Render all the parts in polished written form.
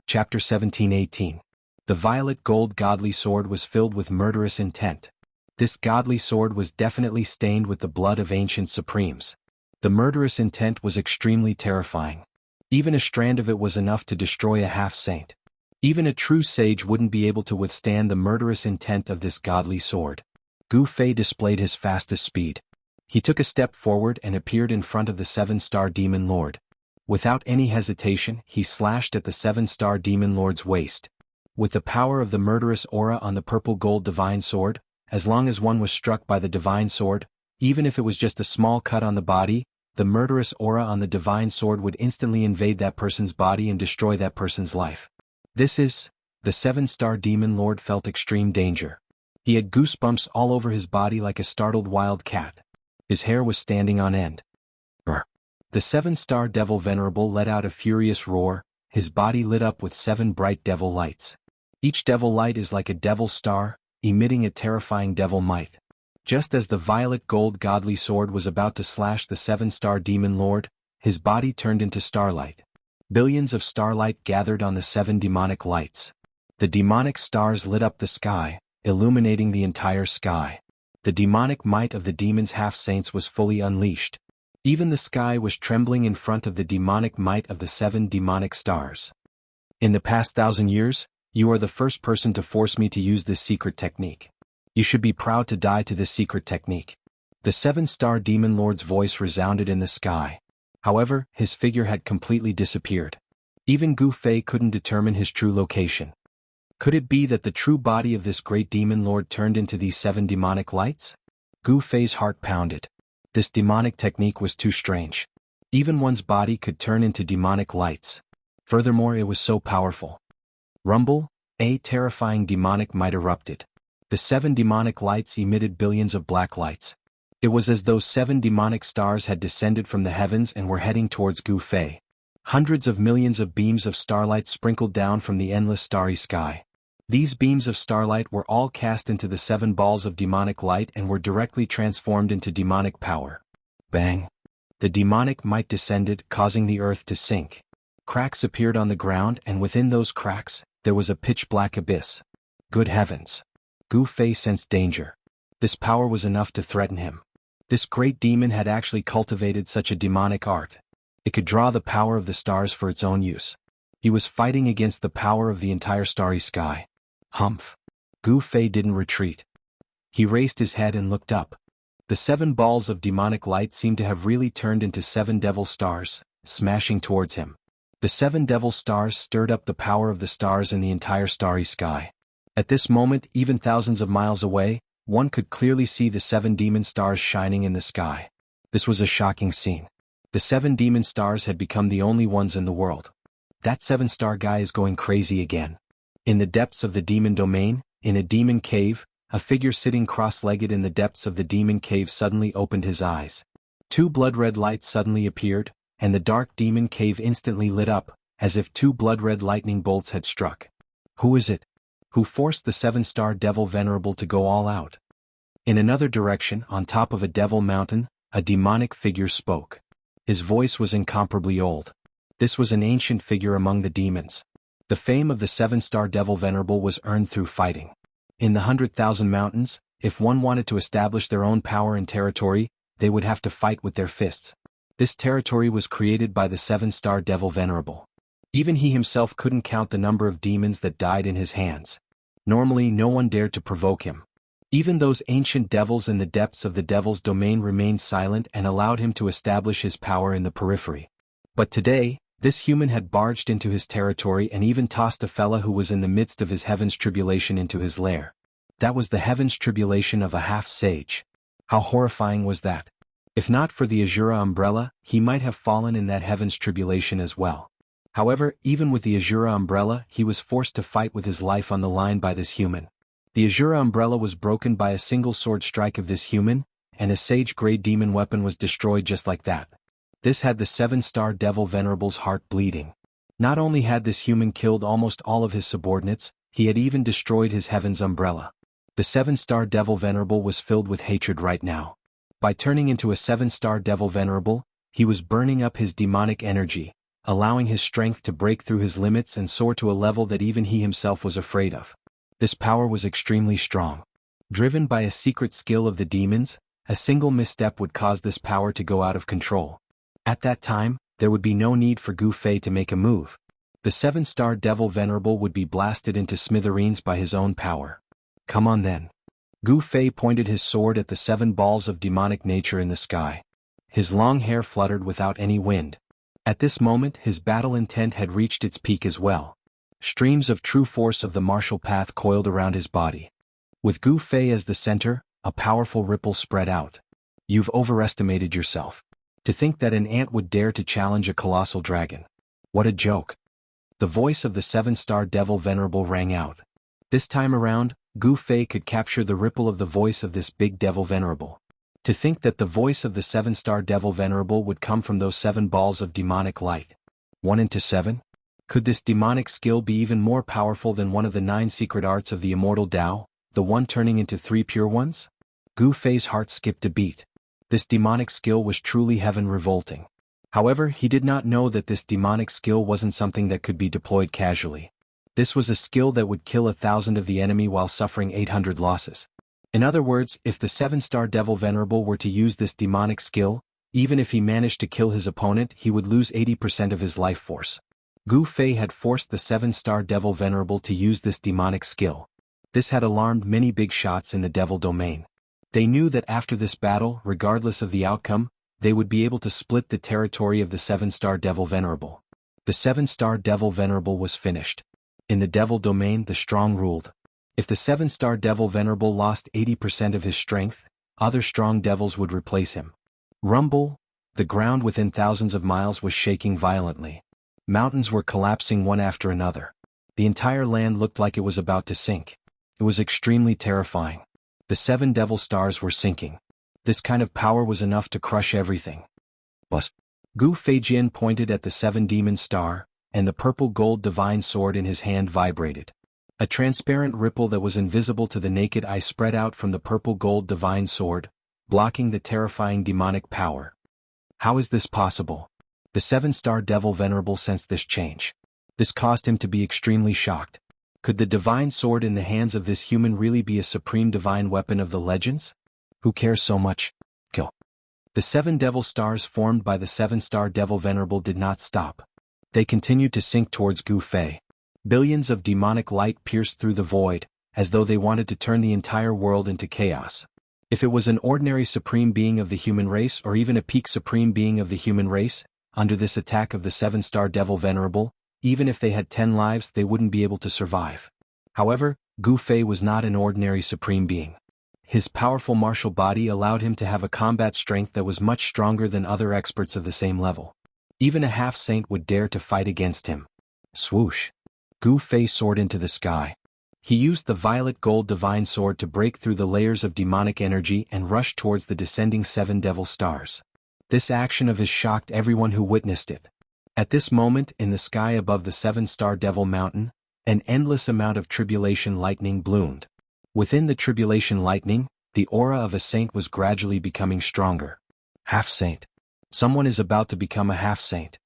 Chapter 17-18. The violet gold godly sword was filled with murderous intent. This godly sword was definitely stained with the blood of ancient supremes. The murderous intent was extremely terrifying. Even a strand of it was enough to destroy a half-saint. Even a true sage wouldn't be able to withstand the murderous intent of this godly sword. Gu Fei displayed his fastest speed. He took a step forward and appeared in front of the seven-star demon lord. Without any hesitation, he slashed at the seven-star demon lord's waist. With the power of the murderous aura on the purple gold divine sword, as long as one was struck by the divine sword, even if it was just a small cut on the body, the murderous aura on the divine sword would instantly invade that person's body and destroy that person's life. The seven-star demon lord felt extreme danger. He had goosebumps all over his body like a startled wild cat. His hair was standing on end. The seven-star devil venerable let out a furious roar, his body lit up with 7 bright devil lights. Each devil light is like a devil star, emitting a terrifying devil might. Just as the violet gold godly sword was about to slash the seven-star demon lord, his body turned into starlight. Billions of starlight gathered on the 7 demonic lights. The demonic stars lit up the sky, illuminating the entire sky. The demonic might of the demon's half-saints was fully unleashed. Even the sky was trembling in front of the demonic might of the 7 demonic stars. In the past 1,000 years, you are the first person to force me to use this secret technique. You should be proud to die to this secret technique. The 7-star demon lord's voice resounded in the sky. However, his figure had completely disappeared. Even Gu Fei couldn't determine his true location. Could it be that the true body of this great demon lord turned into these 7 demonic lights? Gu Fei's heart pounded. This demonic technique was too strange. Even one's body could turn into demonic lights. Furthermore, it was so powerful. Rumble, a terrifying demonic might erupted. The 7 demonic lights emitted billions of black lights. It was as though 7 demonic stars had descended from the heavens and were heading towards Gu Fei. Hundreds of millions of beams of starlight sprinkled down from the endless starry sky. These beams of starlight were all cast into the 7 balls of demonic light and were directly transformed into demonic power. Bang! The demonic might descended, causing the earth to sink. Cracks appeared on the ground, and within those cracks, there was a pitch-black abyss. Good heavens! Gu Fei sensed danger. This power was enough to threaten him. This great demon had actually cultivated such a demonic art. It could draw the power of the stars for its own use. He was fighting against the power of the entire starry sky. Humph! Gu Fei didn't retreat. He raised his head and looked up. The 7 balls of demonic light seemed to have really turned into 7 devil stars, smashing towards him. The 7 devil stars stirred up the power of the stars in the entire starry sky. At this moment, even thousands of miles away, one could clearly see the 7 demon stars shining in the sky. This was a shocking scene. The 7 demon stars had become the only ones in the world. That 7-star guy is going crazy again. In the depths of the demon domain, in a demon cave, a figure sitting cross-legged in the depths of the demon cave suddenly opened his eyes. 2 blood-red lights suddenly appeared, and the dark demon cave instantly lit up, as if 2 blood-red lightning bolts had struck. Who is it? Who forced the 7-star devil venerable to go all out? In another direction, on top of a devil mountain, a demonic figure spoke. His voice was incomparably old. This was an ancient figure among the demons. The fame of the 7-star devil venerable was earned through fighting. In the 100,000 mountains, if one wanted to establish their own power and territory, they would have to fight with their fists. This territory was created by the 7-star devil venerable. Even he himself couldn't count the number of demons that died in his hands. Normally, no one dared to provoke him. Even those ancient devils in the depths of the devil's domain remained silent and allowed him to establish his power in the periphery. But today, this human had barged into his territory and even tossed a fella who was in the midst of his heaven's tribulation into his lair. That was the heaven's tribulation of a half-sage. How horrifying was that? If not for the Azura umbrella, he might have fallen in that heaven's tribulation as well. However, even with the Azura umbrella, he was forced to fight with his life on the line by this human. The Azura umbrella was broken by a single sword strike of this human, and a sage-grade demon weapon was destroyed just like that. This had the 7-star devil venerable's heart bleeding. Not only had this human killed almost all of his subordinates, he had even destroyed his heaven's umbrella. The 7-star devil venerable was filled with hatred right now. By turning into a 7-star devil venerable, he was burning up his demonic energy, allowing his strength to break through his limits and soar to a level that even he himself was afraid of. This power was extremely strong. Driven by a secret skill of the demons, a single misstep would cause this power to go out of control. At that time, there would be no need for Gu Fei to make a move. The 7-star Devil Venerable would be blasted into smithereens by his own power. Come on then. Gu Fei pointed his sword at the 7 balls of demonic nature in the sky. His long hair fluttered without any wind. At this moment his battle intent had reached its peak as well. Streams of true force of the martial path coiled around his body. With Gu Fei as the center, a powerful ripple spread out. You've overestimated yourself. To think that an ant would dare to challenge a colossal dragon. What a joke. The voice of the 7-star Devil Venerable rang out. This time around, Gu Fei could capture the ripple of the voice of this big Devil Venerable. To think that the voice of the 7-star Devil Venerable would come from those 7 balls of demonic light. 1 into 7? Could this demonic skill be even more powerful than one of the 9 secret arts of the Immortal Tao, the one turning into 3 pure ones? Gu Fei's heart skipped a beat. This demonic skill was truly heaven-revolting. However, he did not know that this demonic skill wasn't something that could be deployed casually. This was a skill that would kill 1,000 of the enemy while suffering 800 losses. In other words, if the 7-star Devil Venerable were to use this demonic skill, even if he managed to kill his opponent, he would lose 80% of his life force. Gu Fei had forced the 7-star Devil Venerable to use this demonic skill. This had alarmed many big shots in the Devil domain. They knew that after this battle, regardless of the outcome, they would be able to split the territory of the 7-star Devil Venerable. The 7-star Devil Venerable was finished. In the Devil domain, the strong ruled. If the 7-star Devil Venerable lost 80% of his strength, other strong devils would replace him. Rumble, the ground within thousands of miles was shaking violently. Mountains were collapsing one after another. The entire land looked like it was about to sink. It was extremely terrifying. The 7 devil stars were sinking. This kind of power was enough to crush everything. But Gu Feijian pointed at the 7 demon star, and the purple gold divine sword in his hand vibrated. A transparent ripple that was invisible to the naked eye spread out from the purple gold divine sword, blocking the terrifying demonic power. How is this possible? The 7-star Devil Venerable sensed this change. This caused him to be extremely shocked. Could the divine sword in the hands of this human really be a supreme divine weapon of the legends? Who cares so much? Kill. The 7 devil stars formed by the 7-star Devil Venerable did not stop. They continued to sink towards Gu Fei. Billions of demonic light pierced through the void, as though they wanted to turn the entire world into chaos. If it was an ordinary supreme being of the human race or even a peak supreme being of the human race, under this attack of the 7-star Devil Venerable, even if they had 10 lives they wouldn't be able to survive. However, Gu Fei was not an ordinary supreme being. His powerful martial body allowed him to have a combat strength that was much stronger than other experts of the same level. Even a half-saint would dare to fight against him. Swoosh! Gu Fei soared into the sky. He used the violet gold divine sword to break through the layers of demonic energy and rush towards the descending 7 devil stars. This action of his shocked everyone who witnessed it. At this moment, in the sky above the 7-star Devil Mountain, an endless amount of tribulation lightning bloomed. Within the tribulation lightning, the aura of a saint was gradually becoming stronger. Half-saint. Someone is about to become a half-saint.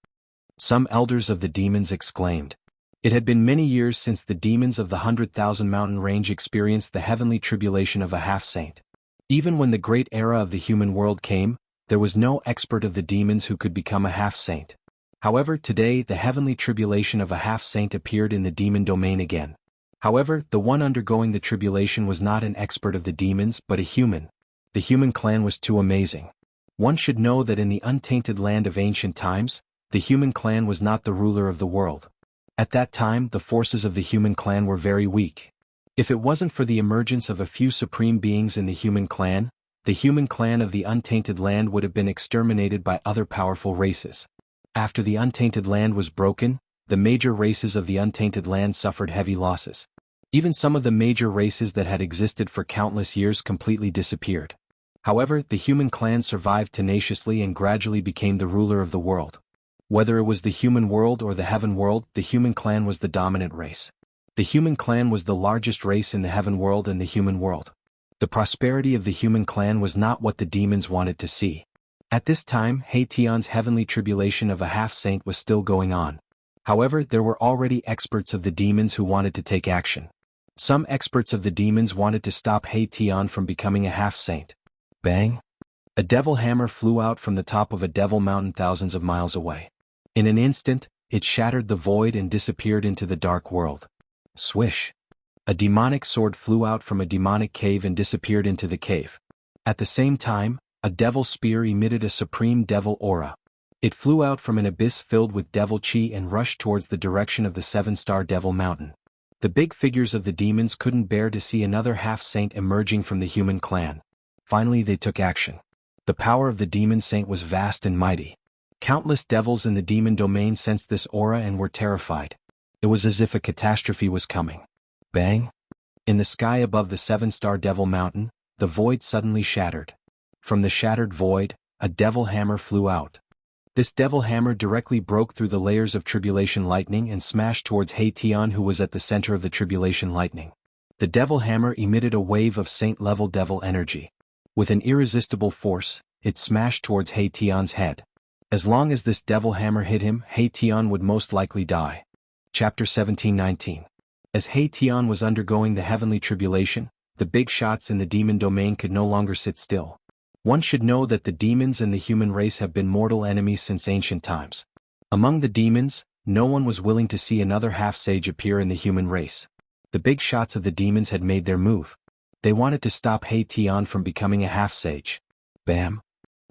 Some elders of the demons exclaimed. It had been many years since the demons of the 100,000 mountain range experienced the heavenly tribulation of a half-saint. Even when the great era of the human world came, there was no expert of the demons who could become a half-saint. However, today the heavenly tribulation of a half-saint appeared in the demon domain again. However, the one undergoing the tribulation was not an expert of the demons but a human. The human clan was too amazing. One should know that in the untainted land of ancient times, the human clan was not the ruler of the world. At that time, the forces of the human clan were very weak. If it wasn't for the emergence of a few supreme beings in the human clan of the untainted land would have been exterminated by other powerful races. After the untainted land was broken, the major races of the untainted land suffered heavy losses. Even some of the major races that had existed for countless years completely disappeared. However, the human clan survived tenaciously and gradually became the ruler of the world. Whether it was the human world or the heaven world, the human clan was the dominant race. The human clan was the largest race in the heaven world and the human world. The prosperity of the human clan was not what the demons wanted to see. At this time, Hei-Tian's heavenly tribulation of a half-saint was still going on. However, there were already experts of the demons who wanted to take action. Some experts of the demons wanted to stop Hei-Tian from becoming a half-saint. Bang! A devil hammer flew out from the top of a devil mountain thousands of miles away. In an instant, it shattered the void and disappeared into the dark world. Swish! A demonic sword flew out from a demonic cave and disappeared into the cave. At the same time, a devil spear emitted a supreme devil aura. It flew out from an abyss filled with devil chi and rushed towards the direction of the seven-star devil mountain. The big figures of the demons couldn't bear to see another half-saint emerging from the human clan. Finally they took action. The power of the demon saint was vast and mighty. Countless devils in the demon domain sensed this aura and were terrified. It was as if a catastrophe was coming. Bang! In the sky above the seven-star devil mountain, the void suddenly shattered. From the shattered void, a devil hammer flew out. This devil hammer directly broke through the layers of tribulation lightning and smashed towards Hei-Tian, who was at the center of the tribulation lightning. The devil hammer emitted a wave of saint-level devil energy. With an irresistible force, it smashed towards Hei-Tian's head. As long as this devil hammer hit him, Hei-Tian would most likely die. Chapter 17:19. As Hei-Tian was undergoing the heavenly tribulation, the big shots in the demon domain could no longer sit still. One should know that the demons and the human race have been mortal enemies since ancient times. Among the demons, no one was willing to see another half-sage appear in the human race. The big shots of the demons had made their move. They wanted to stop Hei-Tian from becoming a half-sage. Bam!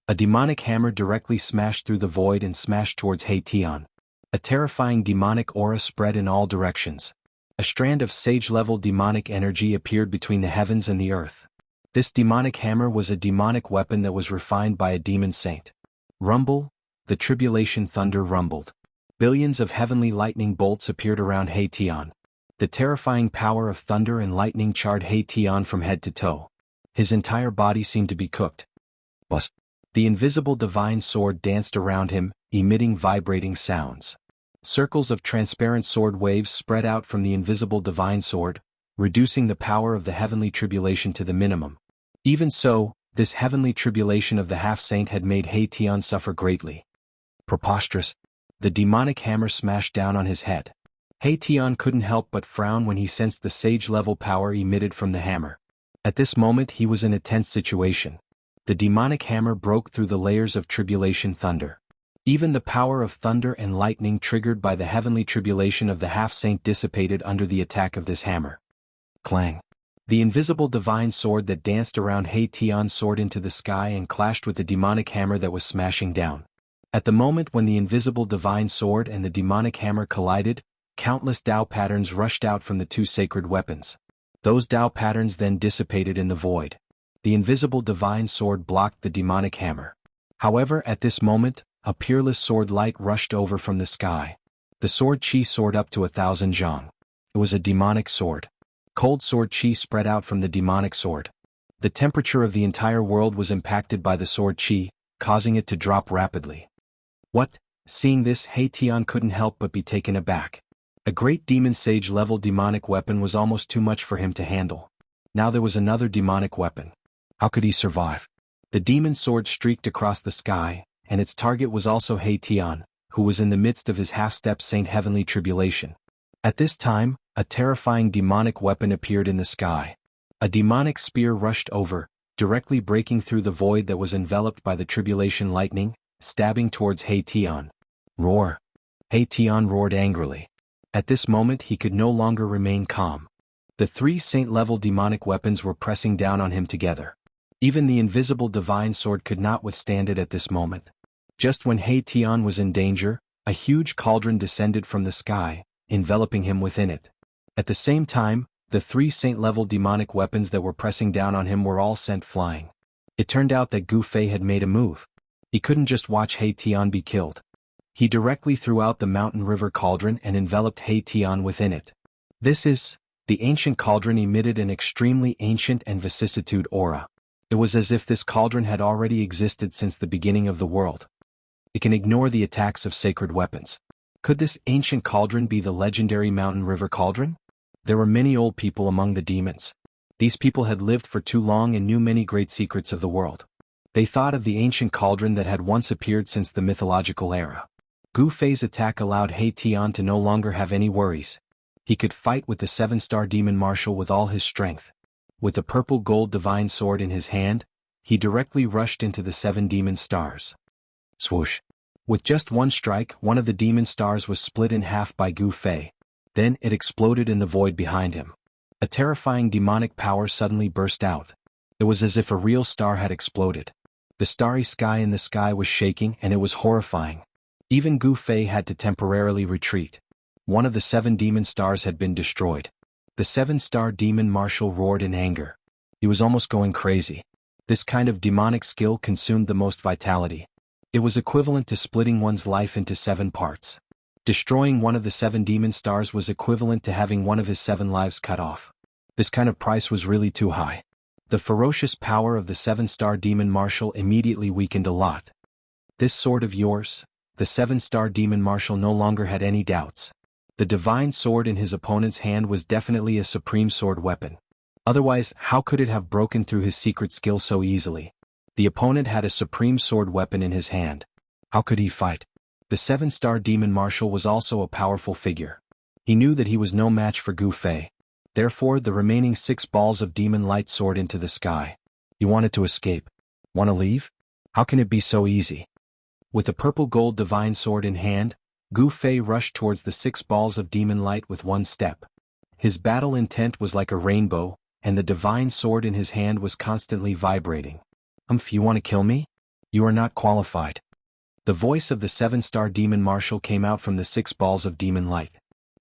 A demonic hammer directly smashed through the void and smashed towards Hei-Tian. A terrifying demonic aura spread in all directions. A strand of sage-level demonic energy appeared between the heavens and the earth. This demonic hammer was a demonic weapon that was refined by a demon saint. Rumble! The tribulation thunder rumbled. Billions of heavenly lightning bolts appeared around Hei-Tian. The terrifying power of thunder and lightning charred Hei-Tian from head to toe. His entire body seemed to be cooked. Buzz! The invisible divine sword danced around him, emitting vibrating sounds. Circles of transparent sword waves spread out from the invisible divine sword, reducing the power of the heavenly tribulation to the minimum. Even so, this heavenly tribulation of the half-saint had made Hei-Tian suffer greatly. Preposterous! The demonic hammer smashed down on his head. Hei-Tian couldn't help but frown when he sensed the sage-level power emitted from the hammer. At this moment he was in a tense situation. The demonic hammer broke through the layers of tribulation thunder. Even the power of thunder and lightning triggered by the heavenly tribulation of the half-saint dissipated under the attack of this hammer. Clang! The invisible divine sword that danced around Hei-Tian soared into the sky and clashed with the demonic hammer that was smashing down. At the moment when the invisible divine sword and the demonic hammer collided, countless Tao patterns rushed out from the two sacred weapons. Those Tao patterns then dissipated in the void. The invisible divine sword blocked the demonic hammer. However, at this moment, a peerless sword light rushed over from the sky. The sword chi soared up to 1,000 zhang. It was a demonic sword. Cold sword chi spread out from the demonic sword. The temperature of the entire world was impacted by the sword chi, causing it to drop rapidly. What? Seeing this, Hei-Tian couldn't help but be taken aback. A great demon sage-level demonic weapon was almost too much for him to handle. Now there was another demonic weapon. How could he survive? The demon sword streaked across the sky, and its target was also Hei-Tian, who was in the midst of his half-step saint heavenly tribulation. At this time, a terrifying demonic weapon appeared in the sky. A demonic spear rushed over, directly breaking through the void that was enveloped by the tribulation lightning, stabbing towards Hei-Tian. Roar! Hei-Tian roared angrily. At this moment he could no longer remain calm. The three saint-level demonic weapons were pressing down on him together. Even the invisible divine sword could not withstand it at this moment. Just when Hei-Tian was in danger, a huge cauldron descended from the sky, enveloping him within it. At the same time, the three saint-level demonic weapons that were pressing down on him were all sent flying. It turned out that Gu Fei had made a move. He couldn't just watch Hei-Tian be killed. He directly threw out the mountain river cauldron and enveloped Hei-Tian within it. The ancient cauldron emitted an extremely ancient and vicissitude aura. It was as if this cauldron had already existed since the beginning of the world. It can ignore the attacks of sacred weapons. Could this ancient cauldron be the legendary mountain river cauldron? There were many old people among the demons. These people had lived for too long and knew many great secrets of the world. They thought of the ancient cauldron that had once appeared since the mythological era. Gu Fei's attack allowed He Tian to no longer have any worries. He could fight with the 7-star demon marshal with all his strength. With the purple gold divine sword in his hand, he directly rushed into the 7 demon stars. Swoosh! With just one strike, one of the demon stars was split in half by Gu Fei. Then it exploded in the void behind him. A terrifying demonic power suddenly burst out. It was as if a real star had exploded. The starry sky in the sky was shaking and it was horrifying. Even Gu Fei had to temporarily retreat. One of the 7 demon stars had been destroyed. The 7-star demon marshal roared in anger. He was almost going crazy. This kind of demonic skill consumed the most vitality. It was equivalent to splitting one's life into 7 parts. Destroying one of the 7 demon stars was equivalent to having one of his 7 lives cut off. This kind of price was really too high. The ferocious power of the 7-star demon marshal immediately weakened a lot. This sword of yours? The 7-star demon marshal no longer had any doubts. The divine sword in his opponent's hand was definitely a supreme sword weapon. Otherwise, how could it have broken through his secret skill so easily? The opponent had a supreme sword weapon in his hand. How could he fight? The 7-star demon marshal was also a powerful figure. He knew that he was no match for Gu Fei. Therefore, the remaining 6 balls of demon light soared into the sky. He wanted to escape. Want to leave? How can it be so easy? With a purple gold divine sword in hand, Gu Fei rushed towards the 6 balls of demon light with one step. His battle intent was like a rainbow, and the divine sword in his hand was constantly vibrating. You want to kill me? You are not qualified. The voice of the 7-star demon marshal came out from the 6 balls of demon light.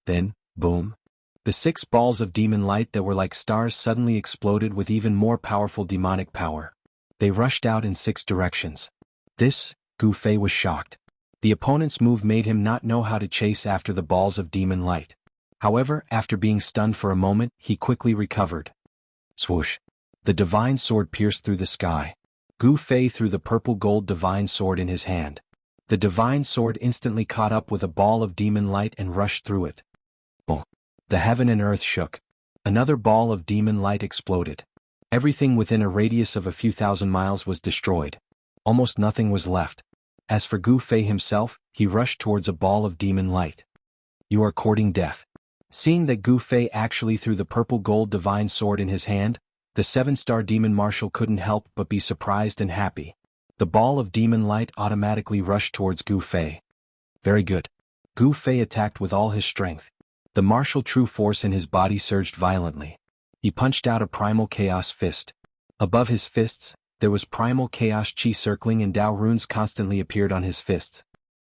Then, boom. The 6 balls of demon light that were like stars suddenly exploded with even more powerful demonic power. They rushed out in 6 directions. Gu Fei was shocked. The opponent's move made him not know how to chase after the balls of demon light. However, after being stunned for a moment, he quickly recovered. Swoosh! The divine sword pierced through the sky. Gu Fei threw the purple gold divine sword in his hand. The divine sword instantly caught up with a ball of demon light and rushed through it. Boom! The heaven and earth shook. Another ball of demon light exploded. Everything within a radius of a few thousand miles was destroyed. Almost nothing was left. As for Gu Fei himself, he rushed towards a ball of demon light. You are courting death. Seeing that Gu Fei actually threw the purple gold divine sword in his hand, the 7-star demon marshal couldn't help but be surprised and happy. The ball of demon light automatically rushed towards Gu Fei. Very good. Gu Fei attacked with all his strength. The martial true force in his body surged violently. He punched out a primal chaos fist. Above his fists, there was primal chaos chi circling and Dao runes constantly appeared on his fists.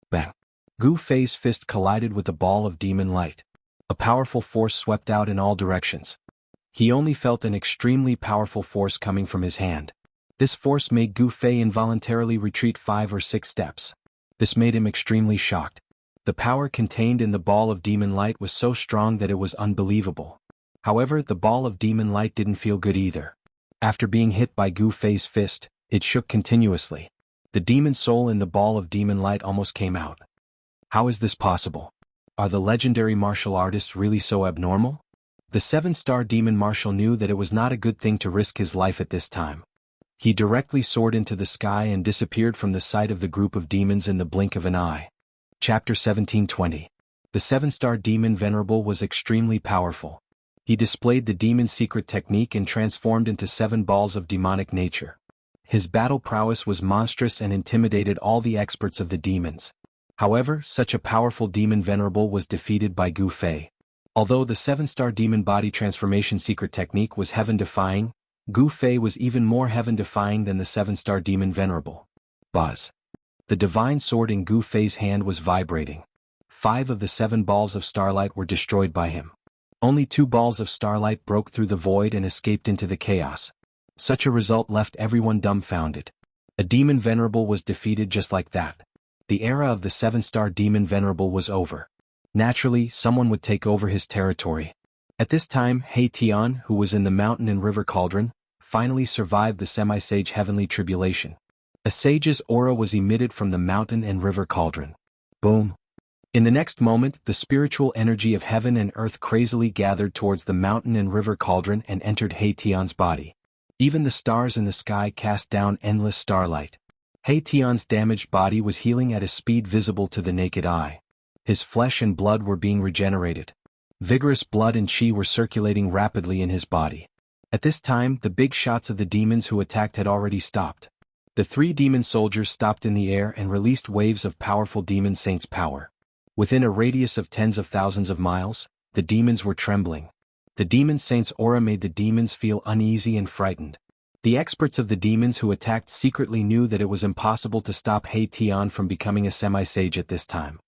Bang! Gu Fei's fist collided with the ball of demon light. A powerful force swept out in all directions. He only felt an extremely powerful force coming from his hand. This force made Gu Fei involuntarily retreat 5 or 6 steps. This made him extremely shocked. The power contained in the ball of demon light was so strong that it was unbelievable. However, the ball of demon light didn't feel good either. After being hit by Gu Fei's fist, it shook continuously. The demon soul in the ball of demon light almost came out. How is this possible? Are the legendary martial artists really so abnormal? The 7-star demon marshal knew that it was not a good thing to risk his life at this time. He directly soared into the sky and disappeared from the sight of the group of demons in the blink of an eye. Chapter 1720. The 7-star demon venerable was extremely powerful. He displayed the demon's secret technique and transformed into 7 balls of demonic nature. His battle prowess was monstrous and intimidated all the experts of the demons. However, such a powerful demon venerable was defeated by Gu Fei. Although the 7-star demon body transformation secret technique was heaven-defying, Gu Fei was even more heaven-defying than the 7-star demon venerable. Buzz! The divine sword in Gu Fei's hand was vibrating. 5 of the 7 balls of starlight were destroyed by him. Only 2 balls of starlight broke through the void and escaped into the chaos. Such a result left everyone dumbfounded. A demon venerable was defeated just like that. The era of the 7-star demon venerable was over. Naturally, someone would take over his territory. At this time, He Tian, who was in the mountain and river cauldron, finally survived the semi-sage heavenly tribulation. A sage's aura was emitted from the mountain and river cauldron. Boom! In the next moment, the spiritual energy of heaven and earth crazily gathered towards the mountain and river cauldron and entered He Tian's body. Even the stars in the sky cast down endless starlight. He Tian's damaged body was healing at a speed visible to the naked eye. His flesh and blood were being regenerated. Vigorous blood and qi were circulating rapidly in his body. At this time, the big shots of the demons who attacked had already stopped. The 3 demon soldiers stopped in the air and released waves of powerful demon saints' power. Within a radius of tens of thousands of miles, the demons were trembling. The demon saint's aura made the demons feel uneasy and frightened. The experts of the demons who attacked secretly knew that it was impossible to stop He Tian from becoming a semi-sage at this time.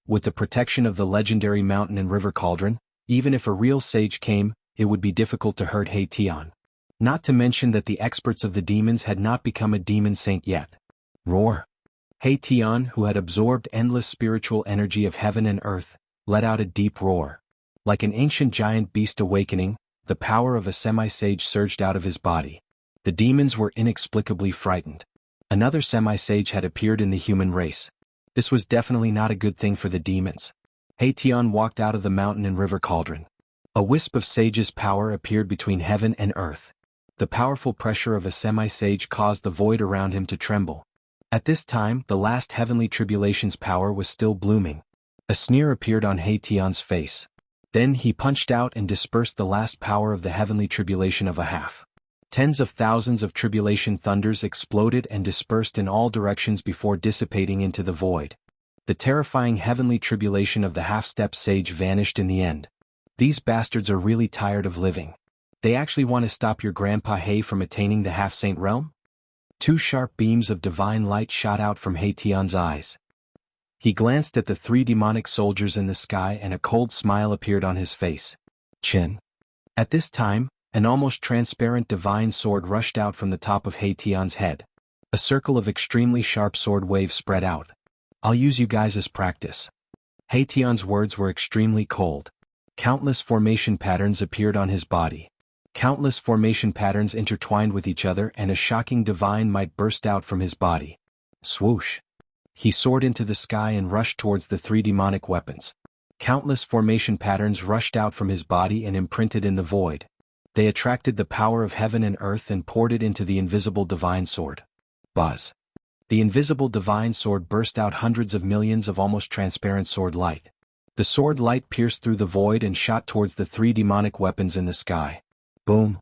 With the protection of the legendary mountain and river cauldron, even if a real sage came, it would be difficult to hurt He Tian. Not to mention that the experts of the demons had not become a demon saint yet. Roar! He Tian, who had absorbed endless spiritual energy of heaven and earth, let out a deep roar. Like an ancient giant beast awakening, the power of a semi-sage surged out of his body. The demons were inexplicably frightened. Another semi-sage had appeared in the human race. This was definitely not a good thing for the demons. He Tian walked out of the mountain and river cauldron. A wisp of sage's power appeared between heaven and earth. The powerful pressure of a semi-sage caused the void around him to tremble. At this time, the last heavenly tribulation's power was still blooming. A sneer appeared on He Tian's face. Then he punched out and dispersed the last power of the heavenly tribulation of a half. Tens of thousands of tribulation thunders exploded and dispersed in all directions before dissipating into the void. The terrifying heavenly tribulation of the half-step sage vanished in the end. These bastards are really tired of living. They actually want to stop your grandpa He from attaining the half-saint realm? 2 sharp beams of divine light shot out from He Tian's eyes. He glanced at the 3 demonic soldiers in the sky and a cold smile appeared on his face. Chin. At this time, an almost transparent divine sword rushed out from the top of He Tian's head. A circle of extremely sharp sword waves spread out. I'll use you guys as practice. He Tian's words were extremely cold. Countless formation patterns appeared on his body. Countless formation patterns intertwined with each other and a shocking divine might burst out from his body. Swoosh. He soared into the sky and rushed towards the 3 demonic weapons. Countless formation patterns rushed out from his body and imprinted in the void. They attracted the power of heaven and earth and poured it into the invisible divine sword. Buzz. The invisible divine sword burst out hundreds of millions of almost transparent sword light. The sword light pierced through the void and shot towards the 3 demonic weapons in the sky. Boom.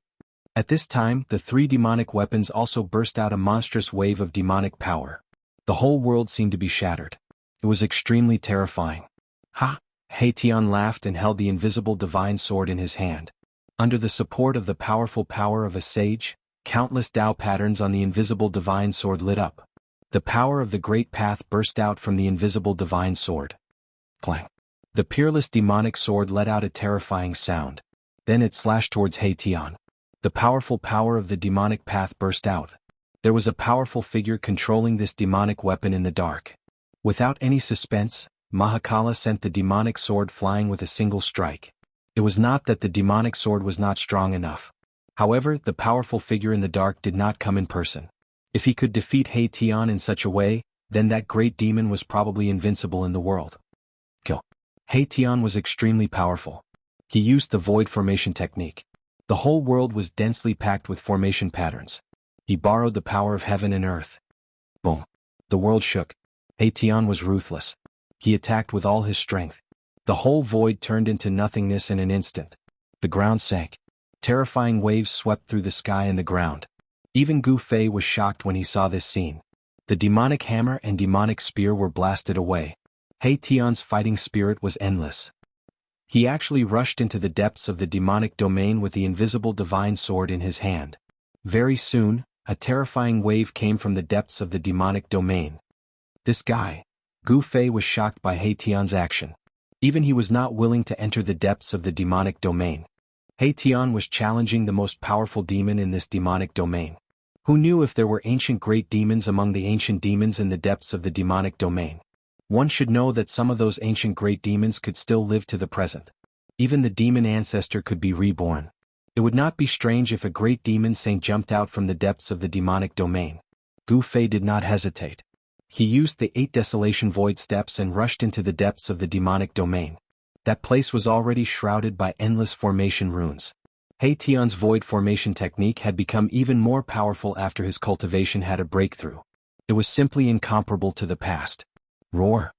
At this time, the 3 demonic weapons also burst out a monstrous wave of demonic power. The whole world seemed to be shattered. It was extremely terrifying. Ha! He Tian laughed and held the invisible divine sword in his hand. Under the support of the powerful power of a sage, countless Tao patterns on the invisible divine sword lit up. The power of the great path burst out from the invisible divine sword. Clang. The peerless demonic sword let out a terrifying sound. Then it slashed towards He Tian. The powerful power of the demonic path burst out. There was a powerful figure controlling this demonic weapon in the dark. Without any suspense, Mahakala sent the demonic sword flying with a single strike. It was not that the demonic sword was not strong enough. However, the powerful figure in the dark did not come in person. If he could defeat He Tian in such a way, then that great demon was probably invincible in the world. Kill. He Tian was extremely powerful. He used the void formation technique. The whole world was densely packed with formation patterns. He borrowed the power of heaven and earth. Boom. The world shook. He Tian was ruthless. He attacked with all his strength. The whole void turned into nothingness in an instant. The ground sank. Terrifying waves swept through the sky and the ground. Even Gu Fei was shocked when he saw this scene. The demonic hammer and demonic spear were blasted away. He Tian's fighting spirit was endless. He actually rushed into the depths of the demonic domain with the invisible divine sword in his hand. Very soon, a terrifying wave came from the depths of the demonic domain. This guy. Gu Fei was shocked by He Tian's action. Even he was not willing to enter the depths of the demonic domain. He Tian was challenging the most powerful demon in this demonic domain. Who knew if there were ancient great demons among the ancient demons in the depths of the demonic domain? One should know that some of those ancient great demons could still live to the present. Even the demon ancestor could be reborn. It would not be strange if a great demon saint jumped out from the depths of the demonic domain. Gu Fei did not hesitate. He used the 8 desolation void steps and rushed into the depths of the demonic domain. That place was already shrouded by endless formation runes. Haetion's void formation technique had become even more powerful after his cultivation had a breakthrough. It was simply incomparable to the past. Roar.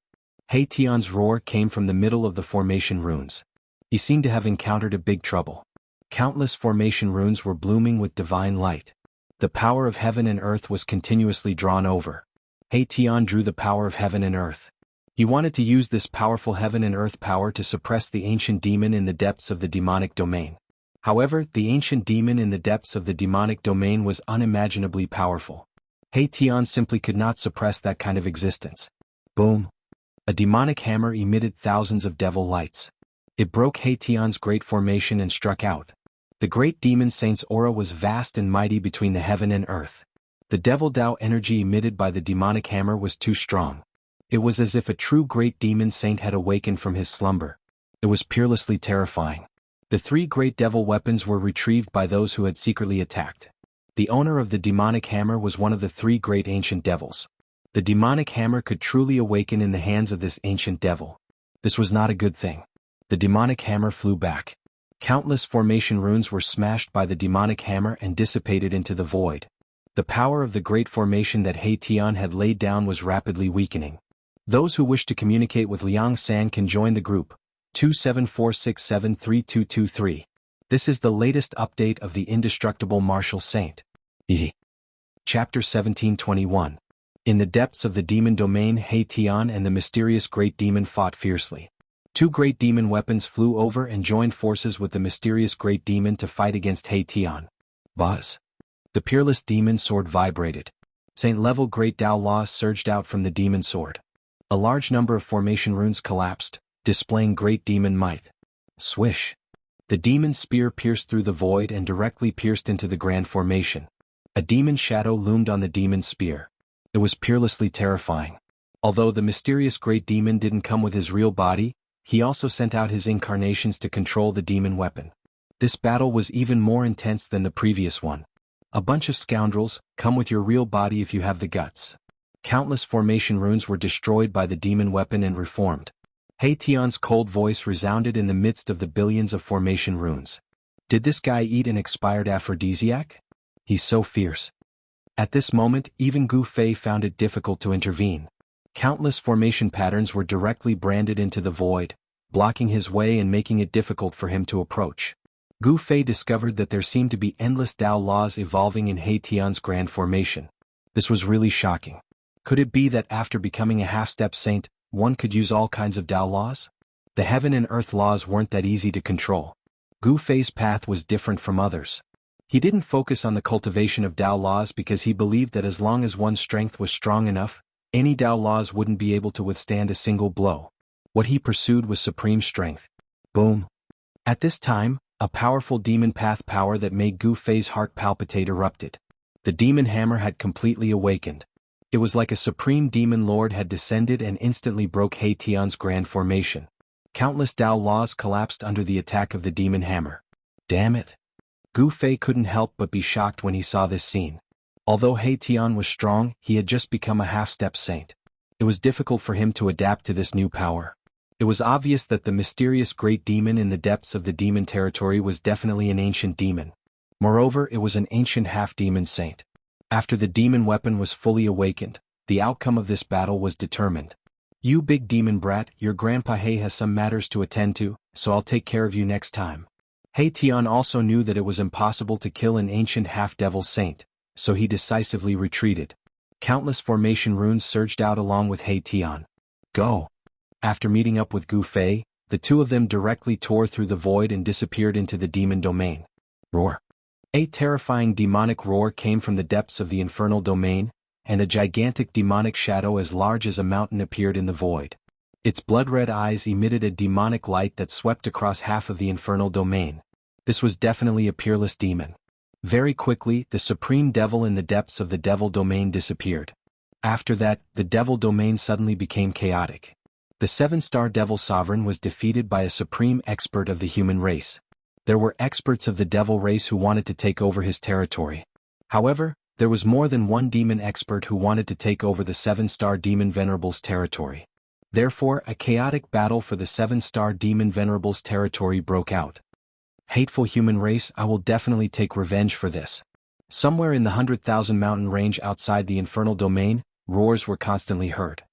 Haetion's roar came from the middle of the formation runes. He seemed to have encountered a big trouble. Countless formation runes were blooming with divine light. The power of heaven and earth was continuously drawn over. Haetion drew the power of heaven and earth. He wanted to use this powerful heaven and earth power to suppress the ancient demon in the depths of the demonic domain. However, the ancient demon in the depths of the demonic domain was unimaginably powerful. Haetion simply could not suppress that kind of existence. Boom. A demonic hammer emitted thousands of devil lights. It broke Haetion's great formation and struck out. The great demon saint's aura was vast and mighty between the heaven and earth. The devil Tao energy emitted by the demonic hammer was too strong. It was as if a true great demon saint had awakened from his slumber. It was peerlessly terrifying. The three great devil weapons were retrieved by those who had secretly attacked. The owner of the demonic hammer was one of the three great ancient devils. The demonic hammer could truly awaken in the hands of this ancient devil. This was not a good thing. The demonic hammer flew back. Countless formation runes were smashed by the demonic hammer and dissipated into the void. The power of the great formation that Haetion had laid down was rapidly weakening. Those who wish to communicate with Liang San can join the group. 274673223. This is the latest update of the indestructible martial saint. Chapter 1721. In the depths of the demon domain, Haetion and the mysterious great demon fought fiercely. Two great demon weapons flew over and joined forces with the mysterious great demon to fight against Haetion. Buzz. The peerless demon sword vibrated. Saint-level great Tao laws surged out from the demon sword. A large number of formation runes collapsed, displaying great demon might. Swish. The demon spear pierced through the void and directly pierced into the grand formation. A demon shadow loomed on the demon spear. It was peerlessly terrifying. Although the mysterious great demon didn't come with his real body, he also sent out his incarnations to control the demon weapon. This battle was even more intense than the previous one. A bunch of scoundrels, come with your real body if you have the guts. Countless formation runes were destroyed by the demon weapon and reformed. Haetion's cold voice resounded in the midst of the billions of formation runes. Did this guy eat an expired aphrodisiac? He's so fierce. At this moment, even Gu Fei found it difficult to intervene. Countless formation patterns were directly branded into the void, blocking his way and making it difficult for him to approach. Gu Fei discovered that there seemed to be endless Tao laws evolving in Haetion's grand formation. This was really shocking. Could it be that after becoming a half-step saint, one could use all kinds of Tao laws? The heaven and earth laws weren't that easy to control. Gu Fei's path was different from others. He didn't focus on the cultivation of Tao laws because he believed that as long as one's strength was strong enough, any Tao laws wouldn't be able to withstand a single blow. What he pursued was supreme strength. Boom. At this time, a powerful demon path power that made Gu Fei's heart palpitate erupted. The demon hammer had completely awakened. It was like a supreme demon lord had descended and instantly broke Haetion's grand formation. Countless Tao laws collapsed under the attack of the demon hammer. Damn it. Gu Fei couldn't help but be shocked when he saw this scene. Although Haetion was strong, he had just become a half-step saint. It was difficult for him to adapt to this new power. It was obvious that the mysterious great demon in the depths of the demon territory was definitely an ancient demon. Moreover, it was an ancient half-demon saint. After the demon weapon was fully awakened, the outcome of this battle was determined. You big demon brat, your grandpa Hei has some matters to attend to, so I'll take care of you next time. Haetion also knew that it was impossible to kill an ancient half-devil saint, so he decisively retreated. Countless formation runes surged out along with Haetion. Go! After meeting up with Gu Fei, the two of them directly tore through the void and disappeared into the demon domain. Roar! A terrifying demonic roar came from the depths of the infernal domain, and a gigantic demonic shadow as large as a mountain appeared in the void. Its blood-red eyes emitted a demonic light that swept across half of the infernal domain. This was definitely a peerless demon. Very quickly, the supreme devil in the depths of the devil domain disappeared. After that, the devil domain suddenly became chaotic. The seven-star devil sovereign was defeated by a supreme expert of the human race. There were experts of the devil race who wanted to take over his territory. However, there was more than one demon expert who wanted to take over the seven-star demon venerable's territory. Therefore, a chaotic battle for the seven-star demon venerable's territory broke out. Hateful human race, I will definitely take revenge for this. Somewhere in the 100,000 mountain range outside the infernal domain, roars were constantly heard.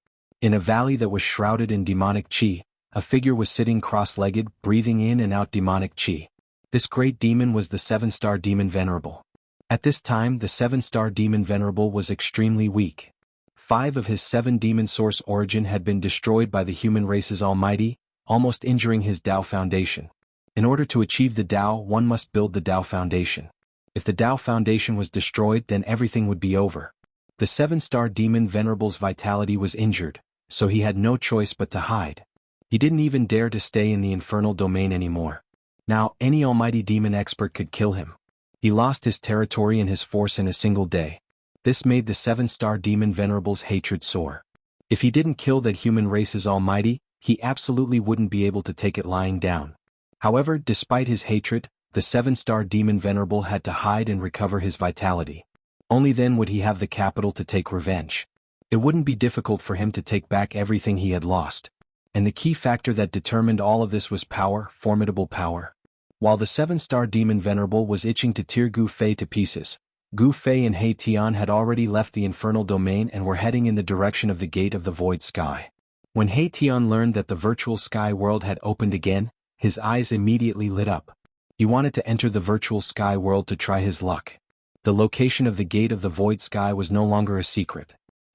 In a valley that was shrouded in demonic chi, a figure was sitting cross-legged, breathing in and out demonic chi. This great demon was the 7-star demon Venerable. At this time, the 7-star demon Venerable was extremely weak. 5 of his 7 demon source origin had been destroyed by the human race's almighty, almost injuring his Tao foundation. In order to achieve the Tao, one must build the Tao foundation. If the Tao foundation was destroyed, then everything would be over. The 7-star demon Venerable's vitality was injured, so he had no choice but to hide. He didn't even dare to stay in the infernal domain anymore. Now, any almighty demon expert could kill him. He lost his territory and his force in a single day. This made the 7-star demon Venerable's hatred soar. If he didn't kill that human race's almighty, he absolutely wouldn't be able to take it lying down. However, despite his hatred, the 7-star demon Venerable had to hide and recover his vitality. Only then would he have the capital to take revenge. It wouldn't be difficult for him to take back everything he had lost. And the key factor that determined all of this was power, formidable power. While the 7-star demon Venerable was itching to tear Gu Fei to pieces, Gu Fei and He Tian had already left the infernal domain and were heading in the direction of the gate of the void sky. When He Tian learned that the virtual sky world had opened again, his eyes immediately lit up. He wanted to enter the virtual sky world to try his luck. The location of the gate of the void sky was no longer a secret.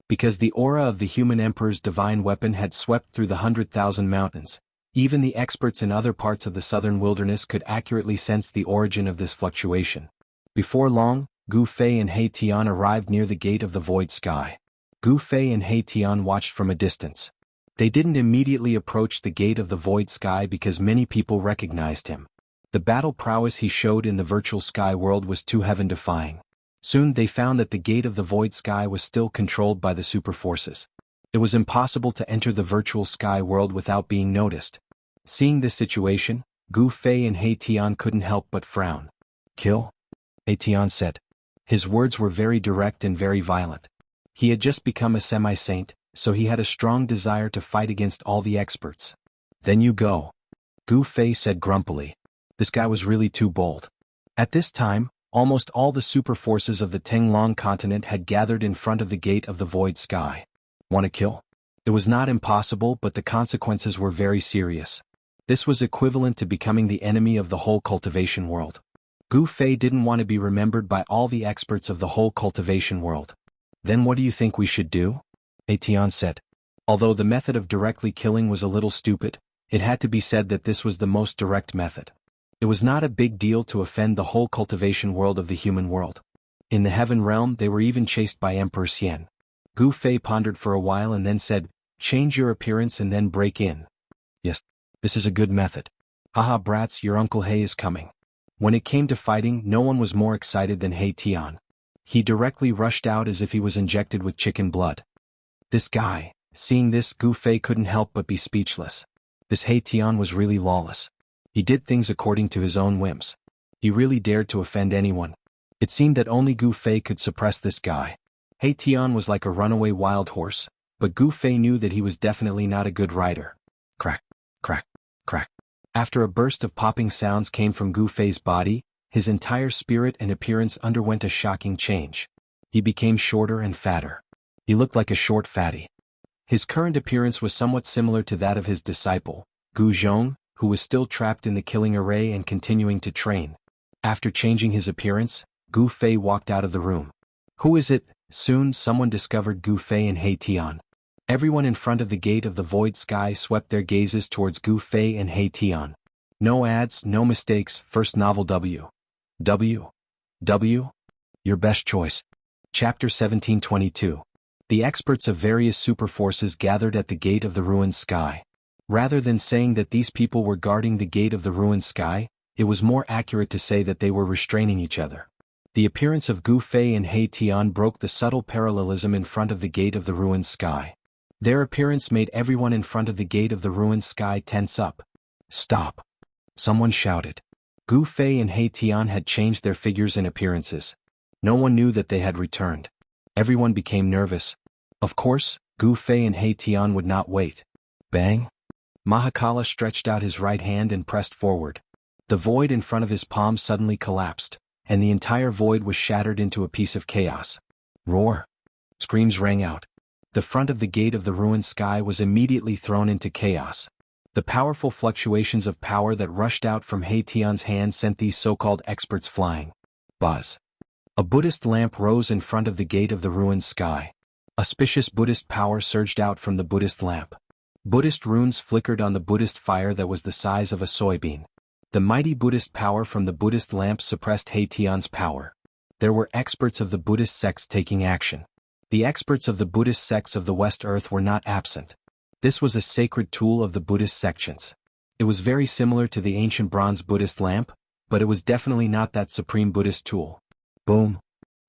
Because the aura of the human emperor's divine weapon had swept through the 100,000 mountains, even the experts in other parts of the southern wilderness could accurately sense the origin of this fluctuation. Before long, Gu Fei and He Tian arrived near the gate of the void sky. Gu Fei and He Tian watched from a distance. They didn't immediately approach the gate of the void sky because many people recognized him. The battle prowess he showed in the virtual sky world was too heaven-defying. Soon they found that the gate of the void sky was still controlled by the super forces. It was impossible to enter the virtual sky world without being noticed. Seeing this situation, Gu Fei and He Tian couldn't help but frown. "Kill?" He Tian said. His words were very direct and very violent. He had just become a semi-saint, so he had a strong desire to fight against all the experts. "Then you go," Gu Fei said grumpily. This guy was really too bold. At this time, almost all the super forces of the Tenglong continent had gathered in front of the gate of the void sky. Want to kill? It was not impossible, but the consequences were very serious. This was equivalent to becoming the enemy of the whole cultivation world. Gu Fei didn't want to be remembered by all the experts of the whole cultivation world. "Then what do you think we should do?" He Tian said. Although the method of directly killing was a little stupid, it had to be said that this was the most direct method. It was not a big deal to offend the whole cultivation world of the human world. In the heaven realm they were even chased by Emperor Xian. Gu Fei pondered for a while and then said, "Change your appearance and then break in." "Yes, this is a good method. Haha brats, your Uncle He is coming." When it came to fighting, no one was more excited than He Tian. He directly rushed out as if he was injected with chicken blood. This guy, seeing this, Gu Fei couldn't help but be speechless. This He Tian was really lawless. He did things according to his own whims. He really dared to offend anyone. It seemed that only Gu Fei could suppress this guy. He Tian was like a runaway wild horse, but Gu Fei knew that he was definitely not a good rider. Crack, crack, crack. After a burst of popping sounds came from Gu Fei's body, his entire spirit and appearance underwent a shocking change. He became shorter and fatter. He looked like a short fatty. His current appearance was somewhat similar to that of his disciple, Gu Zhong, who was still trapped in the killing array and continuing to train. After changing his appearance, Gu Fei walked out of the room. "Who is it?" Soon someone discovered Gu Fei and He Tian. Everyone in front of the gate of the void sky swept their gazes towards Gu Fei and He Tian. No ads, no mistakes, first novel W. Your best choice. Chapter 1722. The experts of various superforces gathered at the gate of the ruined sky. Rather than saying that these people were guarding the gate of the ruined sky, it was more accurate to say that they were restraining each other. The appearance of Gu Fei and He Tian broke the subtle parallelism in front of the gate of the ruined sky. Their appearance made everyone in front of the gate of the ruined sky tense up. "Stop!" someone shouted. Gu Fei and He Tian had changed their figures and appearances. No one knew that they had returned. Everyone became nervous. Of course, Gu Fei and He Tian would not wait. Bang! Mahakala stretched out his right hand and pressed forward. The void in front of his palm suddenly collapsed, and the entire void was shattered into a piece of chaos. Roar! Screams rang out. The front of the gate of the ruined sky was immediately thrown into chaos. The powerful fluctuations of power that rushed out from Haitian's hand sent these so-called experts flying. Buzz! A Buddhist lamp rose in front of the gate of the ruined sky. Auspicious Buddhist power surged out from the Buddhist lamp. Buddhist runes flickered on the Buddhist fire that was the size of a soybean. The mighty Buddhist power from the Buddhist lamp suppressed Haitian's power. There were experts of the Buddhist sects taking action. The experts of the Buddhist sects of the West Earth were not absent. This was a sacred tool of the Buddhist sections. It was very similar to the ancient bronze Buddhist lamp, but it was definitely not that supreme Buddhist tool. Boom!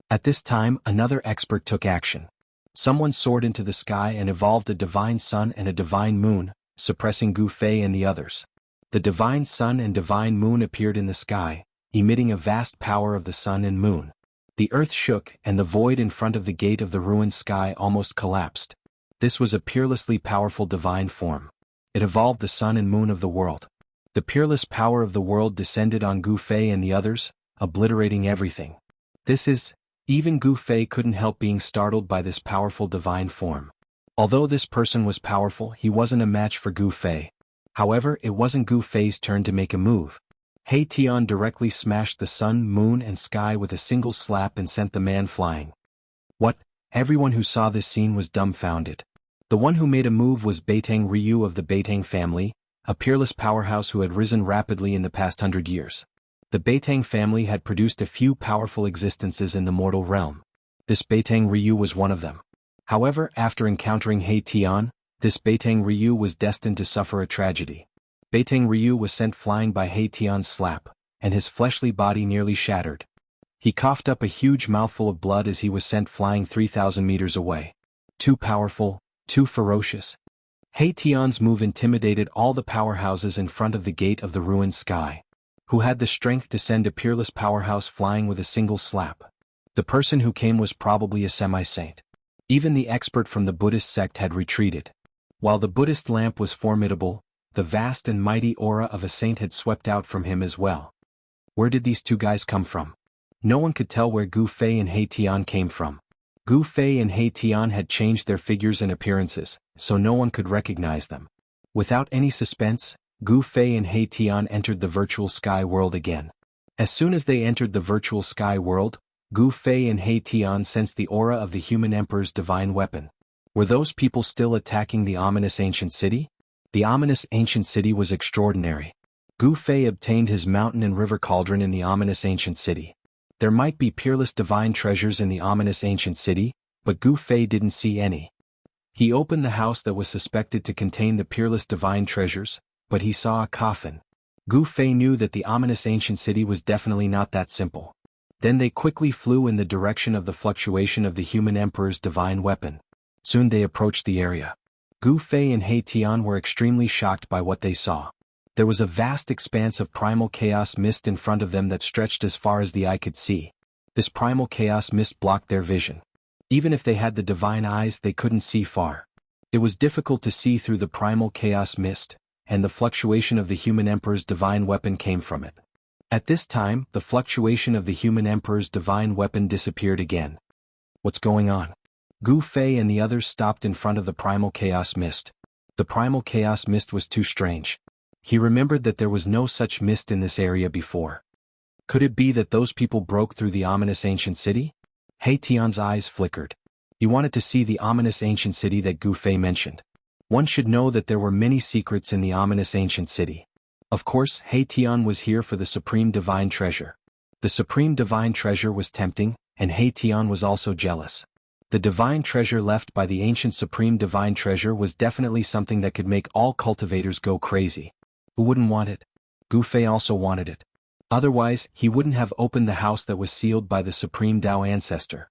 At this time, another expert took action. Someone soared into the sky and evolved a divine sun and a divine moon, suppressing Gu Fei and the others. The divine sun and divine moon appeared in the sky, emitting a vast power of the sun and moon. The earth shook and the void in front of the gate of the ruined sky almost collapsed. This was a peerlessly powerful divine form. It evolved the sun and moon of the world. The peerless power of the world descended on Gu Fei and the others, obliterating everything. Even Gu Fei couldn't help being startled by this powerful divine form. Although this person was powerful, he wasn't a match for Gu Fei. However, it wasn't Gu Fei's turn to make a move. Haitian directly smashed the sun, moon and sky with a single slap and sent the man flying. What? Everyone who saw this scene was dumbfounded. The one who made a move was Beitang Ryu of the Beitang family, a peerless powerhouse who had risen rapidly in the past 100 years. The Beitang family had produced a few powerful existences in the mortal realm. This Beitang Ryu was one of them. However, after encountering Haitian, this Beitang Ryu was destined to suffer a tragedy. Beitang Ryu was sent flying by Haitian's slap, and his fleshly body nearly shattered. He coughed up a huge mouthful of blood as he was sent flying 3,000 meters away. Too powerful, too ferocious. Haitian's move intimidated all the powerhouses in front of the gate of the ruined sky. Who had the strength to send a peerless powerhouse flying with a single slap? The person who came was probably a semi-saint. Even the expert from the Buddhist sect had retreated. While the Buddhist lamp was formidable, the vast and mighty aura of a saint had swept out from him as well. Where did these two guys come from? No one could tell where Gu Fei and Haitian came from. Gu Fei and Haitian had changed their figures and appearances, so no one could recognize them. Without any suspense, Gu Fei and Haitian entered the virtual sky world again. As soon as they entered the virtual sky world, Gu Fei and Haitian sensed the aura of the human emperor's divine weapon. Were those people still attacking the ominous ancient city? The ominous ancient city was extraordinary. Gu Fei obtained his mountain and river cauldron in the ominous ancient city. There might be peerless divine treasures in the ominous ancient city, but Gu Fei didn't see any. He opened the house that was suspected to contain the peerless divine treasures, but he saw a coffin. Gu Fei knew that the ominous ancient city was definitely not that simple. Then they quickly flew in the direction of the fluctuation of the human emperor's divine weapon. Soon they approached the area. Gu Fei and Haitian were extremely shocked by what they saw. There was a vast expanse of primal chaos mist in front of them that stretched as far as the eye could see. This primal chaos mist blocked their vision. Even if they had the divine eyes, they couldn't see far. It was difficult to see through the primal chaos mist, and the fluctuation of the human emperor's divine weapon came from it. At this time, the fluctuation of the human emperor's divine weapon disappeared again. What's going on? Gu Fei and the others stopped in front of the primal chaos mist. The primal chaos mist was too strange. He remembered that there was no such mist in this area before. Could it be that those people broke through the ominous ancient city? Haitian's eyes flickered. He wanted to see the ominous ancient city that Gu Fei mentioned. One should know that there were many secrets in the ominous ancient city. Of course, Haitian was here for the supreme divine treasure. The supreme divine treasure was tempting, and Haitian was also jealous. The divine treasure left by the ancient supreme divine treasure was definitely something that could make all cultivators go crazy. Who wouldn't want it? Gu Fei also wanted it. Otherwise, he wouldn't have opened the house that was sealed by the supreme Tao ancestor.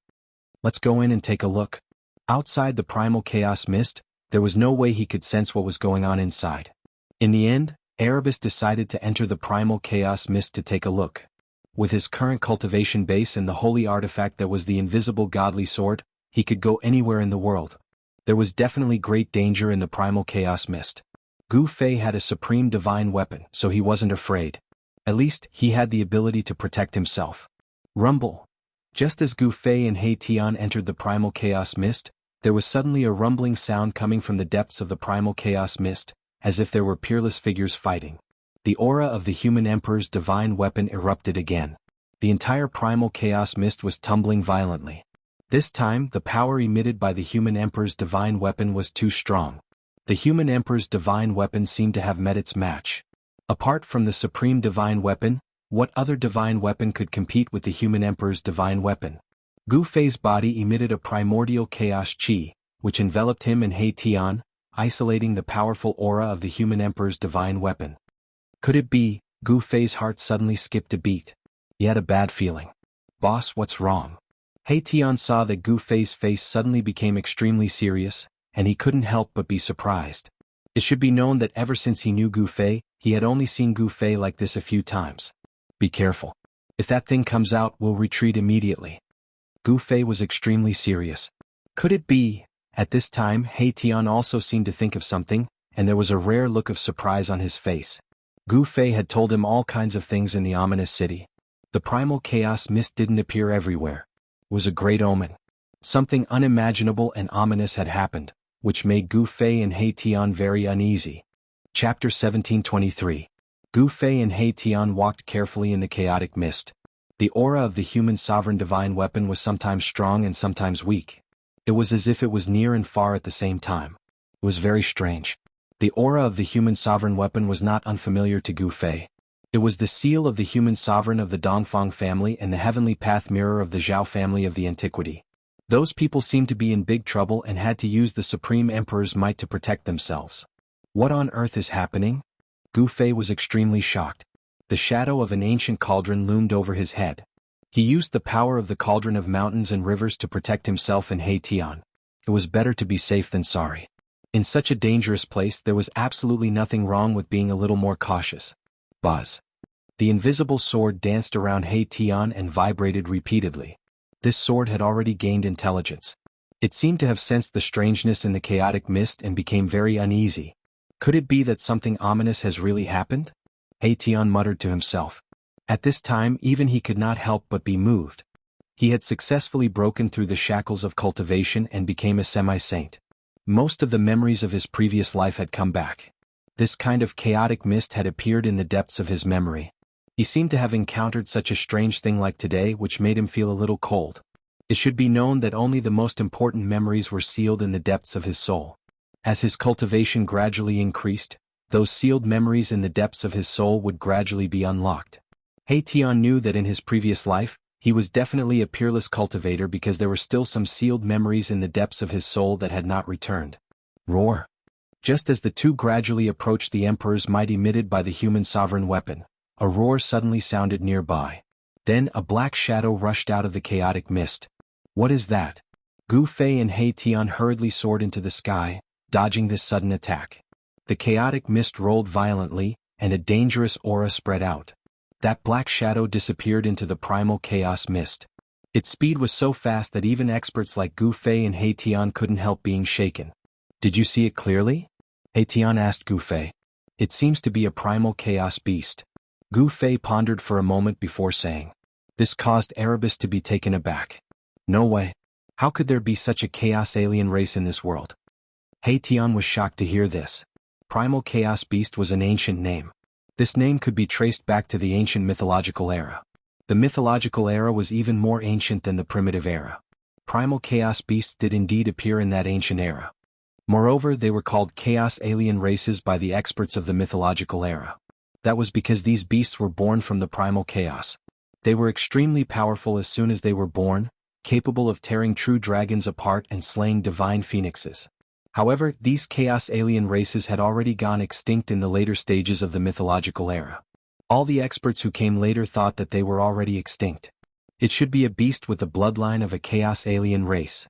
Let's go in and take a look. Outside the primal chaos mist, there was no way he could sense what was going on inside. In the end, Erebus decided to enter the primal chaos mist to take a look. With his current cultivation base and the holy artifact that was the invisible godly sword, he could go anywhere in the world. There was definitely great danger in the primal chaos mist. Gu Fei had a supreme divine weapon, so he wasn't afraid. At least, he had the ability to protect himself. Rumble. Just as Gu Fei and He Tian entered the primal chaos mist, there was suddenly a rumbling sound coming from the depths of the primal chaos mist, as if there were peerless figures fighting. The aura of the human emperor's divine weapon erupted again. The entire primal chaos mist was tumbling violently. This time, the power emitted by the human emperor's divine weapon was too strong. The human emperor's divine weapon seemed to have met its match. Apart from the supreme divine weapon, what other divine weapon could compete with the human emperor's divine weapon? Gu Fei's body emitted a primordial chaos qi, which enveloped him and He Tian, isolating the powerful aura of the human emperor's divine weapon. Could it be? Gu Fei's heart suddenly skipped a beat. He had a bad feeling. Boss, what's wrong? He Tian saw that Gu Fei's face suddenly became extremely serious, and he couldn't help but be surprised. It should be known that ever since he knew Gu Fei, he had only seen Gu Fei like this a few times. Be careful. If that thing comes out, we'll retreat immediately. Gu Fei was extremely serious. Could it be? At this time, He Tian also seemed to think of something, and there was a rare look of surprise on his face. Gu Fei had told him all kinds of things in the ominous city. The primal chaos mist didn't appear everywhere. It was a great omen. Something unimaginable and ominous had happened, which made Gu Fei and He Tian very uneasy. Chapter 1723. Gu Fei and He Tian walked carefully in the chaotic mist. The aura of the human sovereign divine weapon was sometimes strong and sometimes weak. It was as if it was near and far at the same time. It was very strange. The aura of the human sovereign weapon was not unfamiliar to Gu Fei. It was the seal of the human sovereign of the Dongfang family and the heavenly path mirror of the Zhao family of the antiquity. Those people seemed to be in big trouble and had to use the supreme emperor's might to protect themselves. What on earth is happening? Gu Fei was extremely shocked. The shadow of an ancient cauldron loomed over his head. He used the power of the cauldron of mountains and rivers to protect himself and He Tian. It was better to be safe than sorry. In such a dangerous place, there was absolutely nothing wrong with being a little more cautious. Buzz. The invisible sword danced around He Tian and vibrated repeatedly. This sword had already gained intelligence. It seemed to have sensed the strangeness in the chaotic mist and became very uneasy. Could it be that something ominous has really happened? He Tian muttered to himself. At this time even he could not help but be moved. He had successfully broken through the shackles of cultivation and became a semi-saint. Most of the memories of his previous life had come back. This kind of chaotic mist had appeared in the depths of his memory. He seemed to have encountered such a strange thing like today, which made him feel a little cold. It should be known that only the most important memories were sealed in the depths of his soul. As his cultivation gradually increased, those sealed memories in the depths of his soul would gradually be unlocked. He Tian knew that in his previous life, he was definitely a peerless cultivator because there were still some sealed memories in the depths of his soul that had not returned. Roar! Just as the two gradually approached the emperor's might emitted by the human sovereign weapon, a roar suddenly sounded nearby. Then a black shadow rushed out of the chaotic mist. What is that? Gu Fei and He Tian hurriedly soared into the sky, dodging this sudden attack. The chaotic mist rolled violently, and a dangerous aura spread out. That black shadow disappeared into the primal chaos mist. Its speed was so fast that even experts like Gu Fei and He Tian couldn't help being shaken. Did you see it clearly? He Tian asked Gu Fei. It seems to be a primal chaos beast. Gu Fei pondered for a moment before saying. This caused Erebus to be taken aback. No way. How could there be such a chaos alien race in this world? He Tian was shocked to hear this. Primal Chaos Beast was an ancient name. This name could be traced back to the ancient mythological era. The mythological era was even more ancient than the primitive era. Primal Chaos Beasts did indeed appear in that ancient era. Moreover, they were called chaos alien races by the experts of the mythological era. That was because these beasts were born from the primal chaos. They were extremely powerful as soon as they were born, capable of tearing true dragons apart and slaying divine phoenixes. However, these chaos alien races had already gone extinct in the later stages of the mythological era. All the experts who came later thought that they were already extinct. It should be a beast with the bloodline of a chaos alien race.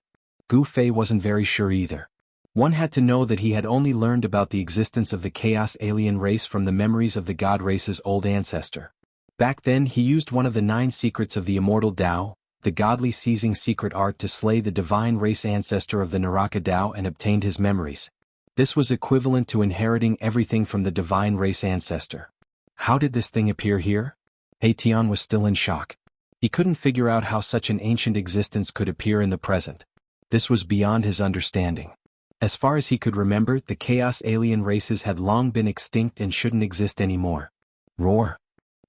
Gu Fei wasn't very sure either. One had to know that he had only learned about the existence of the chaos alien race from the memories of the god race's old ancestor. Back then he used one of the 9 secrets of the Immortal Tao, the godly seizing secret art, to slay the divine race ancestor of the Naraka Tao and obtained his memories. This was equivalent to inheriting everything from the divine race ancestor. How did this thing appear here? Tian was still in shock. He couldn't figure out how such an ancient existence could appear in the present. This was beyond his understanding. As far as he could remember, the chaos alien races had long been extinct and shouldn't exist anymore. Roar.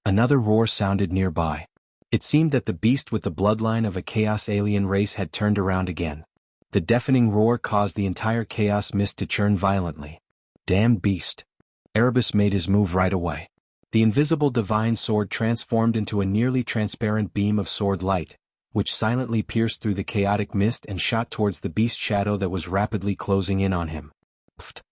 Another roar sounded nearby. It seemed that the beast with the bloodline of a chaos alien race had turned around again. The deafening roar caused the entire chaos mist to churn violently. Damned beast. Erebus made his move right away. The invisible divine sword transformed into a nearly transparent beam of sword light, which silently pierced through the chaotic mist and shot towards the beast shadow that was rapidly closing in on him. Pfft.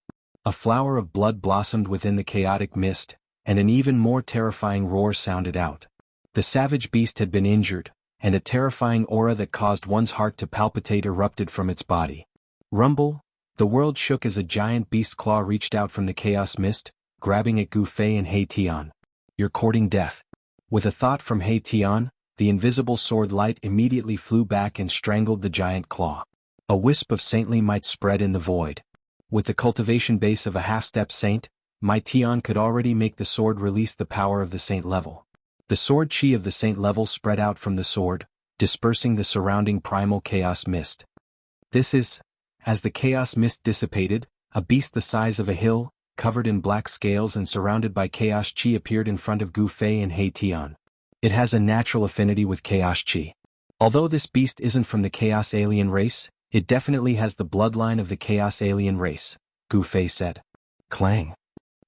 A flower of blood blossomed within the chaotic mist, and an even more terrifying roar sounded out. The savage beast had been injured, and a terrifying aura that caused one's heart to palpitate erupted from its body. Rumble. The world shook as a giant beast claw reached out from the chaos mist, grabbing at Gu Fei and Tian. You're courting death. With a thought from Tian, the invisible sword light immediately flew back and strangled the giant claw. A wisp of saintly might spread in the void. With the cultivation base of a half-step saint, Tian could already make the sword release the power of the saint level. The sword chi of the saint level spread out from the sword, dispersing the surrounding primal chaos mist. This is, as the chaos mist dissipated, a beast the size of a hill, covered in black scales and surrounded by chaos chi appeared in front of Gu Fei and Tian. It has a natural affinity with chaos chi. Although this beast isn't from the chaos alien race, it definitely has the bloodline of the chaos alien race, Gu Fei said. Clang.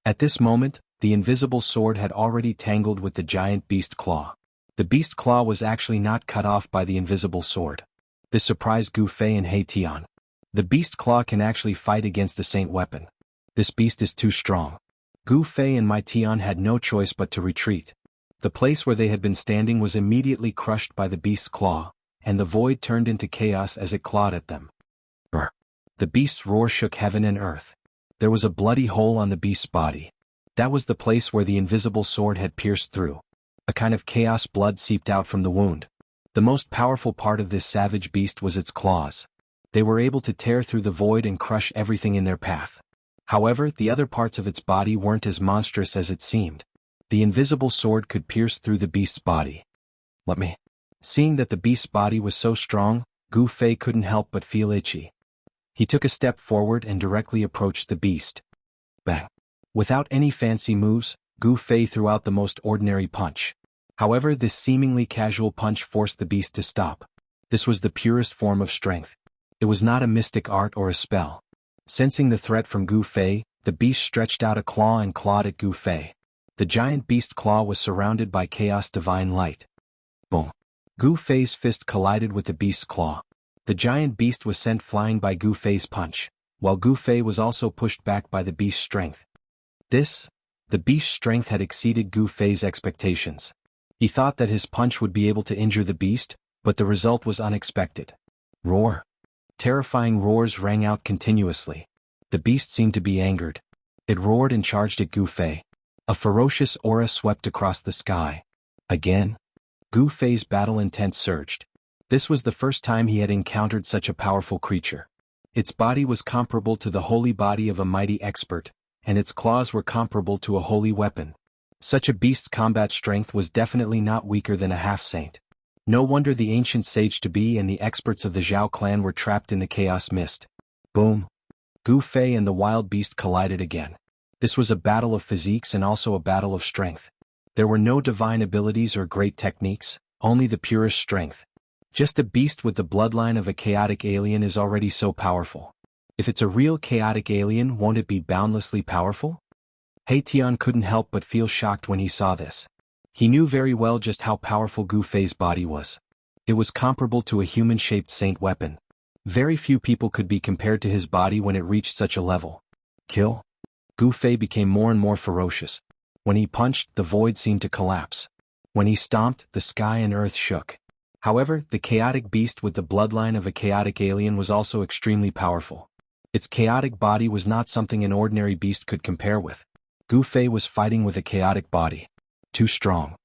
At this moment, the invisible sword had already tangled with the giant beast claw. The beast claw was actually not cut off by the invisible sword. This surprised Gu Fei and Tian. The beast claw can actually fight against a saint weapon. This beast is too strong. Gu Fei and Tian had no choice but to retreat. The place where they had been standing was immediately crushed by the beast's claw, and the void turned into chaos as it clawed at them. Roar. The beast's roar shook heaven and earth. There was a bloody hole on the beast's body. That was the place where the invisible sword had pierced through. A kind of chaos blood seeped out from the wound. The most powerful part of this savage beast was its claws. They were able to tear through the void and crush everything in their path. However, the other parts of its body weren't as monstrous as it seemed. The invisible sword could pierce through the beast's body. Let me. Seeing that the beast's body was so strong, Gu Fei couldn't help but feel itchy. He took a step forward and directly approached the beast. Bang. Without any fancy moves, Gu Fei threw out the most ordinary punch. However, this seemingly casual punch forced the beast to stop. This was the purest form of strength. It was not a mystic art or a spell. Sensing the threat from Gu Fei, the beast stretched out a claw and clawed at Gu Fei. The giant beast claw was surrounded by chaos divine light. Boom. Gu Fei's fist collided with the beast's claw. The giant beast was sent flying by Gu Fei's punch, while Gu Fei was also pushed back by the beast's strength. The beast's strength had exceeded Gu Fei's expectations. He thought that his punch would be able to injure the beast, but the result was unexpected. Roar. Terrifying roars rang out continuously. The beast seemed to be angered. It roared and charged at Gu Fei. A ferocious aura swept across the sky. Again? Gu Fei's battle intent surged. This was the first time he had encountered such a powerful creature. Its body was comparable to the holy body of a mighty expert, and its claws were comparable to a holy weapon. Such a beast's combat strength was definitely not weaker than a half-saint. No wonder the ancient sage-to-be and the experts of the Zhao clan were trapped in the chaos mist. Boom. Gu Fei and the wild beast collided again. This was a battle of physiques and also a battle of strength. There were no divine abilities or great techniques, only the purest strength. Just a beast with the bloodline of a chaotic alien is already so powerful. If it's a real chaotic alien, won't it be boundlessly powerful? Tian couldn't help but feel shocked when he saw this. He knew very well just how powerful Gu Fei's body was. It was comparable to a human-shaped saint weapon. Very few people could be compared to his body when it reached such a level. Kill? Gu Fei became more and more ferocious. When he punched, the void seemed to collapse. When he stomped, the sky and earth shook. However, the chaotic beast with the bloodline of a chaotic alien was also extremely powerful. Its chaotic body was not something an ordinary beast could compare with. Gu Fei was fighting with a chaotic body. Too strong.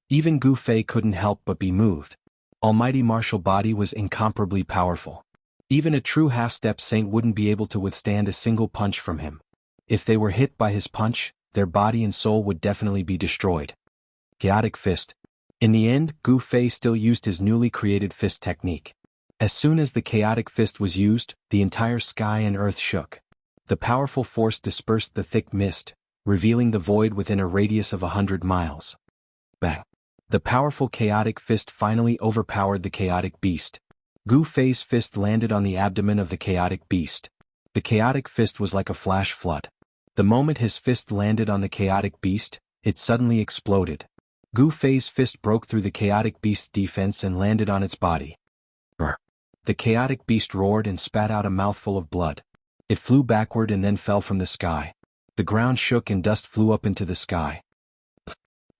Even Gu Fei couldn't help but be moved. Almighty martial body was incomparably powerful. Even a true half-step saint wouldn't be able to withstand a single punch from him. If they were hit by his punch, their body and soul would definitely be destroyed. Chaotic Fist. In the end, Gu Fei still used his newly created fist technique. As soon as the Chaotic Fist was used, the entire sky and earth shook. The powerful force dispersed the thick mist, revealing the void within a radius of 100 miles. Bang! The powerful Chaotic Fist finally overpowered the Chaotic Beast. Gu Fei's fist landed on the abdomen of the Chaotic Beast. The Chaotic Fist was like a flash flood. The moment his fist landed on the Chaotic Beast, it suddenly exploded. Gu Fei's fist broke through the Chaotic Beast's defense and landed on its body. Brr. The Chaotic Beast roared and spat out a mouthful of blood. It flew backward and then fell from the sky. The ground shook and dust flew up into the sky.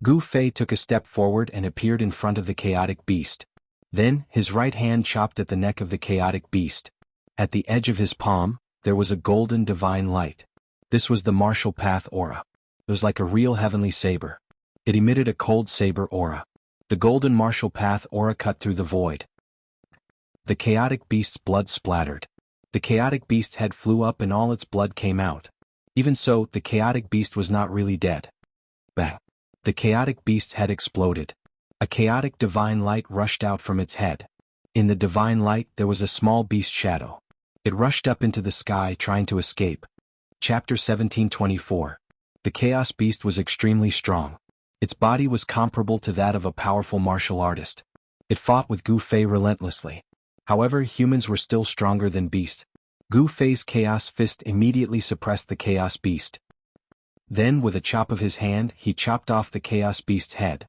Gu Fei took a step forward and appeared in front of the Chaotic Beast. Then, his right hand chopped at the neck of the Chaotic Beast. At the edge of his palm, there was a golden divine light. This was the martial path aura. It was like a real heavenly saber. It emitted a cold saber aura. The golden martial path aura cut through the void. The Chaotic Beast's blood splattered. The Chaotic Beast's head flew up and all its blood came out. Even so, the Chaotic Beast was not really dead. Bang! The Chaotic Beast's head exploded. A chaotic divine light rushed out from its head. In the divine light there was a small beast shadow. It rushed up into the sky trying to escape. Chapter 1724. The Chaos Beast was extremely strong. Its body was comparable to that of a powerful martial artist. It fought with Gu Fei relentlessly. However, humans were still stronger than beasts. Gu Fei's Chaos Fist immediately suppressed the Chaos Beast. Then, with a chop of his hand, he chopped off the Chaos Beast's head.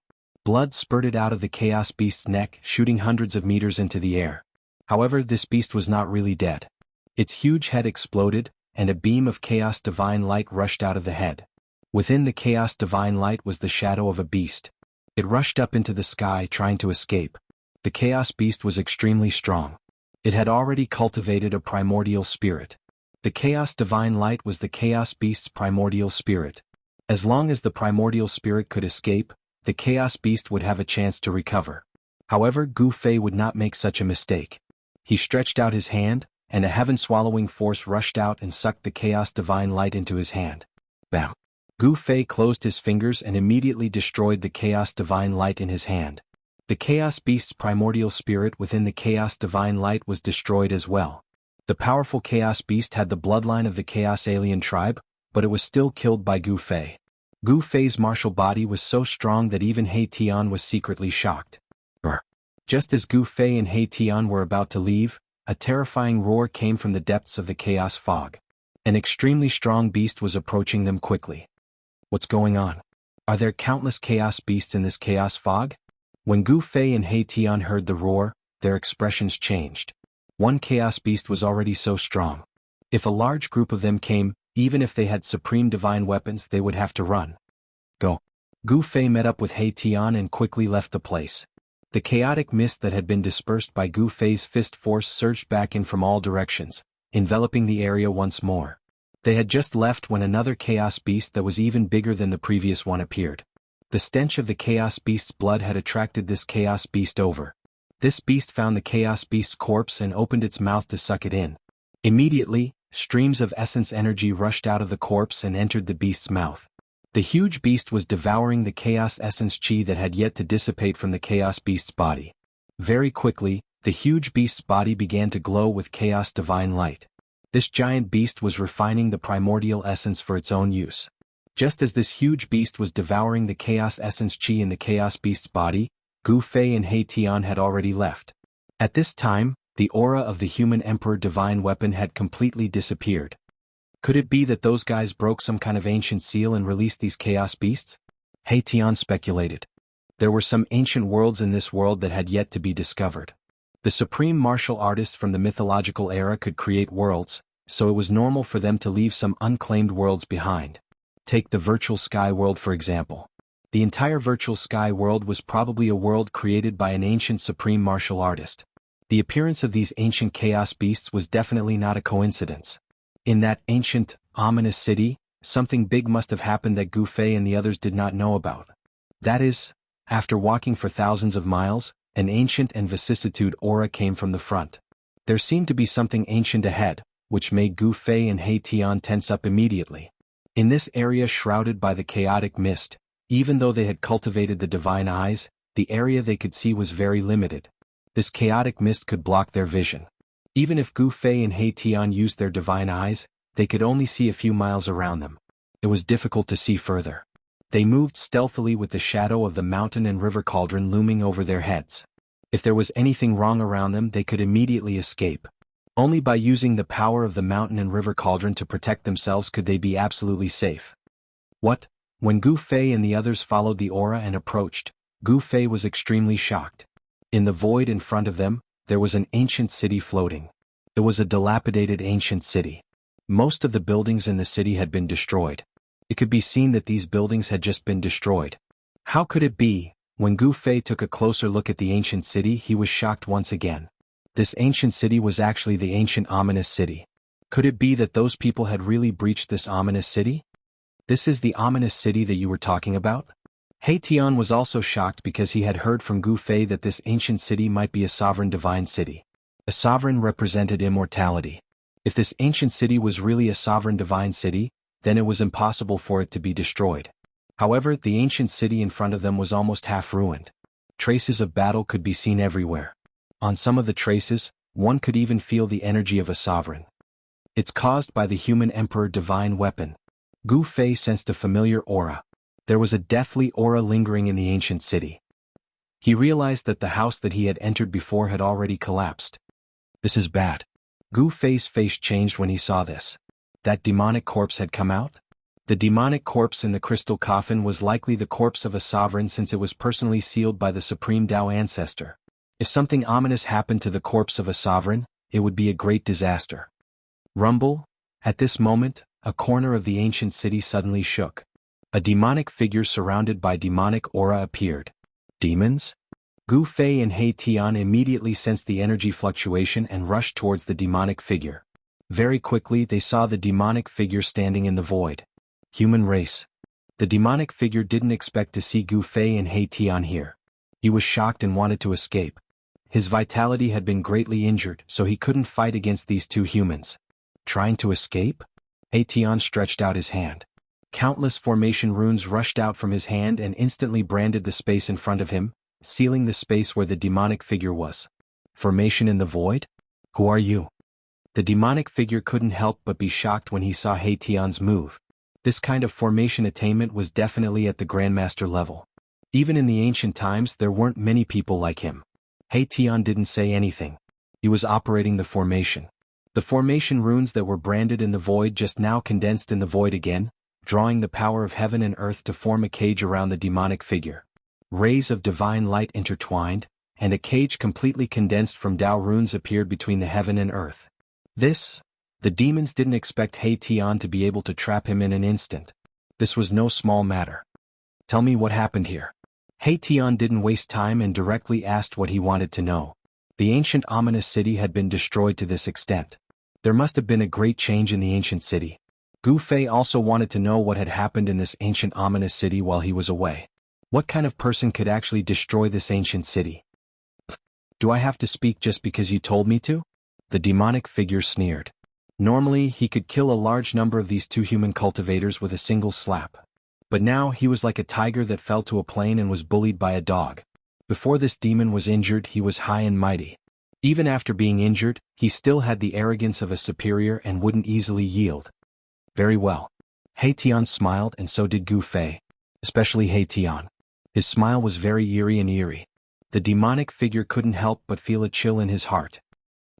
Blood spurted out of the Chaos Beast's neck, shooting hundreds of meters into the air. However, this beast was not really dead. Its huge head exploded, and a beam of Chaos Divine Light rushed out of the head. Within the Chaos Divine Light was the shadow of a beast. It rushed up into the sky trying to escape. The Chaos Beast was extremely strong. It had already cultivated a primordial spirit. The Chaos Divine Light was the Chaos Beast's primordial spirit. As long as the primordial spirit could escape, the Chaos Beast would have a chance to recover. However, Gu Fei would not make such a mistake. He stretched out his hand, and a heaven-swallowing force rushed out and sucked the Chaos Divine Light into his hand. Bam! Gu Fei closed his fingers and immediately destroyed the Chaos Divine Light in his hand. The Chaos Beast's primordial spirit within the Chaos Divine Light was destroyed as well. The powerful Chaos Beast had the bloodline of the Chaos Alien tribe, but it was still killed by Gu Fei. Gu Fei's martial body was so strong that even He Tian was secretly shocked. Brr. Just as Gu Fei and He Tian were about to leave, a terrifying roar came from the depths of the Chaos Fog. An extremely strong beast was approaching them quickly. What's going on? Are there countless Chaos Beasts in this Chaos Fog? When Gu Fei and He Tian heard the roar, their expressions changed. One Chaos Beast was already so strong. If a large group of them came, even if they had supreme divine weapons, they would have to run. Go. Gu Fei met up with He Tian and quickly left the place. The chaotic mist that had been dispersed by Gu Fei's fist force surged back in from all directions, enveloping the area once more. They had just left when another Chaos Beast that was even bigger than the previous one appeared. The stench of the Chaos Beast's blood had attracted this Chaos Beast over. This beast found the Chaos Beast's corpse and opened its mouth to suck it in. Immediately, streams of essence energy rushed out of the corpse and entered the beast's mouth. The huge beast was devouring the Chaos Essence Chi that had yet to dissipate from the Chaos Beast's body. Very quickly, the huge beast's body began to glow with Chaos Divine Light. This giant beast was refining the primordial essence for its own use. Just as this huge beast was devouring the Chaos Essence Chi in the Chaos Beast's body, Gu Fei and He Tian had already left. At this time, the aura of the human Emperor Divine Weapon had completely disappeared. Could it be that those guys broke some kind of ancient seal and released these Chaos Beasts? He Tian speculated. There were some ancient worlds in this world that had yet to be discovered. The supreme martial artists from the mythological era could create worlds, so it was normal for them to leave some unclaimed worlds behind. Take the virtual sky world for example. The entire virtual sky world was probably a world created by an ancient supreme martial artist. The appearance of these ancient Chaos Beasts was definitely not a coincidence. In that ancient, ominous city, something big must have happened that Gu Fei and the others did not know about. That is, after walking for thousands of miles, an ancient and vicissitude aura came from the front. There seemed to be something ancient ahead, which made Gu Fei and He Tian tense up immediately. In this area shrouded by the chaotic mist, even though they had cultivated the divine eyes, the area they could see was very limited. This chaotic mist could block their vision. Even if Gu Fei and He Tian used their divine eyes, they could only see a few miles around them. It was difficult to see further. They moved stealthily with the shadow of the mountain and river cauldron looming over their heads. If there was anything wrong around them, they could immediately escape. Only by using the power of the mountain and river cauldron to protect themselves could they be absolutely safe. What? When Gu Fei and the others followed the aura and approached, Gu Fei was extremely shocked. In the void in front of them, there was an ancient city floating. It was a dilapidated ancient city. Most of the buildings in the city had been destroyed. It could be seen that these buildings had just been destroyed. How could it be? When Gu Fei took a closer look at the ancient city, he was shocked once again. This ancient city was actually the ancient ominous city. Could it be that those people had really breached this ominous city? This is the ominous city that you were talking about? He Tian was also shocked because he had heard from Gu Fei that this ancient city might be a sovereign divine city. A sovereign represented immortality. If this ancient city was really a sovereign divine city, then it was impossible for it to be destroyed. However, the ancient city in front of them was almost half ruined. Traces of battle could be seen everywhere. On some of the traces, one could even feel the energy of a sovereign. It's caused by the human emperor divine weapon. Gu Fei sensed a familiar aura. There was a deathly aura lingering in the ancient city. He realized that the house that he had entered before had already collapsed. This is bad. Gu Fei's face changed when he saw this. That demonic corpse had come out? The demonic corpse in the crystal coffin was likely the corpse of a sovereign since it was personally sealed by the supreme Tao ancestor. If something ominous happened to the corpse of a sovereign, it would be a great disaster. Rumble? At this moment, a corner of the ancient city suddenly shook. A demonic figure surrounded by demonic aura appeared. Demons? Gu Fei and He Tian immediately sensed the energy fluctuation and rushed towards the demonic figure. Very quickly they saw the demonic figure standing in the void. Human race. The demonic figure didn't expect to see Gu Fei and He Tian here. He was shocked and wanted to escape. His vitality had been greatly injured, so he couldn't fight against these two humans. Trying to escape? He Tian stretched out his hand. Countless formation runes rushed out from his hand and instantly branded the space in front of him, sealing the space where the demonic figure was. Formation in the void? Who are you? The demonic figure couldn't help but be shocked when he saw He Tian's move. This kind of formation attainment was definitely at the Grandmaster level. Even in the ancient times there weren't many people like him. He Tian didn't say anything. He was operating the formation. The formation runes that were branded in the void just now condensed in the void again, drawing the power of heaven and earth to form a cage around the demonic figure. Rays of divine light intertwined, and a cage completely condensed from Tao runes appeared between the heaven and earth. The demons didn't expect He Tian to be able to trap him in an instant. This was no small matter. Tell me what happened here. He Tian didn't waste time and directly asked what he wanted to know. The ancient ominous city had been destroyed to this extent. There must have been a great change in the ancient city. Gu Fei also wanted to know what had happened in this ancient ominous city while he was away. What kind of person could actually destroy this ancient city? Do I have to speak just because you told me to? The demonic figure sneered. Normally, he could kill a large number of these two human cultivators with a single slap. But now he was like a tiger that fell to a plain and was bullied by a dog. Before this demon was injured, he was high and mighty. Even after being injured, he still had the arrogance of a superior and wouldn't easily yield. Very well. He Tian smiled, and so did Gu Fei. Especially He Tian. His smile was very eerie. The demonic figure couldn't help but feel a chill in his heart.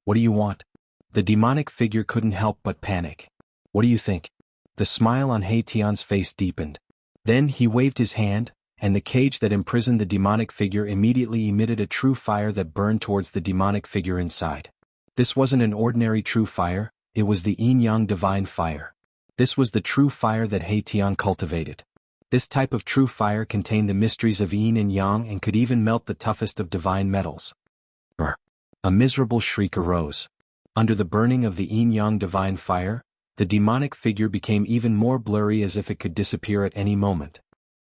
What do you want? The demonic figure couldn't help but panic. What do you think? The smile on He Tian's face deepened. Then he waved his hand, and the cage that imprisoned the demonic figure immediately emitted a true fire that burned towards the demonic figure inside. This wasn't an ordinary true fire, it was the yin-yang divine fire. This was the true fire that He Tian cultivated. This type of true fire contained the mysteries of yin and yang and could even melt the toughest of divine metals. A miserable shriek arose. Under the burning of the yin-yang divine fire, the demonic figure became even more blurry as if it could disappear at any moment.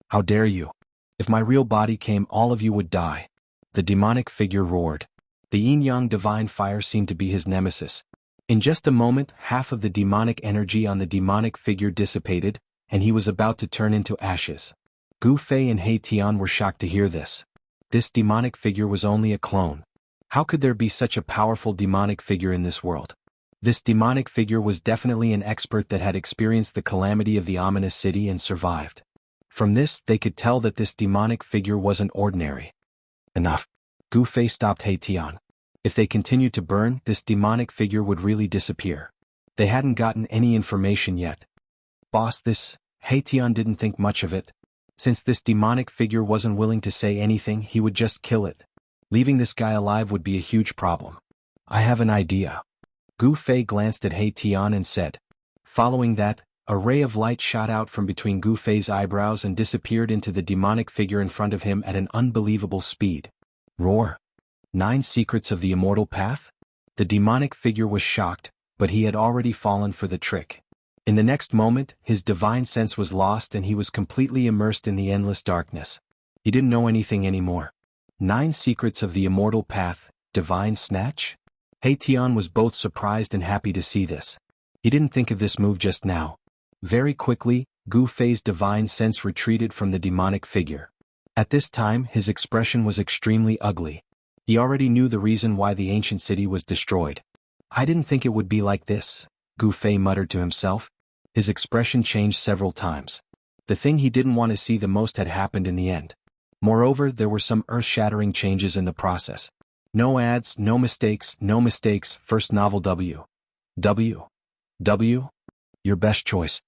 How dare you? If my real body came, all of you would die. The demonic figure roared. The yin-yang divine fire seemed to be his nemesis. In just a moment, half of the demonic energy on the demonic figure dissipated, and he was about to turn into ashes. Gu Fei and He Tian were shocked to hear this. This demonic figure was only a clone. How could there be such a powerful demonic figure in this world? This demonic figure was definitely an expert that had experienced the calamity of the ominous city and survived. From this, they could tell that this demonic figure wasn't ordinary. Enough. Gu Fei stopped He Tian. If they continued to burn, this demonic figure would really disappear. They hadn't gotten any information yet. Boss, this, He Tian didn't think much of it. Since this demonic figure wasn't willing to say anything, he would just kill it. Leaving this guy alive would be a huge problem. I have an idea. Gu Fei glanced at He Tian and said. Following that, a ray of light shot out from between Gu Fei's eyebrows and disappeared into the demonic figure in front of him at an unbelievable speed. Roar. 9 secrets of the immortal path? The demonic figure was shocked, but he had already fallen for the trick. In the next moment, his divine sense was lost and he was completely immersed in the endless darkness. He didn't know anything anymore. 9 secrets of the immortal path, divine snatch? He Tian was both surprised and happy to see this. He didn't think of this move just now. Very quickly, Gu Fei's divine sense retreated from the demonic figure. At this time, his expression was extremely ugly. He already knew the reason why the ancient city was destroyed. I didn't think it would be like this, Gu Fei muttered to himself. His expression changed several times. The thing he didn't want to see the most had happened in the end. Moreover, there were some earth-shattering changes in the process. No ads, no mistakes, first novel W. Your best choice.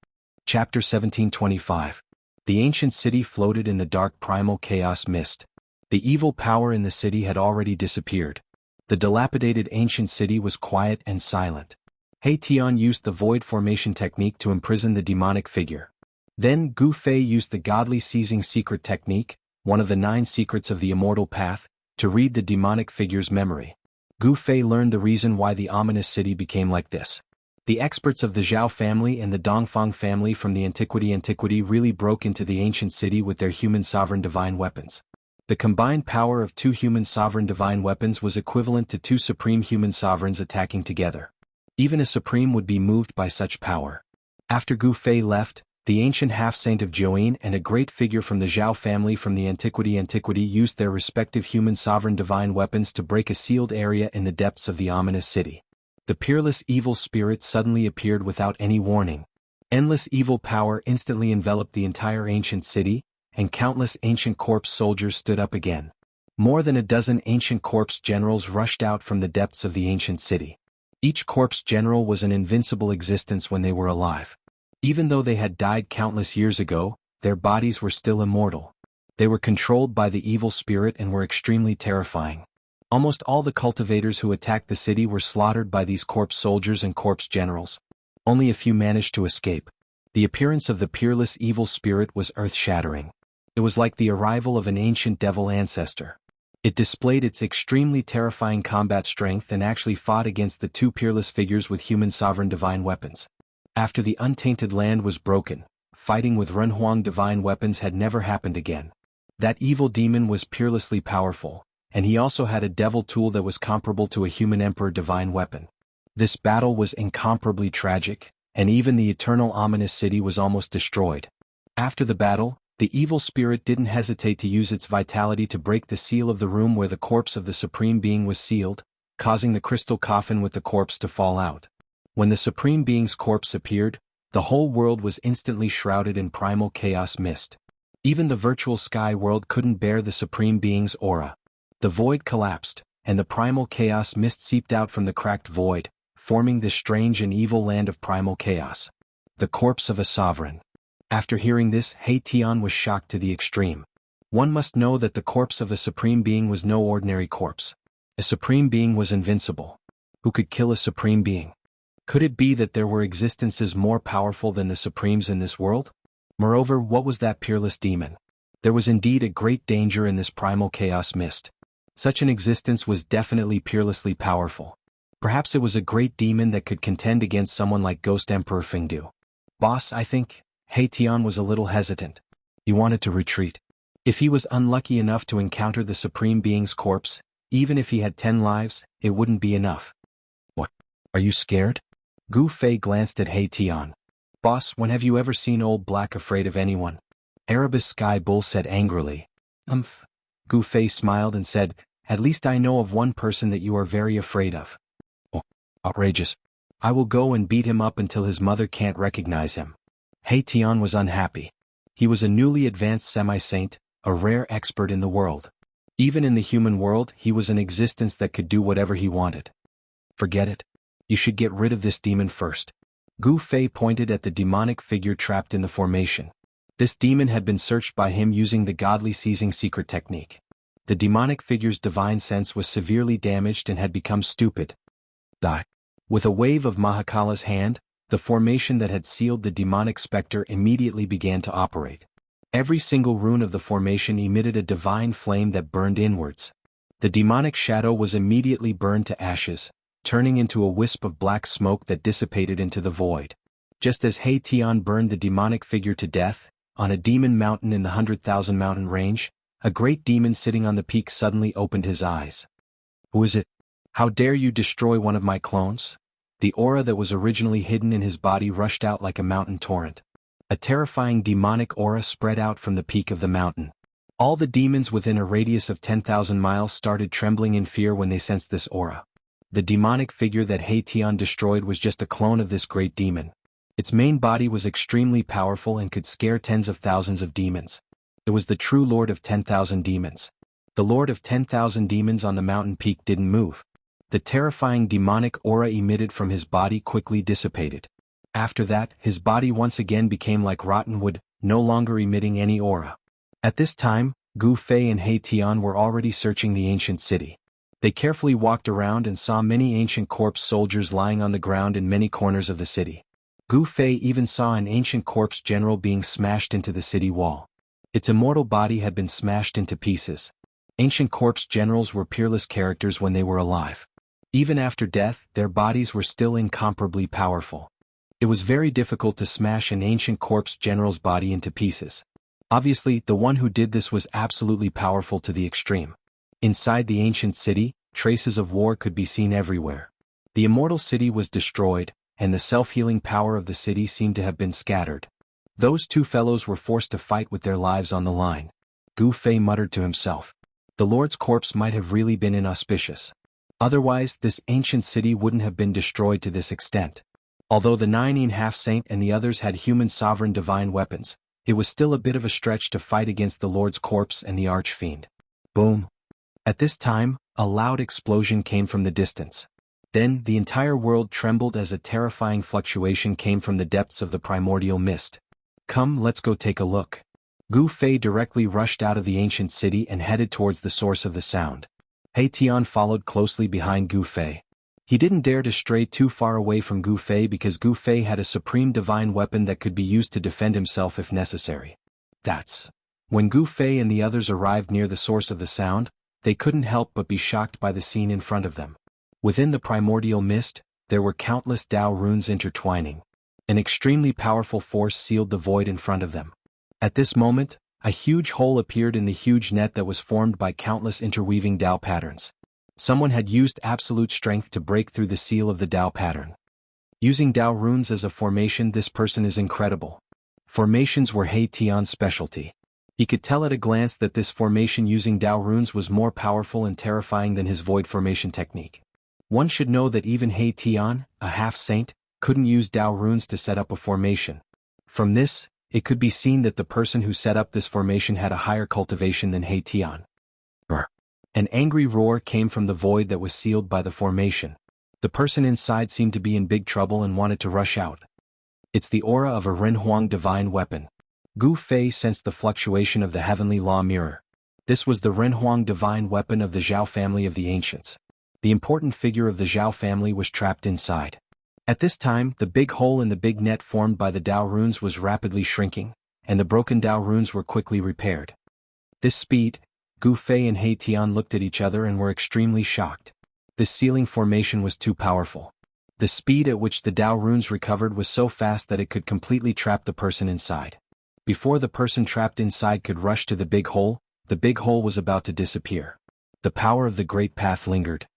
Chapter 1725. The ancient city floated in the dark primal chaos mist. The evil power in the city had already disappeared. The dilapidated ancient city was quiet and silent. He Tian used the void formation technique to imprison the demonic figure. Then Gu Fei used the godly seizing secret technique, one of the 9 secrets of the immortal path, to read the demonic figure's memory. Gu Fei learned the reason why the ominous city became like this. The experts of the Zhao family and the Dongfang family from the antiquity really broke into the ancient city with their human sovereign divine weapons. The combined power of 2 human sovereign divine weapons was equivalent to 2 supreme human sovereigns attacking together. Even a supreme would be moved by such power. After Gu Fei left, the ancient half-saint of Jiuyin and a great figure from the Zhao family from the antiquity used their respective human sovereign divine weapons to break a sealed area in the depths of the ominous city. The peerless evil spirit suddenly appeared without any warning. Endless evil power instantly enveloped the entire ancient city, and countless ancient corpse soldiers stood up again. More than a dozen ancient corpse generals rushed out from the depths of the ancient city. Each corpse general was an invincible existence when they were alive. Even though they had died countless years ago, their bodies were still immortal. They were controlled by the evil spirit and were extremely terrifying. Almost all the cultivators who attacked the city were slaughtered by these corpse soldiers and corpse generals. Only a few managed to escape. The appearance of the peerless evil spirit was earth-shattering. It was like the arrival of an ancient devil ancestor. It displayed its extremely terrifying combat strength and actually fought against the 2 peerless figures with human sovereign divine weapons. After the untainted land was broken, fighting with Renhuang divine weapons had never happened again. That evil demon was peerlessly powerful, and he also had a devil tool that was comparable to a human emperor divine weapon. This battle was incomparably tragic, and even the eternal ominous city was almost destroyed. After the battle, the evil spirit didn't hesitate to use its vitality to break the seal of the room where the corpse of the Supreme Being was sealed, causing the crystal coffin with the corpse to fall out. When the Supreme Being's corpse appeared, the whole world was instantly shrouded in primal chaos mist. Even the virtual sky world couldn't bear the Supreme Being's aura. The void collapsed, and the primal chaos mist seeped out from the cracked void, forming this strange and evil land of primal chaos. The corpse of a sovereign. After hearing this, He Tian was shocked to the extreme. One must know that the corpse of a Supreme Being was no ordinary corpse. A Supreme Being was invincible. Who could kill a Supreme Being? Could it be that there were existences more powerful than the Supremes in this world? Moreover, what was that peerless demon? There was indeed a great danger in this primal chaos mist. Such an existence was definitely peerlessly powerful. Perhaps it was a great demon that could contend against someone like Ghost Emperor Fengdu. Boss, I think. He Tian was a little hesitant. He wanted to retreat. If he was unlucky enough to encounter the Supreme Being's corpse, even if he had 10 lives, it wouldn't be enough. What? Are you scared? Gu Fei glanced at He Tian. Boss, when have you ever seen old Black afraid of anyone? Erebus Sky Bull said angrily. Gu Fei smiled and said, at least I know of one person that you are very afraid of. Oh, outrageous. I will go and beat him up until his mother can't recognize him. He Tian was unhappy. He was a newly advanced semi-saint, a rare expert in the world. Even in the human world, he was an existence that could do whatever he wanted. Forget it. You should get rid of this demon first. Gu Fei pointed at the demonic figure trapped in the formation. This demon had been searched by him using the godly seizing secret technique. The demonic figure's divine sense was severely damaged and had become stupid. Die. With a wave of Mahakala's hand, the formation that had sealed the demonic specter immediately began to operate. Every single rune of the formation emitted a divine flame that burned inwards. The demonic shadow was immediately burned to ashes, turning into a wisp of black smoke that dissipated into the void. Just as He Tian burned the demonic figure to death, on a demon mountain in the 100,000 mountain range, a great demon sitting on the peak suddenly opened his eyes. Who is it? How dare you destroy one of my clones? The aura that was originally hidden in his body rushed out like a mountain torrent. A terrifying demonic aura spread out from the peak of the mountain. All the demons within a radius of 10,000 miles started trembling in fear when they sensed this aura. The demonic figure that He Tian destroyed was just a clone of this great demon. Its main body was extremely powerful and could scare tens of thousands of demons. It was the true Lord of 10,000 demons. The Lord of 10,000 demons on the mountain peak didn't move. The terrifying demonic aura emitted from his body quickly dissipated. After that, his body once again became like rotten wood, no longer emitting any aura. At this time, Gu Fei and He Tian were already searching the ancient city. They carefully walked around and saw many ancient corpse soldiers lying on the ground in many corners of the city. Gu Fei even saw an ancient corpse general being smashed into the city wall. Its immortal body had been smashed into pieces. Ancient corpse generals were peerless characters when they were alive. Even after death, their bodies were still incomparably powerful. It was very difficult to smash an ancient corpse general's body into pieces. Obviously, the one who did this was absolutely powerful to the extreme. Inside the ancient city, traces of war could be seen everywhere. The immortal city was destroyed, and the self-healing power of the city seemed to have been scattered. Those two fellows were forced to fight with their lives on the line. Gu Fei muttered to himself. The Lord's corpse might have really been inauspicious. Otherwise, this ancient city wouldn't have been destroyed to this extent. Although the 9 half-saint and the others had human sovereign divine weapons, it was still a bit of a stretch to fight against the Lord's corpse and the archfiend. Boom! At this time, a loud explosion came from the distance. Then, the entire world trembled as a terrifying fluctuation came from the depths of the primordial mist. Come, let's go take a look. Gu Fei directly rushed out of the ancient city and headed towards the source of the sound. He Tian followed closely behind Gu Fei. He didn't dare to stray too far away from Gu Fei because Gu Fei had a supreme divine weapon that could be used to defend himself if necessary. When Gu Fei and the others arrived near the source of the sound, they couldn't help but be shocked by the scene in front of them. Within the primordial mist, there were countless Dao runes intertwining. An extremely powerful force sealed the void in front of them. At this moment, a huge hole appeared in the huge net that was formed by countless interweaving Dao patterns. Someone had used absolute strength to break through the seal of the Dao pattern. Using Dao runes as a formation, this person is incredible. Formations were He Tian's specialty. He could tell at a glance that this formation using Dao runes was more powerful and terrifying than his void formation technique. One should know that even He Tian, a half-saint, couldn't use Dao runes to set up a formation. From this, it could be seen that the person who set up this formation had a higher cultivation than He Tian. An angry roar came from the void that was sealed by the formation. The person inside seemed to be in big trouble and wanted to rush out. It's the aura of a Renhuang divine weapon. Gu Fei sensed the fluctuation of the heavenly law mirror. This was the Renhuang divine weapon of the Zhao family of the ancients. The important figure of the Zhao family was trapped inside. At this time, the big hole in the big net formed by the Dao runes was rapidly shrinking, and the broken Dao runes were quickly repaired. This speed, Gu Fei and He Tian looked at each other and were extremely shocked. This sealing formation was too powerful. The speed at which the Dao runes recovered was so fast that it could completely trap the person inside. Before the person trapped inside could rush to the big hole was about to disappear. The power of the Great Path lingered.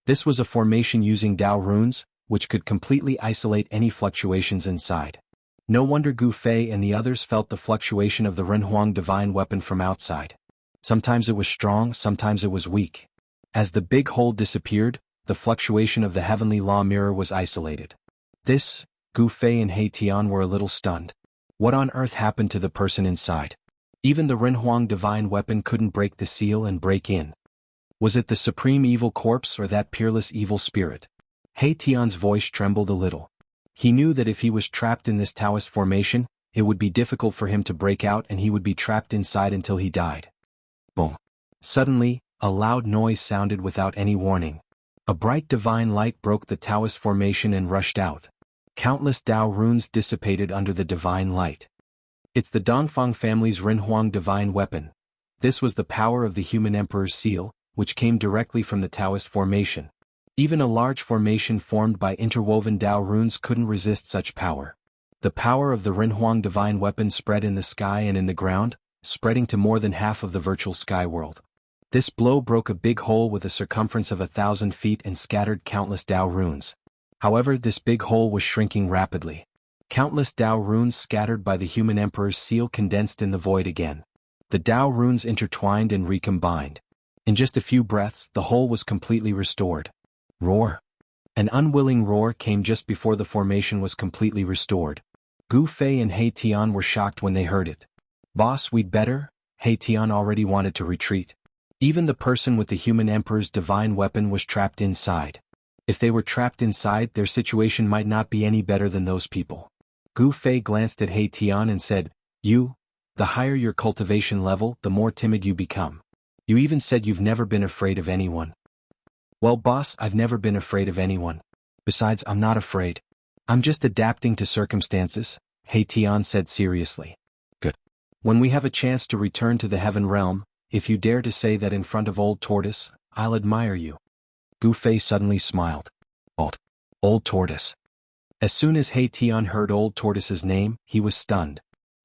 This was a formation using Dao runes, which could completely isolate any fluctuations inside. No wonder Gu Fei and the others felt the fluctuation of the Renhuang divine weapon from outside. Sometimes it was strong, sometimes it was weak. As the big hole disappeared, the fluctuation of the heavenly law mirror was isolated. This, Gu Fei and He Tian were a little stunned. What on earth happened to the person inside? Even the Renhuang divine weapon couldn't break the seal and break in. Was it the supreme evil corpse or that peerless evil spirit? He Tian's voice trembled a little. He knew that if he was trapped in this Taoist formation, it would be difficult for him to break out and he would be trapped inside until he died. Boom. Suddenly, a loud noise sounded without any warning. A bright divine light broke the Taoist formation and rushed out. Countless Dao runes dissipated under the divine light. It's the Dongfang family's Renhuang divine weapon. This was the power of the human emperor's seal, which came directly from the Taoist formation. Even a large formation formed by interwoven Dao runes couldn't resist such power. The power of the Renhuang divine weapon spread in the sky and in the ground, spreading to more than half of the virtual sky world. This blow broke a big hole with a circumference of 1,000 feet and scattered countless Dao runes. However, this big hole was shrinking rapidly. Countless Dao runes scattered by the human emperor's seal condensed in the void again. The Dao runes intertwined and recombined. In just a few breaths, the hole was completely restored. Roar. An unwilling roar came just before the formation was completely restored. Gu Fei and He Tian were shocked when they heard it. Boss, we'd better? He Tian already wanted to retreat. Even the person with the human emperor's divine weapon was trapped inside. If they were trapped inside, their situation might not be any better than those people. Gu Fei glanced at He Tian and said, the higher your cultivation level, the more timid you become. You even said you've never been afraid of anyone. Well, boss, I've never been afraid of anyone. Besides, I'm not afraid. I'm just adapting to circumstances, He Tian said seriously. Good. When we have a chance to return to the heaven realm, if you dare to say that in front of Old Tortoise, I'll admire you. Gu Fei suddenly smiled. Old Tortoise. As soon as He Tian heard Old Tortoise's name, he was stunned.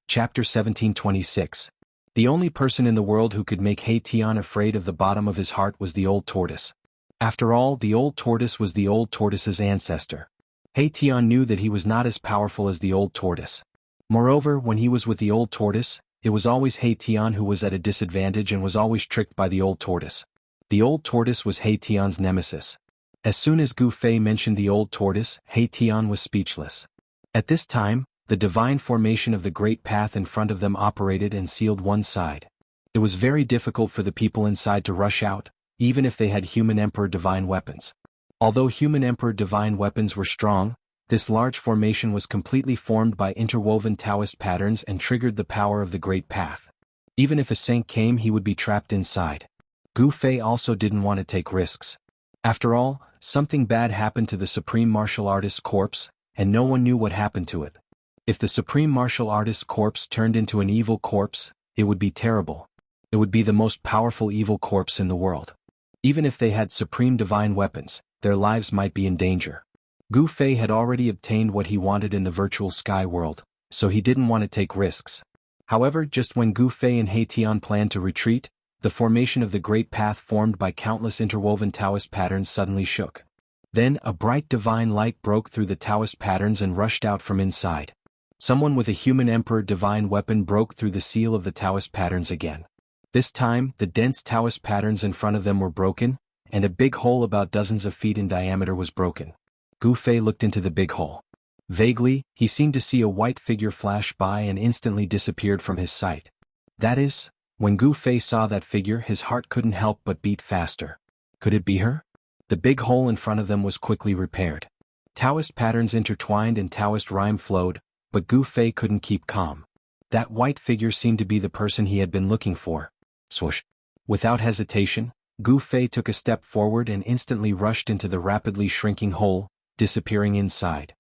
Chapter 1726. The only person in the world who could make He Tian afraid of the bottom of his heart was the Old Tortoise. After all, the Old Tortoise was the Old Tortoise's ancestor. He Tian knew that he was not as powerful as the Old Tortoise. Moreover, when he was with the Old Tortoise, it was always He Tian who was at a disadvantage and was always tricked by the Old Tortoise. The Old Tortoise was He Tian's nemesis. As soon as Gu Fei mentioned the Old Tortoise, He Tian was speechless. At this time, the divine formation of the great path in front of them operated and sealed one side. It was very difficult for the people inside to rush out, even if they had human emperor divine weapons. Although human emperor divine weapons were strong, this large formation was completely formed by interwoven Taoist patterns and triggered the power of the great path. Even if a saint came, he would be trapped inside. Gu Fei also didn't want to take risks. After all, something bad happened to the supreme martial artist's corpse, and no one knew what happened to it. If the supreme martial artist's corpse turned into an evil corpse, it would be terrible. It would be the most powerful evil corpse in the world. Even if they had supreme divine weapons, their lives might be in danger. Gu Fei had already obtained what he wanted in the virtual sky world, so he didn't want to take risks. However, just when Gu Fei and He Tian planned to retreat, the formation of the great path formed by countless interwoven Taoist patterns suddenly shook. Then, a bright divine light broke through the Taoist patterns and rushed out from inside. Someone with a human emperor divine weapon broke through the seal of the Taoist patterns again. This time, the dense Taoist patterns in front of them were broken, and a big hole about dozens of feet in diameter was broken. Gu Fei looked into the big hole. Vaguely, he seemed to see a white figure flash by and instantly disappeared from his sight. That is, when Gu Fei saw that figure, his heart couldn't help but beat faster. Could it be her? The big hole in front of them was quickly repaired. Taoist patterns intertwined and Taoist rhyme flowed, but Gu Fei couldn't keep calm. That white figure seemed to be the person he had been looking for. Swoosh. Without hesitation, Gu Fei took a step forward and instantly rushed into the rapidly shrinking hole, disappearing inside.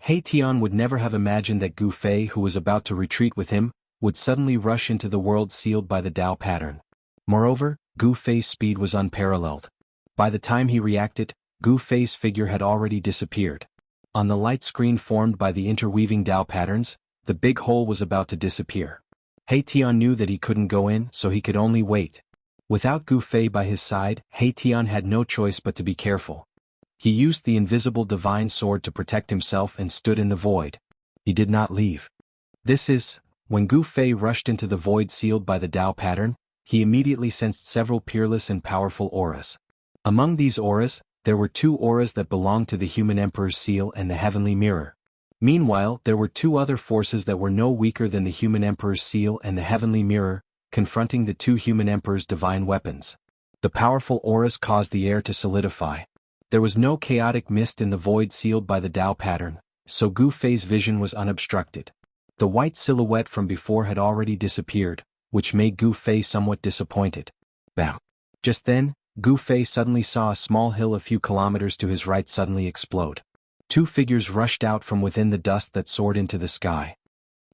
He Tian would never have imagined that Gu Fei, who was about to retreat with him, would suddenly rush into the world sealed by the Dao pattern. Moreover, Gu Fei's speed was unparalleled. By the time he reacted, Gu Fei's figure had already disappeared. On the light screen formed by the interweaving Dao patterns, the big hole was about to disappear. He Tian knew that he couldn't go in, so he could only wait. Without Gu Fei by his side, He Tian had no choice but to be careful. He used the invisible divine sword to protect himself and stood in the void. He did not leave. When Gu Fei rushed into the void sealed by the Tao pattern, he immediately sensed several peerless and powerful auras. Among these auras, there were 2 auras that belonged to the human emperor's seal and the heavenly mirror. Meanwhile, there were 2 other forces that were no weaker than the human emperor's seal and the heavenly mirror, confronting the 2 human emperor's divine weapons. The powerful auras caused the air to solidify. There was no chaotic mist in the void sealed by the Tao pattern, so Gu Fei's vision was unobstructed. The white silhouette from before had already disappeared, which made Gu Fei somewhat disappointed. Bam! Just then, Gu Fei suddenly saw a small hill a few kilometers to his right suddenly explode. 2 figures rushed out from within the dust that soared into the sky.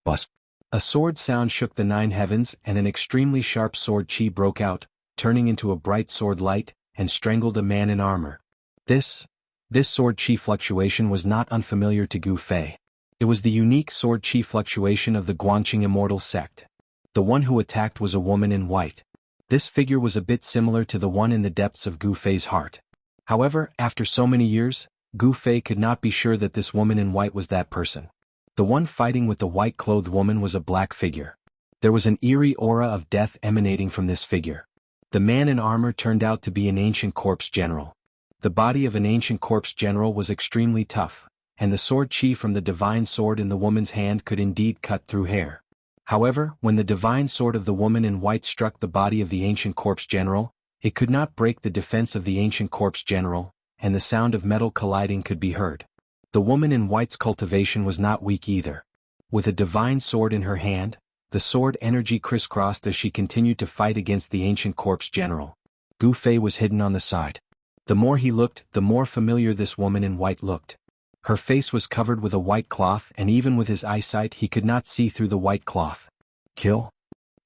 Buzz! A sword sound shook the 9 heavens and an extremely sharp sword chi broke out, turning into a bright sword light, and strangled a man in armor. This sword chi fluctuation was not unfamiliar to Gu Fei. It was the unique sword chi fluctuation of the Guangqing Immortal sect. The one who attacked was a woman in white. This figure was a bit similar to the one in the depths of Gu Fei's heart. However, after so many years, Gu Fei could not be sure that this woman in white was that person. The one fighting with the white-clothed woman was a black figure. There was an eerie aura of death emanating from this figure. The man in armor turned out to be an ancient corpse general. The body of an ancient corpse general was extremely tough, and the sword chi from the divine sword in the woman's hand could indeed cut through hair. However, when the divine sword of the woman in white struck the body of the ancient corpse general, it could not break the defense of the ancient corpse general, and the sound of metal colliding could be heard. The woman in white's cultivation was not weak either. With a divine sword in her hand, the sword energy crisscrossed as she continued to fight against the ancient corpse general. Gu Fei was hidden on the side. The more he looked, the more familiar this woman in white looked. Her face was covered with a white cloth, and even with his eyesight he could not see through the white cloth. Kill?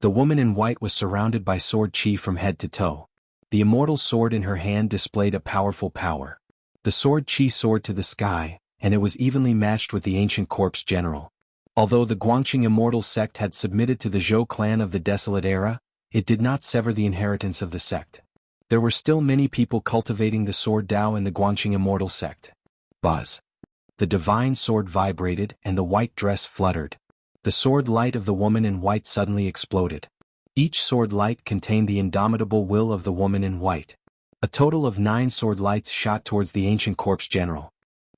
The woman in white was surrounded by sword chi from head to toe. The immortal sword in her hand displayed a powerful power. The sword chi soared to the sky, and it was evenly matched with the ancient corpse general. Although the Guangqing Immortal sect had submitted to the Zhou clan of the Desolate Era, it did not sever the inheritance of the sect. There were still many people cultivating the sword Dao in the Guangqing Immortal sect. Buzz! The divine sword vibrated and the white dress fluttered. The sword light of the woman in white suddenly exploded. Each sword light contained the indomitable will of the woman in white. A total of 9 sword lights shot towards the ancient corpse general.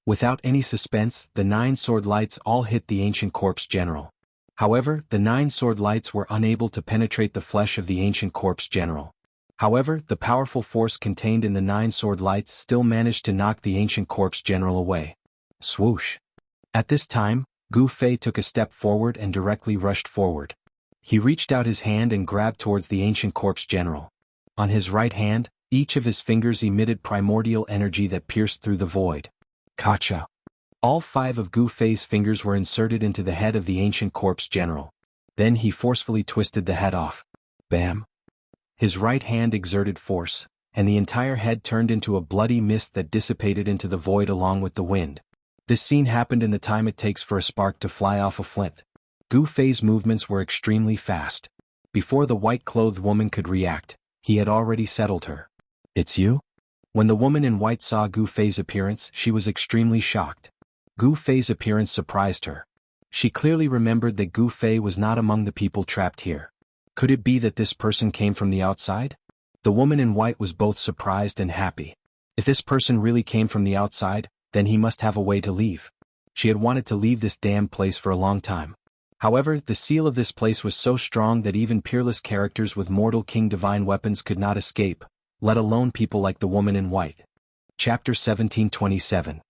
Without any suspense, the 9 sword lights all hit the ancient corpse general. However, the 9 sword lights were unable to penetrate the flesh of the ancient corpse general. However, the powerful force contained in the 9 sword lights still managed to knock the ancient corpse general away. Swoosh! At this time, Gu Fei took a step forward and directly rushed forward. He reached out his hand and grabbed towards the ancient corpse general. On his right hand, each of his fingers emitted primordial energy that pierced through the void. Kacha! All 5 of Gu Fei's fingers were inserted into the head of the ancient corpse general. Then he forcefully twisted the head off. Bam! His right hand exerted force, and the entire head turned into a bloody mist that dissipated into the void along with the wind. This scene happened in the time it takes for a spark to fly off a flint. Gu Fei's movements were extremely fast. Before the white-clothed woman could react, he had already settled her. It's you? When the woman in white saw Gu Fei's appearance, she was extremely shocked. Gu Fei's appearance surprised her. She clearly remembered that Gu Fei was not among the people trapped here. Could it be that this person came from the outside? The woman in white was both surprised and happy. If this person really came from the outside, then he must have a way to leave. She had wanted to leave this damned place for a long time. However, the seal of this place was so strong that even peerless characters with mortal king divine weapons could not escape, let alone people like the woman in white. Chapter 1727.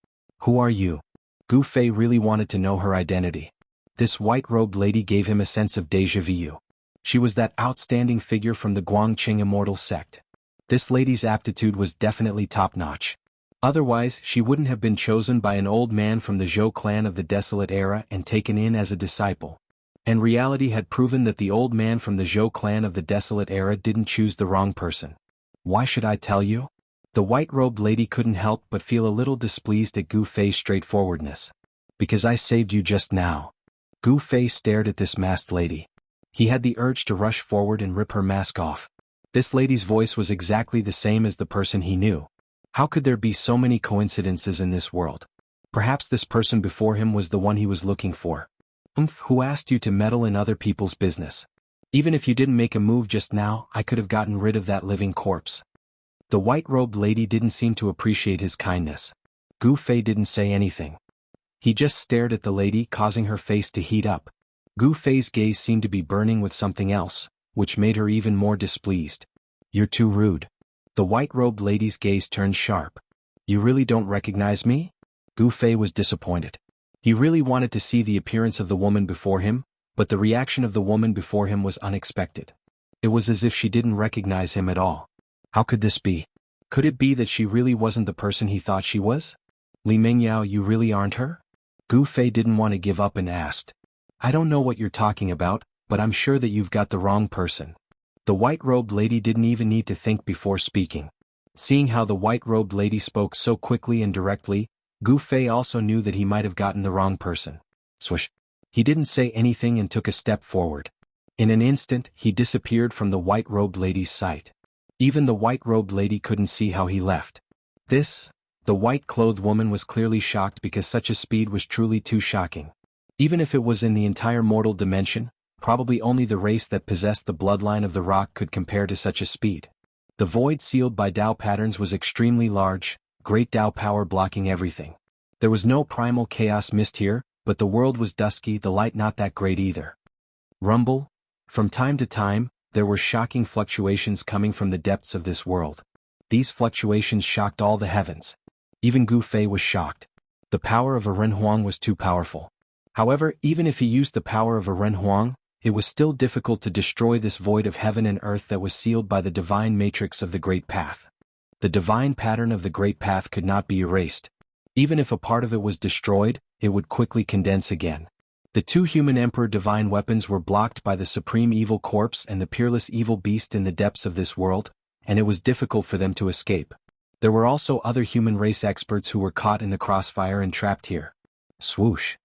Who are you? Gu Fei really wanted to know her identity. This white-robed lady gave him a sense of déjà vu. She was that outstanding figure from the Guangqing Immortal sect. This lady's aptitude was definitely top-notch. Otherwise, she wouldn't have been chosen by an old man from the Zhou clan of the Desolate Era and taken in as a disciple. And reality had proven that the old man from the Zhou clan of the Desolate Era didn't choose the wrong person. Why should I tell you? The white-robed lady couldn't help but feel a little displeased at Gu Fei's straightforwardness. Because I saved you just now. Gu Fei stared at this masked lady. He had the urge to rush forward and rip her mask off. This lady's voice was exactly the same as the person he knew. How could there be so many coincidences in this world? Perhaps this person before him was the one he was looking for. Who asked you to meddle in other people's business? Even if you didn't make a move just now, I could have gotten rid of that living corpse. The white-robed lady didn't seem to appreciate his kindness. Gu Fei didn't say anything. He just stared at the lady, causing her face to heat up. Gu Fei's gaze seemed to be burning with something else, which made her even more displeased. You're too rude. The white-robed lady's gaze turned sharp. You really don't recognize me? Gu Fei was disappointed. He really wanted to see the appearance of the woman before him, but the reaction of the woman before him was unexpected. It was as if she didn't recognize him at all. How could this be? Could it be that she really wasn't the person he thought she was? Li Mingyao, you really aren't her? Gu Fei didn't want to give up and asked. I don't know what you're talking about, but I'm sure that you've got the wrong person. The white-robed lady didn't even need to think before speaking. Seeing how the white-robed lady spoke so quickly and directly, Gu Fei also knew that he might have gotten the wrong person. Swish. He didn't say anything and took a step forward. In an instant, he disappeared from the white-robed lady's sight. Even the white-robed lady couldn't see how he left. The white-clothed woman was clearly shocked because such a speed was truly too shocking. Even if it was in the entire mortal dimension, probably only the race that possessed the bloodline of the rock could compare to such a speed. The void sealed by Dao patterns was extremely large, great Dao power blocking everything. There was no primal chaos mist here, but the world was dusky, the light not that great either. Rumble. From time to time, there were shocking fluctuations coming from the depths of this world. These fluctuations shocked all the heavens. Even Gu Fei was shocked. The power of a Renhuang was too powerful. However, even if he used the power of a Renhuang, it was still difficult to destroy this void of heaven and earth that was sealed by the divine matrix of the Great Path. The divine pattern of the Great Path could not be erased. Even if a part of it was destroyed, it would quickly condense again. The two human emperor divine weapons were blocked by the supreme evil corpse and the peerless evil beast in the depths of this world, and it was difficult for them to escape. There were also other human race experts who were caught in the crossfire and trapped here. Swoosh.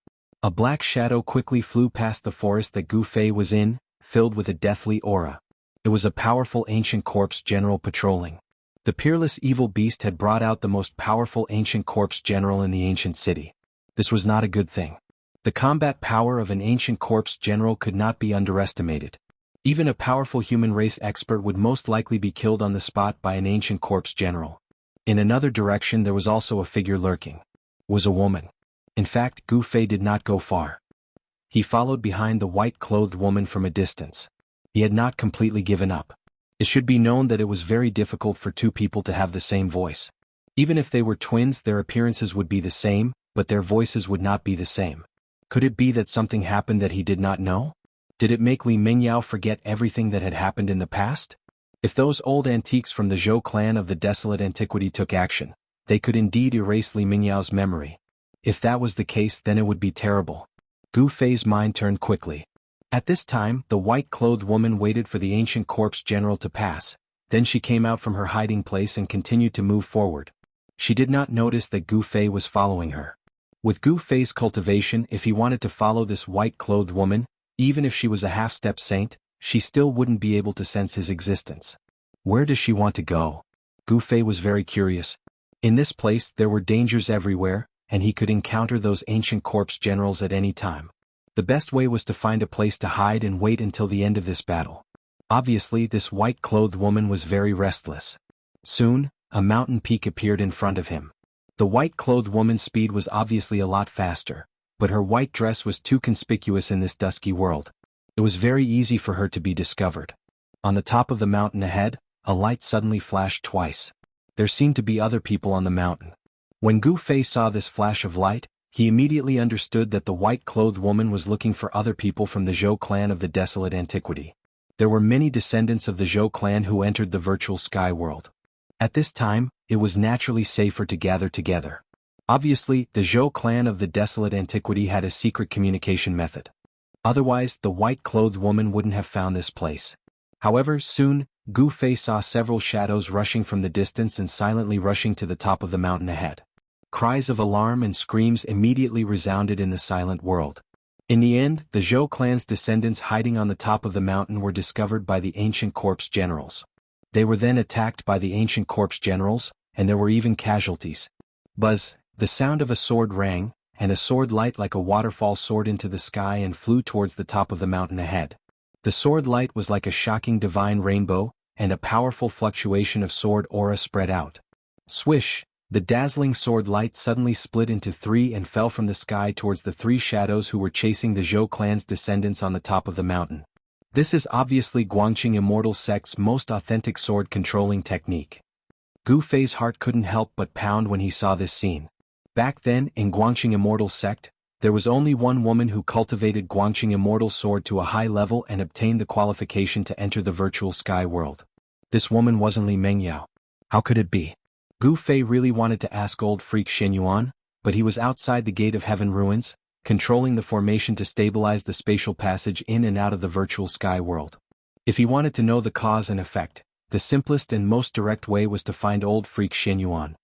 A black shadow quickly flew past the forest that Gu Fei was in, filled with a deathly aura. It was a powerful ancient corpse general patrolling. The peerless evil beast had brought out the most powerful ancient corpse general in the ancient city. This was not a good thing. The combat power of an ancient corpse general could not be underestimated. Even a powerful human race expert would most likely be killed on the spot by an ancient corpse general. In another direction there was also a figure lurking. It was a woman. In fact, Gu Fei did not go far. He followed behind the white-clothed woman from a distance. He had not completely given up. It should be known that it was very difficult for two people to have the same voice. Even if they were twins, their appearances would be the same, but their voices would not be the same. Could it be that something happened that he did not know? Did it make Li Mingyao forget everything that had happened in the past? If those old antiques from the Zhou clan of the desolate antiquity took action, they could indeed erase Li Mingyao's memory. If that was the case, then it would be terrible. Gu Fei's mind turned quickly. At this time, the white-clothed woman waited for the ancient corpse general to pass. Then she came out from her hiding place and continued to move forward. She did not notice that Gu Fei was following her. With Gu Fei's cultivation, if he wanted to follow this white-clothed woman, even if she was a half-step saint, she still wouldn't be able to sense his existence. Where does she want to go? Gu Fei was very curious. In this place there were dangers everywhere, and he could encounter those ancient corpse generals at any time. The best way was to find a place to hide and wait until the end of this battle. Obviously, this white-clothed woman was very restless. Soon, a mountain peak appeared in front of him. The white-clothed woman's speed was obviously a lot faster, but her white dress was too conspicuous in this dusky world. It was very easy for her to be discovered. On the top of the mountain ahead, a light suddenly flashed twice. There seemed to be other people on the mountain. When Gu Fei saw this flash of light, he immediately understood that the white-clothed woman was looking for other people from the Zhou clan of the desolate antiquity. There were many descendants of the Zhou clan who entered the virtual sky world. At this time, it was naturally safer to gather together. Obviously, the Zhou clan of the desolate antiquity had a secret communication method. Otherwise, the white-clothed woman wouldn't have found this place. However, soon, Gu Fei saw several shadows rushing from the distance and silently rushing to the top of the mountain ahead. Cries of alarm and screams immediately resounded in the silent world. In the end, the Zhou clan's descendants hiding on the top of the mountain were discovered by the ancient corpse generals. They were then attacked by the ancient corpse generals, and there were even casualties. Buzz, The sound of a sword rang, and a sword light like a waterfall soared into the sky and flew towards the top of the mountain ahead. The sword light was like a shocking divine rainbow, and a powerful fluctuation of sword aura spread out. Swish! The dazzling sword light suddenly split into three and fell from the sky towards the three shadows who were chasing the Zhou clan's descendants on the top of the mountain. This is obviously Guangqing Immortal sect's most authentic sword-controlling technique. Gu Fei's heart couldn't help but pound when he saw this scene. Back then, in Guangqing Immortal sect, there was only one woman who cultivated Guangqing Immortal sword to a high level and obtained the qualification to enter the virtual sky world. This woman wasn't Li Mengyao. How could it be? Gu Fei really wanted to ask old freak Xin Yuan, but he was outside the Gate of Heaven ruins, controlling the formation to stabilize the spatial passage in and out of the virtual sky world. If he wanted to know the cause and effect, the simplest and most direct way was to find old freak Xin Yuan.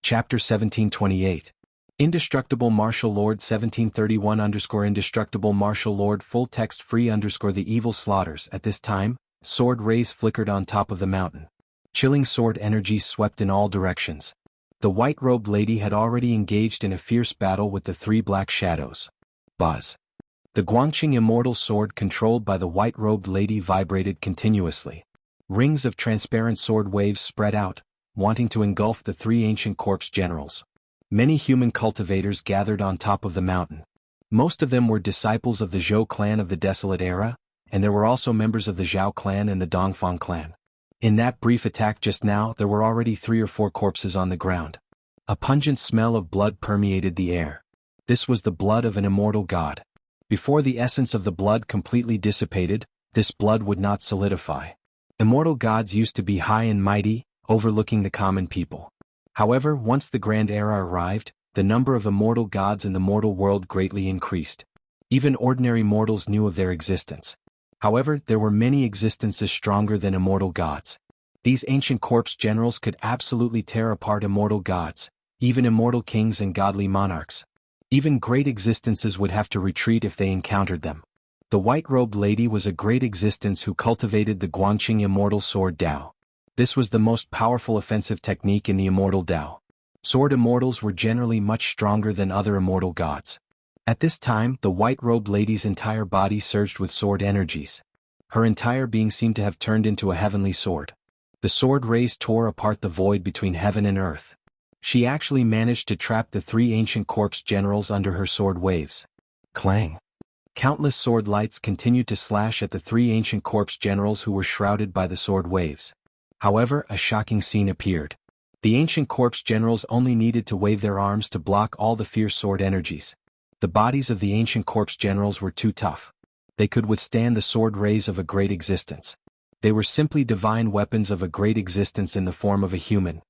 Chapter 1728. Indestructible Martial Lord 1731_Indestructible Martial Lord full text free_ The evil slaughters. At this time, sword rays flickered on top of the mountain. Chilling sword energy swept in all directions. The white-robed lady had already engaged in a fierce battle with the three black shadows. Buzz. The Guangqing Immortal sword controlled by the white-robed lady vibrated continuously. Rings of transparent sword waves spread out, wanting to engulf the three ancient corpse generals. Many human cultivators gathered on top of the mountain. Most of them were disciples of the Zhou clan of the Desolate Era, and there were also members of the Zhao clan and the Dongfang clan. In that brief attack just now, there were already 3 or 4 corpses on the ground. A pungent smell of blood permeated the air. This was the blood of an immortal god. Before the essence of the blood completely dissipated, this blood would not solidify. Immortal gods used to be high and mighty, overlooking the common people. However, once the Grand Era arrived, the number of immortal gods in the mortal world greatly increased. Even ordinary mortals knew of their existence. However, there were many existences stronger than immortal gods. These ancient corpse generals could absolutely tear apart immortal gods, even immortal kings and godly monarchs. Even great existences would have to retreat if they encountered them. The white-robed lady was a great existence who cultivated the Guangqing Immortal Sword Dao. This was the most powerful offensive technique in the Immortal Dao. Sword immortals were generally much stronger than other immortal gods. At this time, the white-robed lady's entire body surged with sword energies. Her entire being seemed to have turned into a heavenly sword. The sword rays tore apart the void between heaven and earth. She actually managed to trap the 3 ancient corpse generals under her sword waves. Clang! Countless sword lights continued to slash at the 3 ancient corpse generals who were shrouded by the sword waves. However, a shocking scene appeared. The ancient corpse generals only needed to wave their arms to block all the fierce sword energies. The bodies of the ancient corpse generals were too tough. They could withstand the sword rays of a great existence. They were simply divine weapons of a great existence in the form of a human.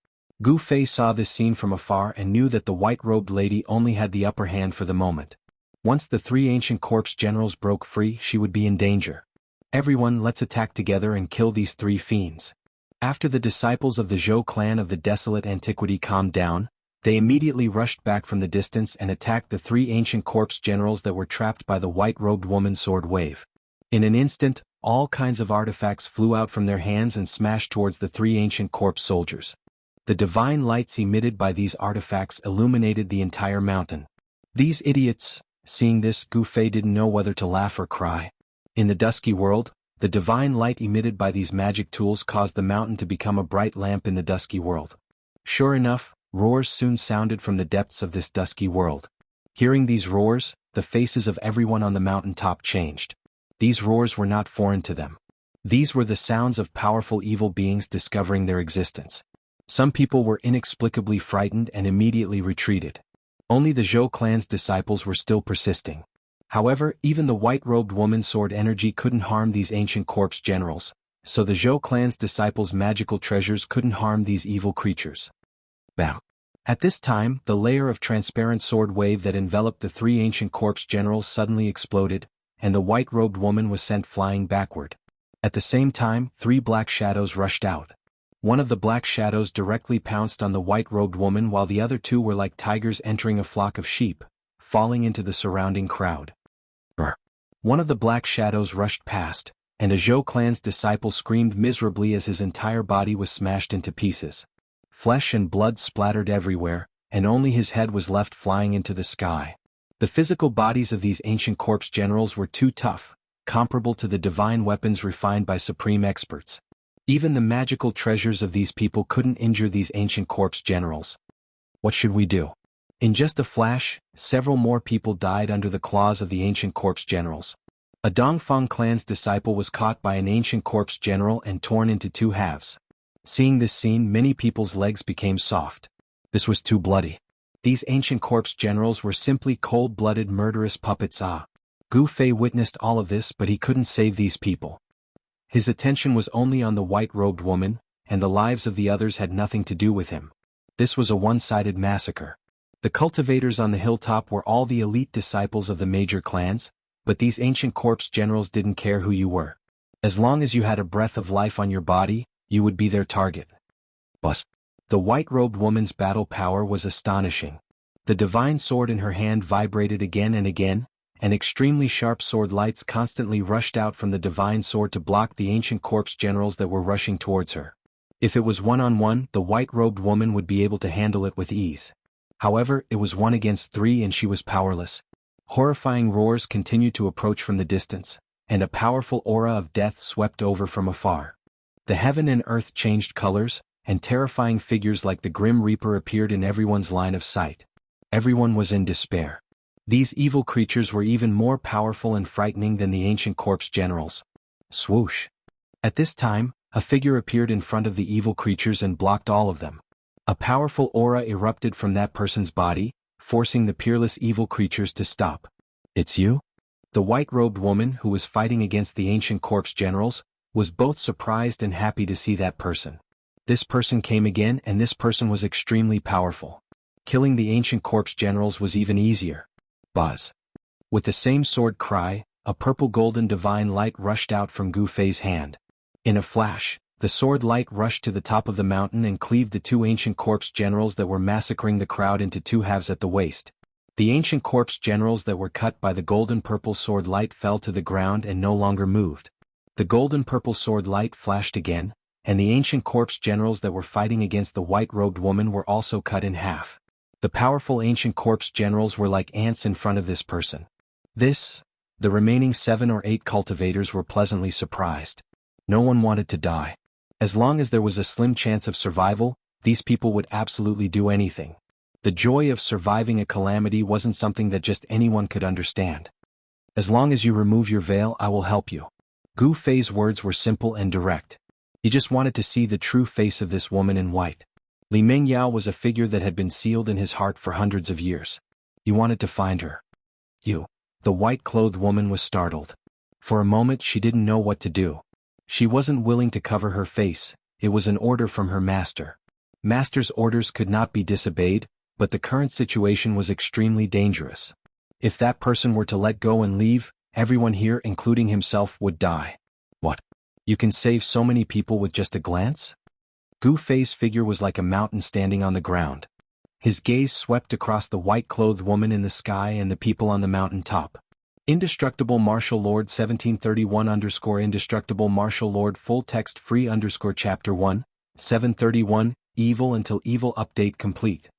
Gu Fei saw this scene from afar and knew that the white-robed lady only had the upper hand for the moment. Once the 3 ancient corpse generals broke free, she would be in danger. Everyone, let's attack together and kill these 3 fiends. After the disciples of the Zhou clan of the Desolate Antiquity calmed down, they immediately rushed back from the distance and attacked the 3 ancient corpse generals that were trapped by the white-robed woman's sword wave. In an instant, all kinds of artifacts flew out from their hands and smashed towards the 3 ancient corpse soldiers. The divine lights emitted by these artifacts illuminated the entire mountain. These idiots! Seeing this, Gu Fei didn't know whether to laugh or cry. In the dusky world, the divine light emitted by these magic tools caused the mountain to become a bright lamp in the dusky world. Sure enough, roars soon sounded from the depths of this dusky world. Hearing these roars, the faces of everyone on the mountain top changed. These roars were not foreign to them. These were the sounds of powerful evil beings discovering their existence. Some people were inexplicably frightened and immediately retreated. Only the Zhou clan's disciples were still persisting. However, even the white-robed woman's sword energy couldn't harm these ancient corpse generals, so the Zhou clan's disciples' magical treasures couldn't harm these evil creatures. Bam! At this time, the layer of transparent sword wave that enveloped the 3 ancient corpse generals suddenly exploded, and the white-robed woman was sent flying backward. At the same time, 3 black shadows rushed out. One of the black shadows directly pounced on the white-robed woman while the other 2 were like tigers entering a flock of sheep, falling into the surrounding crowd. One of the black shadows rushed past, and a Zhou clan's disciple screamed miserably as his entire body was smashed into pieces. Flesh and blood splattered everywhere, and only his head was left flying into the sky. The physical bodies of these ancient corpse generals were too tough, comparable to the divine weapons refined by supreme experts. Even the magical treasures of these people couldn't injure these ancient corpse generals. What should we do? In just a flash, several more people died under the claws of the ancient corpse generals. A Dongfang clan's disciple was caught by an ancient corpse general and torn into two halves. Seeing this scene, many people's legs became soft. This was too bloody. These ancient corpse generals were simply cold-blooded murderous puppets. Gu Fei witnessed all of this, but he couldn't save these people. His attention was only on the white-robed woman, and the lives of the others had nothing to do with him. This was a one-sided massacre. The cultivators on the hilltop were all the elite disciples of the major clans, but these ancient corpse generals didn't care who you were. As long as you had a breath of life on your body, you would be their target. But the white-robed woman's battle power was astonishing. The divine sword in her hand vibrated again and again, and extremely sharp sword lights constantly rushed out from the divine sword to block the ancient corpse generals that were rushing towards her. If it was one-on-one, the white-robed woman would be able to handle it with ease. However, it was 1 against 3 and she was powerless. Horrifying roars continued to approach from the distance, and a powerful aura of death swept over from afar. The heaven and earth changed colors, and terrifying figures like the Grim Reaper appeared in everyone's line of sight. Everyone was in despair. These evil creatures were even more powerful and frightening than the ancient corpse generals. Swoosh! At this time, a figure appeared in front of the evil creatures and blocked all of them. A powerful aura erupted from that person's body, forcing the peerless evil creatures to stop. It's you? The white-robed woman, who was fighting against the ancient corpse generals, was both surprised and happy to see that person. This person came again, and this person was extremely powerful. Killing the ancient corpse generals was even easier. Buzz. With the same sword cry, a purple-golden divine light rushed out from Gu Fei's hand. In a flash, the sword light rushed to the top of the mountain and cleaved the two ancient corpse generals that were massacring the crowd into two halves at the waist. The ancient corpse generals that were cut by the golden-purple sword light fell to the ground and no longer moved. The golden-purple sword light flashed again, and the ancient corpse generals that were fighting against the white-robed woman were also cut in half. The powerful ancient corpse generals were like ants in front of this person. The remaining 7 or 8 cultivators were pleasantly surprised. No one wanted to die. As long as there was a slim chance of survival, these people would absolutely do anything. The joy of surviving a calamity wasn't something that just anyone could understand. As long as you remove your veil, I will help you. Gu Fei's words were simple and direct. He just wanted to see the true face of this woman in white. Li Mengyao was a figure that had been sealed in his heart for hundreds of years. He wanted to find her. You. The white-clothed woman was startled. For a moment she didn't know what to do. She wasn't willing to cover her face. It was an order from her master. Master's orders could not be disobeyed, but the current situation was extremely dangerous. If that person were to let go and leave, everyone here, including himself, would die. What? You can save so many people with just a glance? Gu Fei's figure was like a mountain standing on the ground. His gaze swept across the white-clothed woman in the sky and the people on the mountain top. Indestructible Martial Lord 1731_Indestructible Martial Lord Full Text Free Chapter 1, 731, Evil Until Evil Update Complete.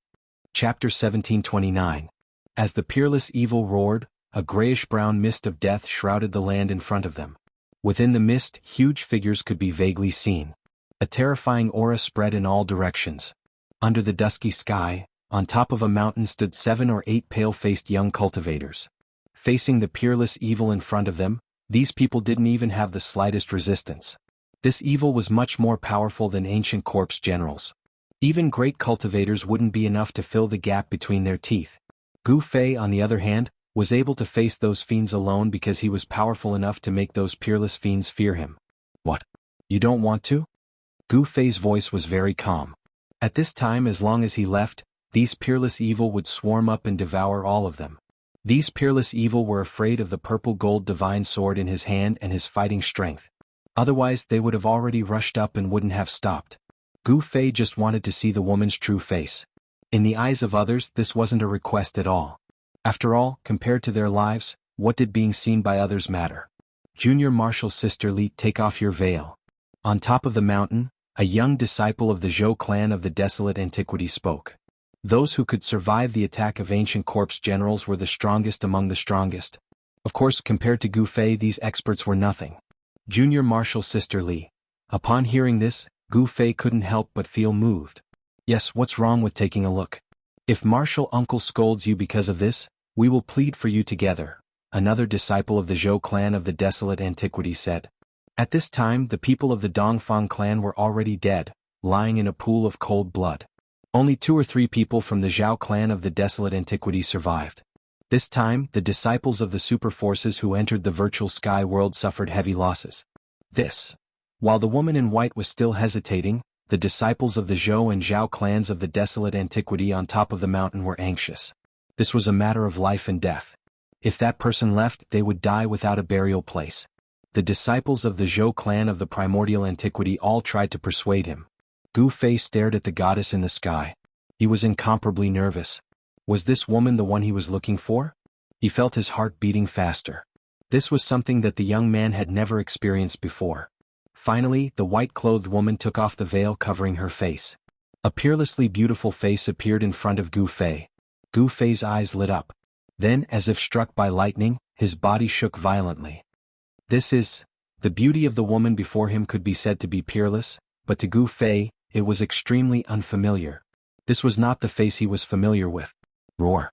Chapter 1729. As the peerless evil roared, a grayish-brown mist of death shrouded the land in front of them. Within the mist, huge figures could be vaguely seen. A terrifying aura spread in all directions. Under the dusky sky, on top of a mountain stood 7 or 8 pale-faced young cultivators. Facing the peerless evil in front of them, these people didn't even have the slightest resistance. This evil was much more powerful than ancient corpse generals. Even great cultivators wouldn't be enough to fill the gap between their teeth. Gu Fei, on the other hand, was able to face those fiends alone because he was powerful enough to make those peerless fiends fear him. What? You don't want to? Gu Fei's voice was very calm. At this time, as long as he left, these peerless evil would swarm up and devour all of them. These peerless evil were afraid of the purple-gold divine sword in his hand and his fighting strength. Otherwise, they would have already rushed up and wouldn't have stopped. Gu Fei just wanted to see the woman's true face. In the eyes of others, this wasn't a request at all. After all, compared to their lives, what did being seen by others matter? Junior Martial Sister Li, take off your veil. On top of the mountain, a young disciple of the Zhou clan of the Desolate Antiquity spoke. Those who could survive the attack of ancient corpse generals were the strongest among the strongest. Of course, compared to Gu Fei, these experts were nothing. Junior Marshal Sister Li. Upon hearing this, Gu Fei couldn't help but feel moved. Yes, what's wrong with taking a look? If Marshal Uncle scolds you because of this, we will plead for you together, another disciple of the Zhou clan of the desolate antiquity said. At this time, the people of the Dongfang clan were already dead, lying in a pool of cold blood. Only 2 or 3 people from the Zhao clan of the desolate antiquity survived. This time, the disciples of the super forces who entered the virtual sky world suffered heavy losses. While the woman in white was still hesitating, the disciples of the Zhou and Zhao clans of the desolate antiquity on top of the mountain were anxious. This was a matter of life and death. If that person left, they would die without a burial place. The disciples of the Zhou clan of the primordial antiquity all tried to persuade him. Gu Fei stared at the goddess in the sky. He was incomparably nervous. Was this woman the one he was looking for? He felt his heart beating faster. This was something that the young man had never experienced before. Finally, the white-clothed woman took off the veil covering her face. A peerlessly beautiful face appeared in front of Gu Fei. Gu Fei's eyes lit up. Then, as if struck by lightning, his body shook violently. The beauty of the woman before him could be said to be peerless, but to Gu Fei, it was extremely unfamiliar. This was not the face he was familiar with. Roar.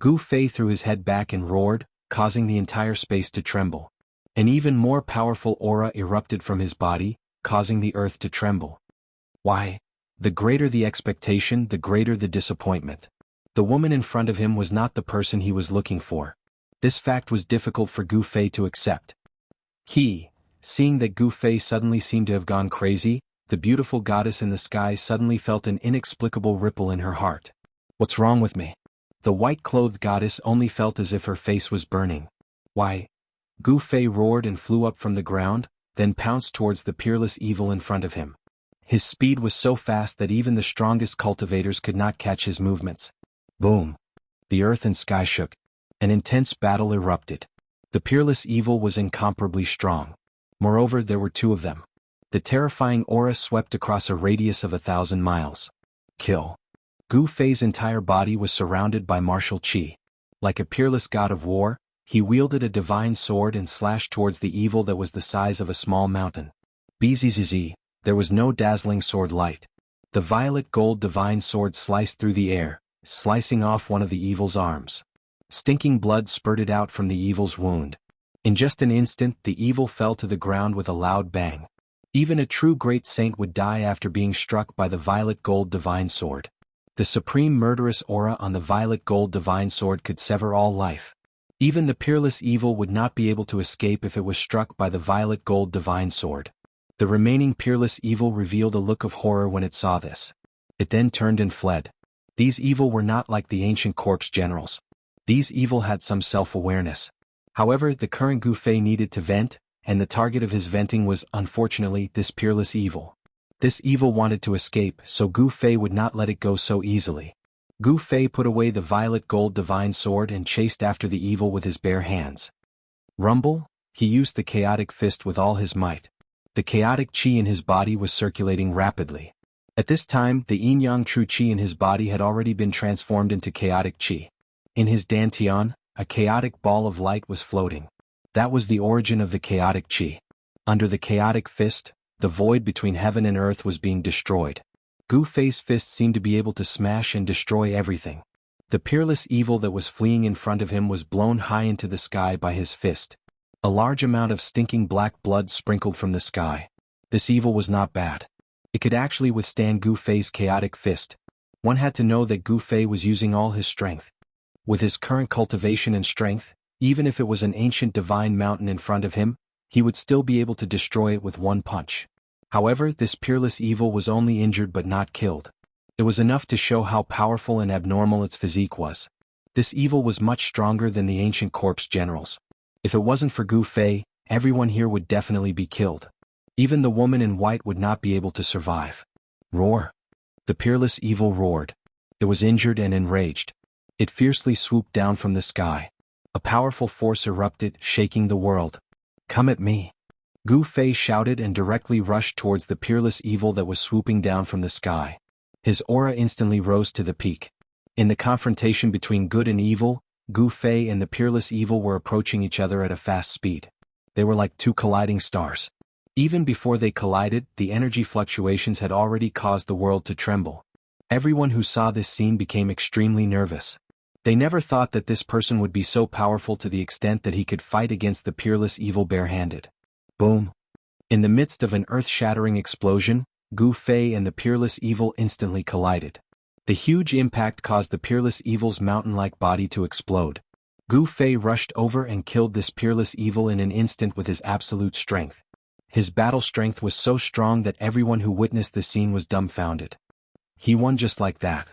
Gu Fei threw his head back and roared, causing the entire space to tremble. An even more powerful aura erupted from his body, causing the earth to tremble. Why? The greater the expectation, the greater the disappointment. The woman in front of him was not the person he was looking for. This fact was difficult for Gu Fei to accept. Seeing that Gu Fei suddenly seemed to have gone crazy, the beautiful goddess in the sky suddenly felt an inexplicable ripple in her heart. What's wrong with me? The white-clothed goddess only felt as if her face was burning. Why? Gu Fei roared and flew up from the ground, then pounced towards the peerless evil in front of him. His speed was so fast that even the strongest cultivators could not catch his movements. Boom! The earth and sky shook. An intense battle erupted. The peerless evil was incomparably strong. Moreover, there were 2 of them. The terrifying aura swept across a radius of 1,000 miles. Kill. Gu Fei's entire body was surrounded by martial qi. Like a peerless god of war, he wielded a divine sword and slashed towards the evil that was the size of a small mountain. Bzzz, there was no dazzling sword light. The violet gold divine sword sliced through the air, slicing off one of the evil's arms. Stinking blood spurted out from the evil's wound. In just an instant, the evil fell to the ground with a loud bang. Even a true great saint would die after being struck by the violet gold divine sword. The supreme murderous aura on the violet gold divine sword could sever all life. Even the peerless evil would not be able to escape if it was struck by the violet gold divine sword. The remaining peerless evil revealed a look of horror when it saw this. It then turned and fled. These evil were not like the ancient corpse generals. These evil had some self-awareness. However, the current Gu Fei needed to vent, and the target of his venting was, unfortunately, this peerless evil. This evil wanted to escape, so Gu Fei would not let it go so easily. Gu Fei put away the violet gold divine sword and chased after the evil with his bare hands. Rumble, he used the chaotic fist with all his might. The chaotic qi in his body was circulating rapidly. At this time, the yin-yang true qi in his body had already been transformed into chaotic qi. In his dantian, a chaotic ball of light was floating. That was the origin of the chaotic qi. Under the chaotic fist, the void between heaven and earth was being destroyed. Gu Fei's fist seemed to be able to smash and destroy everything. The peerless evil that was fleeing in front of him was blown high into the sky by his fist. A large amount of stinking black blood sprinkled from the sky. This evil was not bad. It could actually withstand Gu Fei's chaotic fist. One had to know that Gu Fei was using all his strength. With his current cultivation and strength, even if it was an ancient divine mountain in front of him, he would still be able to destroy it with one punch. However, this peerless evil was only injured but not killed. It was enough to show how powerful and abnormal its physique was. This evil was much stronger than the ancient corpse generals. If it wasn't for Gu Fei, everyone here would definitely be killed. Even the woman in white would not be able to survive. Roar! The peerless evil roared. It was injured and enraged. It fiercely swooped down from the sky. A powerful force erupted, shaking the world. Come at me! Gu Fei shouted and directly rushed towards the peerless evil that was swooping down from the sky. His aura instantly rose to the peak. In the confrontation between good and evil, Gu Fei and the peerless evil were approaching each other at a fast speed. They were like two colliding stars. Even before they collided, the energy fluctuations had already caused the world to tremble. Everyone who saw this scene became extremely nervous. They never thought that this person would be so powerful to the extent that he could fight against the peerless evil barehanded. Boom! In the midst of an earth-shattering explosion, Gu Fei and the peerless evil instantly collided. The huge impact caused the peerless evil's mountain-like body to explode. Gu Fei rushed over and killed this peerless evil in an instant with his absolute strength. His battle strength was so strong that everyone who witnessed the scene was dumbfounded. He won just like that.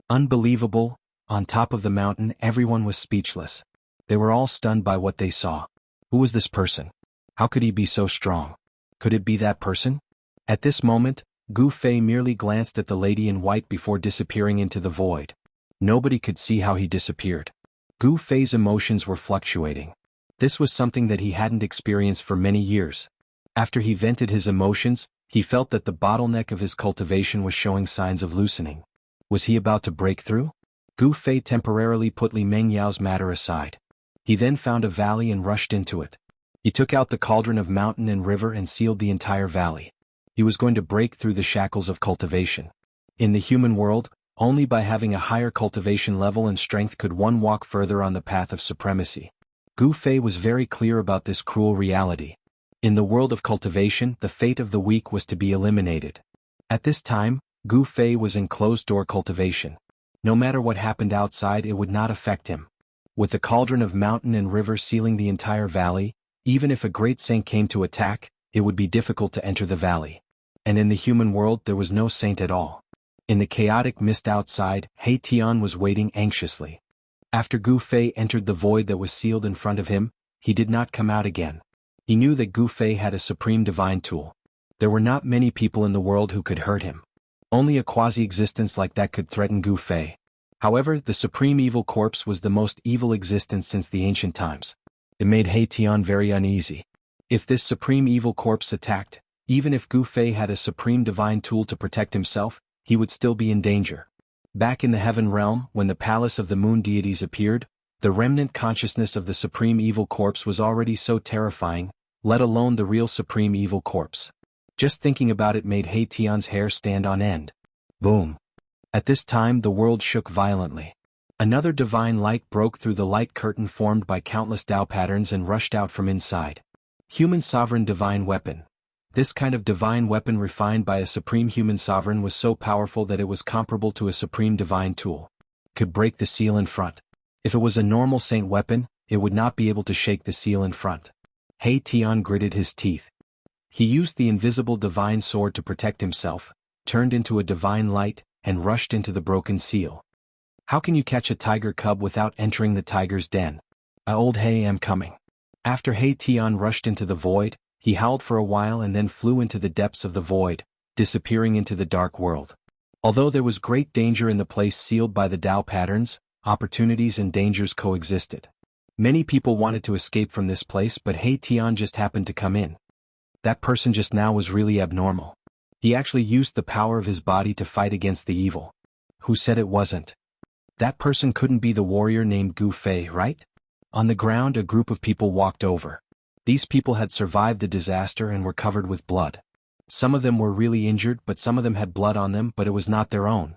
Unbelievable. On top of the mountain, everyone was speechless. They were all stunned by what they saw. Who was this person? How could he be so strong? Could it be that person? At this moment, Gu Fei merely glanced at the lady in white before disappearing into the void. Nobody could see how he disappeared. Gu Fei's emotions were fluctuating. This was something that he hadn't experienced for many years. After he vented his emotions, he felt that the bottleneck of his cultivation was showing signs of loosening. Was he about to break through? Gu Fei temporarily put Li Mengyao's matter aside. He then found a valley and rushed into it. He took out the cauldron of mountain and river and sealed the entire valley. He was going to break through the shackles of cultivation. In the human world, only by having a higher cultivation level and strength could one walk further on the path of supremacy. Gu Fei was very clear about this cruel reality. In the world of cultivation, the fate of the weak was to be eliminated. At this time, Gu Fei was in closed-door cultivation. No matter what happened outside, it would not affect him. With the cauldron of mountain and river sealing the entire valley, even if a great saint came to attack, it would be difficult to enter the valley. And in the human world there was no saint at all. In the chaotic mist outside, He Tian was waiting anxiously. After Gu Fei entered the void that was sealed in front of him, he did not come out again. He knew that Gu Fei had a supreme divine tool. There were not many people in the world who could hurt him. Only a quasi-existence like that could threaten Gu Fei. However, the supreme evil corpse was the most evil existence since the ancient times. It made He Tian very uneasy. If this supreme evil corpse attacked, even if Gu Fei had a supreme divine tool to protect himself, he would still be in danger. Back in the heaven realm, when the palace of the moon deities appeared, the remnant consciousness of the supreme evil corpse was already so terrifying, let alone the real supreme evil corpse. Just thinking about it made He Tian's hair stand on end. Boom. At this time the world shook violently. Another divine light broke through the light curtain formed by countless Tao patterns and rushed out from inside. Human sovereign divine weapon. This kind of divine weapon refined by a supreme human sovereign was so powerful that it was comparable to a supreme divine tool. Could break the seal in front. If it was a normal saint weapon, it would not be able to shake the seal in front. He Tian gritted his teeth. He used the invisible divine sword to protect himself, turned into a divine light, and rushed into the broken seal. How can you catch a tiger cub without entering the tiger's den? Old He am coming. After He Tian rushed into the void, he howled for a while and then flew into the depths of the void, disappearing into the dark world. Although there was great danger in the place sealed by the Tao patterns, opportunities and dangers coexisted. Many people wanted to escape from this place, but He Tian just happened to come in. That person just now was really abnormal. He actually used the power of his body to fight against the evil. Who said it wasn't? That person couldn't be the warrior named Gu Fei, right? On the ground a group of people walked over. These people had survived the disaster and were covered with blood. Some of them were really injured, but some of them had blood on them, but it was not their own.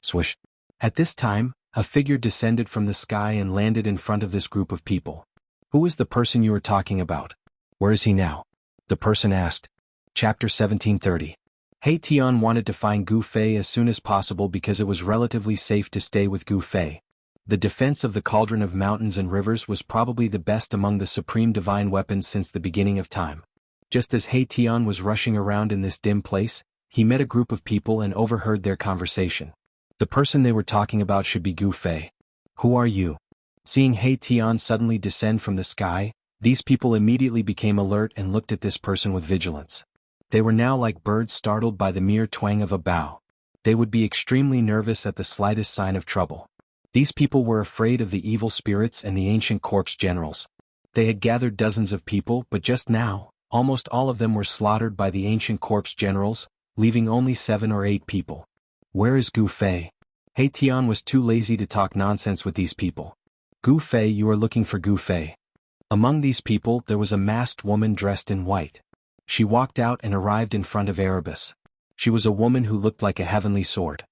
Swish. At this time, a figure descended from the sky and landed in front of this group of people. Who is the person you are talking about? Where is he now? The person asked. Chapter 1730. He Tian wanted to find Gu Fei as soon as possible because it was relatively safe to stay with Gu Fei. The defense of the cauldron of mountains and rivers was probably the best among the supreme divine weapons since the beginning of time. Just as He Tian was rushing around in this dim place, he met a group of people and overheard their conversation. The person they were talking about should be Gu Fei. Who are you? Seeing He Tian suddenly descend from the sky, these people immediately became alert and looked at this person with vigilance. They were now like birds startled by the mere twang of a bough. They would be extremely nervous at the slightest sign of trouble. These people were afraid of the evil spirits and the ancient corpse generals. They had gathered dozens of people, but just now, almost all of them were slaughtered by the ancient corpse generals, leaving only 7 or 8 people. Where is Gu Fei? He Tian was too lazy to talk nonsense with these people. Gu Fei, you are looking for Gu Fei. Among these people there was a masked woman dressed in white. She walked out and arrived in front of Erebus. She was a woman who looked like a heavenly sword.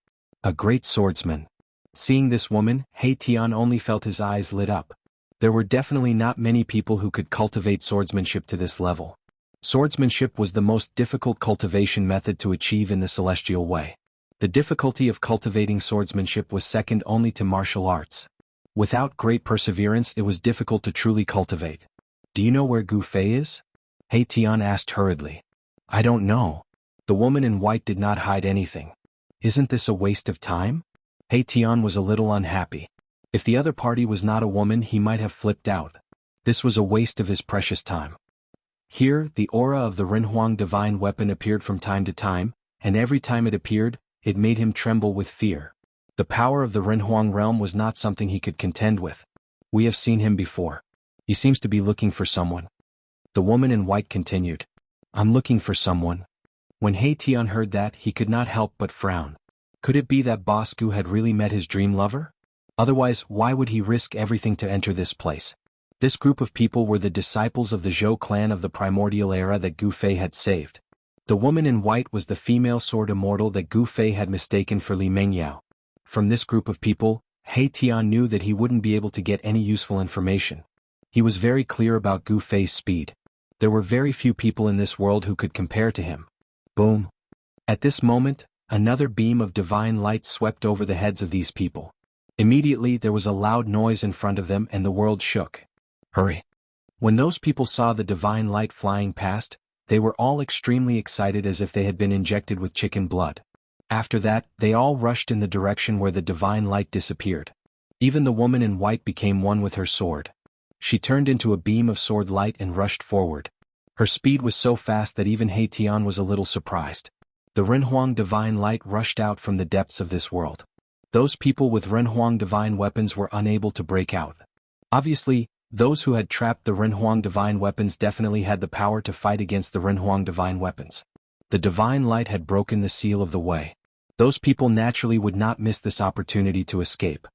A great swordsman. Seeing this woman, He Tian only felt his eyes lit up. There were definitely not many people who could cultivate swordsmanship to this level. Swordsmanship was the most difficult cultivation method to achieve in the celestial way. The difficulty of cultivating swordsmanship was second only to martial arts. Without great perseverance it was difficult to truly cultivate. Do you know where Gu Fei is? He Tian asked hurriedly. I don't know. The woman in white did not hide anything. Isn't this a waste of time? He Tian was a little unhappy. If the other party was not a woman he might have flipped out. This was a waste of his precious time. Here, the aura of the Renhuang divine weapon appeared from time to time, and every time it appeared, it made him tremble with fear. The power of the Renhuang realm was not something he could contend with. We have seen him before. He seems to be looking for someone. The woman in white continued. I'm looking for someone. When He Tian heard that, he could not help but frown. Could it be that Boss Gu had really met his dream lover? Otherwise, why would he risk everything to enter this place? This group of people were the disciples of the Zhou clan of the primordial era that Gu Fei had saved. The woman in white was the female sword immortal that Gu Fei had mistaken for Li Mengyao. From this group of people, He Tian knew that he wouldn't be able to get any useful information. He was very clear about Gu Fei's speed. There were very few people in this world who could compare to him. Boom. At this moment, another beam of divine light swept over the heads of these people. Immediately there was a loud noise in front of them and the world shook. Hurry. When those people saw the divine light flying past, they were all extremely excited as if they had been injected with chicken blood. After that, they all rushed in the direction where the divine light disappeared. Even the woman in white became one with her sword. She turned into a beam of sword light and rushed forward. Her speed was so fast that even He Tian was a little surprised. The Renhuang divine light rushed out from the depths of this world. Those people with Renhuang divine weapons were unable to break out. Obviously, those who had trapped the Renhuang divine weapons definitely had the power to fight against the Renhuang divine weapons. The divine light had broken the seal of the way. Those people naturally would not miss this opportunity to escape.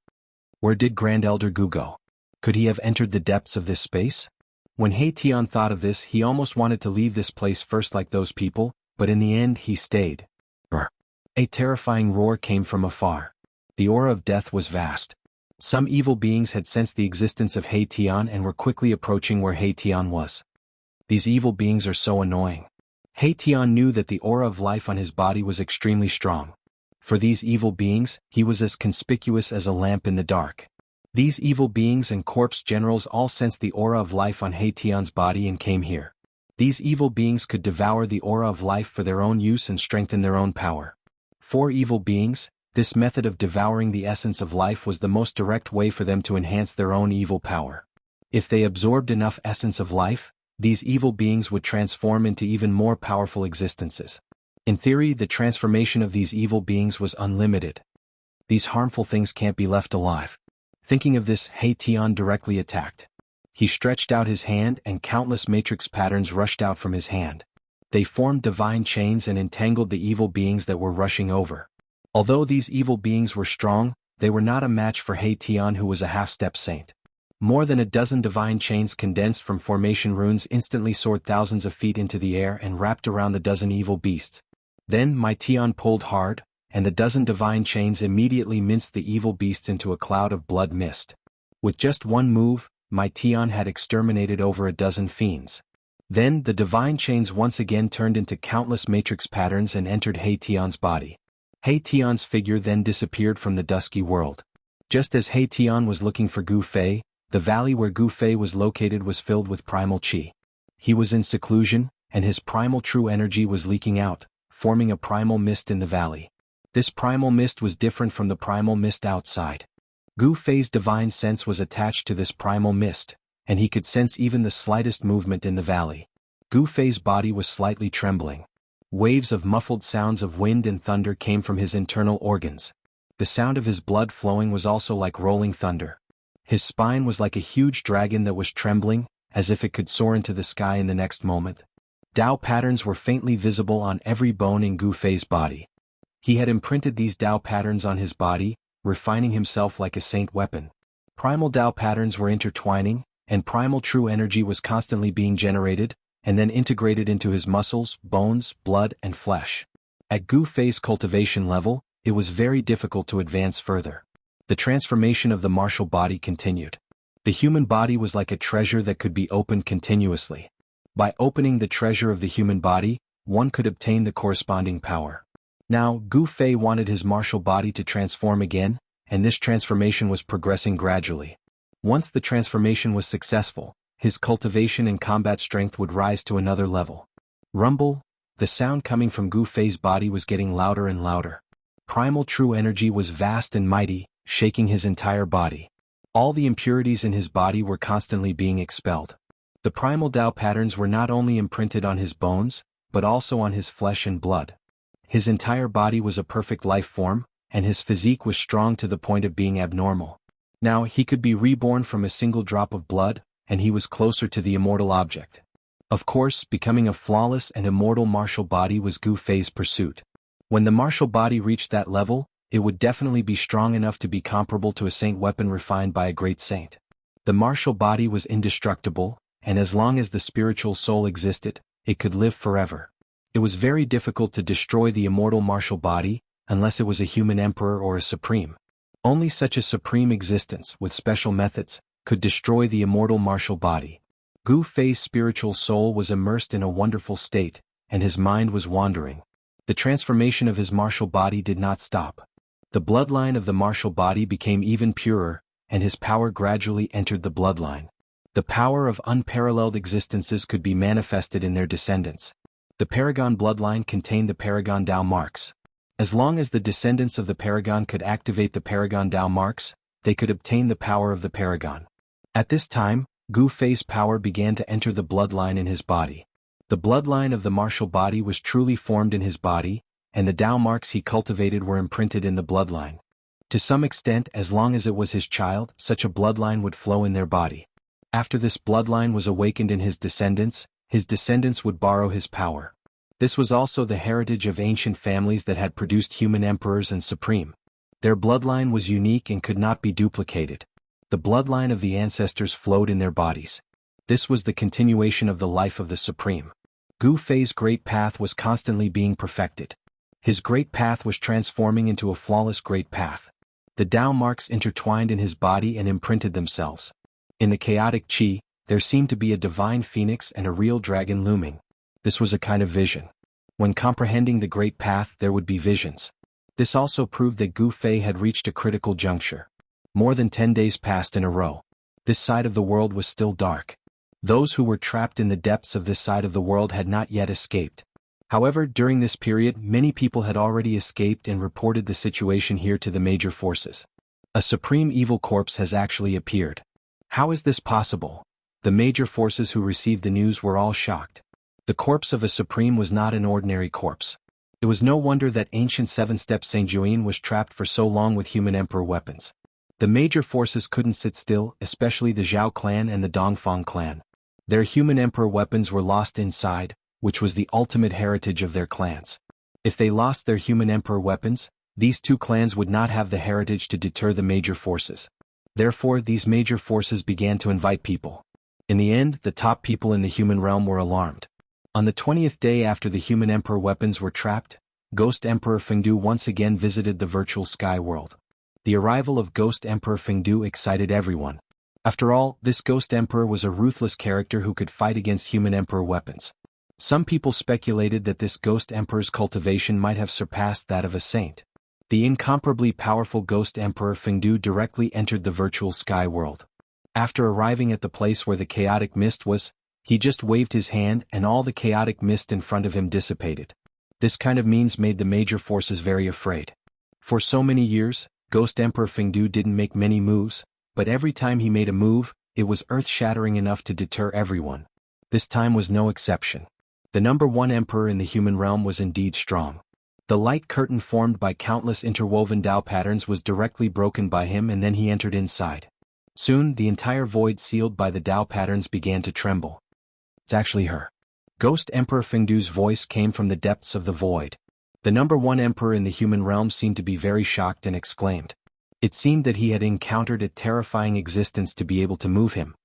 Where did Grand Elder Gu go? Could he have entered the depths of this space? When He Tian thought of this, he almost wanted to leave this place first like those people, but in the end he stayed. Brr. A terrifying roar came from afar. The aura of death was vast. Some evil beings had sensed the existence of He Tian and were quickly approaching where He Tian was. These evil beings are so annoying. He Tian knew that the aura of life on his body was extremely strong. For these evil beings, he was as conspicuous as a lamp in the dark. These evil beings and corpse generals all sensed the aura of life on He Tian's body and came here. These evil beings could devour the aura of life for their own use and strengthen their own power. For evil beings, this method of devouring the essence of life was the most direct way for them to enhance their own evil power. If they absorbed enough essence of life, these evil beings would transform into even more powerful existences. In theory, the transformation of these evil beings was unlimited. These harmful things can't be left alive. Thinking of this, He Tian directly attacked. He stretched out his hand and countless matrix patterns rushed out from his hand. They formed divine chains and entangled the evil beings that were rushing over. Although these evil beings were strong, they were not a match for He Tian, who was a half-step saint. More than a dozen divine chains condensed from formation runes instantly soared thousands of feet into the air and wrapped around the dozen evil beasts. Then my Tian pulled hard, and the dozen divine chains immediately minced the evil beasts into a cloud of blood mist. With just one move, my Tian had exterminated over a dozen fiends. Then the divine chains once again turned into countless matrix patterns and entered He Tian's body. He Tian's figure then disappeared from the dusky world. Just as He Tian was looking for Gu Fei, the valley where Gu Fei was located was filled with primal qi. He was in seclusion, and his primal true energy was leaking out, forming a primal mist in the valley. This primal mist was different from the primal mist outside. Gu Fei's divine sense was attached to this primal mist, and he could sense even the slightest movement in the valley. Gu Fei's body was slightly trembling. Waves of muffled sounds of wind and thunder came from his internal organs. The sound of his blood flowing was also like rolling thunder. His spine was like a huge dragon that was trembling, as if it could soar into the sky in the next moment. Tao patterns were faintly visible on every bone in Gu Fei's body. He had imprinted these Tao patterns on his body, refining himself like a saint weapon. Primal Tao patterns were intertwining, and primal true energy was constantly being generated, and then integrated into his muscles, bones, blood, and flesh. At Gu Fei's cultivation level, it was very difficult to advance further. The transformation of the martial body continued. The human body was like a treasure that could be opened continuously. By opening the treasure of the human body, one could obtain the corresponding power. Now, Gu Fei wanted his martial body to transform again, and this transformation was progressing gradually. Once the transformation was successful, his cultivation and combat strength would rise to another level. Rumble, the sound coming from Gu Fei's body was getting louder and louder. Primal true energy was vast and mighty, shaking his entire body. All the impurities in his body were constantly being expelled. The primal Tao patterns were not only imprinted on his bones, but also on his flesh and blood. His entire body was a perfect life form, and his physique was strong to the point of being abnormal. Now he could be reborn from a single drop of blood, and he was closer to the immortal object. Of course, becoming a flawless and immortal martial body was Gu Fei's pursuit. When the martial body reached that level, it would definitely be strong enough to be comparable to a saint weapon refined by a great saint. The martial body was indestructible, and as long as the spiritual soul existed, it could live forever. It was very difficult to destroy the immortal martial body, unless it was a human emperor or a supreme. Only such a supreme existence, with special methods, could destroy the immortal martial body. Gu Fei's spiritual soul was immersed in a wonderful state, and his mind was wandering. The transformation of his martial body did not stop. The bloodline of the martial body became even purer, and his power gradually entered the bloodline. The power of unparalleled existences could be manifested in their descendants. The Paragon bloodline contained the Paragon Tao marks. As long as the descendants of the Paragon could activate the Paragon Tao marks, they could obtain the power of the Paragon. At this time, Gu Fei's power began to enter the bloodline in his body. The bloodline of the martial body was truly formed in his body, and the Tao marks he cultivated were imprinted in the bloodline. To some extent, as long as it was his child, such a bloodline would flow in their body. After this bloodline was awakened in his descendants would borrow his power. This was also the heritage of ancient families that had produced human emperors and supreme. Their bloodline was unique and could not be duplicated. The bloodline of the ancestors flowed in their bodies. This was the continuation of the life of the supreme. Gu Fei's great path was constantly being perfected. His great path was transforming into a flawless great path. The Tao marks intertwined in his body and imprinted themselves. In the chaotic chi, there seemed to be a divine phoenix and a real dragon looming. This was a kind of vision. When comprehending the great path, there would be visions. This also proved that Gu Fei had reached a critical juncture. More than 10 days passed in a row. This side of the world was still dark. Those who were trapped in the depths of this side of the world had not yet escaped. However, during this period, many people had already escaped and reported the situation here to the major forces. A supreme evil corpse has actually appeared. How is this possible? The major forces who received the news were all shocked. The corpse of a supreme was not an ordinary corpse. It was no wonder that ancient seven-step Saint Juin was trapped for so long with human emperor weapons. The major forces couldn't sit still, especially the Zhao clan and the Dongfang clan. Their human emperor weapons were lost inside, which was the ultimate heritage of their clans. If they lost their human emperor weapons, these two clans would not have the heritage to deter the major forces. Therefore, these major forces began to invite people. In the end, the top people in the human realm were alarmed. On the 20th day after the human emperor weapons were trapped, Ghost Emperor Fengdu once again visited the virtual sky world. The arrival of Ghost Emperor Fengdu excited everyone. After all, this Ghost Emperor was a ruthless character who could fight against human emperor weapons. Some people speculated that this Ghost Emperor's cultivation might have surpassed that of a saint. The incomparably powerful Ghost Emperor Fengdu directly entered the virtual sky world. After arriving at the place where the chaotic mist was, he just waved his hand and all the chaotic mist in front of him dissipated. This kind of means made the major forces very afraid. For so many years, Ghost Emperor Fengdu didn't make many moves, but every time he made a move, it was earth-shattering enough to deter everyone. This time was no exception. The number one emperor in the human realm was indeed strong. The light curtain formed by countless interwoven Tao patterns was directly broken by him, and then he entered inside. Soon, the entire void sealed by the Tao patterns began to tremble. It's actually her. Ghost Emperor Fengdu's voice came from the depths of the void. The number one emperor in the human realm seemed to be very shocked and exclaimed. It seemed that he had encountered a terrifying existence to be able to move him.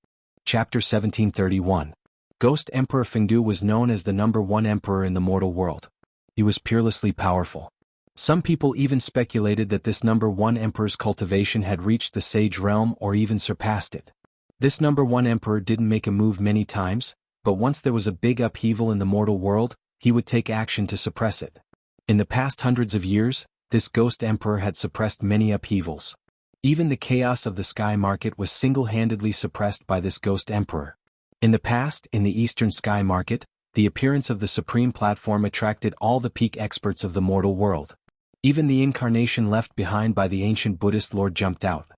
Chapter 1731. Ghost Emperor Fengdu was known as the #1 emperor in the mortal world. He was peerlessly powerful. Some people even speculated that this #1 emperor's cultivation had reached the sage realm or even surpassed it. This #1 emperor didn't make a move many times, but once there was a big upheaval in the mortal world, he would take action to suppress it. In the past hundreds of years, this ghost emperor had suppressed many upheavals. Even the chaos of the sky market was single-handedly suppressed by this ghost emperor. In the past, in the eastern sky market, the appearance of the supreme platform attracted all the peak experts of the mortal world. Even the incarnation left behind by the ancient Buddhist lord jumped out.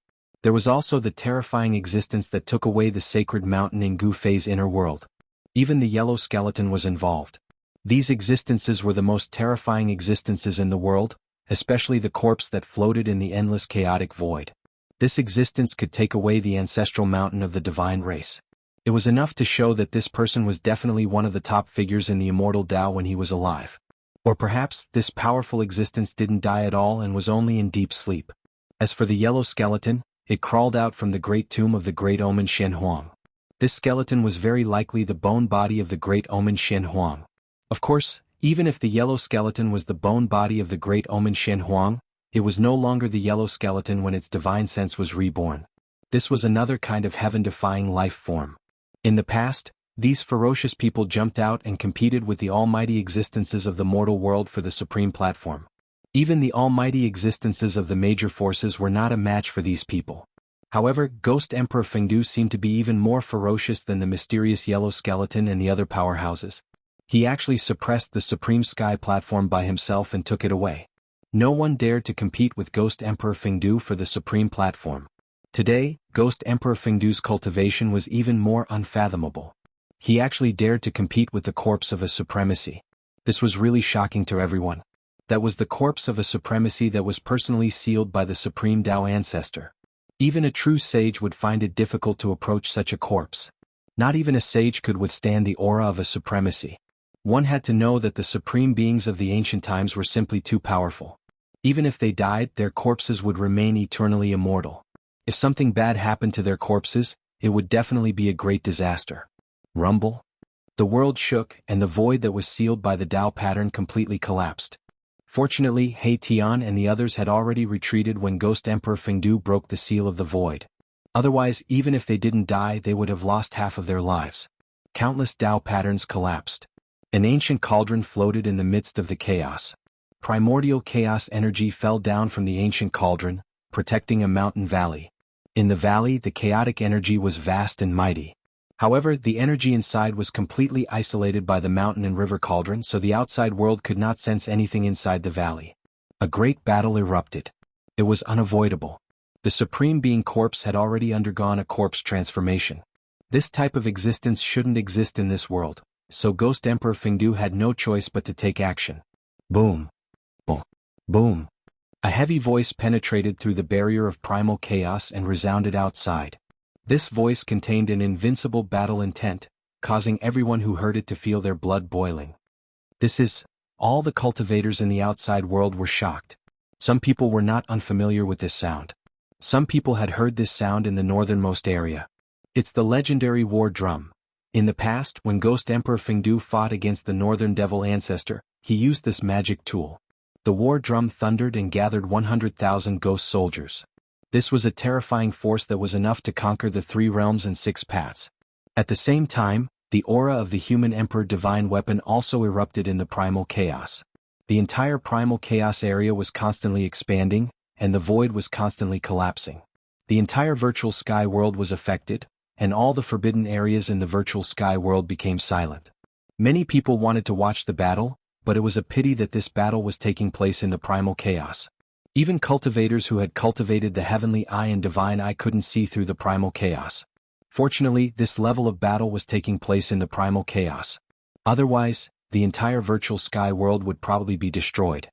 There was also the terrifying existence that took away the sacred mountain in Gu Fei's inner world. Even the yellow skeleton was involved. These existences were the most terrifying existences in the world, especially the corpse that floated in the endless chaotic void. This existence could take away the ancestral mountain of the divine race. It was enough to show that this person was definitely one of the top figures in the immortal Tao when he was alive. Or perhaps, this powerful existence didn't die at all and was only in deep sleep. As for the yellow skeleton, it crawled out from the great tomb of the great omen Shen Huang. This skeleton was very likely the bone body of the great omen Shen Huang. Of course, even if the yellow skeleton was the bone body of the great omen Shen Huang, it was no longer the yellow skeleton when its divine sense was reborn. This was another kind of heaven-defying life form. In the past, these ferocious people jumped out and competed with the almighty existences of the mortal world for the supreme platform. Even the almighty existences of the major forces were not a match for these people. However, Ghost Emperor Fengdu seemed to be even more ferocious than the mysterious yellow skeleton and the other powerhouses. He actually suppressed the supreme sky platform by himself and took it away. No one dared to compete with Ghost Emperor Fengdu for the supreme platform. Today, Ghost Emperor Fengdu's cultivation was even more unfathomable. He actually dared to compete with the corpse of a supremacy. This was really shocking to everyone. That was the corpse of a supremacy that was personally sealed by the supreme Tao ancestor. Even a true sage would find it difficult to approach such a corpse. Not even a sage could withstand the aura of a supremacy. One had to know that the supreme beings of the ancient times were simply too powerful. Even if they died, their corpses would remain eternally immortal. If something bad happened to their corpses, it would definitely be a great disaster. Rumble? The world shook, and the void that was sealed by the Tao pattern completely collapsed. Fortunately, He Tian and the others had already retreated when Ghost Emperor Fengdu broke the seal of the void. Otherwise, even if they didn't die, they would have lost half of their lives. Countless Tao patterns collapsed. An ancient cauldron floated in the midst of the chaos. Primordial chaos energy fell down from the ancient cauldron, protecting a mountain valley. In the valley, the chaotic energy was vast and mighty. However, the energy inside was completely isolated by the mountain and river cauldron, so the outside world could not sense anything inside the valley. A great battle erupted. It was unavoidable. The Supreme Being corpse had already undergone a corpse transformation. This type of existence shouldn't exist in this world, so Ghost Emperor Fengdu had no choice but to take action. Boom. Boom. Boom. A heavy voice penetrated through the barrier of primal chaos and resounded outside. This voice contained an invincible battle intent, causing everyone who heard it to feel their blood boiling. All the cultivators in the outside world were shocked. Some people were not unfamiliar with this sound. Some people had heard this sound in the northernmost area. It's the legendary war drum. In the past, when Ghost Emperor Fengdu fought against the Northern Devil ancestor, he used this magic tool. The war drum thundered and gathered 100,000 ghost soldiers. This was a terrifying force that was enough to conquer the 3 realms and 6 paths. At the same time, the aura of the human emperor divine weapon also erupted in the primal chaos. The entire primal chaos area was constantly expanding, and the void was constantly collapsing. The entire virtual sky world was affected, and all the forbidden areas in the virtual sky world became silent. Many people wanted to watch the battle, but it was a pity that this battle was taking place in the primal chaos. Even cultivators who had cultivated the heavenly eye and divine eye couldn't see through the primal chaos. Fortunately, this level of battle was taking place in the primal chaos. Otherwise, the entire virtual sky world would probably be destroyed.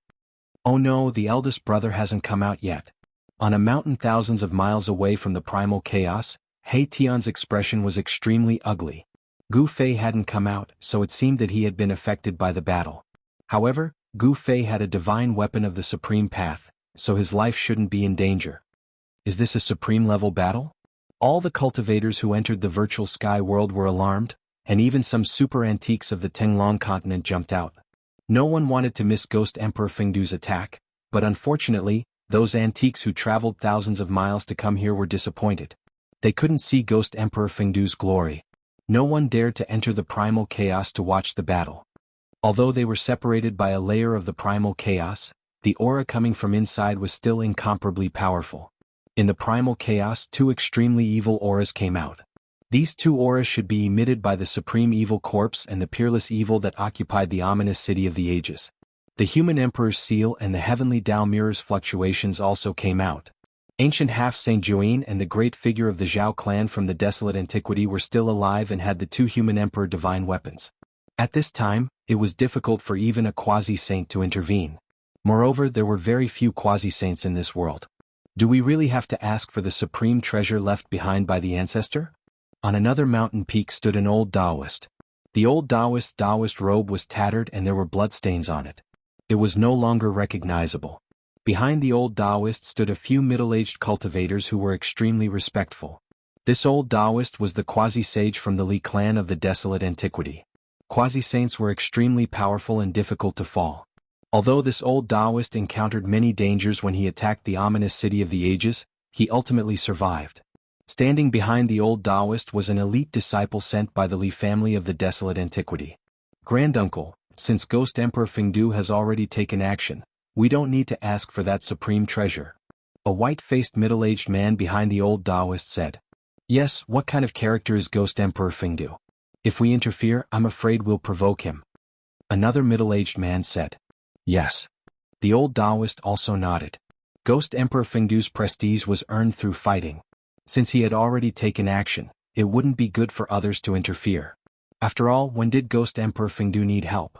Oh no, the eldest brother hasn't come out yet. On a mountain thousands of miles away from the primal chaos, He Tian's expression was extremely ugly. Gu Fei hadn't come out, so it seemed that he had been affected by the battle. However, Gu Fei had a divine weapon of the supreme path, so his life shouldn't be in danger. Is this a supreme-level battle? All the cultivators who entered the virtual sky world were alarmed, and even some super antiques of the Tenglong continent jumped out. No one wanted to miss Ghost Emperor Fengdu's attack, but unfortunately, those antiques who traveled thousands of miles to come here were disappointed. They couldn't see Ghost Emperor Fengdu's glory. No one dared to enter the primal chaos to watch the battle. Although they were separated by a layer of the primal chaos, the aura coming from inside was still incomparably powerful. In the primal chaos, two extremely evil auras came out. These two auras should be emitted by the supreme evil corpse and the peerless evil that occupied the ominous city of the ages. The human emperor's seal and the heavenly Tao mirror's fluctuations also came out. Ancient half-Saint Join and the great figure of the Zhao clan from the desolate antiquity were still alive and had the two human emperor divine weapons. At this time, it was difficult for even a quasi-saint to intervene. Moreover, there were very few quasi-saints in this world. Do we really have to ask for the supreme treasure left behind by the ancestor? On another mountain peak stood an old Taoist. The old Taoist robe was tattered and there were bloodstains on it. It was no longer recognizable. Behind the old Taoist stood a few middle-aged cultivators who were extremely respectful. This old Taoist was the quasi-sage from the Li clan of the desolate antiquity. Quasi-saints were extremely powerful and difficult to fall. Although this old Taoist encountered many dangers when he attacked the ominous city of the ages, he ultimately survived. Standing behind the old Taoist was an elite disciple sent by the Li family of the desolate antiquity. Granduncle, since Ghost Emperor Fengdu has already taken action, we don't need to ask for that supreme treasure. A white-faced middle-aged man behind the old Taoist said. Yes, what kind of character is Ghost Emperor Fengdu? If we interfere, I'm afraid we'll provoke him. Another middle-aged man said. Yes. The old Taoist also nodded. Ghost Emperor Fengdu's prestige was earned through fighting. Since he had already taken action, it wouldn't be good for others to interfere. After all, when did Ghost Emperor Fengdu need help?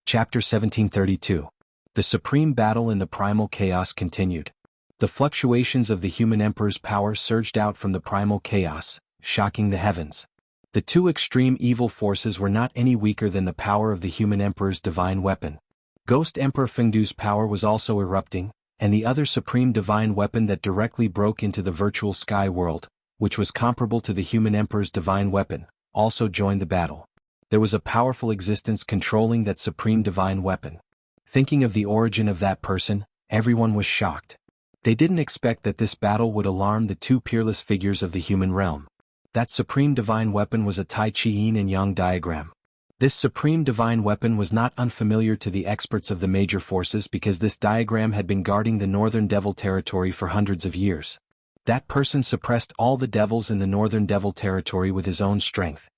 Chapter 1732. The supreme battle in the primal chaos continued. The fluctuations of the human emperor's power surged out from the primal chaos, shocking the heavens. The two extreme evil forces were not any weaker than the power of the human emperor's divine weapon. Ghost Emperor Fengdu's power was also erupting, and the other supreme divine weapon that directly broke into the virtual sky world, which was comparable to the human emperor's divine weapon, also joined the battle. There was a powerful existence controlling that supreme divine weapon. Thinking of the origin of that person, everyone was shocked. They didn't expect that this battle would alarm the two peerless figures of the human realm. That supreme divine weapon was a Tai Chi Yin and Yang diagram. This supreme divine weapon was not unfamiliar to the experts of the major forces because this diagram had been guarding the Northern Devil territory for hundreds of years. That person suppressed all the devils in the Northern Devil territory with his own strength.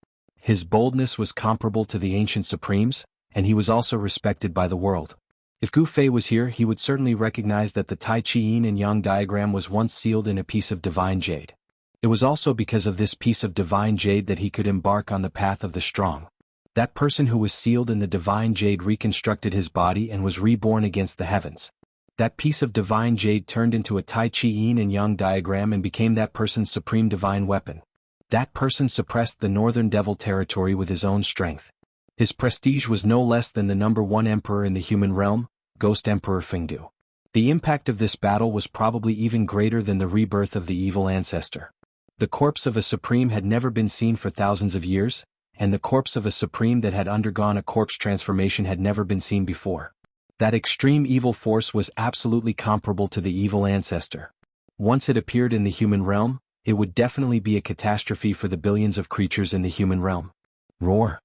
His boldness was comparable to the ancient supremes, and he was also respected by the world. If Gu Fei was here, he would certainly recognize that the Tai Chi Yin and Yang diagram was once sealed in a piece of divine jade. It was also because of this piece of divine jade that he could embark on the path of the strong. That person who was sealed in the divine jade reconstructed his body and was reborn against the heavens. That piece of divine jade turned into a Tai Chi Yin and Yang diagram and became that person's supreme divine weapon. That person suppressed the Northern Devil territory with his own strength. His prestige was no less than the number one emperor in the human realm, Ghost Emperor Fengdu. The impact of this battle was probably even greater than the rebirth of the evil ancestor. The corpse of a supreme had never been seen for thousands of years, and the corpse of a supreme that had undergone a corpse transformation had never been seen before. That extreme evil force was absolutely comparable to the evil ancestor. Once it appeared in the human realm, it would definitely be a catastrophe for the billions of creatures in the human realm. Roar.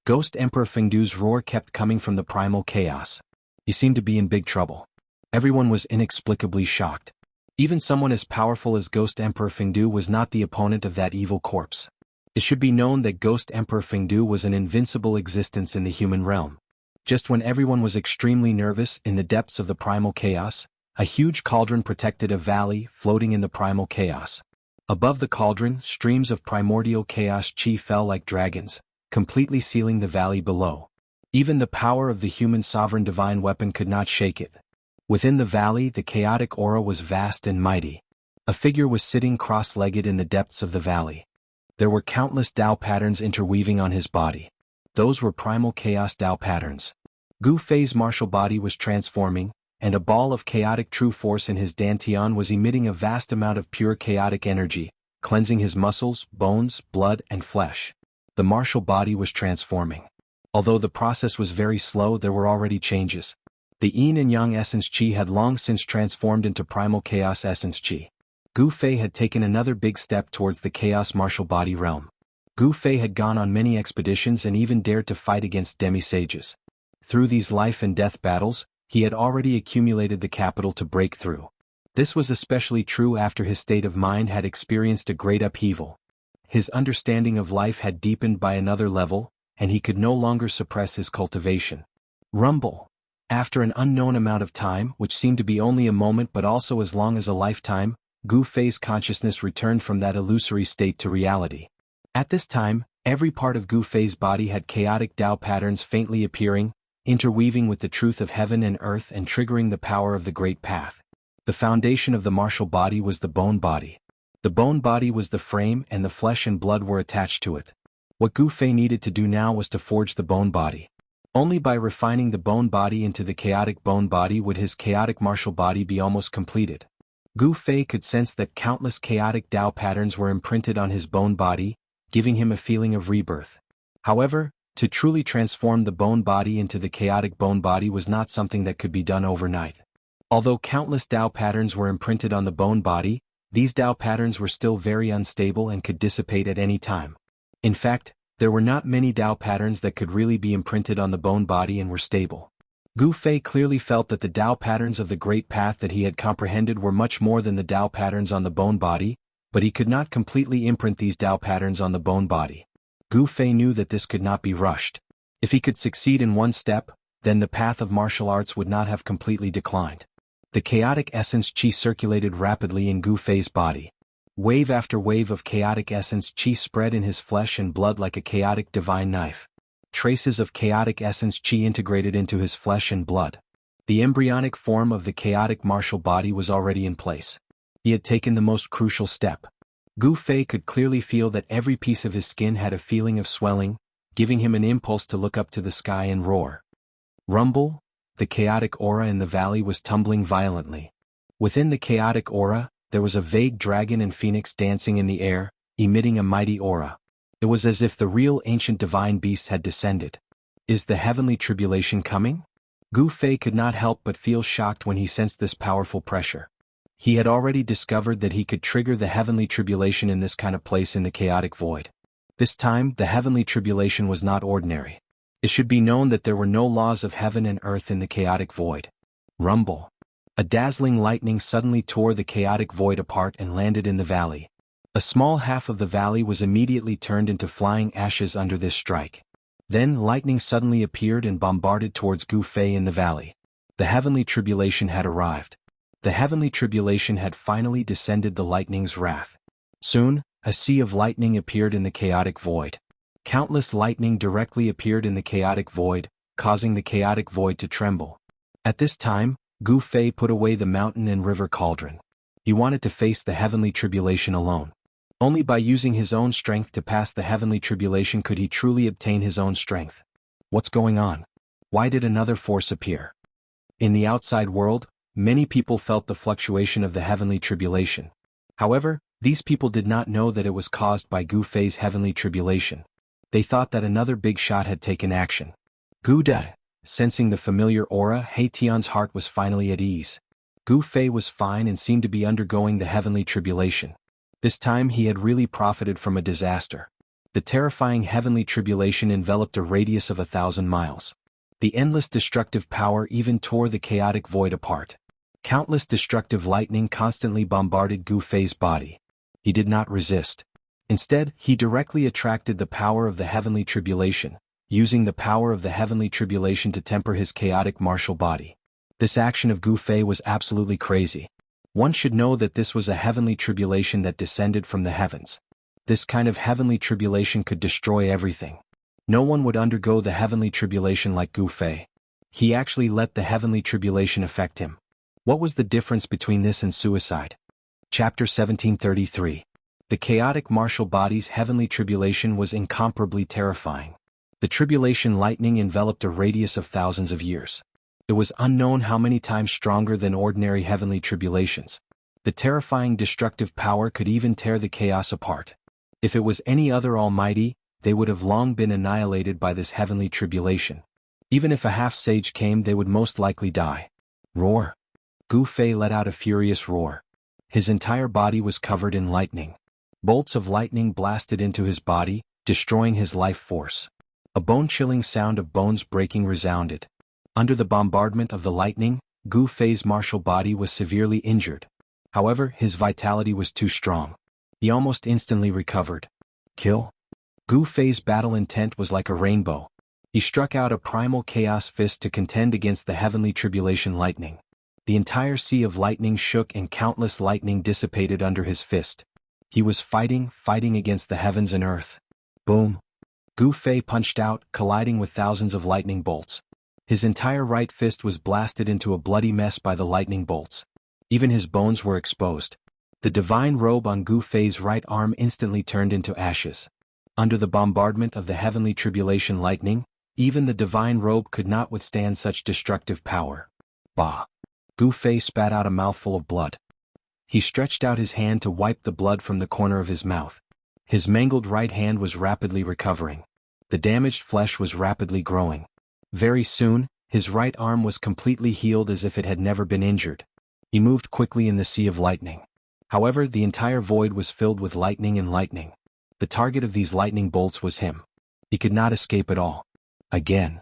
Ghost Emperor Fengdu's roar kept coming from the primal chaos. He seemed to be in big trouble. Everyone was inexplicably shocked. Even someone as powerful as Ghost Emperor Fengdu was not the opponent of that evil corpse. It should be known that Ghost Emperor Fengdu was an invincible existence in the human realm. Just when everyone was extremely nervous in the depths of the primal chaos, a huge cauldron protected a valley floating in the primal chaos. Above the cauldron, streams of primordial chaos chi fell like dragons, completely sealing the valley below. Even the power of the human sovereign divine weapon could not shake it. Within the valley, the chaotic aura was vast and mighty. A figure was sitting cross-legged in the depths of the valley. There were countless Tao patterns interweaving on his body. Those were primal chaos Tao patterns. Gu Fei's martial body was transforming, and a ball of chaotic true force in his dantian was emitting a vast amount of pure chaotic energy, cleansing his muscles, bones, blood, and flesh. The martial body was transforming. Although the process was very slow, there were already changes. The yin and yang essence chi had long since transformed into primal chaos essence chi. Gu Fei had taken another big step towards the chaos martial body realm. Gu Fei had gone on many expeditions and even dared to fight against demi-sages. Through these life and death battles, he had already accumulated the capital to break through. This was especially true after his state of mind had experienced a great upheaval. His understanding of life had deepened by another level, and he could no longer suppress his cultivation. Rumble. After an unknown amount of time, which seemed to be only a moment but also as long as a lifetime, Gu Fei's consciousness returned from that illusory state to reality. At this time, every part of Gu Fei's body had chaotic Tao patterns faintly appearing, interweaving with the truth of heaven and earth and triggering the power of the Great Path. The foundation of the martial body was the bone body. The bone body was the frame and the flesh and blood were attached to it. What Gu Fei needed to do now was to forge the bone body. Only by refining the bone body into the chaotic bone body would his chaotic martial body be almost completed. Gu Fei could sense that countless chaotic Tao patterns were imprinted on his bone body, giving him a feeling of rebirth. However, to truly transform the bone body into the chaotic bone body was not something that could be done overnight. Although countless Tao patterns were imprinted on the bone body, these Tao patterns were still very unstable and could dissipate at any time. In fact, there were not many Tao patterns that could really be imprinted on the bone body and were stable. Gu Fei clearly felt that the Tao patterns of the Great Path that he had comprehended were much more than the Tao patterns on the bone body, but he could not completely imprint these Tao patterns on the bone body. Gu Fei knew that this could not be rushed. If he could succeed in one step, then the path of martial arts would not have completely declined. The chaotic essence chi circulated rapidly in Gu Fei's body. Wave after wave of chaotic essence chi spread in his flesh and blood like a chaotic divine knife. Traces of chaotic essence chi integrated into his flesh and blood. The embryonic form of the chaotic martial body was already in place. He had taken the most crucial step. Gu Fei could clearly feel that every piece of his skin had a feeling of swelling, giving him an impulse to look up to the sky and roar. Rumble. The chaotic aura in the valley was tumbling violently. Within the chaotic aura, there was a vague dragon and phoenix dancing in the air, emitting a mighty aura. It was as if the real ancient divine beasts had descended. Is the heavenly tribulation coming? Gu Fei could not help but feel shocked when he sensed this powerful pressure. He had already discovered that he could trigger the heavenly tribulation in this kind of place in the chaotic void. This time, the heavenly tribulation was not ordinary. It should be known that there were no laws of heaven and earth in the chaotic void. Rumble. A dazzling lightning suddenly tore the chaotic void apart and landed in the valley. A small half of the valley was immediately turned into flying ashes under this strike. Then lightning suddenly appeared and bombarded towards Gu Fei in the valley. The heavenly tribulation had arrived. The heavenly tribulation had finally descended the lightning's wrath. Soon, a sea of lightning appeared in the chaotic void. Countless lightning directly appeared in the chaotic void, causing the chaotic void to tremble. At this time, Gu Fei put away the mountain and river cauldron. He wanted to face the heavenly tribulation alone. Only by using his own strength to pass the heavenly tribulation could he truly obtain his own strength. What's going on? Why did another force appear? In the outside world, many people felt the fluctuation of the heavenly tribulation. However, these people did not know that it was caused by Gu Fei's heavenly tribulation. They thought that another big shot had taken action. Gu De. Sensing the familiar aura, He Tian's heart was finally at ease. Gu Fei was fine and seemed to be undergoing the heavenly tribulation. This time he had really profited from a disaster. The terrifying heavenly tribulation enveloped a radius of 1,000 miles. The endless destructive power even tore the chaotic void apart. Countless destructive lightning constantly bombarded Gu Fei's body. He did not resist. Instead, he directly attracted the power of the heavenly tribulation, using the power of the heavenly tribulation to temper his chaotic martial body. This action of Gu Fei was absolutely crazy. One should know that this was a heavenly tribulation that descended from the heavens. This kind of heavenly tribulation could destroy everything. No one would undergo the heavenly tribulation like Gu Fei. He actually let the heavenly tribulation affect him. What was the difference between this and suicide? Chapter 1733. The chaotic martial body's heavenly tribulation was incomparably terrifying. The tribulation lightning enveloped a radius of thousands of years. It was unknown how many times stronger than ordinary heavenly tribulations. The terrifying destructive power could even tear the chaos apart. If it was any other almighty, they would have long been annihilated by this heavenly tribulation. Even if a half-sage came, they would most likely die. Roar! Gu Fei let out a furious roar. His entire body was covered in lightning. Bolts of lightning blasted into his body, destroying his life force. A bone-chilling sound of bones breaking resounded. Under the bombardment of the lightning, Gu Fei's martial body was severely injured. However, his vitality was too strong. He almost instantly recovered. Kill? Gu Fei's battle intent was like a rainbow. He struck out a primal chaos fist to contend against the heavenly tribulation lightning. The entire sea of lightning shook and countless lightning dissipated under his fist. He was fighting against the heavens and earth. Boom! Gu Fei punched out, colliding with thousands of lightning bolts. His entire right fist was blasted into a bloody mess by the lightning bolts. Even his bones were exposed. The divine robe on Gu Fei's right arm instantly turned into ashes. Under the bombardment of the heavenly tribulation lightning, even the divine robe could not withstand such destructive power. Bah! Gu Fei spat out a mouthful of blood. He stretched out his hand to wipe the blood from the corner of his mouth. His mangled right hand was rapidly recovering. The damaged flesh was rapidly growing. Very soon, his right arm was completely healed as if it had never been injured. He moved quickly in the sea of lightning. However, the entire void was filled with lightning and lightning. The target of these lightning bolts was him. He could not escape at all. Again.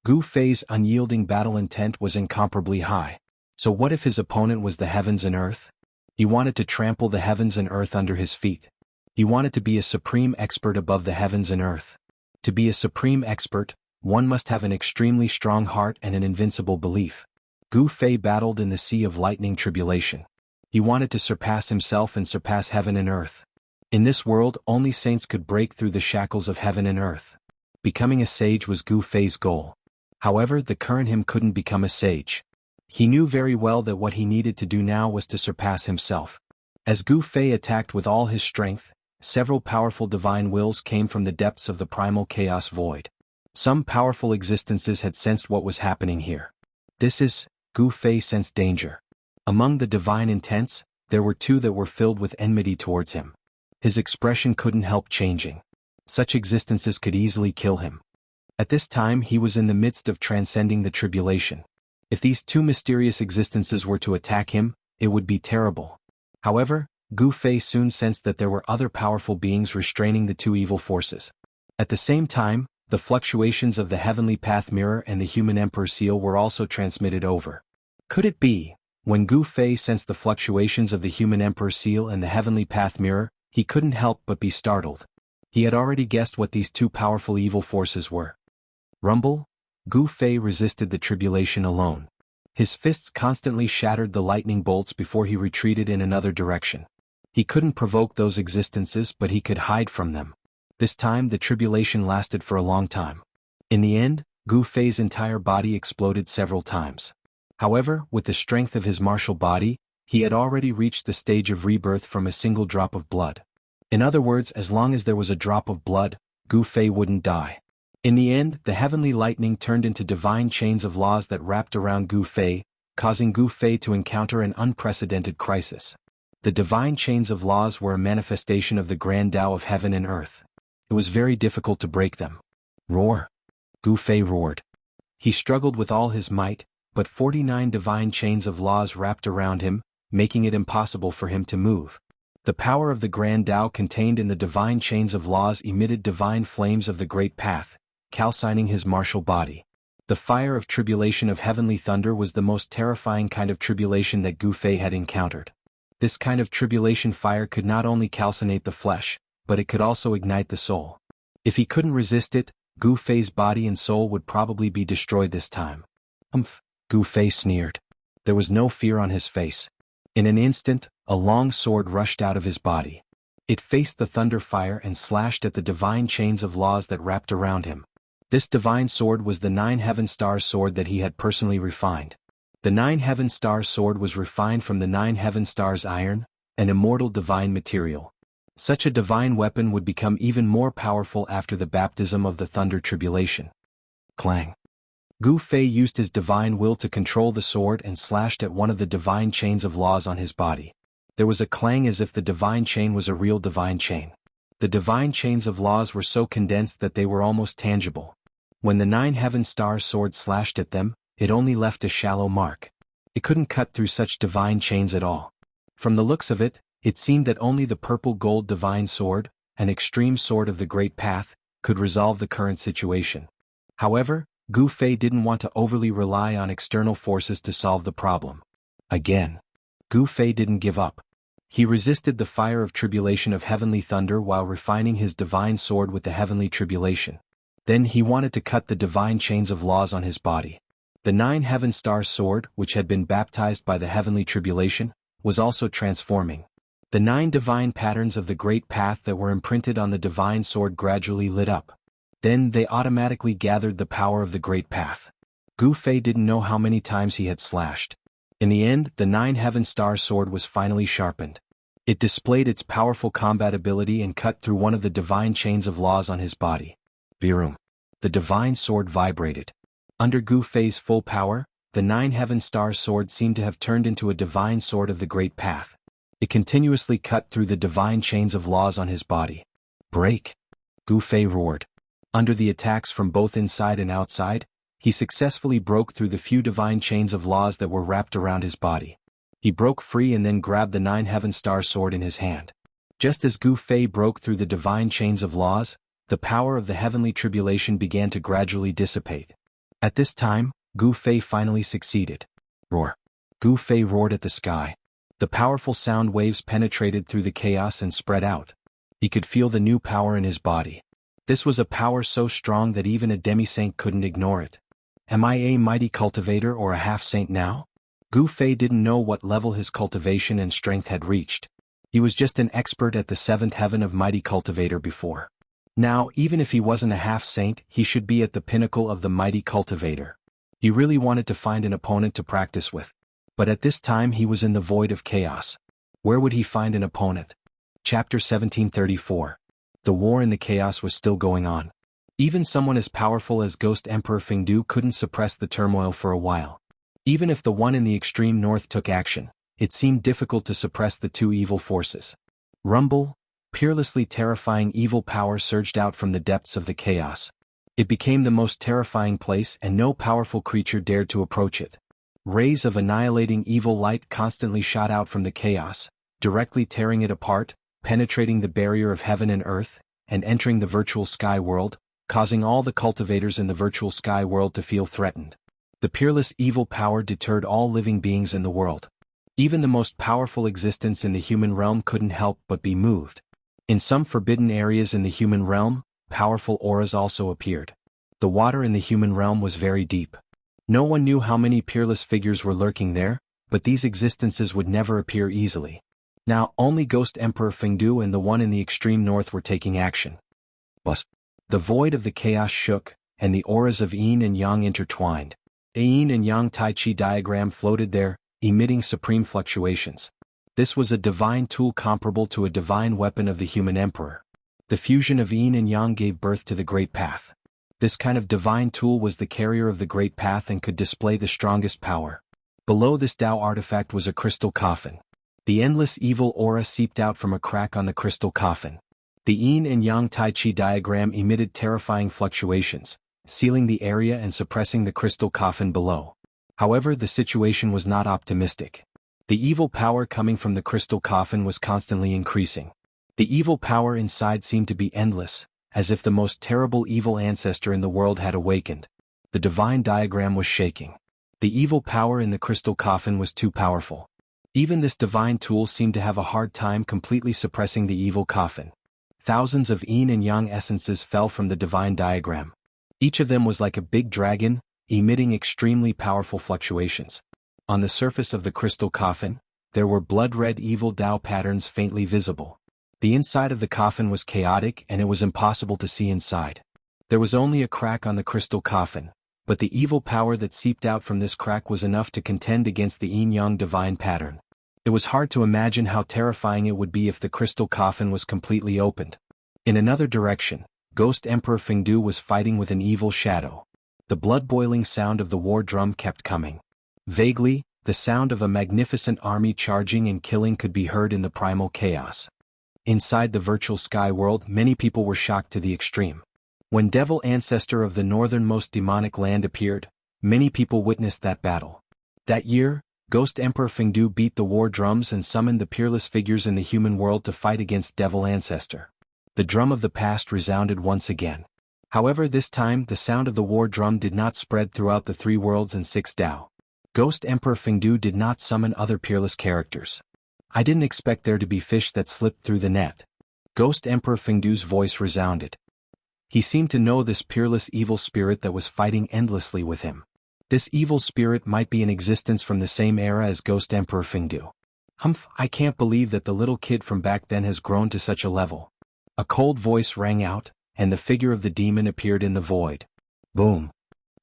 Gu Fei's unyielding battle intent was incomparably high. So what if his opponent was the heavens and earth? He wanted to trample the heavens and earth under his feet. He wanted to be a supreme expert above the heavens and earth. To be a supreme expert, one must have an extremely strong heart and an invincible belief. Gu Fei battled in the sea of lightning tribulation. He wanted to surpass himself and surpass heaven and earth. In this world, only saints could break through the shackles of heaven and earth. Becoming a sage was Gu Fei's goal. However, the current him couldn't become a sage. He knew very well that what he needed to do now was to surpass himself. As Gu Fei attacked with all his strength, several powerful divine wills came from the depths of the primal chaos void. Some powerful existences had sensed what was happening here. Gu Fei sensed danger. Among the divine intents, there were two that were filled with enmity towards him. His expression couldn't help changing. Such existences could easily kill him. At this time he was in the midst of transcending the tribulation. If these two mysterious existences were to attack him, it would be terrible. However, Gu Fei soon sensed that there were other powerful beings restraining the two evil forces. At the same time, the fluctuations of the heavenly path mirror and the human emperor seal were also transmitted over. Could it be? When Gu Fei sensed the fluctuations of the human emperor seal and the heavenly path mirror, he couldn't help but be startled. He had already guessed what these two powerful evil forces were. Rumble? Gu Fei resisted the tribulation alone. His fists constantly shattered the lightning bolts before he retreated in another direction. He couldn't provoke those existences, but he could hide from them. This time the tribulation lasted for a long time. In the end, Gu Fei's entire body exploded several times. However, with the strength of his martial body, he had already reached the stage of rebirth from a single drop of blood. In other words, as long as there was a drop of blood, Gu Fei wouldn't die. In the end, the heavenly lightning turned into divine chains of laws that wrapped around Gu Fei, causing Gu Fei to encounter an unprecedented crisis. The divine chains of laws were a manifestation of the grand Tao of heaven and earth. It was very difficult to break them. Roar! Gu Fei roared. He struggled with all his might, but 49 divine chains of laws wrapped around him, making it impossible for him to move. The power of the grand Tao contained in the divine chains of laws emitted divine flames of the great path, calcining his martial body. The fire of tribulation of heavenly thunder was the most terrifying kind of tribulation that Gu Fei had encountered. This kind of tribulation fire could not only calcinate the flesh, but it could also ignite the soul. If he couldn't resist it, Gu Fei's body and soul would probably be destroyed this time. Gu Fei sneered. There was no fear on his face. In an instant, a long sword rushed out of his body. It faced the thunder fire and slashed at the divine chains of laws that wrapped around him. This divine sword was the 9 Heaven Stars sword that he had personally refined. The 9 Heaven Stars sword was refined from the 9 Heaven Stars iron, an immortal divine material. Such a divine weapon would become even more powerful after the baptism of the thunder tribulation. Clang! Gu Fei used his divine will to control the sword and slashed at one of the divine chains of laws on his body. There was a clang as if the divine chain was a real divine chain. The divine chains of laws were so condensed that they were almost tangible. When the 9 heaven star sword slashed at them, it only left a shallow mark. It couldn't cut through such divine chains at all. From the looks of it, it seemed that only the purple gold divine sword, an extreme sword of the Great Path, could resolve the current situation. However, Gu Fei didn't want to overly rely on external forces to solve the problem. Again, Gu Fei didn't give up. He resisted the fire of tribulation of heavenly thunder while refining his divine sword with the heavenly tribulation. Then he wanted to cut the divine chains of laws on his body. The 9 heaven star sword, which had been baptized by the heavenly tribulation, was also transforming. The 9 divine patterns of the Great Path that were imprinted on the divine sword gradually lit up. Then they automatically gathered the power of the Great Path. Gu Fei didn't know how many times he had slashed. In the end, the 9 heaven star sword was finally sharpened. It displayed its powerful combat ability and cut through one of the divine chains of laws on his body. Virum. The divine sword vibrated. Under Gu Fei's full power, the 9 heaven star sword seemed to have turned into a divine sword of the Great Path. It continuously cut through the divine chains of laws on his body. Break! Gu Fei roared. Under the attacks from both inside and outside, he successfully broke through the few divine chains of laws that were wrapped around his body. He broke free and then grabbed the 9 heaven star sword in his hand. Just as Gu Fei broke through the divine chains of laws, the power of the heavenly tribulation began to gradually dissipate. At this time, Gu Fei finally succeeded. Roar! Gu Fei roared at the sky. The powerful sound waves penetrated through the chaos and spread out. He could feel the new power in his body. This was a power so strong that even a demi-saint couldn't ignore it. Am I a mighty cultivator or a half-saint now? Gu Fei didn't know what level his cultivation and strength had reached. He was just an expert at the 7th heaven of mighty cultivator before. Now, even if he wasn't a half-saint, he should be at the pinnacle of the mighty cultivator. He really wanted to find an opponent to practice with. But at this time he was in the void of chaos. Where would he find an opponent? Chapter 1734. The war in the chaos was still going on. Even someone as powerful as Ghost Emperor Fengdu couldn't suppress the turmoil for a while. Even if the one in the extreme north took action, it seemed difficult to suppress the 2 evil forces. Rumble, peerlessly terrifying evil power surged out from the depths of the chaos. It became the most terrifying place and no powerful creature dared to approach it. Rays of annihilating evil light constantly shot out from the chaos, directly tearing it apart, penetrating the barrier of heaven and earth, and entering the virtual sky world, causing all the cultivators in the virtual sky world to feel threatened. The peerless evil power deterred all living beings in the world. Even the most powerful existence in the human realm couldn't help but be moved. In some forbidden areas in the human realm, powerful auras also appeared. The water in the human realm was very deep. No one knew how many peerless figures were lurking there, but these existences would never appear easily. Now, only Ghost Emperor Fengdu and the one in the extreme north were taking action. But the void of the chaos shook, and the auras of yin and yang intertwined. A yin and yang Tai Chi diagram floated there, emitting supreme fluctuations. This was a divine tool comparable to a divine weapon of the human emperor. The fusion of yin and yang gave birth to the Great Path. This kind of divine tool was the carrier of the Great Path and could display the strongest power. Below this Tao artifact was a crystal coffin. The endless evil aura seeped out from a crack on the crystal coffin. The yin and yang Tai Chi diagram emitted terrifying fluctuations, sealing the area and suppressing the crystal coffin below. However, the situation was not optimistic. The evil power coming from the crystal coffin was constantly increasing. The evil power inside seemed to be endless, as if the most terrible evil ancestor in the world had awakened. The divine diagram was shaking. The evil power in the crystal coffin was too powerful. Even this divine tool seemed to have a hard time completely suppressing the evil coffin. Thousands of yin and yang essences fell from the divine diagram. Each of them was like a big dragon, emitting extremely powerful fluctuations. On the surface of the crystal coffin, there were blood-red evil Tao patterns faintly visible. The inside of the coffin was chaotic and it was impossible to see inside. There was only a crack on the crystal coffin, but the evil power that seeped out from this crack was enough to contend against the yin-yang divine pattern. It was hard to imagine how terrifying it would be if the crystal coffin was completely opened. In another direction, Ghost Emperor Fengdu was fighting with an evil shadow. The blood-boiling sound of the war drum kept coming. Vaguely, the sound of a magnificent army charging and killing could be heard in the primal chaos. Inside the virtual sky world, many people were shocked to the extreme. When Devil Ancestor of the northernmost demonic land appeared, many people witnessed that battle. That year, Ghost Emperor Fengdu beat the war drums and summoned the peerless figures in the human world to fight against Devil Ancestor. The drum of the past resounded once again. However, this time the sound of the war drum did not spread throughout the 3 worlds and 6 Dao. Ghost Emperor Fengdu did not summon other peerless characters. I didn't expect there to be fish that slipped through the net. Ghost Emperor Fengdu's voice resounded. He seemed to know this peerless evil spirit that was fighting endlessly with him. This evil spirit might be in existence from the same era as Ghost Emperor Fengdu. Humph, I can't believe that the little kid from back then has grown to such a level. A cold voice rang out, and the figure of the demon appeared in the void. Boom!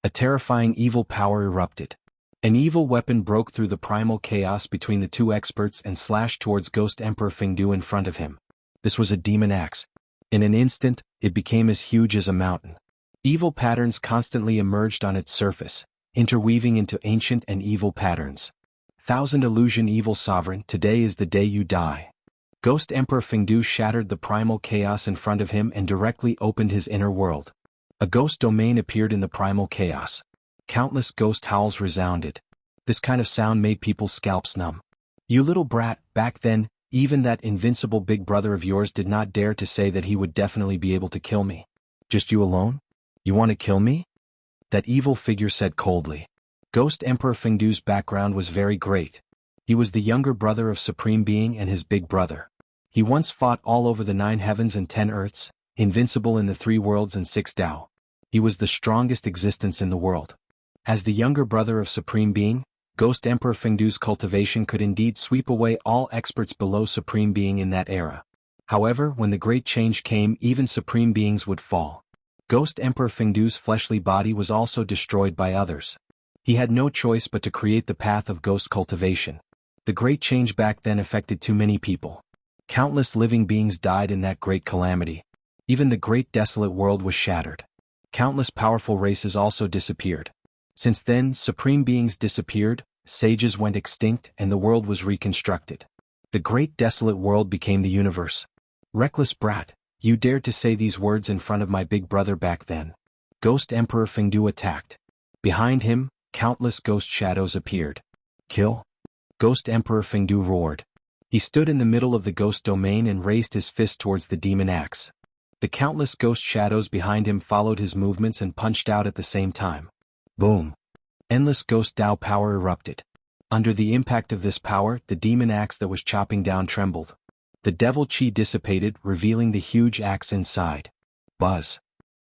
A terrifying evil power erupted. An evil weapon broke through the primal chaos between the 2 experts and slashed towards Ghost Emperor Fengdu in front of him. This was a demon axe. In an instant, it became as huge as a mountain. Evil patterns constantly emerged on its surface, interweaving into ancient and evil patterns. Thousand Illusion Evil Sovereign, today is the day you die. Ghost Emperor Fengdu shattered the primal chaos in front of him and directly opened his inner world. A ghost domain appeared in the primal chaos. Countless ghost howls resounded. This kind of sound made people's scalps numb. You little brat, back then, even that invincible big brother of yours did not dare to say that he would definitely be able to kill me. Just you alone? You want to kill me? That evil figure said coldly. Ghost Emperor Fengdu's background was very great. He was the younger brother of Supreme Being and his big brother. He once fought all over the 9 heavens and 10 earths, invincible in the 3 worlds and 6 Dao. He was the strongest existence in the world. As the younger brother of Supreme Being, Ghost Emperor Fengdu's cultivation could indeed sweep away all experts below Supreme Being in that era. However, when the Great Change came, even Supreme Beings would fall. Ghost Emperor Fengdu's fleshly body was also destroyed by others. He had no choice but to create the path of ghost cultivation. The Great Change back then affected too many people. Countless living beings died in that great calamity. Even the great desolate world was shattered. Countless powerful races also disappeared. Since then, Supreme Beings disappeared, sages went extinct, and the world was reconstructed. The great desolate world became the universe. Reckless brat, you dared to say these words in front of my big brother back then. Ghost Emperor Fengdu attacked. Behind him, countless ghost shadows appeared. Kill? Ghost Emperor Fengdu roared. He stood in the middle of the ghost domain and raised his fist towards the demon axe. The countless ghost shadows behind him followed his movements and punched out at the same time. Boom! Endless ghost Dao power erupted. Under the impact of this power, the demon axe that was chopping down trembled. The devil chi dissipated, revealing the huge axe inside. Buzz!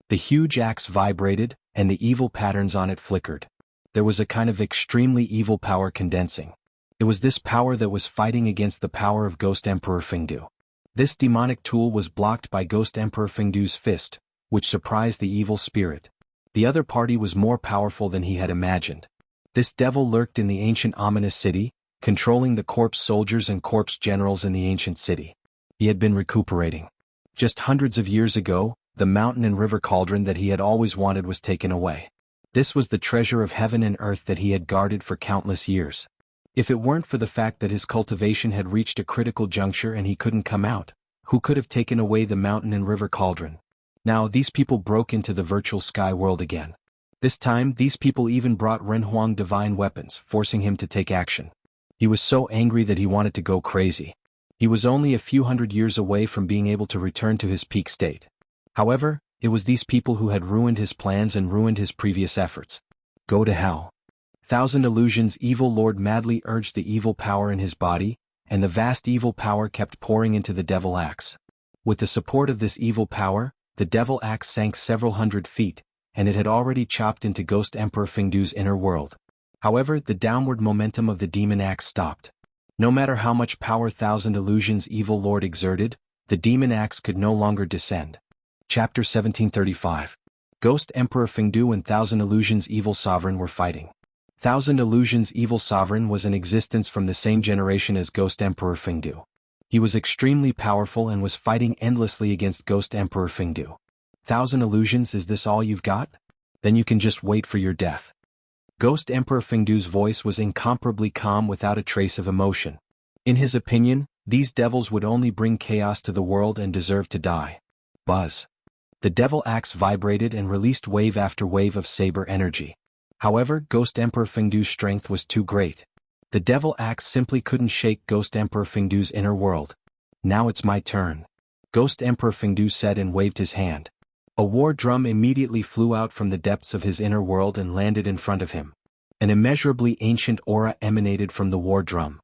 The huge axe vibrated, and the evil patterns on it flickered. There was a kind of extremely evil power condensing. It was this power that was fighting against the power of Ghost Emperor Fengdu. This demonic tool was blocked by Ghost Emperor Fengdu's fist, which surprised the evil spirit. The other party was more powerful than he had imagined. This devil lurked in the ancient ominous city, controlling the corpse soldiers and corpse generals in the ancient city. He had been recuperating. Just hundreds of years ago, the mountain and river cauldron that he had always wanted was taken away. This was the treasure of heaven and earth that he had guarded for countless years. If it weren't for the fact that his cultivation had reached a critical juncture and he couldn't come out, who could have taken away the mountain and river cauldron? Now these people broke into the virtual sky world again. This time, these people even brought Renhuang divine weapons, forcing him to take action. He was so angry that he wanted to go crazy. He was only a few hundred years away from being able to return to his peak state. However, it was these people who had ruined his plans and ruined his previous efforts. Go to hell. Thousand Illusions Evil Lord madly urged the evil power in his body, and the vast evil power kept pouring into the devil axe. With the support of this evil power, the devil axe sank several hundred feet, and it had already chopped into Ghost Emperor Fengdu's inner world. However, the downward momentum of the demon axe stopped. No matter how much power Thousand Illusions Evil Lord exerted, the demon axe could no longer descend. Chapter 1735. Ghost Emperor Fengdu and Thousand Illusions Evil Sovereign were fighting. Thousand Illusions Evil Sovereign was in existence from the same generation as Ghost Emperor Fengdu. He was extremely powerful and was fighting endlessly against Ghost Emperor Fengdu. Thousand Illusions, is this all you've got? then you can just wait for your death. Ghost Emperor Fengdu's voice was incomparably calm without a trace of emotion. In his opinion, these devils would only bring chaos to the world and deserve to die. Buzz. The devil axe vibrated and released wave after wave of saber energy. However, Ghost Emperor Fengdu's strength was too great. The devil axe simply couldn't shake Ghost Emperor Fengdu's inner world. Now it's my turn. Ghost Emperor Fengdu said and waved his hand. A war drum immediately flew out from the depths of his inner world and landed in front of him. An immeasurably ancient aura emanated from the war drum.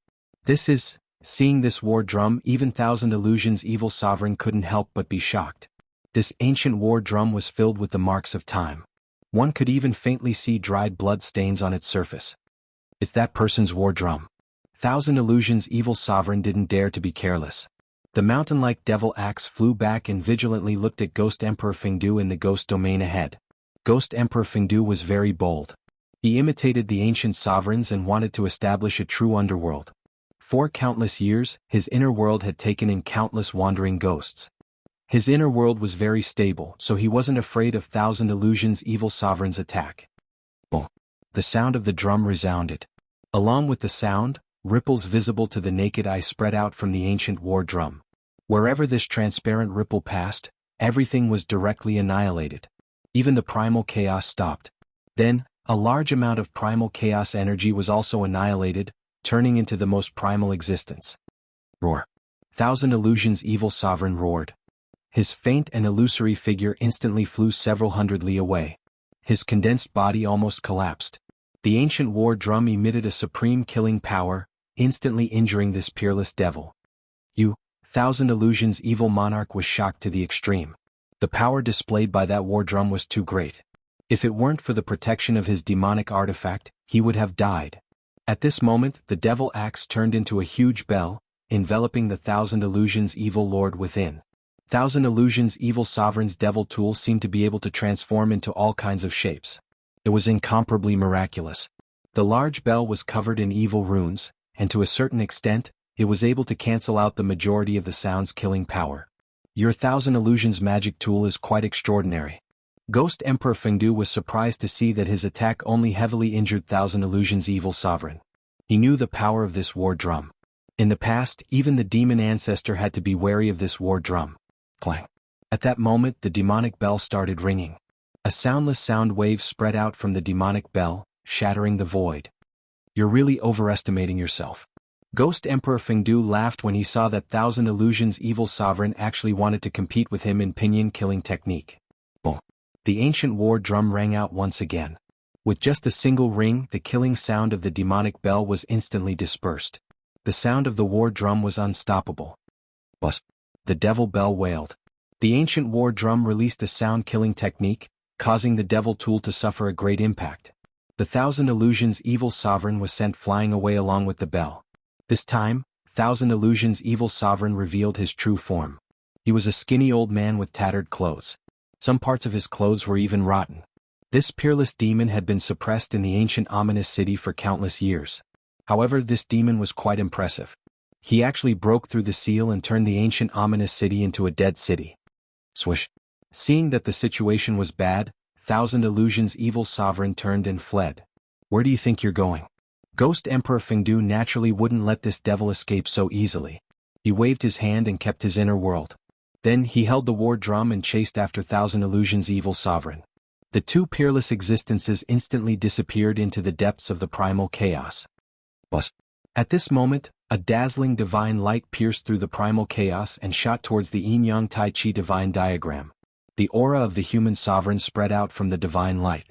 Seeing this war drum, even Thousand Illusions' evil sovereign couldn't help but be shocked. This ancient war drum was filled with the marks of time. One could even faintly see dried blood stains on its surface. It's that person's war drum. Thousand Illusions' evil sovereign didn't dare to be careless. The mountain-like devil axe flew back and vigilantly looked at Ghost Emperor Fengdu in the ghost domain ahead. Ghost Emperor Fengdu was very bold. He imitated the ancient sovereigns and wanted to establish a true underworld. For countless years, his inner world had taken in countless wandering ghosts. His inner world was very stable, so he wasn't afraid of Thousand Illusions' evil sovereign's attack. Boom! The sound of the drum resounded. Along with the sound, ripples visible to the naked eye spread out from the ancient war drum. Wherever this transparent ripple passed, everything was directly annihilated. Even the primal chaos stopped. Then, a large amount of primal chaos energy was also annihilated, turning into the most primal existence. Roar! Thousand Illusions' evil sovereign roared. His faint and illusory figure instantly flew several hundred li away. His condensed body almost collapsed. The ancient war drum emitted a supreme killing power, instantly injuring this peerless devil. Thousand Illusions' evil monarch was shocked to the extreme. The power displayed by that war drum was too great. If it weren't for the protection of his demonic artifact, he would have died. At this moment, the devil axe turned into a huge bell, enveloping the Thousand Illusions' evil lord within. Thousand Illusions' evil sovereign's devil tool seemed to be able to transform into all kinds of shapes. It was incomparably miraculous. The large bell was covered in evil runes, and to a certain extent, it was able to cancel out the majority of the sound's killing power. Your Thousand Illusions magic tool is quite extraordinary. Ghost Emperor Fengdu was surprised to see that his attack only heavily injured Thousand Illusions' evil sovereign. He knew the power of this war drum. In the past, even the demon ancestor had to be wary of this war drum. Clang. At that moment, the demonic bell started ringing. A soundless sound wave spread out from the demonic bell, shattering the void. You're really overestimating yourself. Ghost Emperor Fengdu laughed when he saw that Thousand Illusions' evil sovereign actually wanted to compete with him in pinyin killing technique. Boom! The ancient war drum rang out once again. With just a single ring, the killing sound of the demonic bell was instantly dispersed. The sound of the war drum was unstoppable. Buzz! The devil bell wailed. The ancient war drum released a sound-killing technique, causing the devil tool to suffer a great impact. The Thousand Illusions' evil sovereign was sent flying away along with the bell. This time, Thousand Illusions' evil sovereign revealed his true form. He was a skinny old man with tattered clothes. Some parts of his clothes were even rotten. This peerless demon had been suppressed in the ancient ominous city for countless years. However, this demon was quite impressive. He actually broke through the seal and turned the ancient ominous city into a dead city. Swish! Seeing that the situation was bad, Thousand Illusions' evil sovereign turned and fled. Where do you think you're going? Ghost Emperor Fengdu naturally wouldn't let this devil escape so easily. He waved his hand and kept his inner world. Then he held the war drum and chased after Thousand Illusions' evil sovereign. The two peerless existences instantly disappeared into the depths of the primal chaos. Buzz! At this moment, a dazzling divine light pierced through the primal chaos and shot towards the Yin-Yang Tai Chi divine diagram. The aura of the human sovereign spread out from the divine light.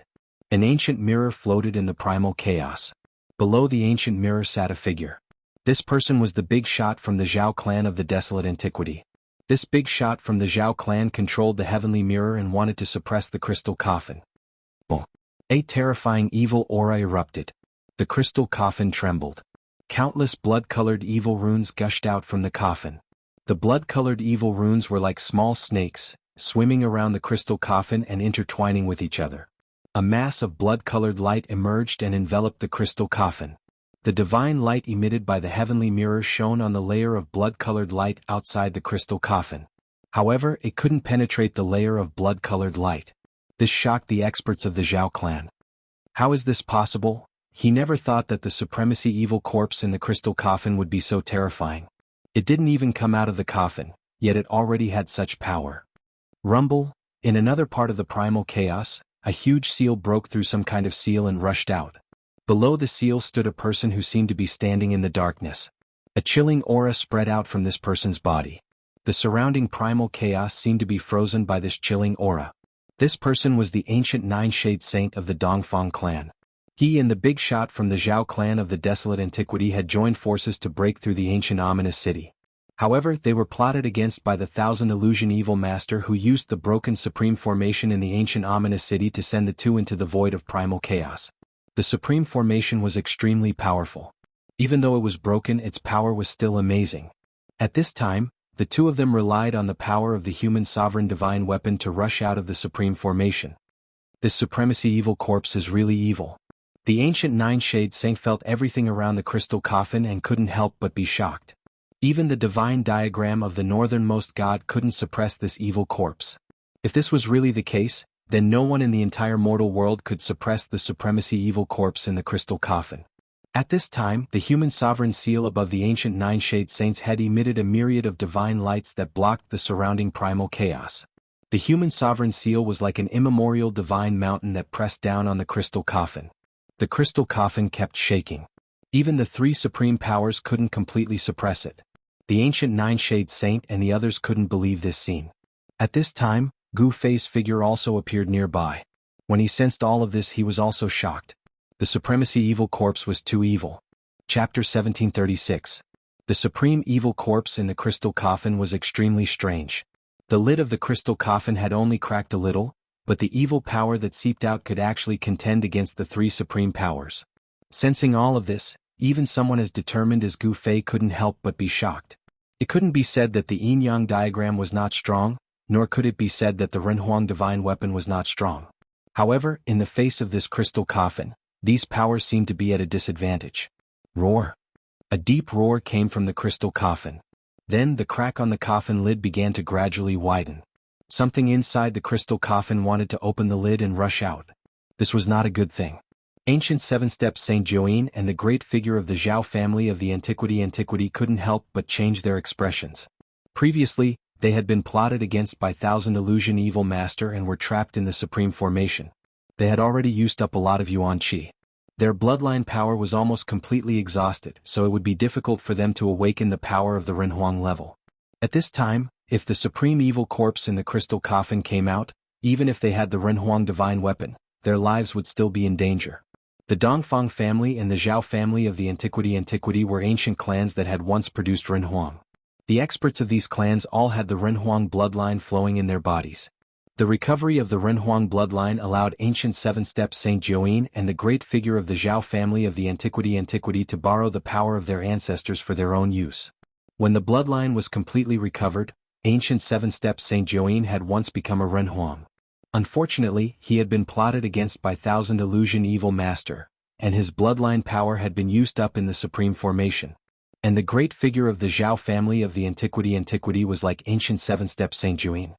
An ancient mirror floated in the primal chaos. Below the ancient mirror sat a figure. This person was the big shot from the Zhao clan of the desolate antiquity. This big shot from the Zhao clan controlled the heavenly mirror and wanted to suppress the crystal coffin. Boom! A terrifying evil aura erupted. The crystal coffin trembled. Countless blood-colored evil runes gushed out from the coffin. The blood-colored evil runes were like small snakes, swimming around the crystal coffin and intertwining with each other. A mass of blood-colored light emerged and enveloped the crystal coffin. The divine light emitted by the heavenly mirror shone on the layer of blood-colored light outside the crystal coffin. However, it couldn't penetrate the layer of blood-colored light. This shocked the experts of the Zhao clan. How is this possible? He never thought that the supremacy evil corpse in the crystal coffin would be so terrifying. It didn't even come out of the coffin, yet it already had such power. Rumble. In another part of the primal chaos, a huge seal broke through some kind of seal and rushed out. Below the seal stood a person who seemed to be standing in the darkness. A chilling aura spread out from this person's body. The surrounding primal chaos seemed to be frozen by this chilling aura. This person was the ancient Nine-Shade Saint of the Dongfang clan. He and the big shot from the Zhao clan of the desolate antiquity had joined forces to break through the ancient ominous city. However, they were plotted against by the Thousand Illusion Evil Master who used the broken Supreme Formation in the ancient ominous city to send the two into the void of primal chaos. The Supreme Formation was extremely powerful. Even though it was broken, its power was still amazing. At this time, the two of them relied on the power of the human sovereign divine weapon to rush out of the Supreme Formation. This supremacy evil corpse is really evil. The ancient Nine-Shade Saint felt everything around the crystal coffin and couldn't help but be shocked. Even the divine diagram of the northernmost god couldn't suppress this evil corpse. If this was really the case, then no one in the entire mortal world could suppress the supremacy evil corpse in the crystal coffin. At this time, the human sovereign seal above the ancient Nine-Shade Saint's head emitted a myriad of divine lights that blocked the surrounding primal chaos. The human sovereign seal was like an immemorial divine mountain that pressed down on the crystal coffin. The crystal coffin kept shaking. Even the three supreme powers couldn't completely suppress it. The ancient Nine-Shade Saint and the others couldn't believe this scene. At this time, Gu Fei's figure also appeared nearby. When he sensed all of this, he was also shocked. The supremacy evil corpse was too evil. Chapter 1736. The supreme evil corpse in the crystal coffin was extremely strange. The lid of the crystal coffin had only cracked a little, but the evil power that seeped out could actually contend against the three supreme powers. Sensing all of this, even someone as determined as Gu Fei couldn't help but be shocked. It couldn't be said that the yin-yang diagram was not strong, nor could it be said that the Renhuang divine weapon was not strong. However, in the face of this crystal coffin, these powers seemed to be at a disadvantage. Roar. A deep roar came from the crystal coffin. Then the crack on the coffin lid began to gradually widen. Something inside the crystal coffin wanted to open the lid and rush out. This was not a good thing. Ancient Seven-Step Saint Join and the great figure of the Zhao family of the antiquity couldn't help but change their expressions. Previously, they had been plotted against by Thousand Illusion Evil Master and were trapped in the Supreme Formation. They had already used up a lot of Yuan Qi. Their bloodline power was almost completely exhausted, so it would be difficult for them to awaken the power of the Renhuang level. At this time, if the supreme evil corpse in the crystal coffin came out, even if they had the Renhuang divine weapon, their lives would still be in danger. The Dongfang family and the Zhao family of the antiquity were ancient clans that had once produced Renhuang. The experts of these clans all had the Renhuang bloodline flowing in their bodies. The recovery of the Renhuang bloodline allowed ancient Seven-Step Saint Join and the great figure of the Zhao family of the antiquity to borrow the power of their ancestors for their own use. When the bloodline was completely recovered, ancient Seven-Step Saint Join had once become a Renhuang. Unfortunately, he had been plotted against by Thousand Illusion Evil Master, and his bloodline power had been used up in the Supreme Formation. And the great figure of the Zhao family of the antiquity was like ancient Seven-Step Saint Join.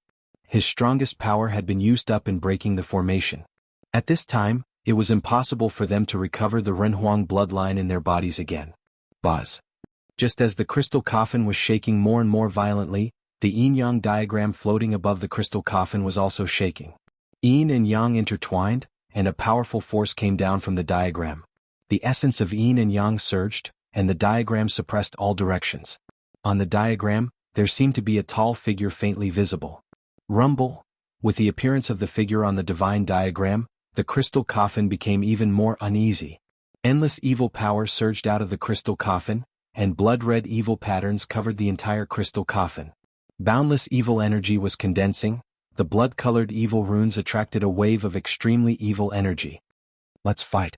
His strongest power had been used up in breaking the formation. At this time, it was impossible for them to recover the Renhuang bloodline in their bodies again. Buzz. Just as the crystal coffin was shaking more and more violently, the yin-yang diagram floating above the crystal coffin was also shaking. Yin and yang intertwined, and a powerful force came down from the diagram. The essence of yin and yang surged, and the diagram suppressed all directions. On the diagram, there seemed to be a tall figure faintly visible. Rumble. With the appearance of the figure on the divine diagram, the crystal coffin became even more uneasy. Endless evil power surged out of the crystal coffin, and blood-red evil patterns covered the entire crystal coffin. Boundless evil energy was condensing. The blood-colored evil runes attracted a wave of extremely evil energy. Let's fight.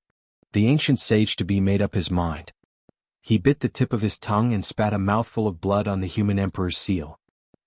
The ancient sage-to-be made up his mind. He bit the tip of his tongue and spat a mouthful of blood on the human emperor's seal.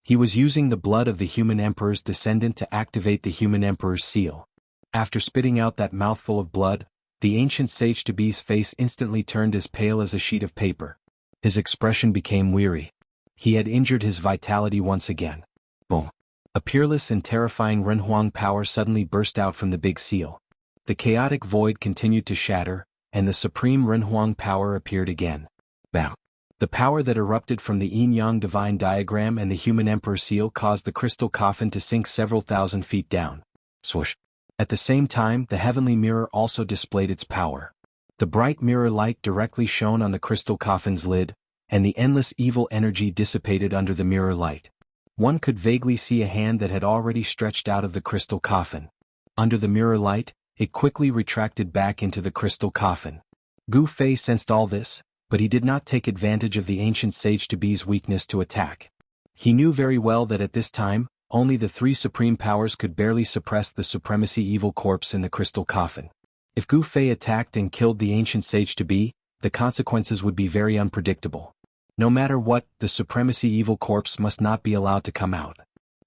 He was using the blood of the human emperor's descendant to activate the human emperor's seal. After spitting out that mouthful of blood, the ancient sage-to-be's face instantly turned as pale as a sheet of paper. His expression became weary. He had injured his vitality once again. Boom. A peerless and terrifying Renhuang power suddenly burst out from the Big Seal. The chaotic void continued to shatter, and the supreme Renhuang power appeared again. Bam! The power that erupted from the yin-yang divine diagram and the human emperor seal caused the crystal coffin to sink several thousand feet down. Swoosh! At the same time, the heavenly mirror also displayed its power. The bright mirror light directly shone on the crystal coffin's lid, and the endless evil energy dissipated under the mirror light. One could vaguely see a hand that had already stretched out of the crystal coffin. Under the mirror light, it quickly retracted back into the crystal coffin. Gu Fei sensed all this, but he did not take advantage of the ancient sage-to-be's weakness to attack. He knew very well that at this time, only the three supreme powers could barely suppress the supremacy evil corpse in the crystal coffin. If Gu Fei attacked and killed the ancient sage-to-be, the consequences would be very unpredictable. No matter what, the supremacy evil corpse must not be allowed to come out.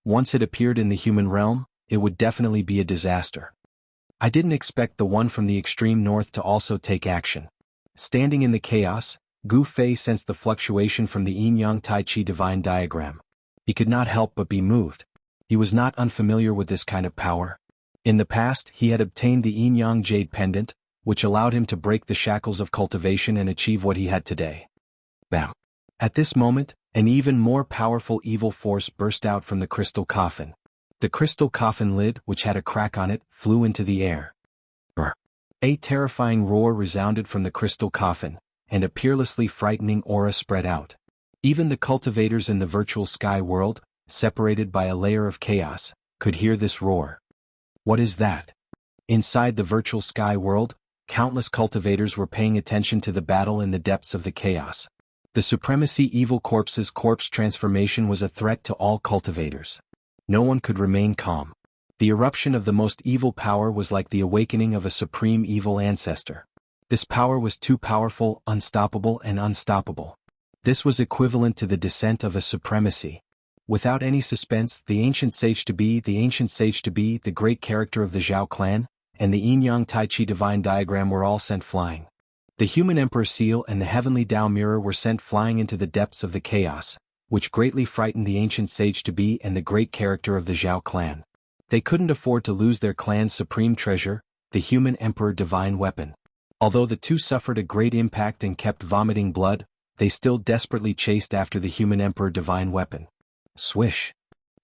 Once it appeared in the human realm, it would definitely be a disaster. I didn't expect the one from the extreme north to also take action. Standing in the chaos, Gu Fei sensed the fluctuation from the yin-yang tai chi divine diagram. He could not help but be moved. He was not unfamiliar with this kind of power. In the past, he had obtained the yin-yang jade pendant, which allowed him to break the shackles of cultivation and achieve what he had today. Bam! At this moment, an even more powerful evil force burst out from the crystal coffin. The crystal coffin lid, which had a crack on it, flew into the air. Brr. A terrifying roar resounded from the crystal coffin, and a peerlessly frightening aura spread out. Even the cultivators in the virtual sky world, separated by a layer of chaos, could hear this roar. What is that? Inside the virtual sky world, countless cultivators were paying attention to the battle in the depths of the chaos. The supremacy evil corpse's corpse transformation was a threat to all cultivators. No one could remain calm. The eruption of the most evil power was like the awakening of a supreme evil ancestor. This power was too powerful, unstoppable, and unstoppable. This was equivalent to the descent of a supremacy. Without any suspense, the ancient sage-to-be, the great character of the Zhao clan, and the yin-yang tai chi divine diagram were all sent flying. The human emperor seal and the heavenly Tao mirror were sent flying into the depths of the chaos, which greatly frightened the ancient sage-to-be and the great character of the Zhao clan. They couldn't afford to lose their clan's supreme treasure, the human emperor divine weapon. Although the two suffered a great impact and kept vomiting blood, they still desperately chased after the human emperor divine weapon. Swish!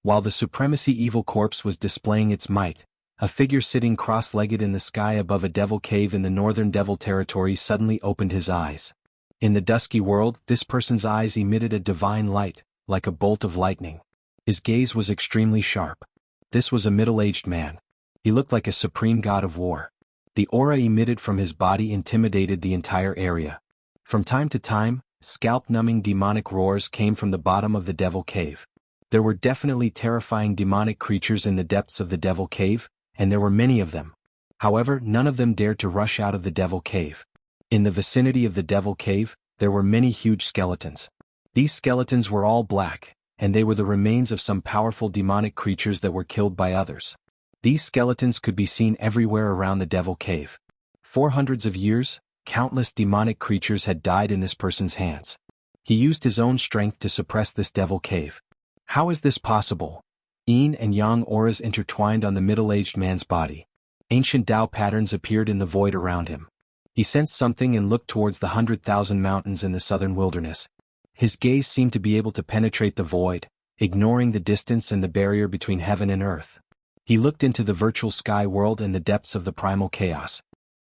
While the supremacy evil corpse was displaying its might, a figure sitting cross-legged in the sky above a devil cave in the northern devil territory suddenly opened his eyes. In the dusky world, this person's eyes emitted a divine light, like a bolt of lightning. His gaze was extremely sharp. This was a middle-aged man. He looked like a supreme god of war. The aura emitted from his body intimidated the entire area. From time to time, scalp-numbing demonic roars came from the bottom of the devil cave. There were definitely terrifying demonic creatures in the depths of the devil cave, and there were many of them. However, none of them dared to rush out of the devil cave. In the vicinity of the devil cave, there were many huge skeletons. These skeletons were all black, and they were the remains of some powerful demonic creatures that were killed by others. These skeletons could be seen everywhere around the devil cave. For hundreds of years, countless demonic creatures had died in this person's hands. He used his own strength to suppress this devil cave. How is this possible? Yin and yang auras intertwined on the middle-aged man's body. Ancient Tao patterns appeared in the void around him. He sensed something and looked towards the 100,000 mountains in the southern wilderness. His gaze seemed to be able to penetrate the void, ignoring the distance and the barrier between heaven and earth. He looked into the virtual sky world and the depths of the primal chaos.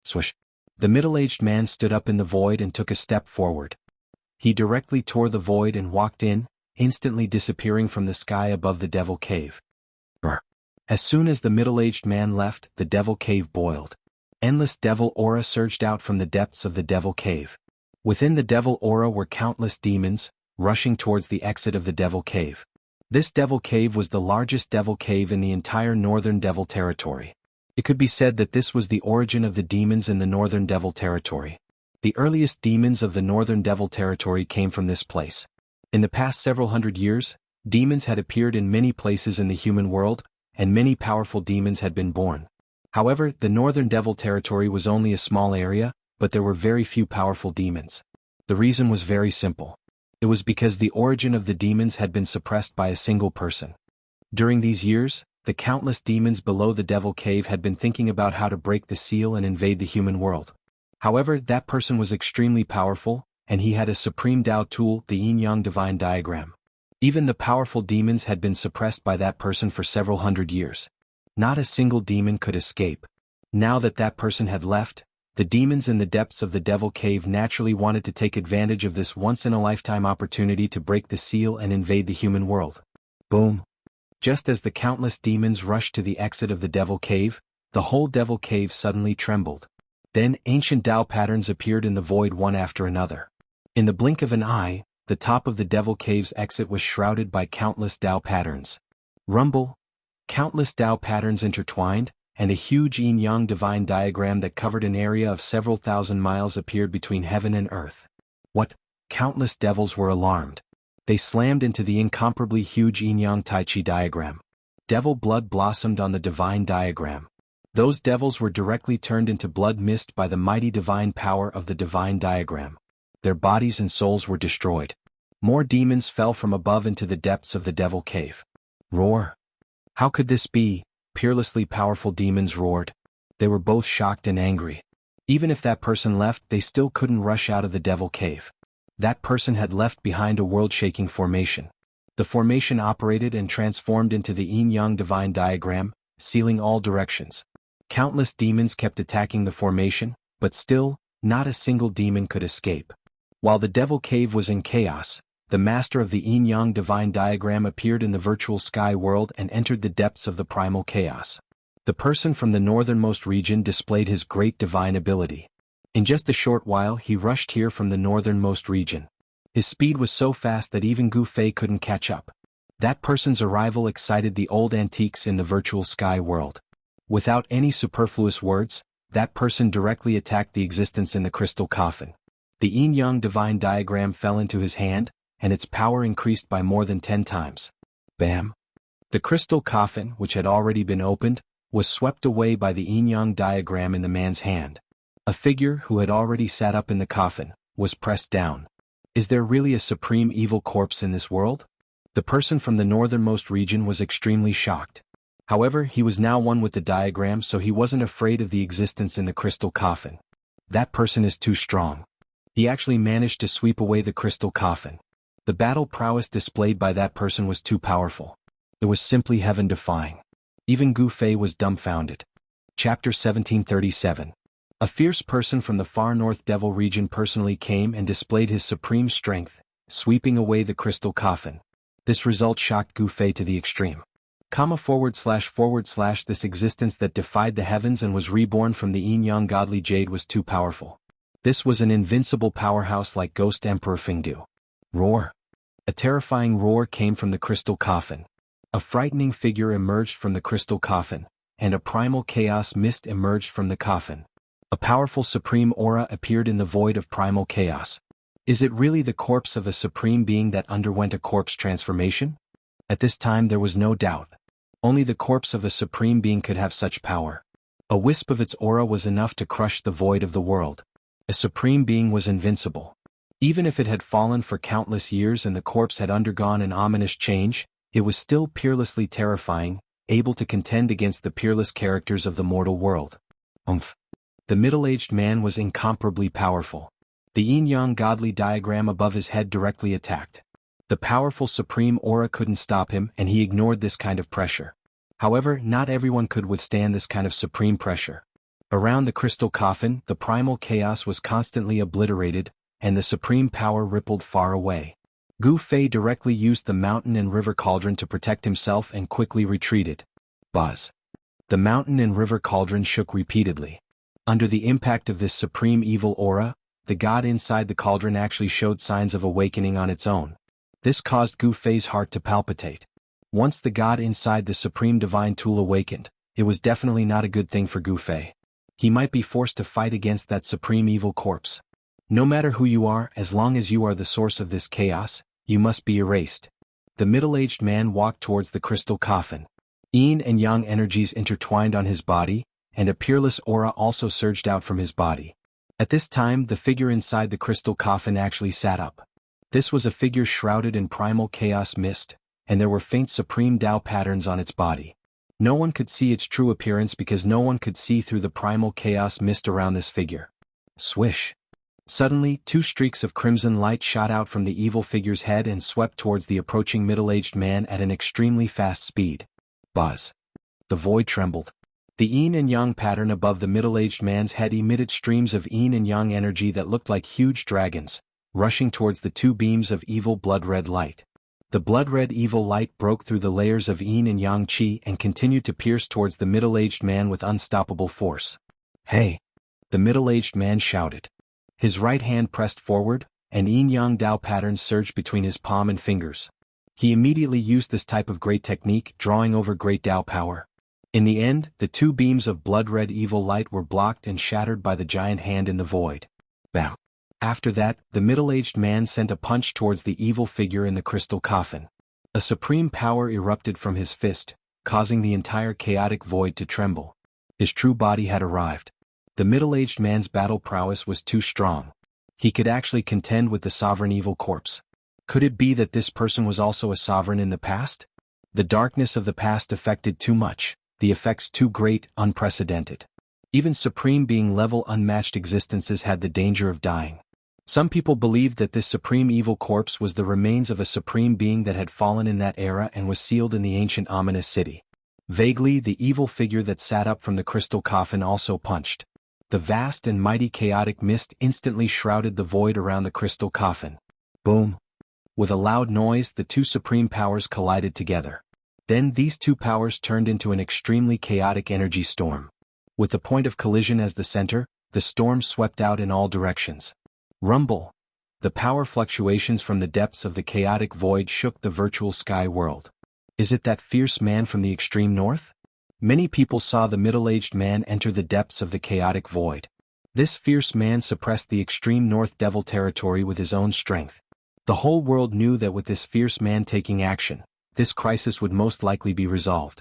Swish! The middle-aged man stood up in the void and took a step forward. He directly tore the void and walked in, instantly disappearing from the sky above the devil cave. Brr! As soon as the middle-aged man left, the devil cave boiled. Endless devil aura surged out from the depths of the devil cave. Within the devil aura were countless demons, rushing towards the exit of the devil cave. This devil cave was the largest devil cave in the entire northern devil territory. It could be said that this was the origin of the demons in the northern devil territory. The earliest demons of the northern devil territory came from this place. In the past several hundred years, demons had appeared in many places in the human world, and many powerful demons had been born. However, the northern devil territory was only a small area, but there were very few powerful demons. The reason was very simple. It was because the origin of the demons had been suppressed by a single person. During these years, the countless demons below the Devil Cave had been thinking about how to break the seal and invade the human world. However, that person was extremely powerful, and he had a supreme Tao tool, the Yin-Yang Divine Diagram. Even the powerful demons had been suppressed by that person for several hundred years. Not a single demon could escape. Now that that person had left, the demons in the depths of the Devil Cave naturally wanted to take advantage of this once-in-a-lifetime opportunity to break the seal and invade the human world. Boom! Just as the countless demons rushed to the exit of the Devil Cave, the whole Devil Cave suddenly trembled. Then ancient Tao patterns appeared in the void one after another. In the blink of an eye, the top of the Devil Cave's exit was shrouded by countless Tao patterns. Rumble! Countless Tao patterns intertwined, and a huge yin-yang divine diagram that covered an area of several thousand miles appeared between heaven and earth. What? Countless devils were alarmed. They slammed into the incomparably huge yin-yang tai chi diagram. Devil blood blossomed on the divine diagram. Those devils were directly turned into blood mist by the mighty divine power of the divine diagram. Their bodies and souls were destroyed. More demons fell from above into the depths of the Devil Cave. Roar! How could this be? Peerlessly powerful demons roared. They were both shocked and angry. Even if that person left, they still couldn't rush out of the Devil Cave. That person had left behind a world-shaking formation. The formation operated and transformed into the yin-yang divine diagram, sealing all directions. Countless demons kept attacking the formation, but still, not a single demon could escape. While the Devil Cave was in chaos, the master of the yin-yang divine diagram appeared in the virtual sky world and entered the depths of the primal chaos. The person from the northernmost region displayed his great divine ability. In just a short while he rushed here from the northernmost region. His speed was so fast that even Gu Fei couldn't catch up. That person's arrival excited the old antiques in the virtual sky world. Without any superfluous words, that person directly attacked the existence in the crystal coffin. The yin-yang divine diagram fell into his hand, and its power increased by more than 10 times. Bam! The crystal coffin, which had already been opened, was swept away by the yin-yang diagram in the man's hand. A figure who had already sat up in the coffin was pressed down. Is there really a supreme evil corpse in this world? The person from the northernmost region was extremely shocked. However, he was now one with the diagram, so he wasn't afraid of the existence in the crystal coffin. That person is too strong. He actually managed to sweep away the crystal coffin. The battle prowess displayed by that person was too powerful. It was simply heaven-defying. Even Gu Fei was dumbfounded. Chapter 1737. A fierce person from the far north Devil region personally came and displayed his supreme strength, sweeping away the crystal coffin. This result shocked Gu Fei to the extreme. This existence that defied the heavens and was reborn from the yin-yang godly jade was too powerful. This was an invincible powerhouse like Ghost Emperor Fengdu. Roar! A terrifying roar came from the crystal coffin. A frightening figure emerged from the crystal coffin, and a primal chaos mist emerged from the coffin. A powerful supreme aura appeared in the void of primal chaos. Is it really the corpse of a supreme being that underwent a corpse transformation? At this time there was no doubt. Only the corpse of a supreme being could have such power. A wisp of its aura was enough to crush the void of the world. A supreme being was invincible. Even if it had fallen for countless years and the corpse had undergone an ominous change, it was still peerlessly terrifying, able to contend against the peerless characters of the mortal world. The middle-aged man was incomparably powerful. The yin-yang godly diagram above his head directly attacked. The powerful supreme aura couldn't stop him, and he ignored this kind of pressure. However, not everyone could withstand this kind of supreme pressure. Around the crystal coffin, the primal chaos was constantly obliterated, and the supreme power rippled far away. Gu Fei directly used the mountain and river cauldron to protect himself and quickly retreated. Buzz! The mountain and river cauldron shook repeatedly. Under the impact of this supreme evil aura, the god inside the cauldron actually showed signs of awakening on its own. This caused Gu Fei's heart to palpitate. Once the god inside the supreme divine tool awakened, it was definitely not a good thing for Gu Fei. He might be forced to fight against that supreme evil corpse. No matter who you are, as long as you are the source of this chaos, you must be erased. The middle-aged man walked towards the crystal coffin. Yin and yang energies intertwined on his body, and a peerless aura also surged out from his body. At this time, the figure inside the crystal coffin actually sat up. This was a figure shrouded in primal chaos mist, and there were faint supreme Tao patterns on its body. No one could see its true appearance because no one could see through the primal chaos mist around this figure. Swish. Suddenly, 2 streaks of crimson light shot out from the evil figure's head and swept towards the approaching middle-aged man at an extremely fast speed. Buzz. The void trembled. The yin and yang pattern above the middle-aged man's head emitted streams of yin and yang energy that looked like huge dragons, rushing towards the 2 beams of evil blood-red light. The blood-red evil light broke through the layers of yin and yang qi and continued to pierce towards the middle-aged man with unstoppable force. "Hey!" the middle-aged man shouted. His right hand pressed forward, and yin-yang Dao patterns surged between his palm and fingers. He immediately used this type of great technique, drawing over great Dao power. In the end, the 2 beams of blood-red evil light were blocked and shattered by the giant hand in the void. Bam! After that, the middle-aged man sent a punch towards the evil figure in the crystal coffin. A supreme power erupted from his fist, causing the entire chaotic void to tremble. His true body had arrived. The middle-aged man's battle prowess was too strong. He could actually contend with the sovereign evil corpse. Could it be that this person was also a sovereign in the past? The darkness of the past affected too much, the effects too great, unprecedented. Even supreme being level unmatched existences had the danger of dying. Some people believed that this supreme evil corpse was the remains of a supreme being that had fallen in that era and was sealed in the ancient ominous city. Vaguely, the evil figure that sat up from the crystal coffin also punched. The vast and mighty chaotic mist instantly shrouded the void around the crystal coffin. Boom! With a loud noise, the 2 supreme powers collided together. Then these 2 powers turned into an extremely chaotic energy storm. With the point of collision as the center, the storm swept out in all directions. Rumble! The power fluctuations from the depths of the chaotic void shook the virtual sky world. Is it that fierce man from the extreme north? Many people saw the middle-aged man enter the depths of the chaotic void. This fierce man suppressed the extreme north devil territory with his own strength. The whole world knew that with this fierce man taking action, this crisis would most likely be resolved.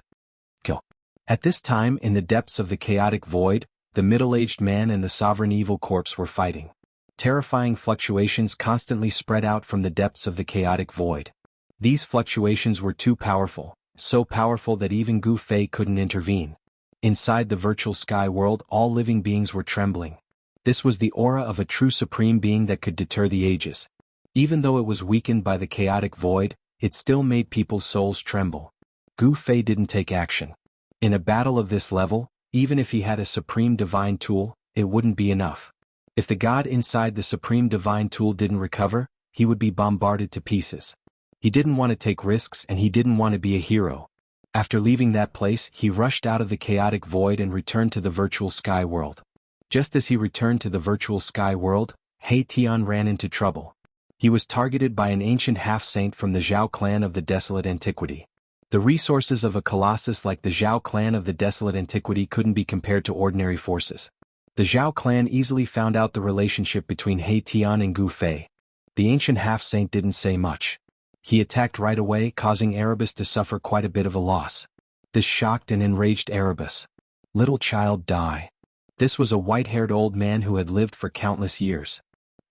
Kill. At this time, in the depths of the chaotic void, the middle-aged man and the sovereign evil corpse were fighting. Terrifying fluctuations constantly spread out from the depths of the chaotic void. These fluctuations were too powerful, so powerful that even Gu Fei couldn't intervene. Inside the virtual sky world, all living beings were trembling. This was the aura of a true supreme being that could deter the ages. Even though it was weakened by the chaotic void, it still made people's souls tremble. Gu Fei didn't take action. In a battle of this level, even if he had a supreme divine tool, it wouldn't be enough. If the god inside the supreme divine tool didn't recover, he would be bombarded to pieces. He didn't want to take risks and he didn't want to be a hero. After leaving that place, he rushed out of the chaotic void and returned to the virtual sky world. Just as he returned to the virtual sky world, He Tian ran into trouble. He was targeted by an ancient half-saint from the Zhao clan of the Desolate Antiquity. The resources of a colossus like the Zhao clan of the Desolate Antiquity couldn't be compared to ordinary forces. The Zhao clan easily found out the relationship between He Tian and Gu Fei. The ancient half-saint didn't say much. He attacked right away, causing Erebus to suffer quite a bit of a loss. This shocked and enraged Erebus. Little child, die. This was a white-haired old man who had lived for countless years.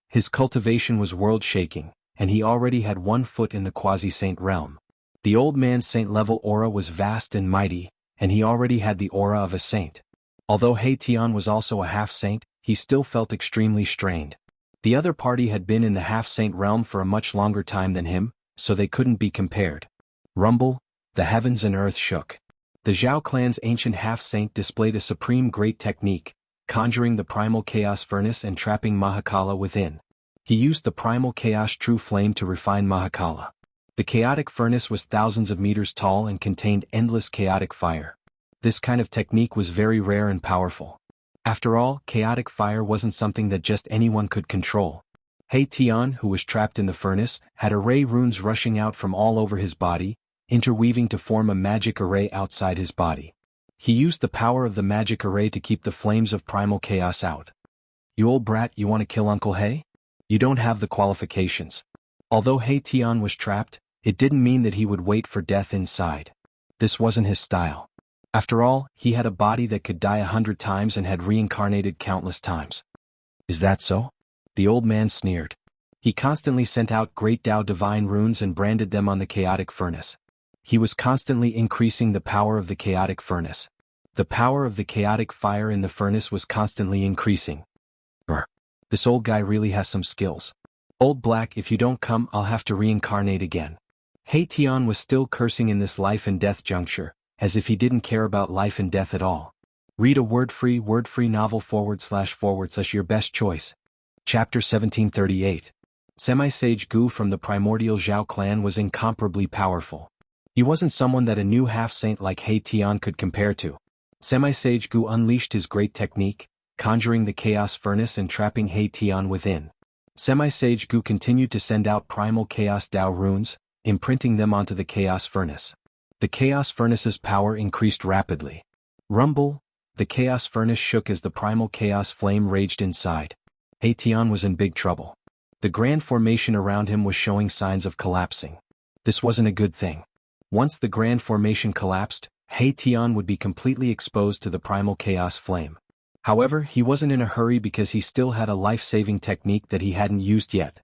His cultivation was world-shaking, and he already had 1 foot in the quasi-saint realm. The old man's saint-level aura was vast and mighty, and he already had the aura of a saint. Although He Tian was also a half-saint, he still felt extremely strained. The other party had been in the half-saint realm for a much longer time than him, so they couldn't be compared. Rumble, the heavens and earth shook. The Zhao clan's ancient half-saint displayed a supreme great technique, conjuring the primal chaos furnace and trapping Mahakala within. He used the primal chaos true flame to refine Mahakala. The chaotic furnace was thousands of meters tall and contained endless chaotic fire. This kind of technique was very rare and powerful. After all, chaotic fire wasn't something that just anyone could control. He Tian, who was trapped in the furnace, had array runes rushing out from all over his body, interweaving to form a magic array outside his body. He used the power of the magic array to keep the flames of primal chaos out. You old brat, you want to kill Uncle He? You don't have the qualifications. Although He Tian was trapped, it didn't mean that he would wait for death inside. This wasn't his style. After all, he had a body that could die 100 times and had reincarnated countless times. Is that so? The old man sneered. He constantly sent out great Tao divine runes and branded them on the chaotic furnace. He was constantly increasing the power of the chaotic furnace. The power of the chaotic fire in the furnace was constantly increasing. This old guy really has some skills. Old Black, if you don't come, I'll have to reincarnate again. Tian was still cursing in this life and death juncture, as if he didn't care about life and death at all. Read a word-free novel / your best choice. Chapter 1738. Semi-Sage Gu from the primordial Zhao clan was incomparably powerful. He wasn't someone that a new half-saint like Tian could compare to. Semi-Sage Gu unleashed his great technique, conjuring the chaos furnace and trapping Tian within. Semi-Sage Gu continued to send out primal chaos Dao runes, imprinting them onto the chaos furnace. The chaos furnace's power increased rapidly. Rumble! The chaos furnace shook as the primal chaos flame raged inside. Tian was in big trouble. The grand formation around him was showing signs of collapsing. This wasn't a good thing. Once the grand formation collapsed, Tian would be completely exposed to the primal chaos flame. However, he wasn't in a hurry because he still had a life-saving technique that he hadn't used yet.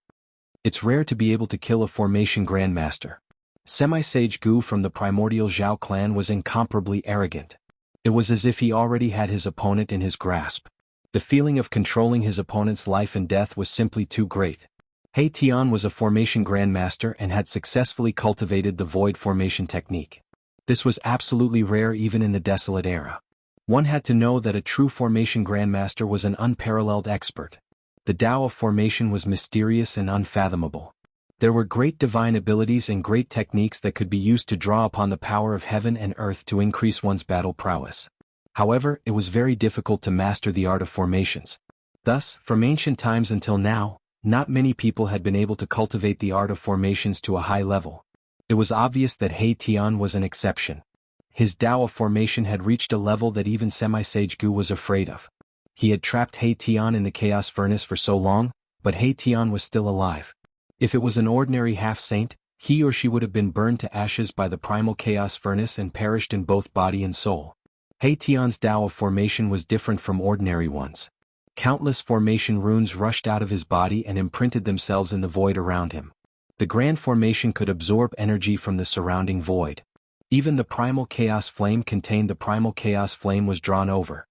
It's rare to be able to kill a formation grandmaster. Semi-Sage Gu from the primordial Zhao clan was incomparably arrogant. It was as if he already had his opponent in his grasp. The feeling of controlling his opponent's life and death was simply too great. Tian was a formation grandmaster and had successfully cultivated the void formation technique. This was absolutely rare even in the desolate era. One had to know that a true formation grandmaster was an unparalleled expert. The Tao of formation was mysterious and unfathomable. There were great divine abilities and great techniques that could be used to draw upon the power of heaven and earth to increase one's battle prowess. However, it was very difficult to master the art of formations. Thus, from ancient times until now, not many people had been able to cultivate the art of formations to a high level. It was obvious that Tian was an exception. His Tao of formation had reached a level that even Semi-Sage Gu was afraid of. He had trapped Tian in the chaos furnace for so long, but Tian was still alive. If it was an ordinary half-saint, he or she would have been burned to ashes by the primal chaos furnace and perished in both body and soul. Tian's Tao of formation was different from ordinary ones. Countless formation runes rushed out of his body and imprinted themselves in the void around him. The grand formation could absorb energy from the surrounding void. Even the primal chaos flame contained the primal chaos flame was drawn over.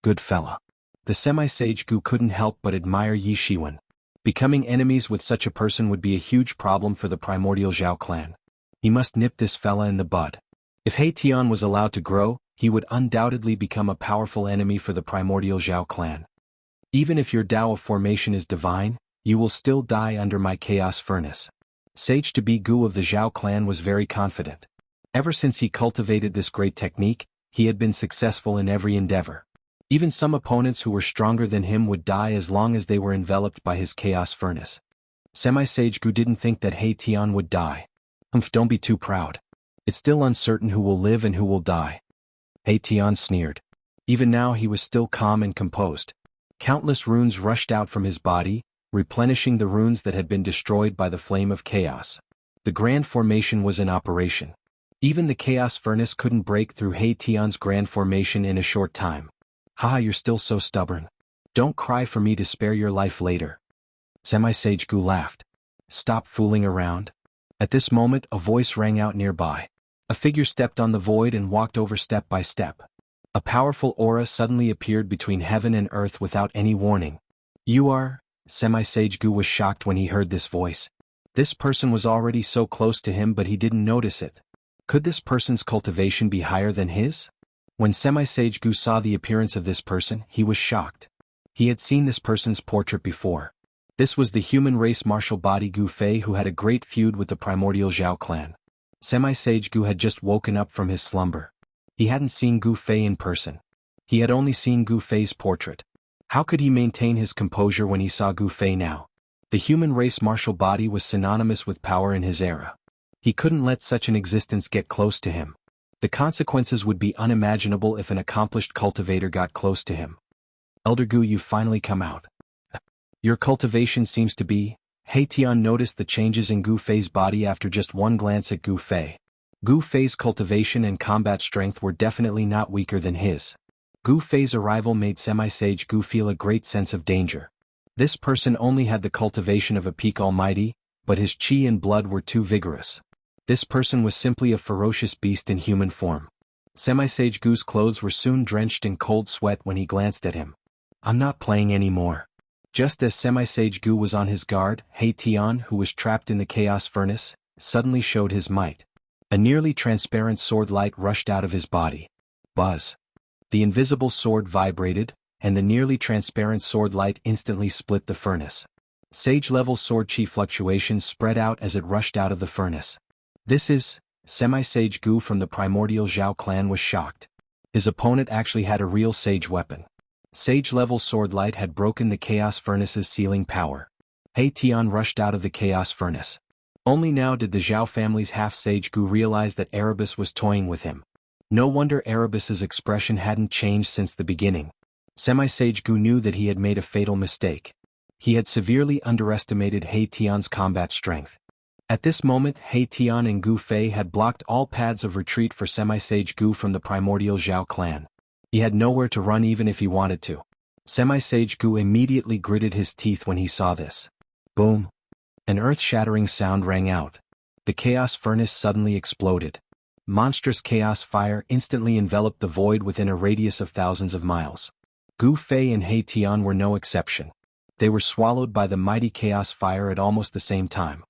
Good fella. The Semi-Sage Gu couldn't help but admire Yi Shiwen. Becoming enemies with such a person would be a huge problem for the primordial Zhao clan. He must nip this fella in the bud. If Tian was allowed to grow, he would undoubtedly become a powerful enemy for the primordial Zhao clan. Even if your Tao of formation is divine, you will still die under my chaos furnace. Sage-to-be Gu of the Zhao clan was very confident. Ever since he cultivated this great technique, he had been successful in every endeavor. Even some opponents who were stronger than him would die as long as they were enveloped by his chaos furnace. Semi-Sage Gu didn't think that Tian would die. Don't be too proud. It's still uncertain who will live and who will die. Tian sneered. Even now he was still calm and composed. Countless runes rushed out from his body, replenishing the runes that had been destroyed by the flame of chaos. The grand formation was in operation. Even the chaos furnace couldn't break through Tian's grand formation in a short time. Haha, you're still so stubborn. Don't cry for me to spare your life later. Semi-Sage Gu laughed. Stop fooling around. At this moment a voice rang out nearby. A figure stepped on the void and walked over step by step. A powerful aura suddenly appeared between heaven and earth without any warning. You are? Semi-Sage Gu was shocked when he heard this voice. This person was already so close to him but he didn't notice it. Could this person's cultivation be higher than his? When Semi-Sage Gu saw the appearance of this person, he was shocked. He had seen this person's portrait before. This was the human race martial body Gu Fei who had a great feud with the primordial Zhao clan. Semi-Sage Gu had just woken up from his slumber. He hadn't seen Gu Fei in person. He had only seen Gu Fei's portrait. How could he maintain his composure when he saw Gu Fei now? The human race martial body was synonymous with power in his era. He couldn't let such an existence get close to him. The consequences would be unimaginable if an accomplished cultivator got close to him. Elder Gu, you've finally come out. Your cultivation seems to be... Tian noticed the changes in Gu Fei's body after just one glance at Gu Fei. Gu Fei's cultivation and combat strength were definitely not weaker than his. Gu Fei's arrival made Semi-Sage Gu feel a great sense of danger. This person only had the cultivation of a peak almighty, but his chi and blood were too vigorous. This person was simply a ferocious beast in human form. Semi-Sage Gu's clothes were soon drenched in cold sweat when he glanced at him. "I'm not playing anymore." Just as Semi-Sage Gu was on his guard, He Tian, who was trapped in the chaos furnace, suddenly showed his might. A nearly transparent sword light rushed out of his body. Buzz. The invisible sword vibrated, and the nearly transparent sword light instantly split the furnace. Sage-level sword chi fluctuations spread out as it rushed out of the furnace. "This is..." Semi-Sage Gu from the primordial Zhao clan was shocked. His opponent actually had a real sage weapon. Sage-level sword light had broken the chaos furnace's sealing power. He Tian rushed out of the chaos furnace. Only now did the Zhao family's half-sage Gu realize that Erebus was toying with him. No wonder Erebus's expression hadn't changed since the beginning. Semi-Sage Gu knew that he had made a fatal mistake. He had severely underestimated He Tian's combat strength. At this moment, He Tian and Gu Fei had blocked all paths of retreat for Semi-Sage Gu from the primordial Zhao clan. He had nowhere to run even if he wanted to. Semi-Sage Gu immediately gritted his teeth when he saw this. Boom! An earth-shattering sound rang out. The chaos furnace suddenly exploded. Monstrous chaos fire instantly enveloped the void within a radius of thousands of miles. Gu Fei and He Tian were no exception. They were swallowed by the mighty chaos fire at almost the same time.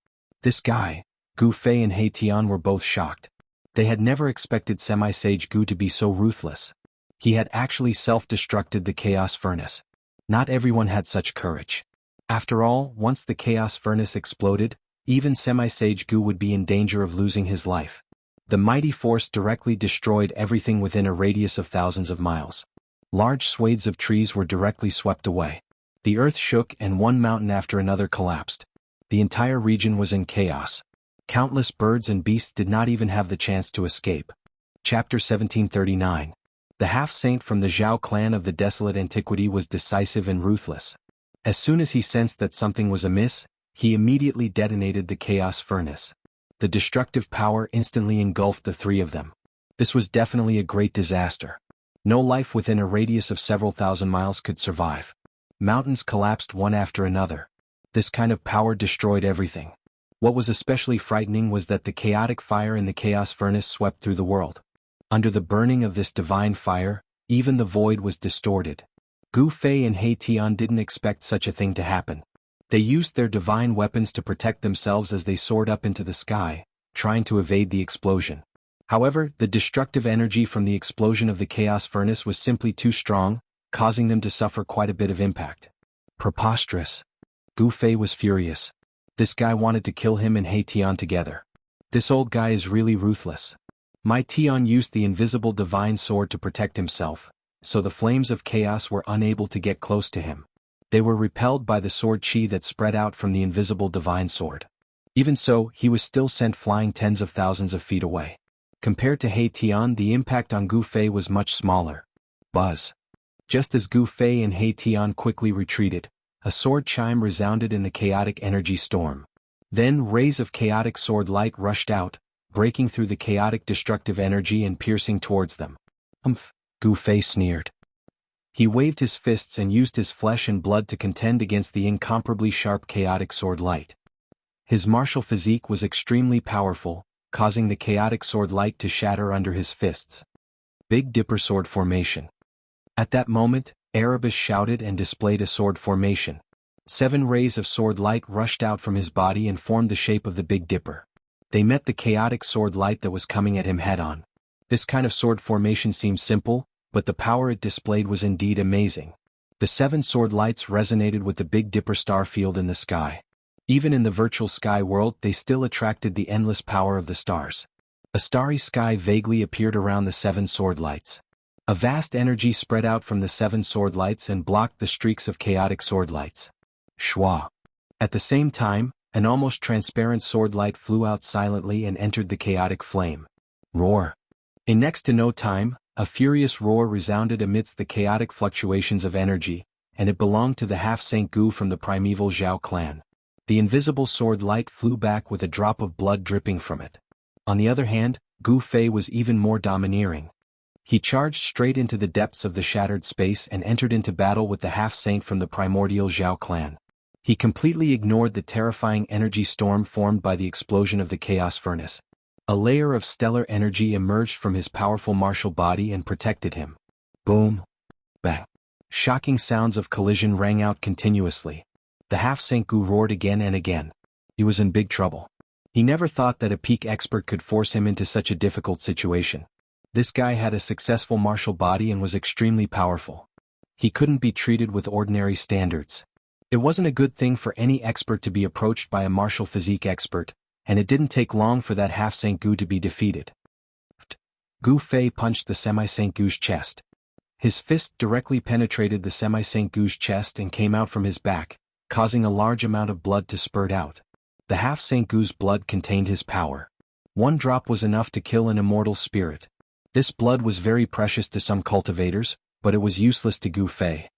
This guy, Gu Fei and He Tian were both shocked. They had never expected Semi-Sage Gu to be so ruthless. He had actually self-destructed the chaos furnace. Not everyone had such courage. After all, once the chaos furnace exploded, even Semi-Sage Gu would be in danger of losing his life. The mighty force directly destroyed everything within a radius of thousands of miles. Large swathes of trees were directly swept away. The earth shook and one mountain after another collapsed. The entire region was in chaos. Countless birds and beasts did not even have the chance to escape. Chapter 1739. The half-saint from the Zhao clan of the desolate antiquity was decisive and ruthless. As soon as he sensed that something was amiss, he immediately detonated the chaos furnace. The destructive power instantly engulfed the three of them. This was definitely a great disaster. No life within a radius of several thousand miles could survive. Mountains collapsed one after another. This kind of power destroyed everything. What was especially frightening was that the chaotic fire in the chaos furnace swept through the world. Under the burning of this divine fire, even the void was distorted. Gu Fei and He Tian didn't expect such a thing to happen. They used their divine weapons to protect themselves as they soared up into the sky, trying to evade the explosion. However, the destructive energy from the explosion of the chaos furnace was simply too strong, causing them to suffer quite a bit of impact. Preposterous. Gu Fei was furious. This guy wanted to kill him and He Tian together. This old guy is really ruthless. My Tian used the invisible divine sword to protect himself, so the flames of chaos were unable to get close to him. They were repelled by the sword chi that spread out from the invisible divine sword. Even so, he was still sent flying tens of thousands of feet away. Compared to He Tian, the impact on Gu Fei was much smaller. Buzz. Just as Gu Fei and He Tian quickly retreated, a sword chime resounded in the chaotic energy storm. Then rays of chaotic sword light rushed out, breaking through the chaotic destructive energy and piercing towards them. Gu Fei sneered. He waved his fists and used his flesh and blood to contend against the incomparably sharp chaotic sword light. His martial physique was extremely powerful, causing the chaotic sword light to shatter under his fists. Big Dipper sword formation. At that moment, Erebus shouted and displayed a sword formation. 7 rays of sword light rushed out from his body and formed the shape of the Big Dipper. They met the chaotic sword light that was coming at him head-on. This kind of sword formation seemed simple, but the power it displayed was indeed amazing. The 7 sword lights resonated with the Big Dipper star field in the sky. Even in the virtual sky world, they still attracted the endless power of the stars. A starry sky vaguely appeared around the 7 sword lights. A vast energy spread out from the 7 sword lights and blocked the streaks of chaotic sword lights. Shwa. At the same time, an almost transparent sword light flew out silently and entered the chaotic flame. Roar. In next to no time, a furious roar resounded amidst the chaotic fluctuations of energy, and it belonged to the half-saint Gu from the primeval Zhao clan. The invisible sword light flew back with a drop of blood dripping from it. On the other hand, Gu Fei was even more domineering. He charged straight into the depths of the shattered space and entered into battle with the half-saint from the primordial Zhao clan. He completely ignored the terrifying energy storm formed by the explosion of the chaos furnace. A layer of stellar energy emerged from his powerful martial body and protected him. Boom! Bang! Shocking sounds of collision rang out continuously. The half-Senku roared again and again. He was in big trouble. He never thought that a peak expert could force him into such a difficult situation. This guy had a successful martial body and was extremely powerful. He couldn't be treated with ordinary standards. It wasn't a good thing for any expert to be approached by a martial physique expert, and it didn't take long for that half-Senku to be defeated. Gu Fei punched the semi-Senku's chest. His fist directly penetrated the semi-Senku's chest and came out from his back, causing a large amount of blood to spurt out. The half-Senku's blood contained his power. One drop was enough to kill an immortal spirit. This blood was very precious to some cultivators, but it was useless to Gu Fei.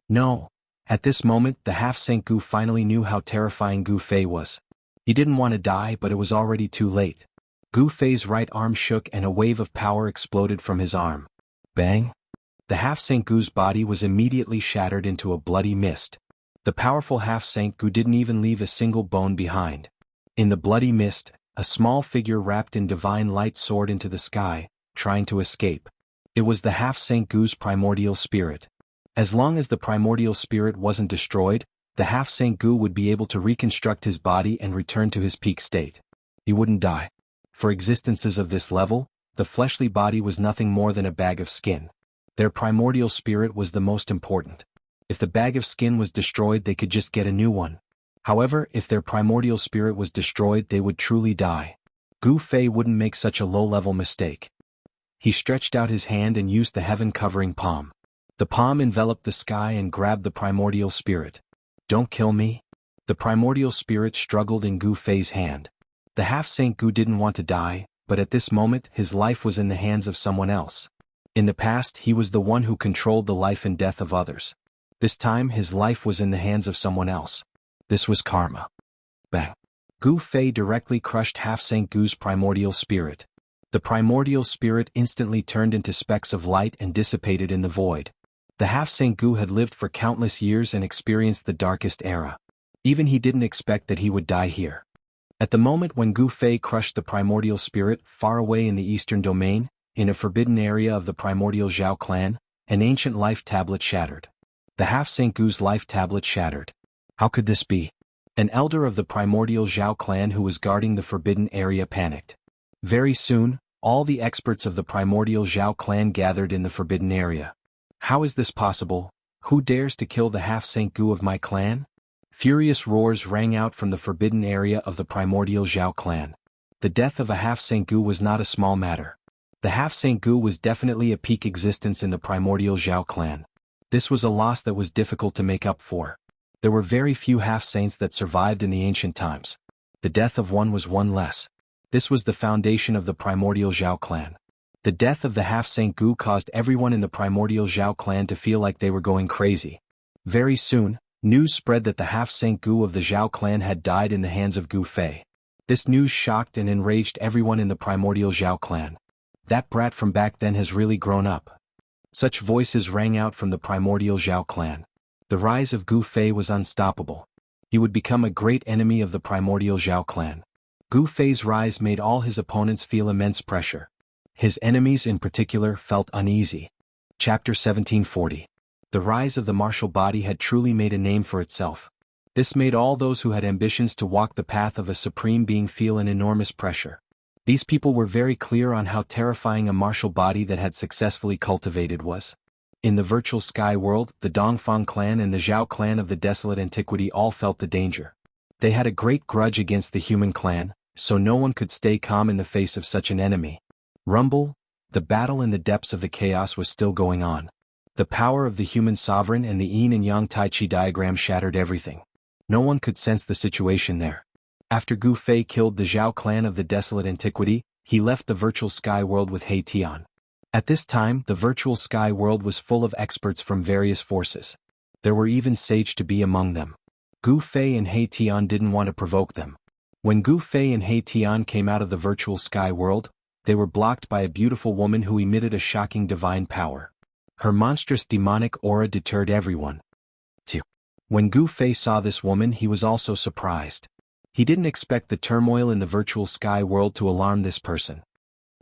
No. At this moment the half-Senku finally knew how terrifying Gu Fei was. He didn't want to die, but it was already too late. Gu Fei's right arm shook and a wave of power exploded from his arm. Bang! The half-Senku's body was immediately shattered into a bloody mist. The powerful half-Senku didn't even leave a single bone behind. In the bloody mist, a small figure wrapped in divine light soared into the sky, trying to escape. It was the half-Senku's primordial spirit. As long as the primordial spirit wasn't destroyed, the half-Senku would be able to reconstruct his body and return to his peak state. He wouldn't die. For existences of this level, the fleshly body was nothing more than a bag of skin. Their primordial spirit was the most important. If the bag of skin was destroyed, they could just get a new one. However, if their primordial spirit was destroyed, they would truly die. Gu Fei wouldn't make such a low-level mistake. He stretched out his hand and used the heaven-covering palm. The palm enveloped the sky and grabbed the primordial spirit. Don't kill me. The primordial spirit struggled in Gu Fei's hand. The half-Senku didn't want to die, but at this moment his life was in the hands of someone else. In the past he was the one who controlled the life and death of others. This time his life was in the hands of someone else. This was karma. Bang! Gu Fei directly crushed half-Senku's primordial spirit. The primordial spirit instantly turned into specks of light and dissipated in the void. The half-Senku had lived for countless years and experienced the darkest era. Even he didn't expect that he would die here. At the moment when Gu Fei crushed the primordial spirit far away in the eastern domain, in a forbidden area of the primordial Zhao clan, an ancient life tablet shattered. The half-Senku's life tablet shattered. How could this be? An elder of the primordial Zhao clan who was guarding the forbidden area panicked. Very soon, all the experts of the primordial Zhao clan gathered in the forbidden area. How is this possible? Who dares to kill the half-Senku of my clan? Furious roars rang out from the forbidden area of the primordial Zhao clan. The death of a half-Senku was not a small matter. The half-Senku was definitely a peak existence in the primordial Zhao clan. This was a loss that was difficult to make up for. There were very few half-saints that survived in the ancient times. The death of one was one less. This was the foundation of the primordial Zhao clan. The death of the half-Senku caused everyone in the primordial Zhao clan to feel like they were going crazy. Very soon, news spread that the half-Senku of the Zhao clan had died in the hands of Gu Fei. This news shocked and enraged everyone in the primordial Zhao clan. That brat from back then has really grown up. Such voices rang out from the primordial Zhao clan. The rise of Gu Fei was unstoppable. He would become a great enemy of the primordial Zhao clan. Gu Fei's rise made all his opponents feel immense pressure. His enemies in particular felt uneasy. Chapter 1740. The rise of the martial body had truly made a name for itself. This made all those who had ambitions to walk the path of a supreme being feel an enormous pressure. These people were very clear on how terrifying a martial body that had successfully cultivated was. In the virtual sky world, the Dongfang clan and the Zhao clan of the desolate antiquity all felt the danger. They had a great grudge against the human clan, so no one could stay calm in the face of such an enemy. Rumble, the battle in the depths of the chaos was still going on. The power of the human sovereign and the yin and yang tai chi diagram shattered everything. No one could sense the situation there. After Gu Fei killed the Zhao clan of the desolate antiquity, he left the virtual sky world with He Tian. At this time, the virtual sky world was full of experts from various forces. There were even sage to be among them. Gu Fei and He Tian didn't want to provoke them. When Gu Fei and He Tian came out of the virtual sky world, they were blocked by a beautiful woman who emitted a shocking divine power. Her monstrous demonic aura deterred everyone. When Gu Fei saw this woman, he was also surprised. He didn't expect the turmoil in the virtual sky world to alarm this person.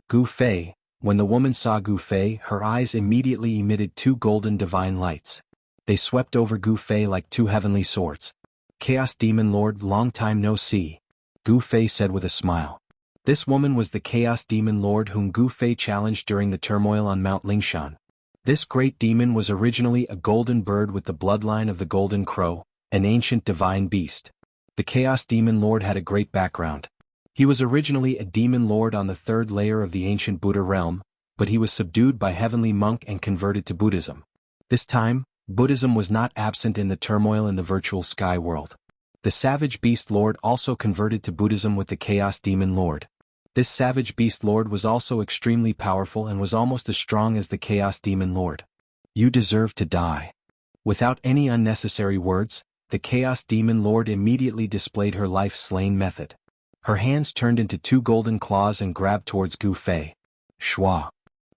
Gu Fei. When the woman saw Gu Fei, her eyes immediately emitted two golden divine lights. They swept over Gu Fei like two heavenly swords. Chaos Demon Lord, long time no see, Gu Fei said with a smile. This woman was the Chaos Demon Lord whom Gu Fei challenged during the turmoil on Mount Lingshan. This great demon was originally a golden bird with the bloodline of the golden crow, an ancient divine beast. The Chaos Demon Lord had a great background. He was originally a demon lord on the third layer of the ancient Buddha realm, but he was subdued by heavenly monk and converted to Buddhism. This time, Buddhism was not absent in the turmoil in the virtual sky world. The Savage Beast Lord also converted to Buddhism with the Chaos Demon Lord. This Savage Beast Lord was also extremely powerful and was almost as strong as the Chaos Demon Lord. You deserve to die. Without any unnecessary words, the Chaos Demon Lord immediately displayed her life-slaying method. Her hands turned into two golden claws and grabbed towards Gu Fei. Shua.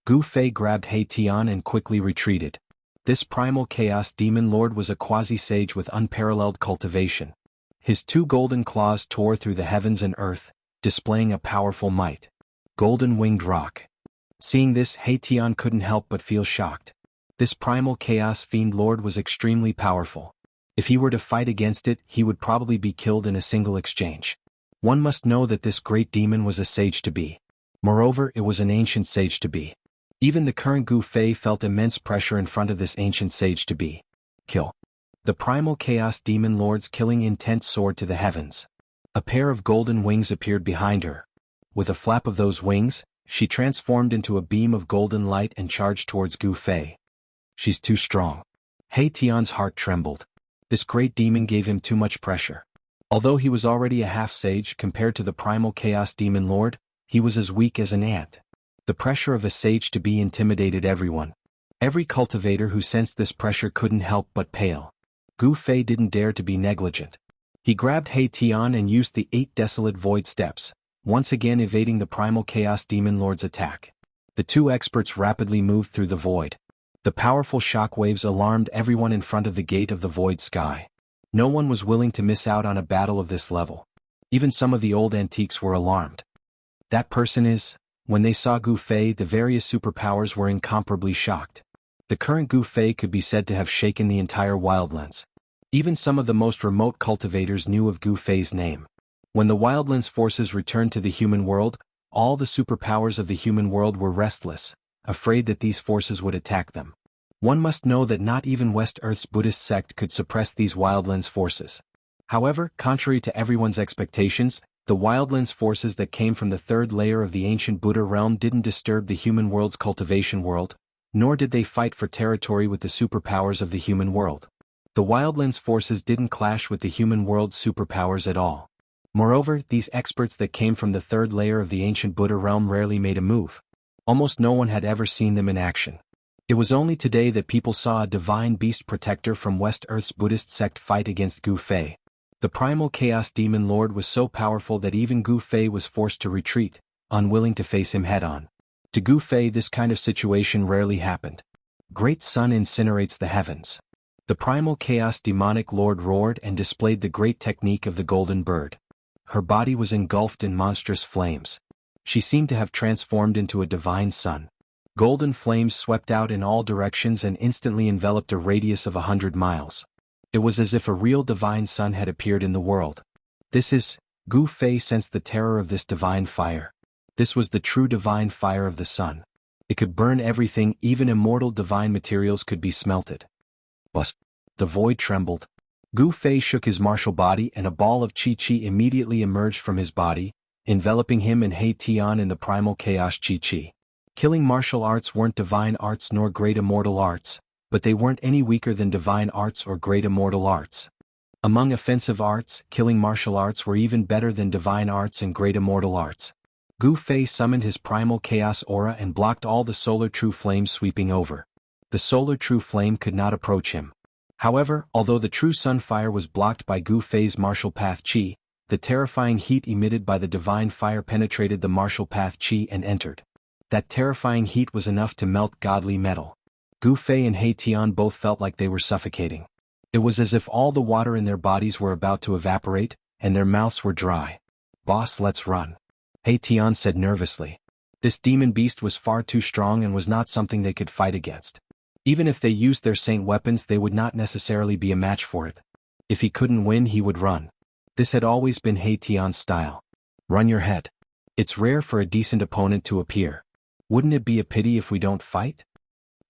Gu Fei grabbed He Tian and quickly retreated. This primal Chaos Demon Lord was a quasi-sage with unparalleled cultivation. His two golden claws tore through the heavens and earth, displaying a powerful might. Golden Winged Rock. Seeing this, He Tian couldn't help but feel shocked. This primal Chaos Fiend Lord was extremely powerful. If he were to fight against it, he would probably be killed in a single exchange. One must know that this great demon was a sage-to-be. Moreover, it was an ancient sage-to-be. Even the current Gu Fei felt immense pressure in front of this ancient sage-to-be. Kill. The primal Chaos Demon Lord's killing intent soared to the heavens. A pair of golden wings appeared behind her. With a flap of those wings, she transformed into a beam of golden light and charged towards Gu Fei. She's too strong. He Tian's heart trembled. This great demon gave him too much pressure. Although he was already a half-sage compared to the primal Chaos Demon Lord, he was as weak as an ant. The pressure of a sage-to-be intimidated everyone. Every cultivator who sensed this pressure couldn't help but pale. Gu Fei didn't dare to be negligent. He grabbed He Tian and used the 8 desolate void steps, once again evading the primal Chaos Demon Lord's attack. The two experts rapidly moved through the void. The powerful shockwaves alarmed everyone in front of the gate of the void sky. No one was willing to miss out on a battle of this level. Even some of the old antiques were alarmed. That person is... When they saw Gu Fei, the various superpowers were incomparably shocked. The current Gu Fei could be said to have shaken the entire Wildlands. Even some of the most remote cultivators knew of Gu Fei's name. When the Wildlands forces returned to the human world, all the superpowers of the human world were restless, afraid that these forces would attack them. One must know that not even West Earth's Buddhist sect could suppress these Wildlands forces. However, contrary to everyone's expectations, the Wildlands forces that came from the third layer of the ancient Buddha realm didn't disturb the human world's cultivation world, nor did they fight for territory with the superpowers of the human world. The Wildlands forces didn't clash with the human world's superpowers at all. Moreover, these experts that came from the third layer of the ancient Buddha realm rarely made a move. Almost no one had ever seen them in action. It was only today that people saw a divine beast protector from West Earth's Buddhist sect fight against Gu Fei. The primal Chaos Demon Lord was so powerful that even Gu Fei was forced to retreat, unwilling to face him head-on. To Gu Fei, this kind of situation rarely happened. Great Sun incinerates the heavens. The primal Chaos Demonic Lord roared and displayed the great technique of the Golden Bird. Her body was engulfed in monstrous flames. She seemed to have transformed into a divine sun. Golden flames swept out in all directions and instantly enveloped a radius of 100 miles. It was as if a real divine sun had appeared in the world. Gu Fei sensed the terror of this divine fire. This was the true divine fire of the sun. It could burn everything, even immortal divine materials could be smelted. But the void trembled. Gu Fei shook his martial body and a ball of Qi immediately emerged from his body, enveloping him and He Tian in the primal chaos Qi. Killing martial arts weren't divine arts nor great immortal arts, but they weren't any weaker than divine arts or great immortal arts. Among offensive arts, killing martial arts were even better than divine arts and great immortal arts. Gu Fei summoned his primal chaos aura and blocked all the solar true flames sweeping over. The solar true flame could not approach him. However, although the true sun fire was blocked by Gu Fei's martial path Qi, the terrifying heat emitted by the divine fire penetrated the martial path Qi and entered. That terrifying heat was enough to melt godly metal. Gu Fei and He Tian both felt like they were suffocating. It was as if all the water in their bodies were about to evaporate, and their mouths were dry. "Boss, let's run," He Tian said nervously. This demon beast was far too strong and was not something they could fight against. Even if they used their saint weapons, they would not necessarily be a match for it. If he couldn't win, he would run. This had always been He Tian's style. Run your head. It's rare for a decent opponent to appear. Wouldn't it be a pity if we don't fight?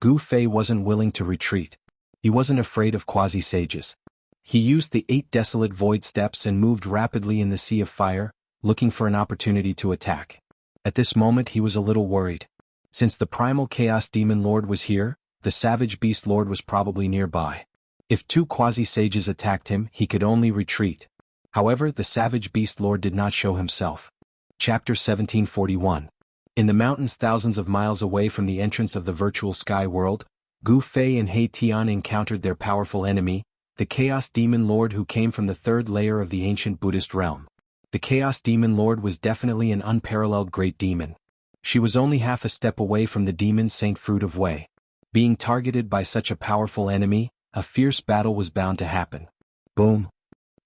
Gu Fei wasn't willing to retreat. He wasn't afraid of quasi-sages. He used the 8 desolate void steps and moved rapidly in the sea of fire, looking for an opportunity to attack. At this moment he was a little worried. Since the primal Chaos Demon Lord was here, the Savage Beast Lord was probably nearby. If 2 quasi-sages attacked him, he could only retreat. However, the Savage Beast Lord did not show himself. Chapter 1741. In the mountains thousands of miles away from the entrance of the virtual sky world, Gu Fei and He Tian encountered their powerful enemy, the Chaos Demon Lord who came from the 3rd layer of the ancient Buddhist realm. The Chaos Demon Lord was definitely an unparalleled great demon. She was only half a step away from the demon Saint Fruit of Wei. Being targeted by such a powerful enemy, a fierce battle was bound to happen. Boom!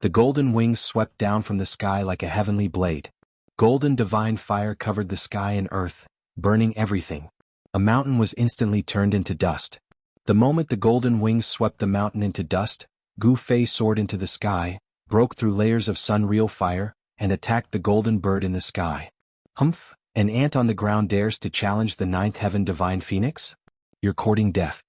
The golden wings swept down from the sky like a heavenly blade. Golden divine fire covered the sky and earth, burning everything. A mountain was instantly turned into dust. The moment the golden wings swept the mountain into dust, Gu Fei soared into the sky, broke through layers of sun-real fire, and attacked the golden bird in the sky. Humph! An ant on the ground dares to challenge the 9th heaven divine phoenix? You're courting death.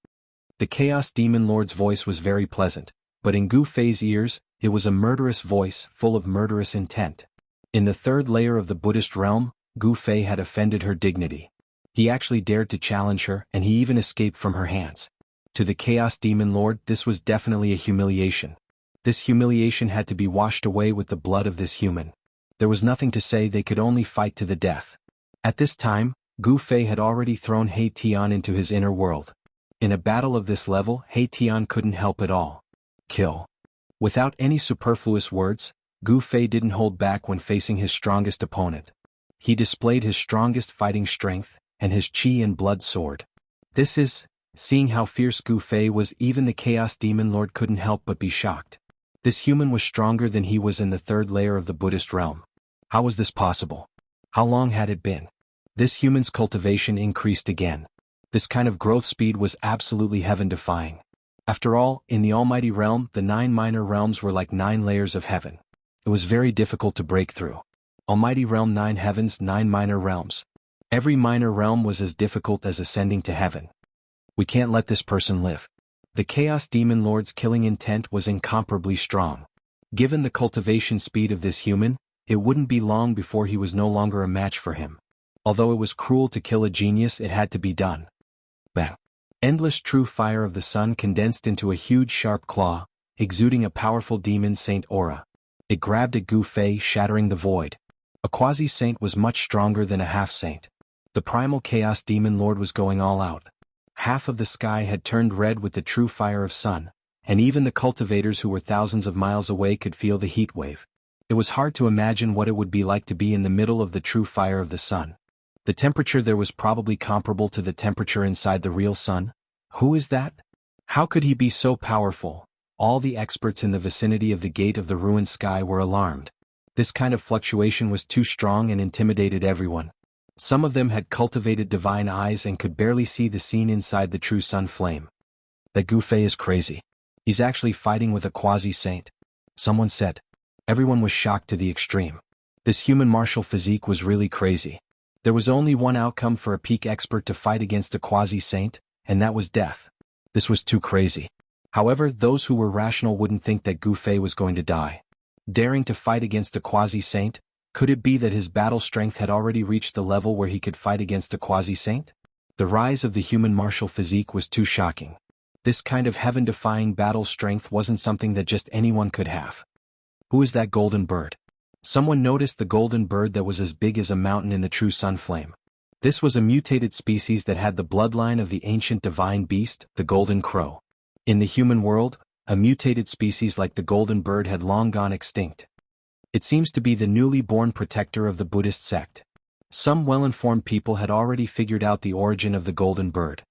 The Chaos Demon Lord's voice was very pleasant, but in Gu Fei's ears, it was a murderous voice full of murderous intent. In the 3rd layer of the Buddhist realm, Gu Fei had offended her dignity. He actually dared to challenge her, and he even escaped from her hands. To the Chaos Demon Lord, this was definitely a humiliation. This humiliation had to be washed away with the blood of this human. There was nothing to say, they could only fight to the death. At this time, Gu Fei had already thrown He Tian into his inner world. In a battle of this level, He Tian couldn't help at all. Kill. Without any superfluous words, Gu Fei didn't hold back when facing his strongest opponent. He displayed his strongest fighting strength, and his chi and blood soared. Seeing how fierce Gu Fei was, even the Chaos Demon Lord couldn't help but be shocked. This human was stronger than he was in the 3rd layer of the Buddhist realm. How was this possible? How long had it been? This human's cultivation increased again. This kind of growth speed was absolutely heaven-defying. After all, in the Almighty Realm, the 9 minor realms were like 9 layers of heaven. It was very difficult to break through. Almighty Realm, 9 heavens, 9 minor realms. Every minor realm was as difficult as ascending to heaven. We can't let this person live. The Chaos Demon Lord's killing intent was incomparably strong. Given the cultivation speed of this human, it wouldn't be long before he was no longer a match for him. Although it was cruel to kill a genius, it had to be done. Bang! Endless true fire of the sun condensed into a huge sharp claw, exuding a powerful demon saint aura. It grabbed at Gu Fei, shattering the void. A quasi-saint was much stronger than a half-saint. The primal Chaos Demon Lord was going all out. Half of the sky had turned red with the true fire of sun, and even the cultivators who were thousands of miles away could feel the heat wave. It was hard to imagine what it would be like to be in the middle of the true fire of the sun. The temperature there was probably comparable to the temperature inside the real sun. Who is that? How could he be so powerful? All the experts in the vicinity of the gate of the ruined sky were alarmed. This kind of fluctuation was too strong and intimidated everyone. Some of them had cultivated divine eyes and could barely see the scene inside the true sun flame. That Gu Fei is crazy. He's actually fighting with a quasi-saint, someone said. Everyone was shocked to the extreme. This human martial physique was really crazy. There was only one outcome for a peak expert to fight against a quasi-saint, and that was death. This was too crazy. However, those who were rational wouldn't think that Gu Fei was going to die. Daring to fight against a quasi-saint? Could it be that his battle strength had already reached the level where he could fight against a quasi-saint? The rise of the human martial physique was too shocking. This kind of heaven-defying battle strength wasn't something that just anyone could have. Who is that golden bird? Someone noticed the golden bird that was as big as a mountain in the true sun flame. This was a mutated species that had the bloodline of the ancient divine beast, the golden crow. In the human world, a mutated species like the golden bird had long gone extinct. It seems to be the newly born protector of the Buddhist sect. Some well-informed people had already figured out the origin of the golden bird.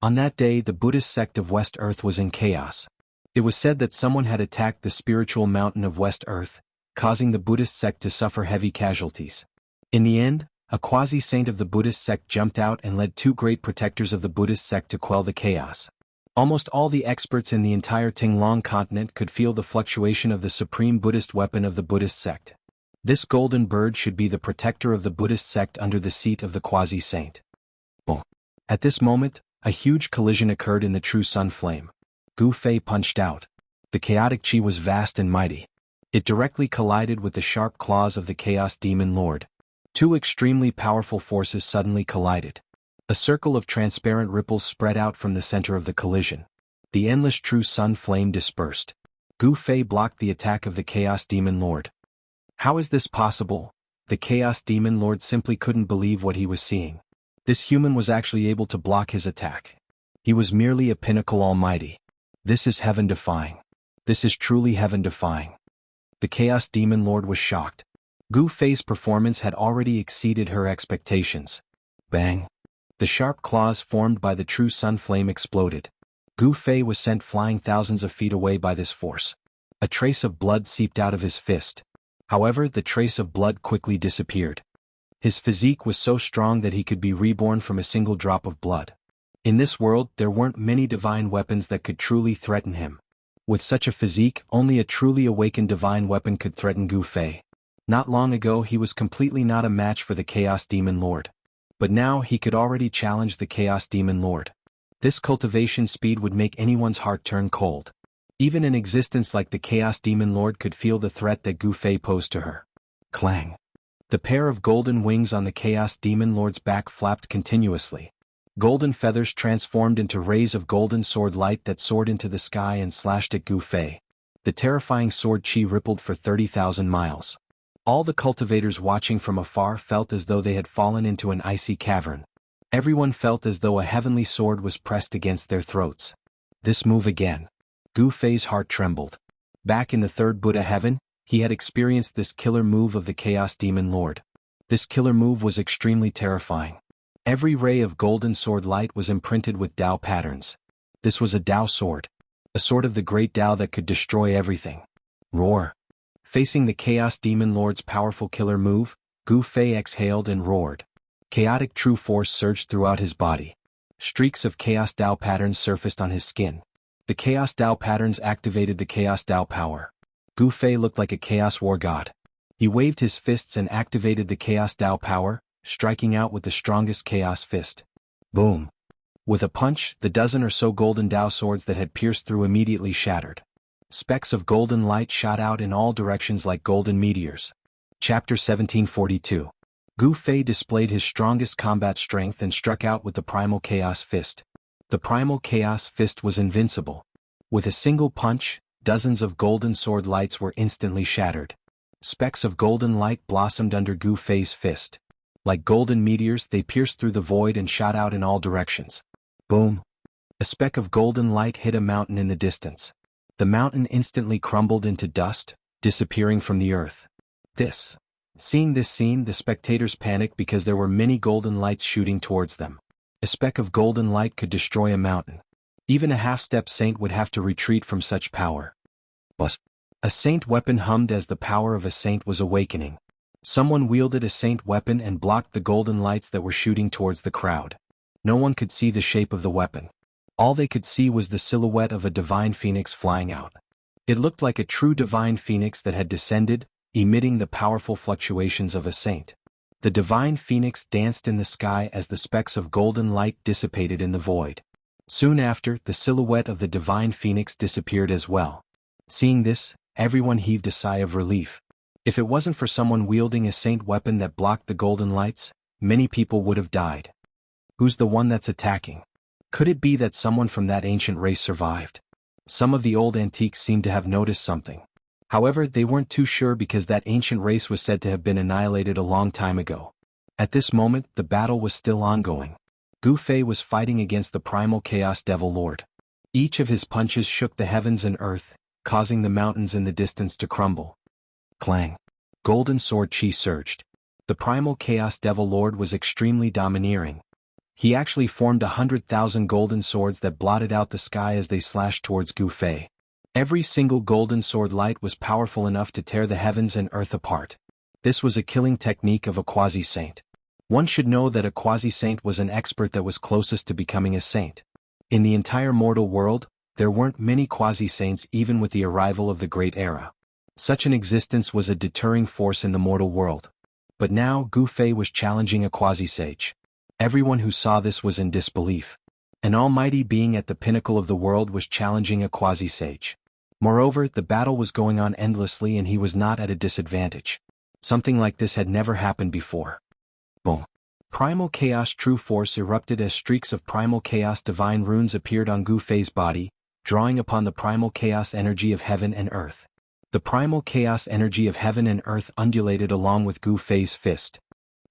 On that day, the Buddhist sect of West Earth was in chaos. It was said that someone had attacked the spiritual mountain of West Earth, causing the Buddhist sect to suffer heavy casualties. In the end, a quasi-saint of the Buddhist sect jumped out and led two great protectors of the Buddhist sect to quell the chaos. Almost all the experts in the entire Tinglong continent could feel the fluctuation of the supreme Buddhist weapon of the Buddhist sect. This golden bird should be the protector of the Buddhist sect under the seat of the quasi-saint. Boom. At this moment, a huge collision occurred in the true sun flame. Gu Fei punched out. The chaotic chi was vast and mighty. It directly collided with the sharp claws of the Chaos Demon Lord. Two extremely powerful forces suddenly collided. A circle of transparent ripples spread out from the center of the collision. The endless true sun flame dispersed. Gu Fei blocked the attack of the Chaos Demon Lord. How is this possible? The Chaos Demon Lord simply couldn't believe what he was seeing. This human was actually able to block his attack. He was merely a pinnacle almighty. This is heaven-defying. This is truly heaven-defying. The Chaos Demon Lord was shocked. Gu Fei's performance had already exceeded her expectations. Bang! The sharp claws formed by the true sun flame exploded. Gu Fei was sent flying thousands of feet away by this force. A trace of blood seeped out of his fist. However, the trace of blood quickly disappeared. His physique was so strong that he could be reborn from a single drop of blood. In this world, there weren't many divine weapons that could truly threaten him. With such a physique, only a truly awakened divine weapon could threaten Gu Fei. Not long ago he was completely not a match for the Chaos Demon Lord. But now he could already challenge the Chaos Demon Lord. This cultivation speed would make anyone's heart turn cold. Even an existence like the Chaos Demon Lord could feel the threat that Gu Fei posed to her. Clang! The pair of golden wings on the Chaos Demon Lord's back flapped continuously. Golden feathers transformed into rays of golden sword light that soared into the sky and slashed at Gu Fei. The terrifying sword chi rippled for 30,000 miles. All the cultivators watching from afar felt as though they had fallen into an icy cavern. Everyone felt as though a heavenly sword was pressed against their throats. This move again. Gu Fei's heart trembled. Back in the third Buddha heaven, he had experienced this killer move of the Chaos Demon Lord. This killer move was extremely terrifying. Every ray of golden sword light was imprinted with Tao patterns. This was a Tao sword. A sword of the great Tao that could destroy everything. Roar! Facing the Chaos Demon Lord's powerful killer move, Gu Fei exhaled and roared. Chaotic true force surged throughout his body. Streaks of Chaos Tao patterns surfaced on his skin. The Chaos Tao patterns activated the Chaos Tao power. Gu Fei looked like a Chaos War God. He waved his fists and activated the Chaos Tao power, striking out with the strongest Chaos Fist. Boom! With a punch, the dozen or so golden Tao swords that had pierced through immediately shattered. Specks of golden light shot out in all directions like golden meteors. Chapter 1742. Gu Fei displayed his strongest combat strength and struck out with the Primal Chaos Fist. The Primal Chaos Fist was invincible. With a single punch, dozens of golden sword lights were instantly shattered. Specks of golden light blossomed under Gu Fei's fist. Like golden meteors, they pierced through the void and shot out in all directions. Boom! A speck of golden light hit a mountain in the distance. The mountain instantly crumbled into dust, disappearing from the earth. Seeing this scene, the spectators panicked because there were many golden lights shooting towards them. A speck of golden light could destroy a mountain. Even a half-step saint would have to retreat from such power. But a saint weapon hummed as the power of a saint was awakening. Someone wielded a saint weapon and blocked the golden lights that were shooting towards the crowd. No one could see the shape of the weapon. All they could see was the silhouette of a divine phoenix flying out. It looked like a true divine phoenix that had descended, emitting the powerful fluctuations of a saint. The divine phoenix danced in the sky as the specks of golden light dissipated in the void. Soon after, the silhouette of the divine phoenix disappeared as well. Seeing this, everyone heaved a sigh of relief. If it wasn't for someone wielding a saint weapon that blocked the golden lights, many people would have died. Who's the one that's attacking? Could it be that someone from that ancient race survived? Some of the old antiques seemed to have noticed something. However, they weren't too sure because that ancient race was said to have been annihilated a long time ago. At this moment, the battle was still ongoing. Gu Fei was fighting against the primal Chaos Devil Lord. Each of his punches shook the heavens and earth, causing the mountains in the distance to crumble. Clang! Golden sword chi surged. The primal Chaos Devil Lord was extremely domineering. He actually formed 100,000 golden swords that blotted out the sky as they slashed towards Gu Fei. Every single golden sword light was powerful enough to tear the heavens and earth apart. This was a killing technique of a quasi-saint. One should know that a quasi-saint was an expert that was closest to becoming a saint. In the entire mortal world, there weren't many quasi-saints even with the arrival of the Great Era. Such an existence was a deterring force in the mortal world. But now Gu Fei was challenging a quasi-sage. Everyone who saw this was in disbelief. An almighty being at the pinnacle of the world was challenging a quasi-sage. Moreover, the battle was going on endlessly and he was not at a disadvantage. Something like this had never happened before. Boom. Primal Chaos True Force erupted as streaks of Primal Chaos Divine Runes appeared on Gu Fei's body, drawing upon the Primal Chaos energy of heaven and earth. The Primal Chaos energy of heaven and earth undulated along with Gu Fei's fist.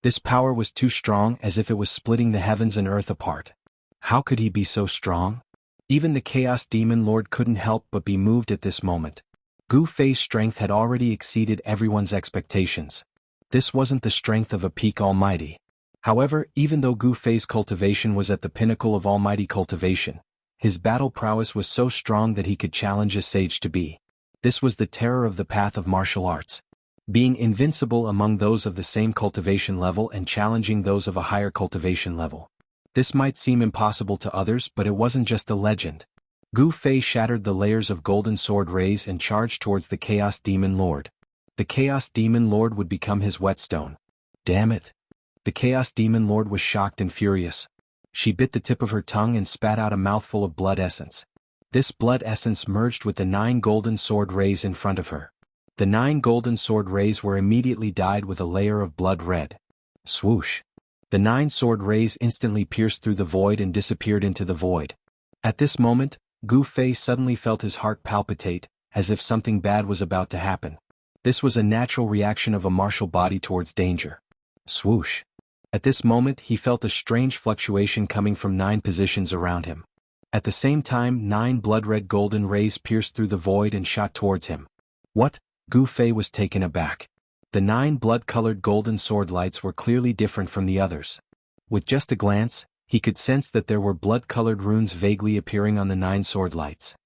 This power was too strong, as if it was splitting the heavens and earth apart. How could he be so strong? Even the Chaos Demon Lord couldn't help but be moved at this moment. Gu Fei's strength had already exceeded everyone's expectations. This wasn't the strength of a peak almighty. However, even though Gu Fei's cultivation was at the pinnacle of almighty cultivation, his battle prowess was so strong that he could challenge a sage to be. This was the terror of the path of martial arts. Being invincible among those of the same cultivation level and challenging those of a higher cultivation level. This might seem impossible to others, but it wasn't just a legend. Gu Fei shattered the layers of golden sword rays and charged towards the Chaos Demon Lord. The Chaos Demon Lord would become his whetstone. Damn it. The Chaos Demon Lord was shocked and furious. She bit the tip of her tongue and spat out a mouthful of blood essence. This blood essence merged with the 9 golden sword rays in front of her. The 9 golden sword rays were immediately dyed with a layer of blood red. Swoosh. The 9 sword rays instantly pierced through the void and disappeared into the void. At this moment, Gu Fei suddenly felt his heart palpitate, as if something bad was about to happen. This was a natural reaction of a martial body towards danger. Swoosh. At this moment he felt a strange fluctuation coming from 9 positions around him. At the same time 9 blood-red golden rays pierced through the void and shot towards him. What? Gu Fei was taken aback. The 9 blood-colored golden sword lights were clearly different from the others. With just a glance, he could sense that there were blood-colored runes vaguely appearing on the 9 sword lights.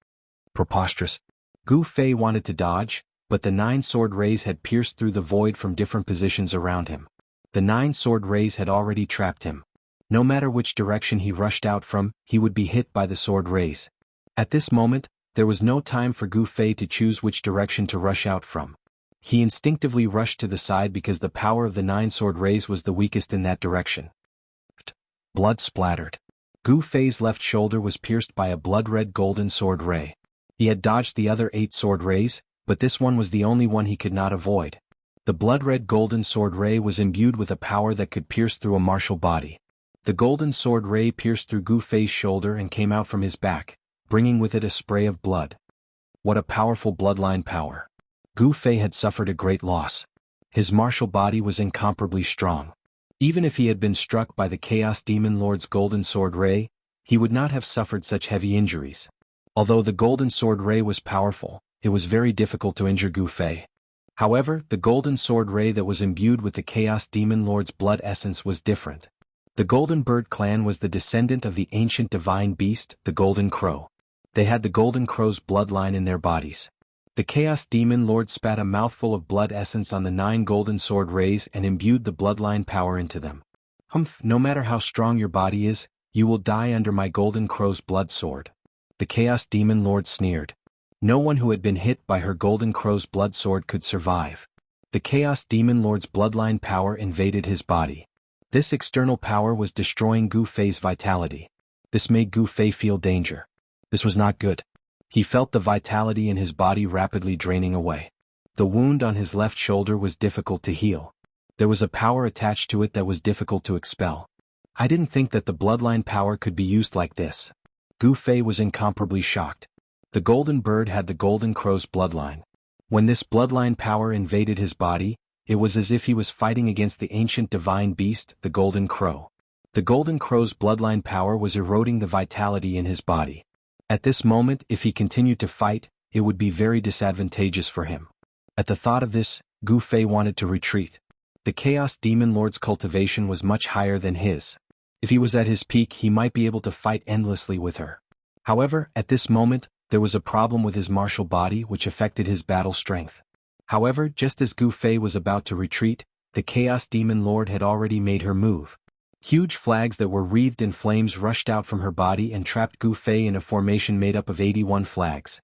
Preposterous. Gu Fei wanted to dodge, but the 9 sword rays had pierced through the void from different positions around him. The 9 sword rays had already trapped him. No matter which direction he rushed out from, he would be hit by the sword rays. At this moment, there was no time for Gu Fei to choose which direction to rush out from. He instinctively rushed to the side because the power of the 9 sword rays was the weakest in that direction. Blood splattered. Gu Fei's left shoulder was pierced by a blood-red golden sword ray. He had dodged the other 8 sword rays, but this one was the only one he could not avoid. The blood-red golden sword ray was imbued with a power that could pierce through a martial body. The golden sword ray pierced through Gu Fei's shoulder and came out from his back, bringing with it a spray of blood. What a powerful bloodline power. Gu Fei had suffered a great loss. His martial body was incomparably strong. Even if he had been struck by the Chaos Demon Lord's golden sword ray, he would not have suffered such heavy injuries. Although the golden sword ray was powerful, it was very difficult to injure Gu Fei. However, the golden sword ray that was imbued with the Chaos Demon Lord's blood essence was different. The Golden Bird clan was the descendant of the ancient divine beast, the Golden Crow. They had the Golden Crow's bloodline in their bodies. The Chaos Demon Lord spat a mouthful of blood essence on the 9 golden sword rays and imbued the bloodline power into them. Humph, no matter how strong your body is, you will die under my Golden Crow's blood sword. The Chaos Demon Lord sneered. No one who had been hit by her Golden Crow's blood sword could survive. The Chaos Demon Lord's bloodline power invaded his body. This external power was destroying Gu Fei's vitality. This made Gu Fei feel danger. This was not good. He felt the vitality in his body rapidly draining away. The wound on his left shoulder was difficult to heal. There was a power attached to it that was difficult to expel. I didn't think that the bloodline power could be used like this. Gu Fei was incomparably shocked. The Golden Bird had the Golden Crow's bloodline. When this bloodline power invaded his body, it was as if he was fighting against the ancient divine beast, the Golden Crow. The Golden Crow's bloodline power was eroding the vitality in his body. At this moment, if he continued to fight, it would be very disadvantageous for him. At the thought of this, Gu Fei wanted to retreat. The Chaos Demon Lord's cultivation was much higher than his. If he was at his peak, he might be able to fight endlessly with her. However, at this moment, there was a problem with his martial body which affected his battle strength. However, just as Gu Fei was about to retreat, the Chaos Demon Lord had already made her move. Huge flags that were wreathed in flames rushed out from her body and trapped Gu Fei in a formation made up of 81 flags.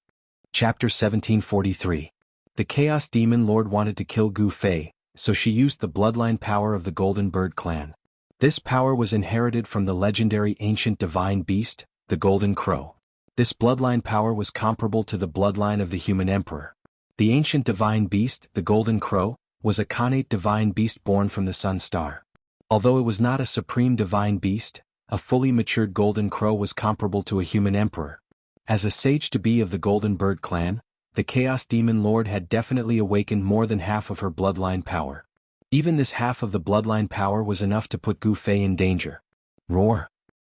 Chapter 1743. The Chaos Demon Lord wanted to kill Gu Fei, so she used the bloodline power of the Golden Bird clan. This power was inherited from the legendary ancient divine beast, the Golden Crow. This bloodline power was comparable to the bloodline of the human emperor. The ancient divine beast, the Golden Crow, was a connate divine beast born from the sun star. Although it was not a supreme divine beast, a fully matured Golden Crow was comparable to a human emperor. As a sage-to-be of the Golden Bird clan, the Chaos Demon Lord had definitely awakened more than half of her bloodline power. Even this half of the bloodline power was enough to put Gu Fei in danger. Roar!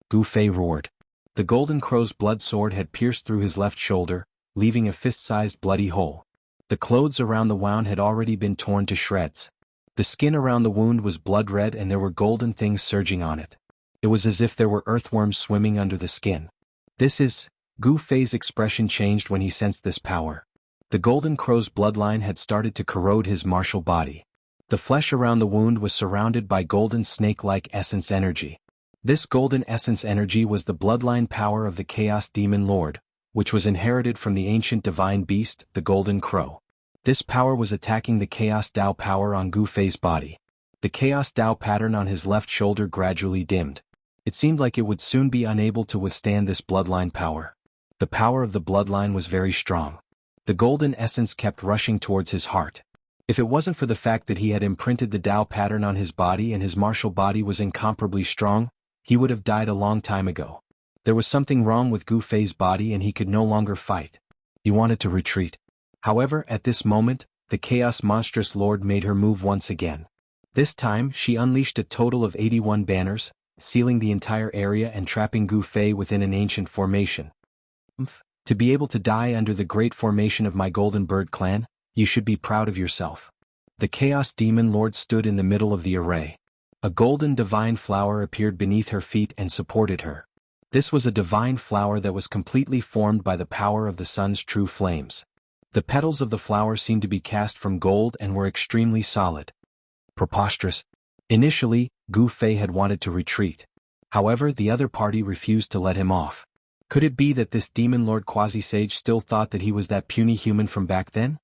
Gu Fei roared. The Golden Crow's blood sword had pierced through his left shoulder, leaving a fist-sized bloody hole. The clothes around the wound had already been torn to shreds. The skin around the wound was blood-red and there were golden things surging on it. It was as if there were earthworms swimming under the skin. Gu Fei's expression changed when he sensed this power. The Golden Crow's bloodline had started to corrode his martial body. The flesh around the wound was surrounded by golden snake-like essence energy. This golden essence energy was the bloodline power of the Chaos Demon Lord, which was inherited from the ancient divine beast, the Golden Crow. This power was attacking the Chaos Dao power on Gu Fei's body. The Chaos Dao pattern on his left shoulder gradually dimmed. It seemed like it would soon be unable to withstand this bloodline power. The power of the bloodline was very strong. The golden essence kept rushing towards his heart. If it wasn't for the fact that he had imprinted the Dao pattern on his body and his martial body was incomparably strong, he would have died a long time ago. There was something wrong with Gu Fei's body and he could no longer fight. He wanted to retreat. However, at this moment, the Chaos Monstrous Lord made her move once again. This time, she unleashed a total of 81 banners, sealing the entire area and trapping Gu Fei within an ancient formation. To be able to die under the great formation of my Golden Bird clan, you should be proud of yourself. The Chaos Demon Lord stood in the middle of the array. A golden divine flower appeared beneath her feet and supported her. This was a divine flower that was completely formed by the power of the sun's true flames. The petals of the flower seemed to be cast from gold and were extremely solid. Preposterous. Initially, Gu Fei had wanted to retreat. However, the other party refused to let him off. Could it be that this Demon Lord Quasi-Sage still thought that he was that puny human from back then?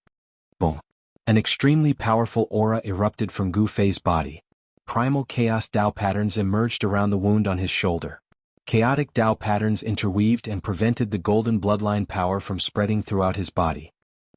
Boom. An extremely powerful aura erupted from Gu Fei's body. Primal Chaos Dao patterns emerged around the wound on his shoulder. Chaotic Dao patterns interweaved and prevented the golden bloodline power from spreading throughout his body.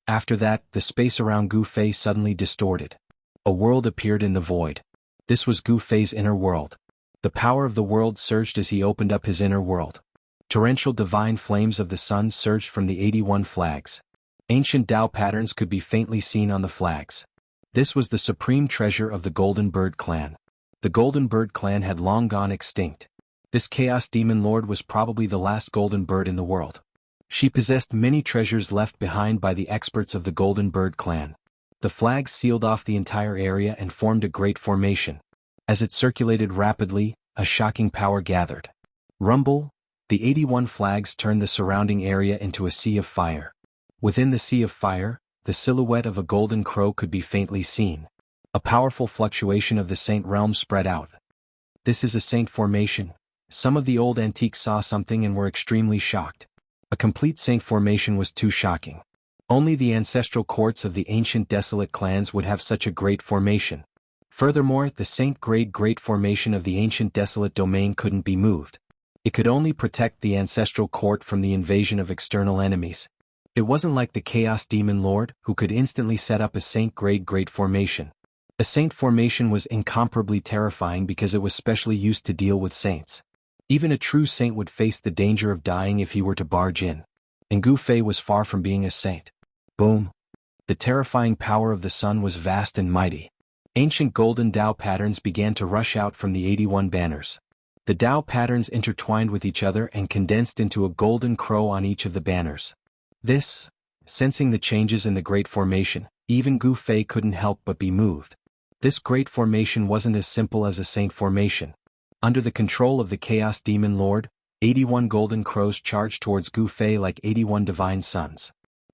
After that, the space around Gu Fei suddenly distorted. A world appeared in the void. This was Gu Fei's inner world. The power of the world surged as he opened up his inner world. Torrential divine flames of the sun surged from the 81 flags. Ancient Dao patterns could be faintly seen on the flags. This was the supreme treasure of the Golden Bird clan. The Golden Bird clan had long gone extinct. This Chaos Demon Lord was probably the last Golden Bird in the world. She possessed many treasures left behind by the experts of the Golden Bird clan. The flags sealed off the entire area and formed a great formation. As it circulated rapidly, a shocking power gathered. Rumble! The 81 flags turned the surrounding area into a sea of fire. Within the sea of fire, the silhouette of a golden crow could be faintly seen. A powerful fluctuation of the saint realm spread out. This is a saint formation. Some of the old antiques saw something and were extremely shocked. A complete saint formation was too shocking. Only the ancestral courts of the ancient desolate clans would have such a great formation. Furthermore, the saint-grade great formation of the ancient desolate domain couldn't be moved. It could only protect the ancestral court from the invasion of external enemies. It wasn't like the Chaos Demon Lord, who could instantly set up a saint-grade great formation. A saint formation was incomparably terrifying because it was specially used to deal with saints. Even a true saint would face the danger of dying if he were to barge in. And Gu Fei was far from being a saint. Boom! The terrifying power of the sun was vast and mighty. Ancient golden Dao patterns began to rush out from the 81 banners. The Dao patterns intertwined with each other and condensed into a golden crow on each of the banners. Sensing the changes in the great formation, even Gu Fei couldn't help but be moved. This great formation wasn't as simple as a saint formation. Under the control of the Chaos Demon Lord, 81 golden crows charged towards Gu Fei like 81 divine suns.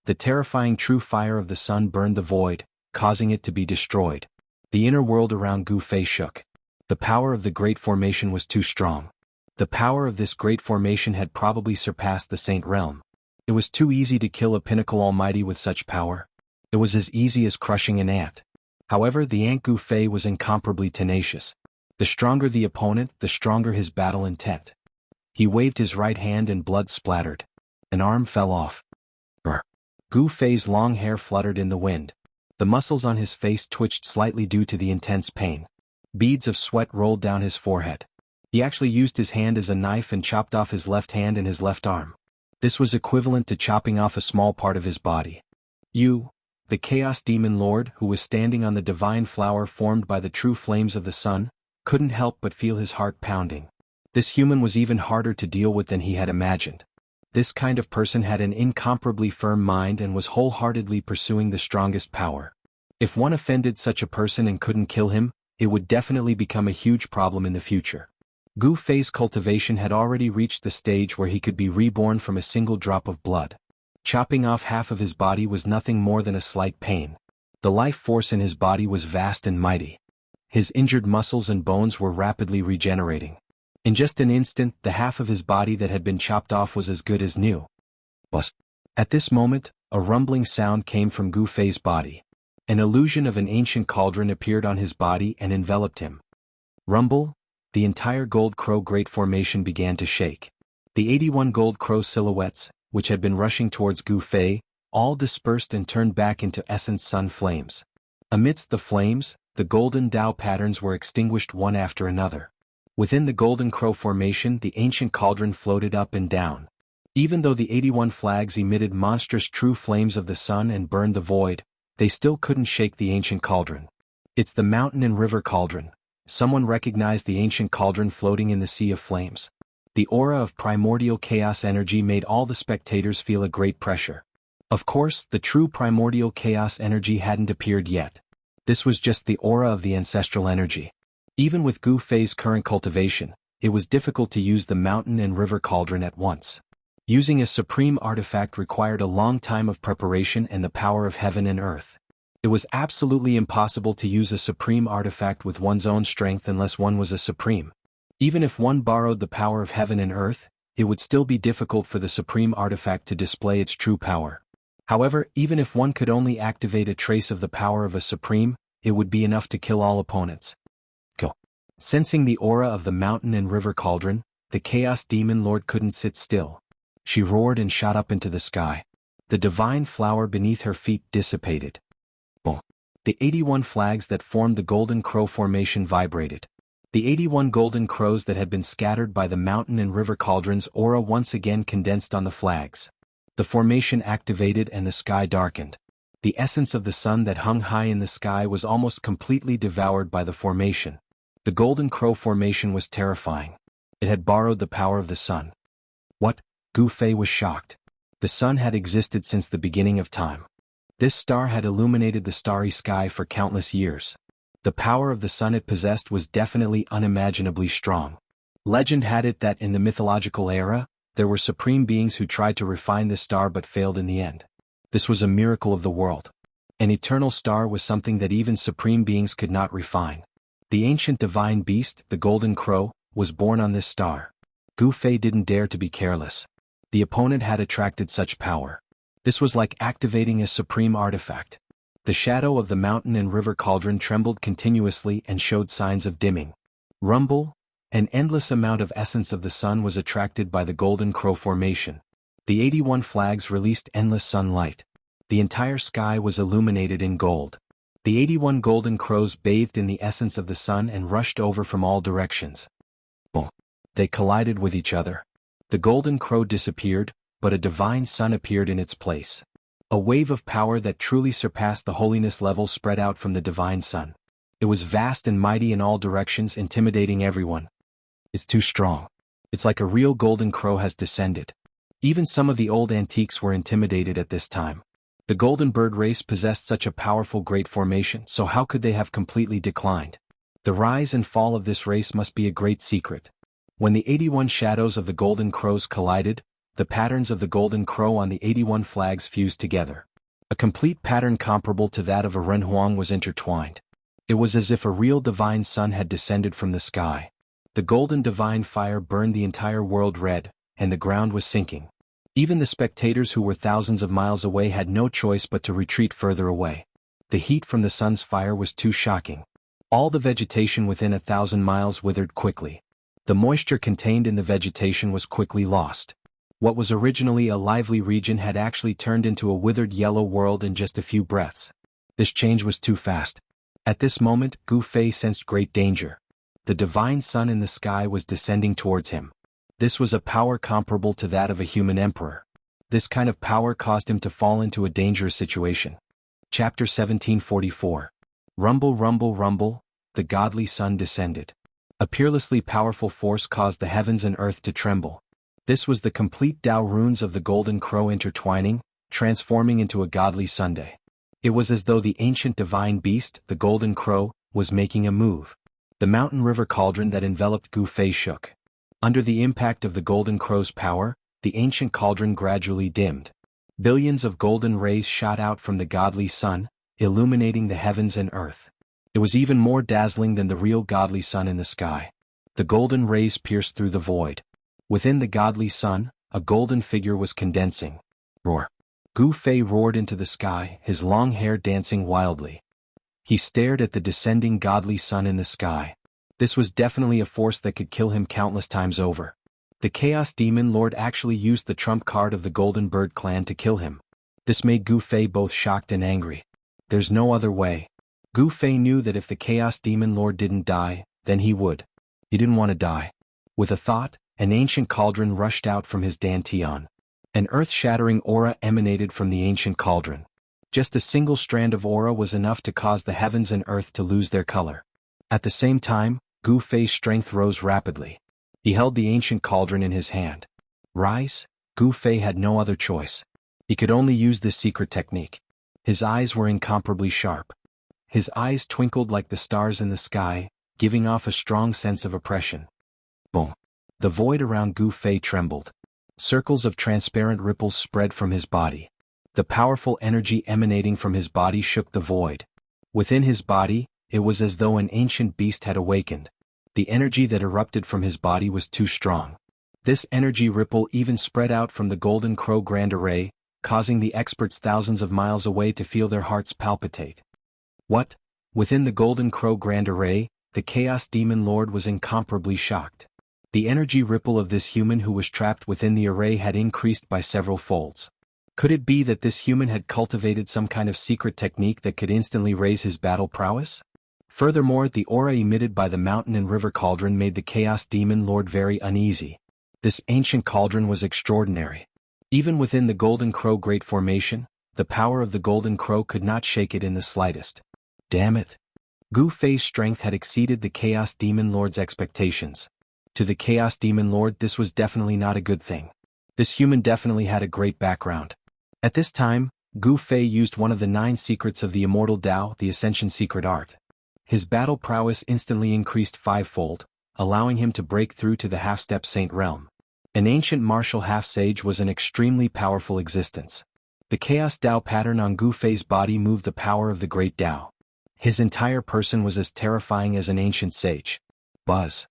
The terrifying true fire of the sun burned the void, causing it to be destroyed. The inner world around Gu Fei shook. The power of the great formation was too strong. The power of this great formation had probably surpassed the saint realm. It was too easy to kill a pinnacle almighty with such power. It was as easy as crushing an ant. However, the ant Gu Fei was incomparably tenacious. The stronger the opponent, the stronger his battle intent. He waved his right hand and blood splattered. An arm fell off. Gu Fei's long hair fluttered in the wind. The muscles on his face twitched slightly due to the intense pain. Beads of sweat rolled down his forehead. He actually used his hand as a knife and chopped off his left hand and his left arm. This was equivalent to chopping off a small part of his body. You, the Chaos Demon Lord who was standing on the divine flower formed by the true flames of the sun, couldn't help but feel his heart pounding. This human was even harder to deal with than he had imagined. This kind of person had an incomparably firm mind and was wholeheartedly pursuing the strongest power. If one offended such a person and couldn't kill him, it would definitely become a huge problem in the future. Gu Fei's cultivation had already reached the stage where he could be reborn from a single drop of blood. Chopping off half of his body was nothing more than a slight pain. The life force in his body was vast and mighty. His injured muscles and bones were rapidly regenerating. In just an instant, the half of his body that had been chopped off was as good as new. At this moment, a rumbling sound came from Gu Fei's body. An illusion of an ancient cauldron appeared on his body and enveloped him. Rumble, the entire gold crow great formation began to shake. The 81 gold crow silhouettes, which had been rushing towards Gu Fei, all dispersed and turned back into essence sun flames. Amidst the flames, the golden Tao patterns were extinguished one after another. Within the golden crow formation, the ancient cauldron floated up and down. Even though the 81 flags emitted monstrous true flames of the sun and burned the void, they still couldn't shake the ancient cauldron. It's the mountain and river cauldron. Someone recognized the ancient cauldron floating in the sea of flames. The aura of primordial chaos energy made all the spectators feel a great pressure. Of course, the true primordial chaos energy hadn't appeared yet. This was just the aura of the ancestral energy. Even with Gu Fei's current cultivation, it was difficult to use the mountain and river cauldron at once. Using a supreme artifact required a long time of preparation and the power of heaven and earth. It was absolutely impossible to use a supreme artifact with one's own strength unless one was a supreme. Even if one borrowed the power of heaven and earth, it would still be difficult for the supreme artifact to display its true power. However, even if one could only activate a trace of the power of a supreme, it would be enough to kill all opponents. Sensing the aura of the mountain and river cauldron, the Chaos Demon Lord couldn't sit still. She roared and shot up into the sky. The divine flower beneath her feet dissipated. Boom. The 81 flags that formed the golden crow formation vibrated. The 81 golden crows that had been scattered by the mountain and river cauldron's aura once again condensed on the flags. The formation activated and the sky darkened. The essence of the sun that hung high in the sky was almost completely devoured by the formation. The golden crow formation was terrifying. It had borrowed the power of the sun. What? Gu Fei was shocked. The sun had existed since the beginning of time. This star had illuminated the starry sky for countless years. The power of the sun it possessed was definitely unimaginably strong. Legend had it that in the mythological era, there were supreme beings who tried to refine this star but failed in the end. This was a miracle of the world. An eternal star was something that even supreme beings could not refine. The ancient divine beast, the golden crow, was born on this star. Gu Fei didn't dare to be careless. The opponent had attracted such power. This was like activating a supreme artifact. The shadow of the mountain and river cauldron trembled continuously and showed signs of dimming. Rumble, an endless amount of essence of the sun was attracted by the golden crow formation. The 81 flags released endless sunlight. The entire sky was illuminated in gold. The 81 golden crows bathed in the essence of the sun and rushed over from all directions. Boom. They collided with each other. The golden crow disappeared, but a divine sun appeared in its place. A wave of power that truly surpassed the holiness level spread out from the divine sun. It was vast and mighty in all directions, intimidating everyone. It's too strong. It's like a real golden crow has descended. Even some of the old antiques were intimidated at this time. The golden bird race possessed such a powerful great formation, so how could they have completely declined? The rise and fall of this race must be a great secret. When the 81 shadows of the Golden Crows collided, the patterns of the Golden Crow on the 81 flags fused together. A complete pattern comparable to that of a renhuang was intertwined. It was as if a real divine sun had descended from the sky. The golden divine fire burned the entire world red, and the ground was sinking. Even the spectators who were thousands of miles away had no choice but to retreat further away. The heat from the sun's fire was too shocking. All the vegetation within 1,000 miles withered quickly. The moisture contained in the vegetation was quickly lost. What was originally a lively region had actually turned into a withered yellow world in just a few breaths. This change was too fast. At this moment, Gu Fei sensed great danger. The divine sun in the sky was descending towards him. This was a power comparable to that of a human emperor. This kind of power caused him to fall into a dangerous situation. Chapter 1744. Rumble, rumble, rumble, the godly sun descended. A peerlessly powerful force caused the heavens and earth to tremble. This was the complete Tao runes of the Golden Crow intertwining, transforming into a godly Sunday. It was as though the ancient divine beast, the Golden Crow, was making a move. The mountain river cauldron that enveloped Gu Fei shook. Under the impact of the Golden Crow's power, the ancient cauldron gradually dimmed. Billions of golden rays shot out from the godly sun, illuminating the heavens and earth. It was even more dazzling than the real godly sun in the sky. The golden rays pierced through the void. Within the godly sun, a golden figure was condensing. Roar! Gu Fei roared into the sky, his long hair dancing wildly. He stared at the descending godly sun in the sky. This was definitely a force that could kill him countless times over. The Chaos Demon Lord actually used the trump card of the Golden Bird clan to kill him. This made Gu Fei both shocked and angry. There's no other way. Gu Fei knew that if the Chaos Demon Lord didn't die, then he would. He didn't want to die. With a thought, an ancient cauldron rushed out from his dantian. An earth-shattering aura emanated from the ancient cauldron. Just a single strand of aura was enough to cause the heavens and earth to lose their color. At the same time, Gu Fei's strength rose rapidly. He held the ancient cauldron in his hand. Rise? Gu Fei had no other choice. He could only use this secret technique. His eyes were incomparably sharp. His eyes twinkled like the stars in the sky, giving off a strong sense of oppression. Boom! The void around Gu Fei trembled. Circles of transparent ripples spread from his body. The powerful energy emanating from his body shook the void. Within his body, it was as though an ancient beast had awakened. The energy that erupted from his body was too strong. This energy ripple even spread out from the Golden Crow Grand Array, causing the experts thousands of miles away to feel their hearts palpitate. What? Within the Golden Crow Grand Array, the Chaos Demon Lord was incomparably shocked. The energy ripple of this human who was trapped within the array had increased by several folds. Could it be that this human had cultivated some kind of secret technique that could instantly raise his battle prowess? Furthermore, the aura emitted by the mountain and river cauldron made the Chaos Demon Lord very uneasy. This ancient cauldron was extraordinary. Even within the Golden Crow Great Formation, the power of the Golden Crow could not shake it in the slightest. Damn it! Gu Fei's strength had exceeded the Chaos Demon Lord's expectations. To the Chaos Demon Lord, this was definitely not a good thing. This human definitely had a great background. At this time, Gu Fei used one of the 9 secrets of the Immortal Tao, the Ascension Secret Art. His battle prowess instantly increased 5-fold, allowing him to break through to the half-step saint realm. An ancient martial half-sage was an extremely powerful existence. The Chaos Tao pattern on Gu Fei's body moved the power of the Great Tao. His entire person was as terrifying as an ancient sage. Buzz.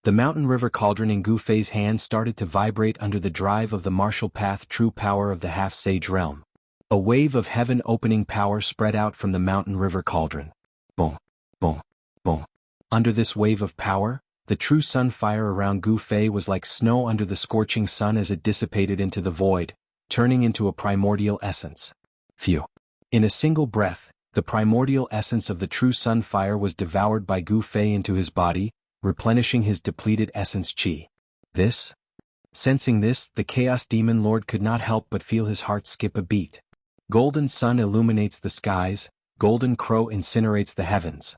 The mountain river cauldron in Gu Fei's hand started to vibrate under the drive of the martial path true power of the half-sage realm. A wave of heaven-opening power spread out from the mountain river cauldron. Boom, boom, boom. Under this wave of power, the true sun fire around Gu Fei was like snow under the scorching sun as it dissipated into the void, turning into a primordial essence. Phew. In a single breath, the primordial essence of the true sun fire was devoured by Gu Fei into his body, replenishing his depleted essence chi. Sensing this, the Chaos Demon Lord could not help but feel his heart skip a beat. Golden sun illuminates the skies, Golden Crow incinerates the heavens.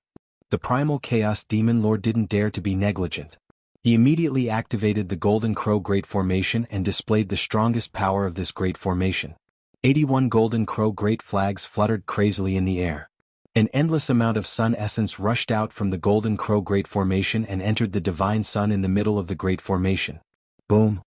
The primal Chaos Demon Lord didn't dare to be negligent. He immediately activated the Golden Crow Great Formation and displayed the strongest power of this Great Formation. 81 Golden Crow Great Flags fluttered crazily in the air. An endless amount of sun essence rushed out from the Golden Crow Great Formation and entered the divine sun in the middle of the Great Formation. Boom!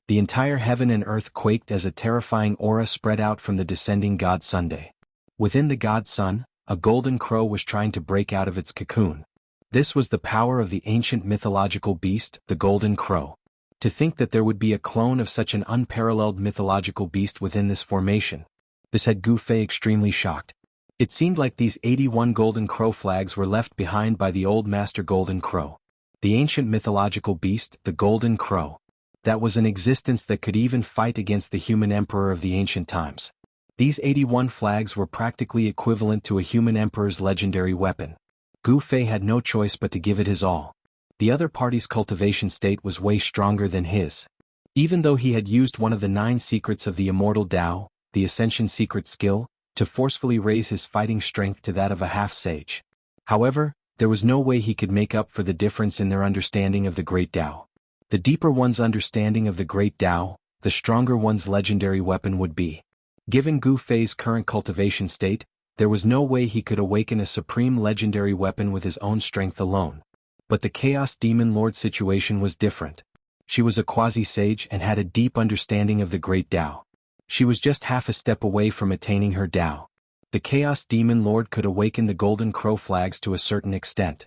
The entire heaven and earth quaked as a terrifying aura spread out from the descending God Sunday. Within the God Sun, a golden crow was trying to break out of its cocoon. This was the power of the ancient mythological beast, the Golden Crow. To think that there would be a clone of such an unparalleled mythological beast within this formation. This had Gu Fei extremely shocked. It seemed like these 81 Golden Crow flags were left behind by the old Master Golden Crow. The ancient mythological beast, the Golden Crow. That was an existence that could even fight against the human emperor of the ancient times. These 81 flags were practically equivalent to a human emperor's legendary weapon. Gu Fei had no choice but to give it his all. The other party's cultivation state was way stronger than his. Even though he had used one of the 9 secrets of the Immortal Tao, the Ascension secret skill, to forcefully raise his fighting strength to that of a half-sage. However, there was no way he could make up for the difference in their understanding of the Great Tao. The deeper one's understanding of the Great Tao, the stronger one's legendary weapon would be. Given Gu Fei's current cultivation state, there was no way he could awaken a supreme legendary weapon with his own strength alone. But the Chaos Demon Lord situation was different. She was a quasi-sage and had a deep understanding of the Great Tao. She was just half a step away from attaining her Tao. The Chaos Demon Lord could awaken the Golden Crow flags to a certain extent.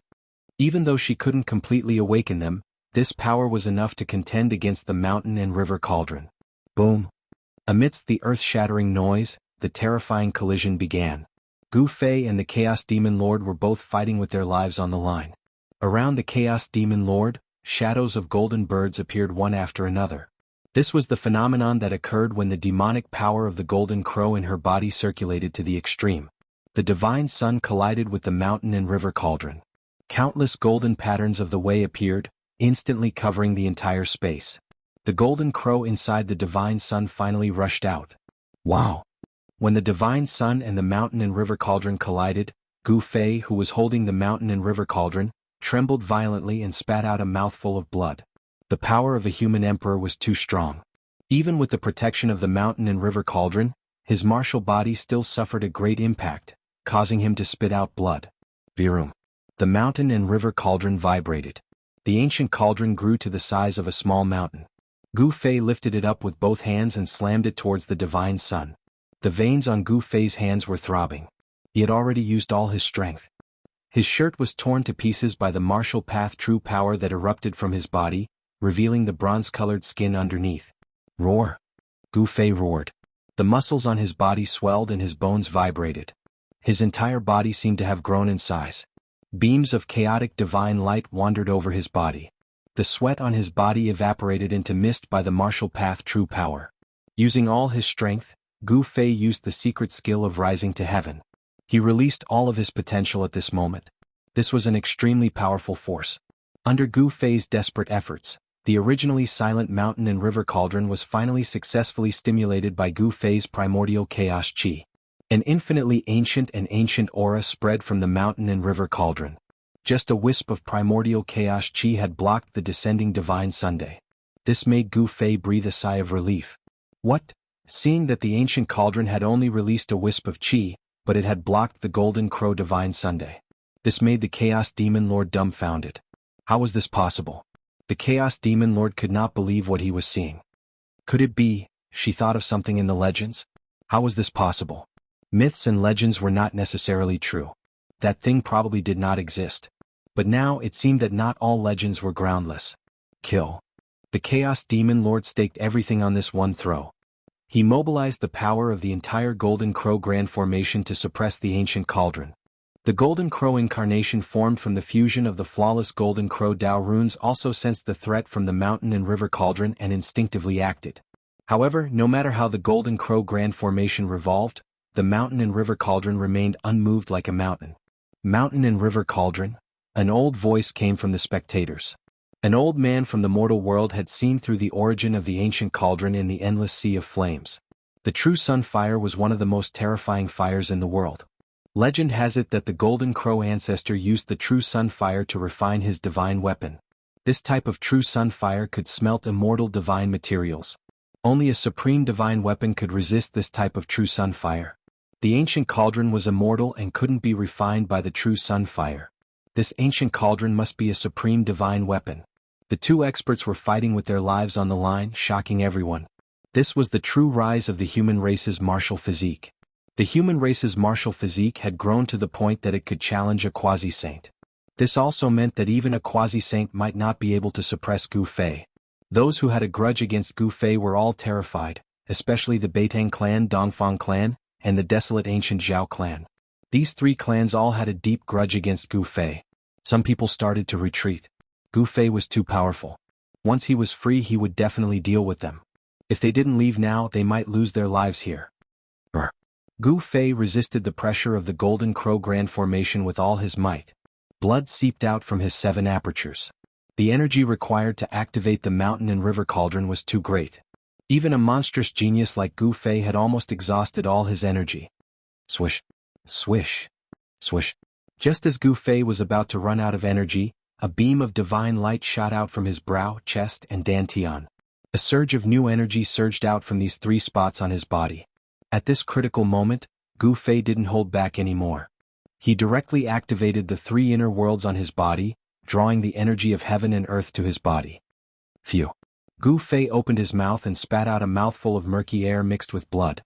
Even though she couldn't completely awaken them, this power was enough to contend against the mountain and river cauldron. Boom! Amidst the earth-shattering noise, the terrifying collision began. Gu Fei and the Chaos Demon Lord were both fighting with their lives on the line. Around the Chaos Demon Lord, shadows of golden birds appeared one after another. This was the phenomenon that occurred when the demonic power of the Golden Crow in her body circulated to the extreme. The divine sun collided with the mountain and river cauldron. Countless golden patterns of the way appeared, instantly covering the entire space. The Golden Crow inside the divine sun finally rushed out. Wow! When the divine sun and the mountain and river cauldron collided, Gu Fei, who was holding the mountain and river cauldron, trembled violently and spat out a mouthful of blood. The power of a human emperor was too strong. Even with the protection of the mountain and river cauldron, his martial body still suffered a great impact, causing him to spit out blood. Virum. The mountain and river cauldron vibrated. The ancient cauldron grew to the size of a small mountain. Gu Fei lifted it up with both hands and slammed it towards the divine sun. The veins on Gu Fei's hands were throbbing. He had already used all his strength. His shirt was torn to pieces by the martial path true power that erupted from his body, revealing the bronze-colored skin underneath. Roar! Gu Fei roared. The muscles on his body swelled and his bones vibrated. His entire body seemed to have grown in size. Beams of chaotic divine light wandered over his body. The sweat on his body evaporated into mist by the martial path true power. Using all his strength, Gu Fei used the secret skill of rising to heaven. He released all of his potential at this moment. This was an extremely powerful force. Under Gu Fei's desperate efforts, the originally silent mountain and river cauldron was finally successfully stimulated by Gu Fei's primordial chaos chi. An infinitely ancient aura spread from the mountain and river cauldron. Just a wisp of primordial chaos chi had blocked the descending divine Sunday. This made Gu Fei breathe a sigh of relief. What? Seeing that the ancient cauldron had only released a wisp of chi, but it had blocked the Golden Crow divine Sunday. This made the Chaos Demon Lord dumbfounded. How was this possible? The Chaos Demon Lord could not believe what he was seeing. Could it be, she thought of something in the legends? How was this possible? Myths and legends were not necessarily true. That thing probably did not exist. But now it seemed that not all legends were groundless. Kill. The Chaos Demon Lord staked everything on this one throw. He mobilized the power of the entire Golden Crow Grand Formation to suppress the ancient cauldron. The Golden Crow incarnation formed from the fusion of the flawless Golden Crow Tao runes also sensed the threat from the mountain and river cauldron and instinctively acted. However, no matter how the Golden Crow Grand Formation revolved, the mountain and river cauldron remained unmoved like a mountain. Mountain and river cauldron? An old voice came from the spectators. An old man from the mortal world had seen through the origin of the ancient cauldron in the endless sea of flames. The true sun fire was one of the most terrifying fires in the world. Legend has it that the Golden Crow ancestor used the true sun fire to refine his divine weapon. This type of true sun fire could smelt immortal divine materials. Only a supreme divine weapon could resist this type of true sun fire. The ancient cauldron was immortal and couldn't be refined by the true sun fire. This ancient cauldron must be a supreme divine weapon. The two experts were fighting with their lives on the line, shocking everyone. This was the true rise of the human race's martial physique. The human race's martial physique had grown to the point that it could challenge a quasi-saint. This also meant that even a quasi-saint might not be able to suppress Gu Fei. Those who had a grudge against Gu Fei were all terrified, especially the Beitang clan, Dongfang clan, and the desolate ancient Zhao clan. These three clans all had a deep grudge against Gu Fei. Some people started to retreat. Gu Fei was too powerful. Once he was free, he would definitely deal with them. If they didn't leave now, they might lose their lives here. Gu Fei resisted the pressure of the Golden Crow Grand Formation with all his might. Blood seeped out from his 7 apertures. The energy required to activate the mountain and river cauldron was too great. Even a monstrous genius like Gu Fei had almost exhausted all his energy. Swish. Swish. Swish. Just as Gu Fei was about to run out of energy, a beam of divine light shot out from his brow, chest, and dantian. A surge of new energy surged out from these 3 spots on his body. At this critical moment, Gu Fei didn't hold back anymore. He directly activated the 3 inner worlds on his body, drawing the energy of heaven and earth to his body. Phew. Gu Fei opened his mouth and spat out a mouthful of murky air mixed with blood.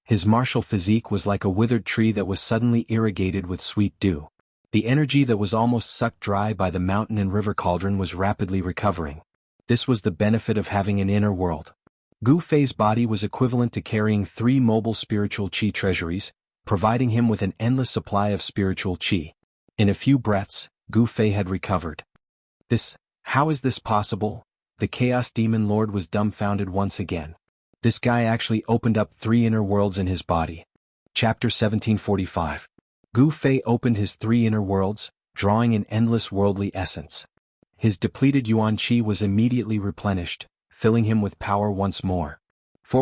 His martial physique was like a withered tree that was suddenly irrigated with sweet dew. The energy that was almost sucked dry by the mountain and river cauldron was rapidly recovering. This was the benefit of having an inner world. Gu Fei's body was equivalent to carrying 3 mobile spiritual qi treasuries, providing him with an endless supply of spiritual qi. In a few breaths, Gu Fei had recovered. How is this possible? The Chaos Demon Lord was dumbfounded once again. This guy actually opened up 3 inner worlds in his body. Chapter 1745. Gu Fei opened his 3 inner worlds, drawing an endless worldly essence. His depleted yuan qi was immediately replenished, filling him with power once more. /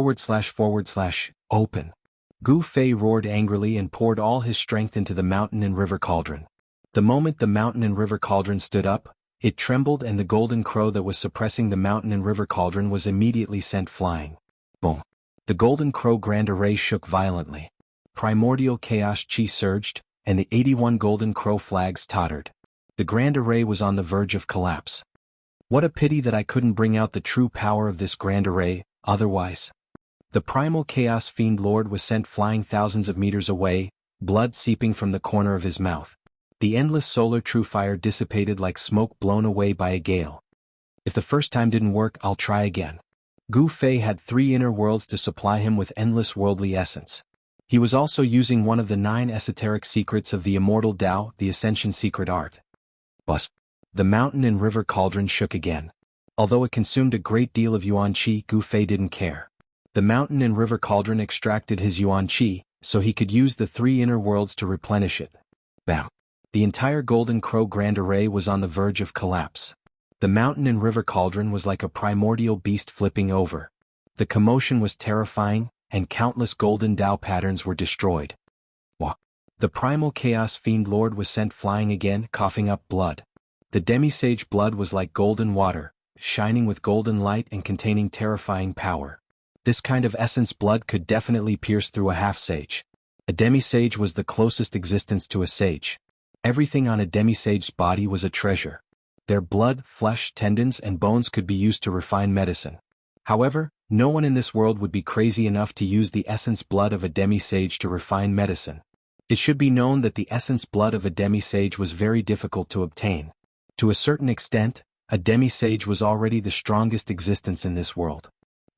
open. Gu Fei roared angrily and poured all his strength into the mountain and river cauldron. The moment the mountain and river cauldron stood up, it trembled and the golden crow that was suppressing the mountain and river cauldron was immediately sent flying. Boom. The golden crow grand array shook violently. Primordial chaos qi surged, and the 81 golden crow flags tottered. The grand array was on the verge of collapse. What a pity that I couldn't bring out the true power of this grand array, otherwise. The primal chaos fiend lord was sent flying thousands of meters away, blood seeping from the corner of his mouth. The endless solar true fire dissipated like smoke blown away by a gale. If the first time didn't work, I'll try again. Gu Fei had 3 inner worlds to supply him with endless worldly essence. He was also using one of the 9 esoteric secrets of the Immortal Tao, the Ascension Secret Art. Buzz. The mountain and river cauldron shook again. Although it consumed a great deal of yuan qi, Gu Fei didn't care. The mountain and river cauldron extracted his yuan qi, so he could use the 3 inner worlds to replenish it. Bam. The entire golden crow grand array was on the verge of collapse. The mountain and river cauldron was like a primordial beast flipping over. The commotion was terrifying, and countless golden Tao patterns were destroyed. Wah. The primal chaos fiend lord was sent flying again, coughing up blood. The demisage blood was like golden water, shining with golden light and containing terrifying power. This kind of essence blood could definitely pierce through a half-sage. A demisage was the closest existence to a sage. Everything on a demisage's body was a treasure. Their blood, flesh, tendons, and bones could be used to refine medicine. However, no one in this world would be crazy enough to use the essence blood of a demisage to refine medicine. It should be known that the essence blood of a demisage was very difficult to obtain. To a certain extent, a demisage was already the strongest existence in this world.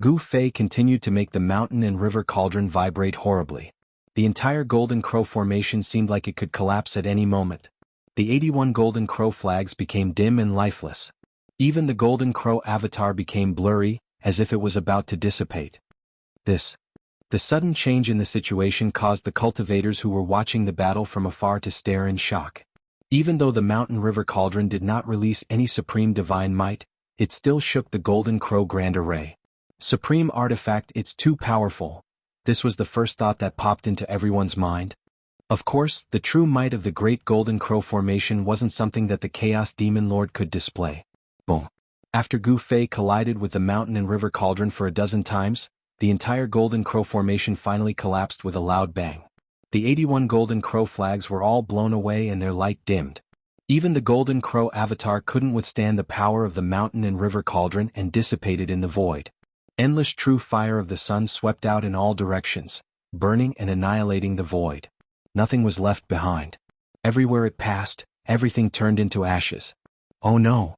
Gu Fei continued to make the mountain and river cauldron vibrate horribly. The entire golden crow formation seemed like it could collapse at any moment. The 81 golden crow flags became dim and lifeless. Even the golden crow avatar became blurry, as if it was about to dissipate. The sudden change in the situation caused the cultivators who were watching the battle from afar to stare in shock. Even though the mountain river cauldron did not release any supreme divine might, it still shook the golden crow grand array. Supreme artifact, it's too powerful. This was the first thought that popped into everyone's mind. Of course, the true might of the great golden crow formation wasn't something that the Chaos Demon Lord could display. Boom. After Gu Fei collided with the mountain and river cauldron for a dozen times, the entire golden crow formation finally collapsed with a loud bang. The 81 golden crow flags were all blown away and their light dimmed. Even the golden crow avatar couldn't withstand the power of the mountain and river cauldron and dissipated in the void. Endless true fire of the sun swept out in all directions, burning and annihilating the void. Nothing was left behind. Everywhere it passed, everything turned into ashes. Oh no!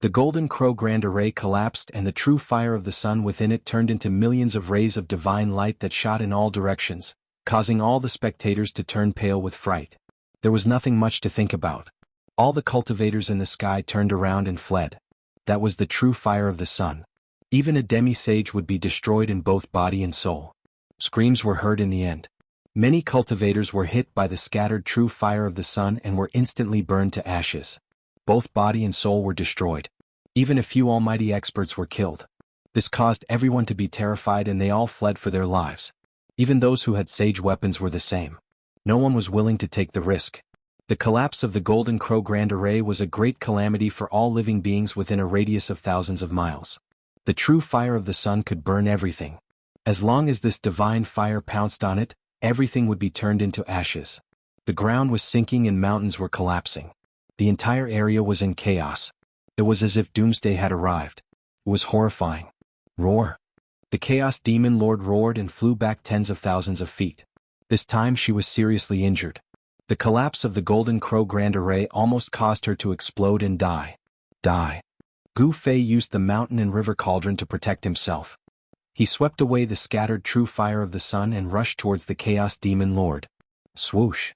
The golden crow grand array collapsed and the true fire of the sun within it turned into millions of rays of divine light that shot in all directions, causing all the spectators to turn pale with fright. There was nothing much to think about. All the cultivators in the sky turned around and fled. That was the true fire of the sun. Even a demi-sage would be destroyed in both body and soul. Screams were heard in the end. Many cultivators were hit by the scattered true fire of the sun and were instantly burned to ashes. Both body and soul were destroyed. Even a few almighty experts were killed. This caused everyone to be terrified and they all fled for their lives. Even those who had sage weapons were the same. No one was willing to take the risk. The collapse of the Golden Crow Grand Array was a great calamity for all living beings within a radius of thousands of miles. The true fire of the sun could burn everything. As long as this divine fire pounced on it, everything would be turned into ashes. The ground was sinking and mountains were collapsing. The entire area was in chaos. It was as if doomsday had arrived. It was horrifying. Roar! The Chaos Demon Lord roared and flew back tens of thousands of feet. This time she was seriously injured. The collapse of the Golden Crow Grand Array almost caused her to explode and die. Gu Fei used the mountain and river cauldron to protect himself. He swept away the scattered true fire of the sun and rushed towards the Chaos Demon Lord. Swoosh!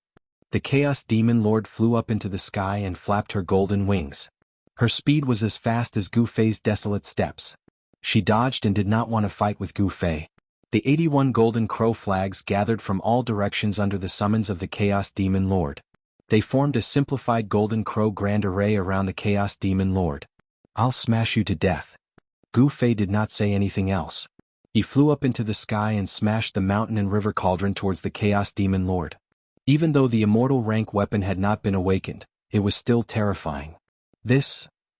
The Chaos Demon Lord flew up into the sky and flapped her golden wings. Her speed was as fast as Gu Fei's desolate steps. She dodged and did not want to fight with Gu Fei. The 81 golden crow flags gathered from all directions under the summons of the Chaos Demon Lord. They formed a simplified golden crow grand array around the Chaos Demon Lord. I'll smash you to death. Gu Fei did not say anything else. He flew up into the sky and smashed the mountain and river cauldron towards the Chaos Demon Lord. Even though the immortal rank weapon had not been awakened, it was still terrifying.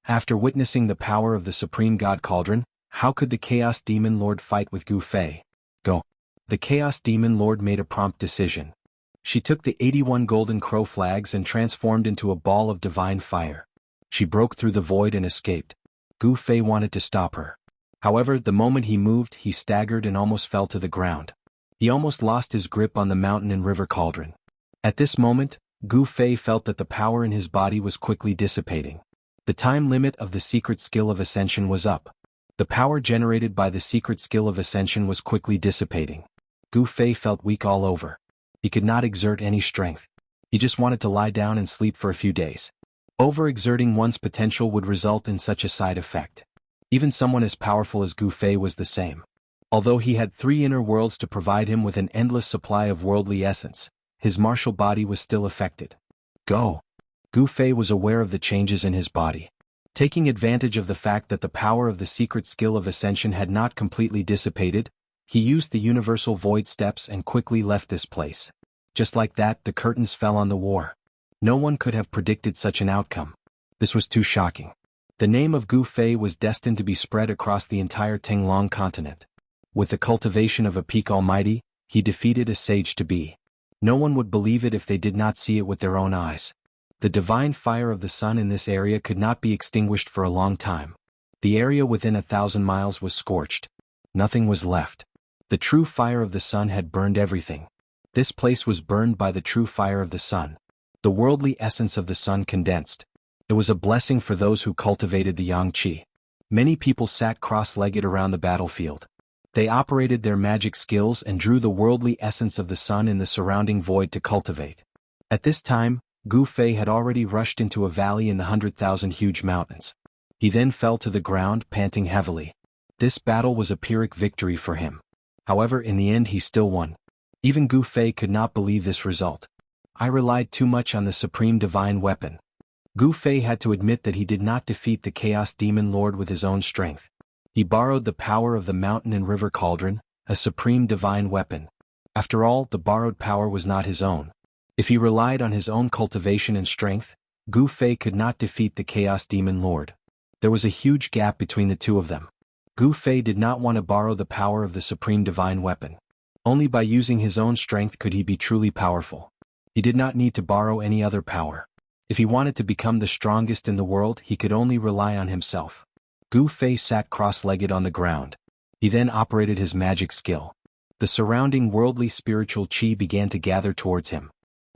After witnessing the power of the Supreme God Cauldron, how could the Chaos Demon Lord fight with Gu Fei? Go. The Chaos Demon Lord made a prompt decision. She took the 81 golden crow flags and transformed into a ball of divine fire. She broke through the void and escaped. Gu Fei wanted to stop her. However, the moment he moved, he staggered and almost fell to the ground. He almost lost his grip on the mountain and river cauldron. At this moment, Gu Fei felt that the power in his body was quickly dissipating. The time limit of the secret skill of ascension was up. The power generated by the secret skill of ascension was quickly dissipating. Gu Fei felt weak all over. He could not exert any strength. He just wanted to lie down and sleep for a few days. Overexerting one's potential would result in such a side effect. Even someone as powerful as Gu Fei was the same. Although he had 3 inner worlds to provide him with an endless supply of worldly essence, his martial body was still affected. Gu Fei was aware of the changes in his body. Taking advantage of the fact that the power of the secret skill of ascension had not completely dissipated, he used the universal void steps and quickly left this place. Just like that, the curtains fell on the war. No one could have predicted such an outcome. This was too shocking. The name of Gu Fei was destined to be spread across the entire Tinglong continent. With the cultivation of a peak almighty, he defeated a sage to be. No one would believe it if they did not see it with their own eyes. The divine fire of the sun in this area could not be extinguished for a long time. The area within 1,000 miles was scorched. Nothing was left. The true fire of the sun had burned everything. This place was burned by the true fire of the sun. The worldly essence of the sun condensed. It was a blessing for those who cultivated the yang qi. Many people sat cross-legged around the battlefield. They operated their magic skills and drew the worldly essence of the sun in the surrounding void to cultivate. At this time, Gu Fei had already rushed into a valley in the 100,000 huge mountains. He then fell to the ground, panting heavily. This battle was a Pyrrhic victory for him. However, in the end he still won. Even Gu Fei could not believe this result. I relied too much on the supreme divine weapon. Gu Fei had to admit that he did not defeat the Chaos Demon Lord with his own strength. He borrowed the power of the mountain and river cauldron, a supreme divine weapon. After all, the borrowed power was not his own. If he relied on his own cultivation and strength, Gu Fei could not defeat the Chaos Demon Lord. There was a huge gap between the two of them. Gu Fei did not want to borrow the power of the supreme divine weapon. Only by using his own strength could he be truly powerful. He did not need to borrow any other power. If he wanted to become the strongest in the world, he could only rely on himself. Gu Fei sat cross-legged on the ground. He then operated his magic skill. The surrounding worldly spiritual qi began to gather towards him.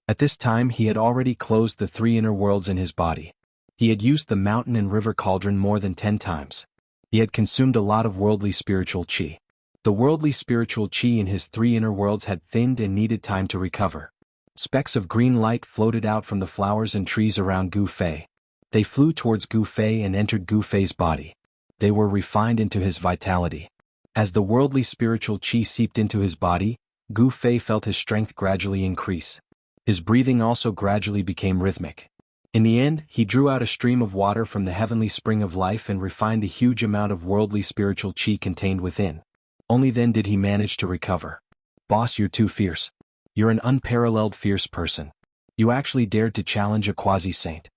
At this time he had already closed the 3 inner worlds in his body. He had used the mountain and river cauldron more than 10 times. He had consumed a lot of worldly spiritual qi. The worldly spiritual qi in his 3 inner worlds had thinned and needed time to recover. Specks of green light floated out from the flowers and trees around Gu Fei. They flew towards Gu Fei and entered Gu Fei's body. They were refined into his vitality. As the worldly spiritual qi seeped into his body, Gu Fei felt his strength gradually increase. His breathing also gradually became rhythmic. In the end, he drew out a stream of water from the heavenly spring of life and refined the huge amount of worldly spiritual qi contained within. Only then did he manage to recover. "Boss, you're too fierce. You're an unparalleled fierce person. You actually dared to challenge a quasi-saint."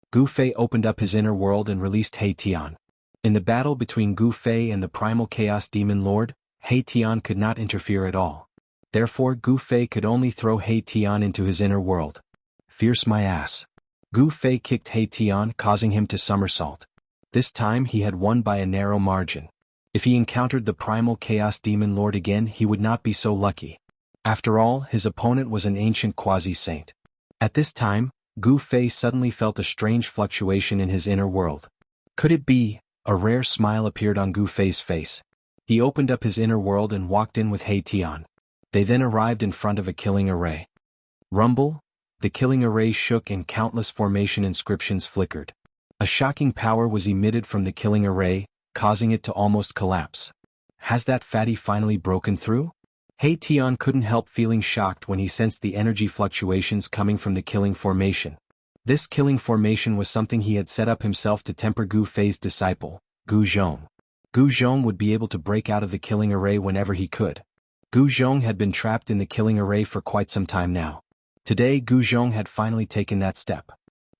Gu Fei opened up his inner world and released He Tian. In the battle between Gu Fei and the primal chaos demon lord, He Tian could not interfere at all. Therefore Gu Fei could only throw He Tian into his inner world. "Fierce my ass." Gu Fei kicked He Tian, causing him to somersault. This time he had won by a narrow margin. If he encountered the primal chaos demon lord again, he would not be so lucky. After all, his opponent was an ancient quasi-saint. At this time, Gu Fei suddenly felt a strange fluctuation in his inner world. Could it be? A rare smile appeared on Gu Fei's face. He opened up his inner world and walked in with He Tian. They then arrived in front of a killing array. Rumble? The killing array shook and countless formation inscriptions flickered. A shocking power was emitted from the killing array, causing it to almost collapse. Has that fatty finally broken through? He Tian couldn't help feeling shocked when he sensed the energy fluctuations coming from the killing formation. This killing formation was something he had set up himself to temper Gu Fei's disciple, Gu Zhong. Gu Zhong would be able to break out of the killing array whenever he could. Gu Zhong had been trapped in the killing array for quite some time now. Today Gu Zhong had finally taken that step.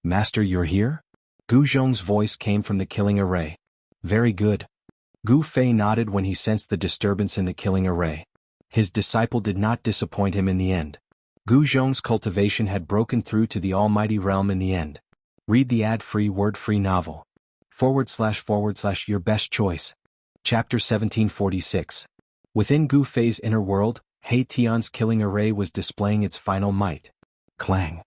"Master, you're here?" Gu Zhong's voice came from the killing array. "Very good." Gu Fei nodded when he sensed the disturbance in the killing array. His disciple did not disappoint him in the end. Gu Zhong's cultivation had broken through to the almighty realm in the end. Read the ad-free word-free novel. / your best choice. Chapter 1746. Within Gu Fei's inner world, He Tian's killing array was displaying its final might. Clang.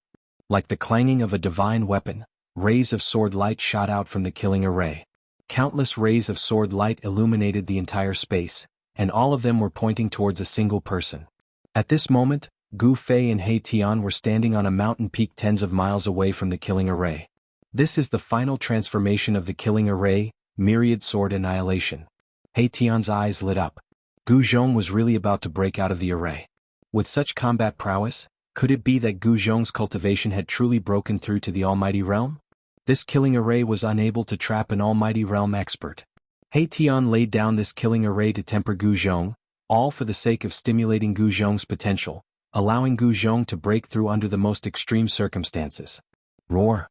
Like the clanging of a divine weapon, rays of sword light shot out from the killing array. Countless rays of sword light illuminated the entire space, and all of them were pointing towards a single person. At this moment, Gu Fei and He Tian were standing on a mountain peak tens of miles away from the killing array. This is the final transformation of the killing array, myriad sword annihilation. He Tian's eyes lit up. Gu Zhong was really about to break out of the array. With such combat prowess, could it be that Gu Zhong's cultivation had truly broken through to the almighty realm? This killing array was unable to trap an almighty realm expert. He Tian laid down this killing array to temper Gu Zhong, all for the sake of stimulating Gu Zhong's potential, allowing Gu Zhong to break through under the most extreme circumstances. Roar!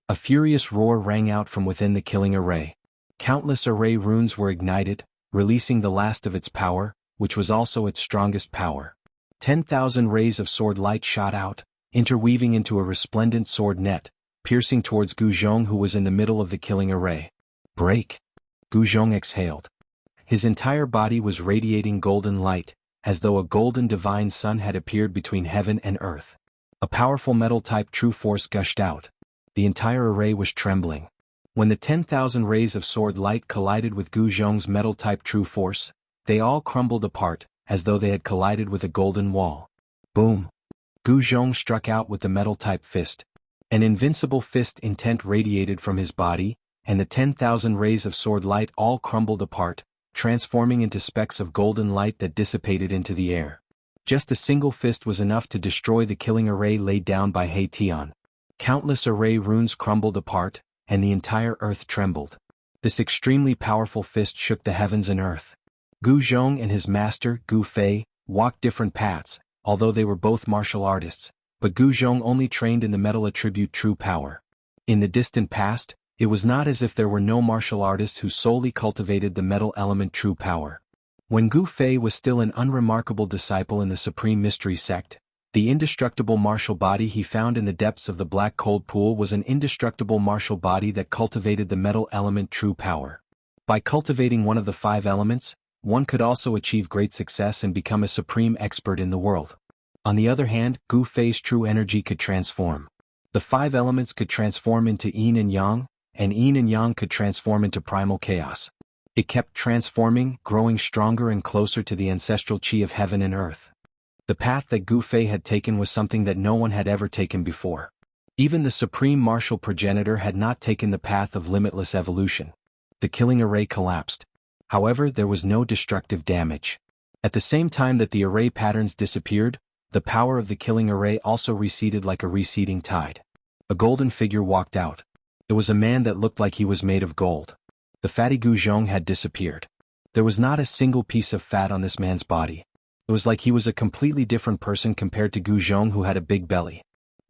A furious roar rang out from within the killing array. Countless array runes were ignited, releasing the last of its power, which was also its strongest power. 10,000 rays of sword light shot out, interweaving into a resplendent sword net, piercing towards Gu Zhong, who was in the middle of the killing array. Break! Gu Zhong exhaled. His entire body was radiating golden light, as though a golden divine sun had appeared between heaven and earth. A powerful metal-type true force gushed out. The entire array was trembling. When the 10,000 rays of sword light collided with Gu Zhong's metal-type true force, they all crumbled apart, as though they had collided with a golden wall. Boom! Gu Zhong struck out with the metal-type fist. An invincible fist intent radiated from his body, and the 10,000 rays of sword light all crumbled apart, transforming into specks of golden light that dissipated into the air. Just a single fist was enough to destroy the killing array laid down by He Tian. Countless array runes crumbled apart, and the entire earth trembled. This extremely powerful fist shook the heavens and earth. Gu Zhong and his master, Gu Fei, walked different paths, although they were both martial artists, but Gu Zhong only trained in the metal attribute true power. In the distant past, it was not as if there were no martial artists who solely cultivated the metal element true power. When Gu Fei was still an unremarkable disciple in the Supreme Mystery Sect, the indestructible martial body he found in the depths of the black cold pool was an indestructible martial body that cultivated the metal element true power. By cultivating one of the 5 elements, one could also achieve great success and become a supreme expert in the world. On the other hand, Gu Fei's true energy could transform. The 5 elements could transform into yin and yang could transform into primal chaos. It kept transforming, growing stronger and closer to the ancestral chi of heaven and earth. The path that Gu Fei had taken was something that no one had ever taken before. Even the supreme martial progenitor had not taken the path of limitless evolution. The killing array collapsed. However, there was no destructive damage. At the same time that the array patterns disappeared, the power of the killing array also receded like a receding tide. A golden figure walked out. It was a man that looked like he was made of gold. The fatty Gu Zhong had disappeared. There was not a single piece of fat on this man's body. It was like he was a completely different person compared to Gu Zhong, who had a big belly.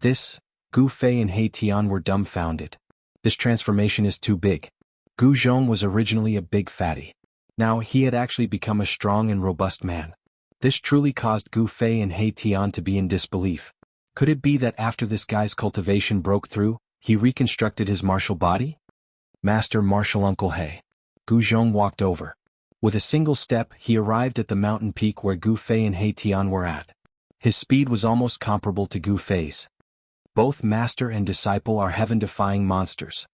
Gu Fei and He Tian were dumbfounded. This transformation is too big. Gu Zhong was originally a big fatty. Now he had actually become a strong and robust man. This truly caused Gu Fei and He Tian to be in disbelief. Could it be that after this guy's cultivation broke through, he reconstructed his martial body? Master Martial Uncle He. Gu Zhong walked over. With a single step, he arrived at the mountain peak where Gu Fei and He Tian were at. His speed was almost comparable to Gu Fei's. Both master and disciple are heaven-defying monsters.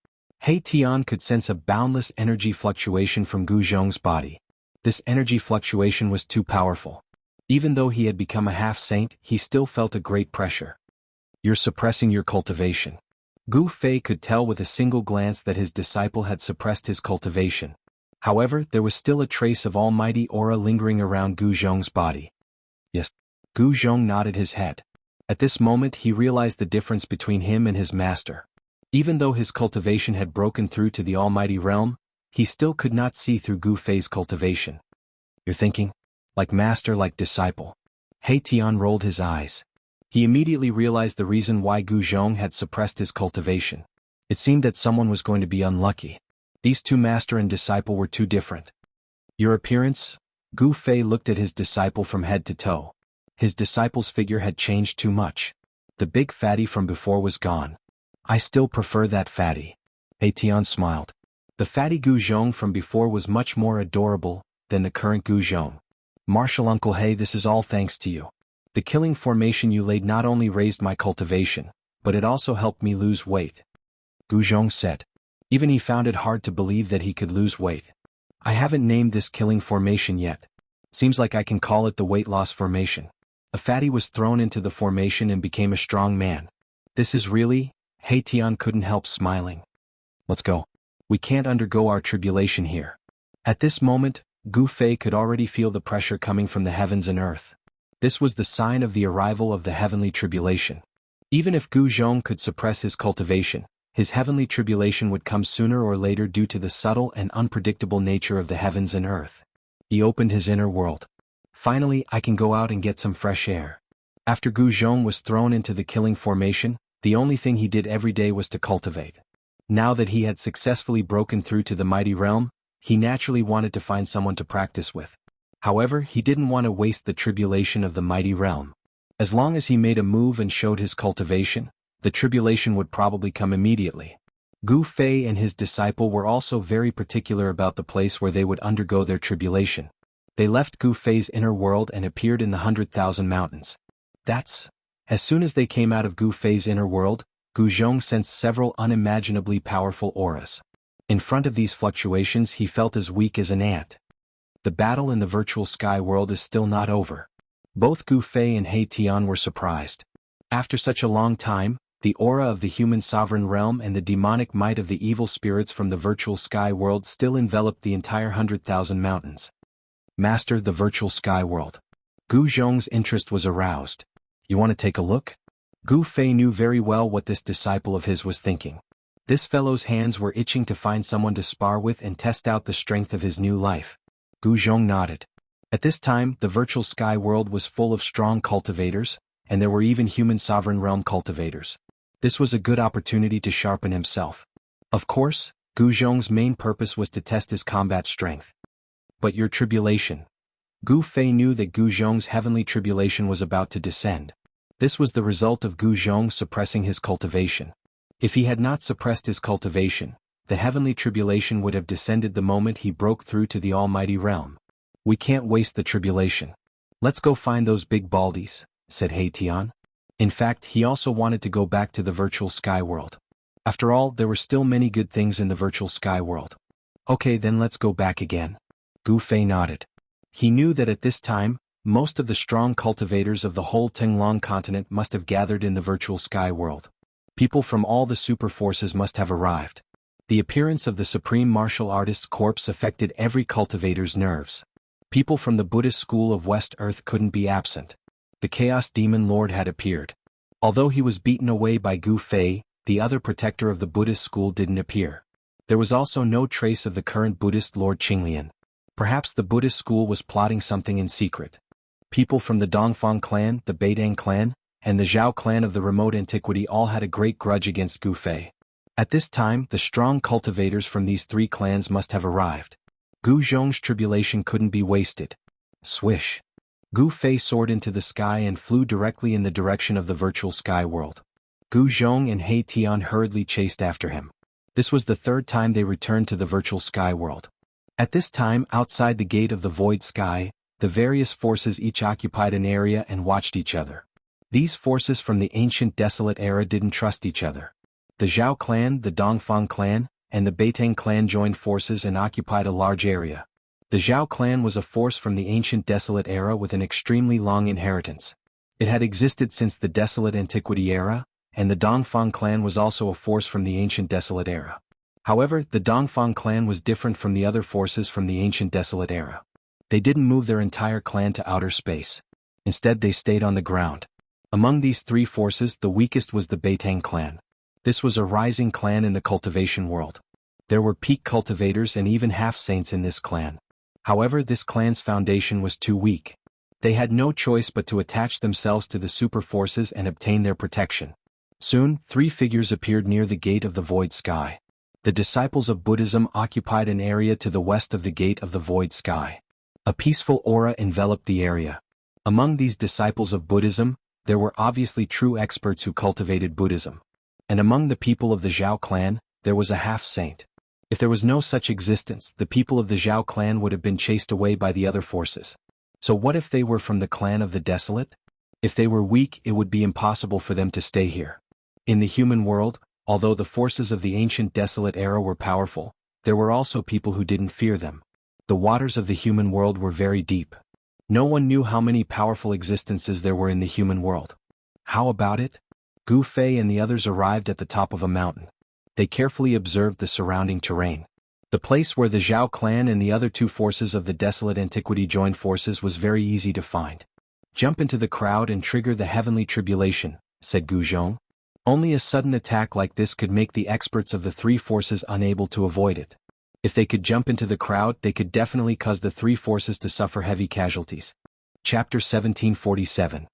He Tian could sense a boundless energy fluctuation from Gu Zhong's body. This energy fluctuation was too powerful. Even though he had become a half-saint, he still felt a great pressure. You're suppressing your cultivation. Gu Fei could tell with a single glance that his disciple had suppressed his cultivation. However, there was still a trace of almighty aura lingering around Gu Zhong's body. Yes. Gu Zhong nodded his head. At this moment he realized the difference between him and his master. Even though his cultivation had broken through to the almighty realm, he still could not see through Gu Fei's cultivation. You're thinking? Like master, like disciple. He Tian rolled his eyes. He immediately realized the reason why Gu Zhong had suppressed his cultivation. It seemed that someone was going to be unlucky. These two master and disciple were too different. Your appearance? Gu Fei looked at his disciple from head to toe. His disciple's figure had changed too much. The big fatty from before was gone. I still prefer that fatty. He Tian smiled. The fatty Gu Zhong from before was much more adorable than the current Gu Zhong. Martial Uncle He, this is all thanks to you. The killing formation you laid not only raised my cultivation, but it also helped me lose weight. Gu Zhong said. Even he found it hard to believe that he could lose weight. I haven't named this killing formation yet. Seems like I can call it the weight loss formation. A fatty was thrown into the formation and became a strong man. This is really? He Tian couldn't help smiling. Let's go. We can't undergo our tribulation here. At this moment, Gu Fei could already feel the pressure coming from the heavens and earth. This was the sign of the arrival of the heavenly tribulation. Even if Gu Zhong could suppress his cultivation, his heavenly tribulation would come sooner or later due to the subtle and unpredictable nature of the heavens and earth. He opened his inner world. Finally, I can go out and get some fresh air. After Gu Zhong was thrown into the killing formation, the only thing he did every day was to cultivate. Now that he had successfully broken through to the mighty realm, he naturally wanted to find someone to practice with. However, he didn't want to waste the tribulation of the mighty realm. As long as he made a move and showed his cultivation, the tribulation would probably come immediately. Gu Fei and his disciple were also very particular about the place where they would undergo their tribulation. They left Gu Fei's inner world and appeared in the 100,000 mountains. As soon as they came out of Gu Fei's inner world, Gu Zhong sensed several unimaginably powerful auras. In front of these fluctuations he felt as weak as an ant. The battle in the virtual sky world is still not over. Both Gu Fei and He Tian were surprised. After such a long time, the aura of the human sovereign realm and the demonic might of the evil spirits from the virtual sky world still enveloped the entire 100,000 mountains. Master, the virtual sky world. Gu Zhong's interest was aroused. You want to take a look? Gu Fei knew very well what this disciple of his was thinking. This fellow's hands were itching to find someone to spar with and test out the strength of his new life. Gu Zhong nodded. At this time, the virtual sky world was full of strong cultivators, and there were even human sovereign realm cultivators. This was a good opportunity to sharpen himself. Of course, Gu Zhong's main purpose was to test his combat strength. But your tribulation. Gu Fei knew that Gu Zhong's heavenly tribulation was about to descend. This was the result of Gu Zhong suppressing his cultivation. If he had not suppressed his cultivation, the heavenly tribulation would have descended the moment he broke through to the almighty realm. We can't waste the tribulation. Let's go find those big baldies, said He Tian. In fact, he also wanted to go back to the virtual sky world. After all, there were still many good things in the virtual sky world. Okay, then let's go back again. Gu Fei nodded. He knew that at this time, most of the strong cultivators of the whole Tenglong continent must have gathered in the virtual sky world. People from all the super forces must have arrived. The appearance of the Supreme Martial Artist's corpse affected every cultivator's nerves. People from the Buddhist school of West Earth couldn't be absent. The Chaos Demon Lord had appeared. Although he was beaten away by Gu Fei, the other protector of the Buddhist school didn't appear. There was also no trace of the current Buddhist Lord Qinglian. Perhaps the Buddhist school was plotting something in secret. People from the Dongfang clan, the Beidang clan, and the Zhao clan of the remote antiquity all had a great grudge against Gu Fei. At this time, the strong cultivators from these three clans must have arrived. Gu Zhong's tribulation couldn't be wasted. Swish! Gu Fei soared into the sky and flew directly in the direction of the virtual sky world. Gu Zhong and He Tian hurriedly chased after him. This was the third time they returned to the virtual sky world. At this time, outside the gate of the void sky, the various forces each occupied an area and watched each other. These forces from the ancient desolate era didn't trust each other. The Zhao clan, the Dongfang clan, and the Beitang clan joined forces and occupied a large area. The Zhao clan was a force from the ancient desolate era with an extremely long inheritance. It had existed since the desolate antiquity era, and the Dongfang clan was also a force from the ancient desolate era. However, the Dongfang clan was different from the other forces from the ancient desolate era. They didn't move their entire clan to outer space. Instead, they stayed on the ground. Among these three forces, the weakest was the Beitang clan. This was a rising clan in the cultivation world. There were peak cultivators and even half-saints in this clan. However, this clan's foundation was too weak. They had no choice but to attach themselves to the super forces and obtain their protection. Soon, three figures appeared near the gate of the void sky. The disciples of Buddhism occupied an area to the west of the gate of the void sky. A peaceful aura enveloped the area. Among these disciples of Buddhism, there were obviously true experts who cultivated Buddhism. And among the people of the Zhao clan, there was a half-saint. If there was no such existence, the people of the Zhao clan would have been chased away by the other forces. So what if they were from the clan of the Desolate? If they were weak, it would be impossible for them to stay here. In the human world, although the forces of the ancient desolate era were powerful, there were also people who didn't fear them. The waters of the human world were very deep. No one knew how many powerful existences there were in the human world. How about it? Gu Fei and the others arrived at the top of a mountain. They carefully observed the surrounding terrain. The place where the Zhao clan and the other two forces of the desolate antiquity joined forces was very easy to find. Jump into the crowd and trigger the heavenly tribulation, said Gu Zhong. Only a sudden attack like this could make the experts of the three forces unable to avoid it. If they could jump into the crowd, they could definitely cause the three forces to suffer heavy casualties. Chapter 1747.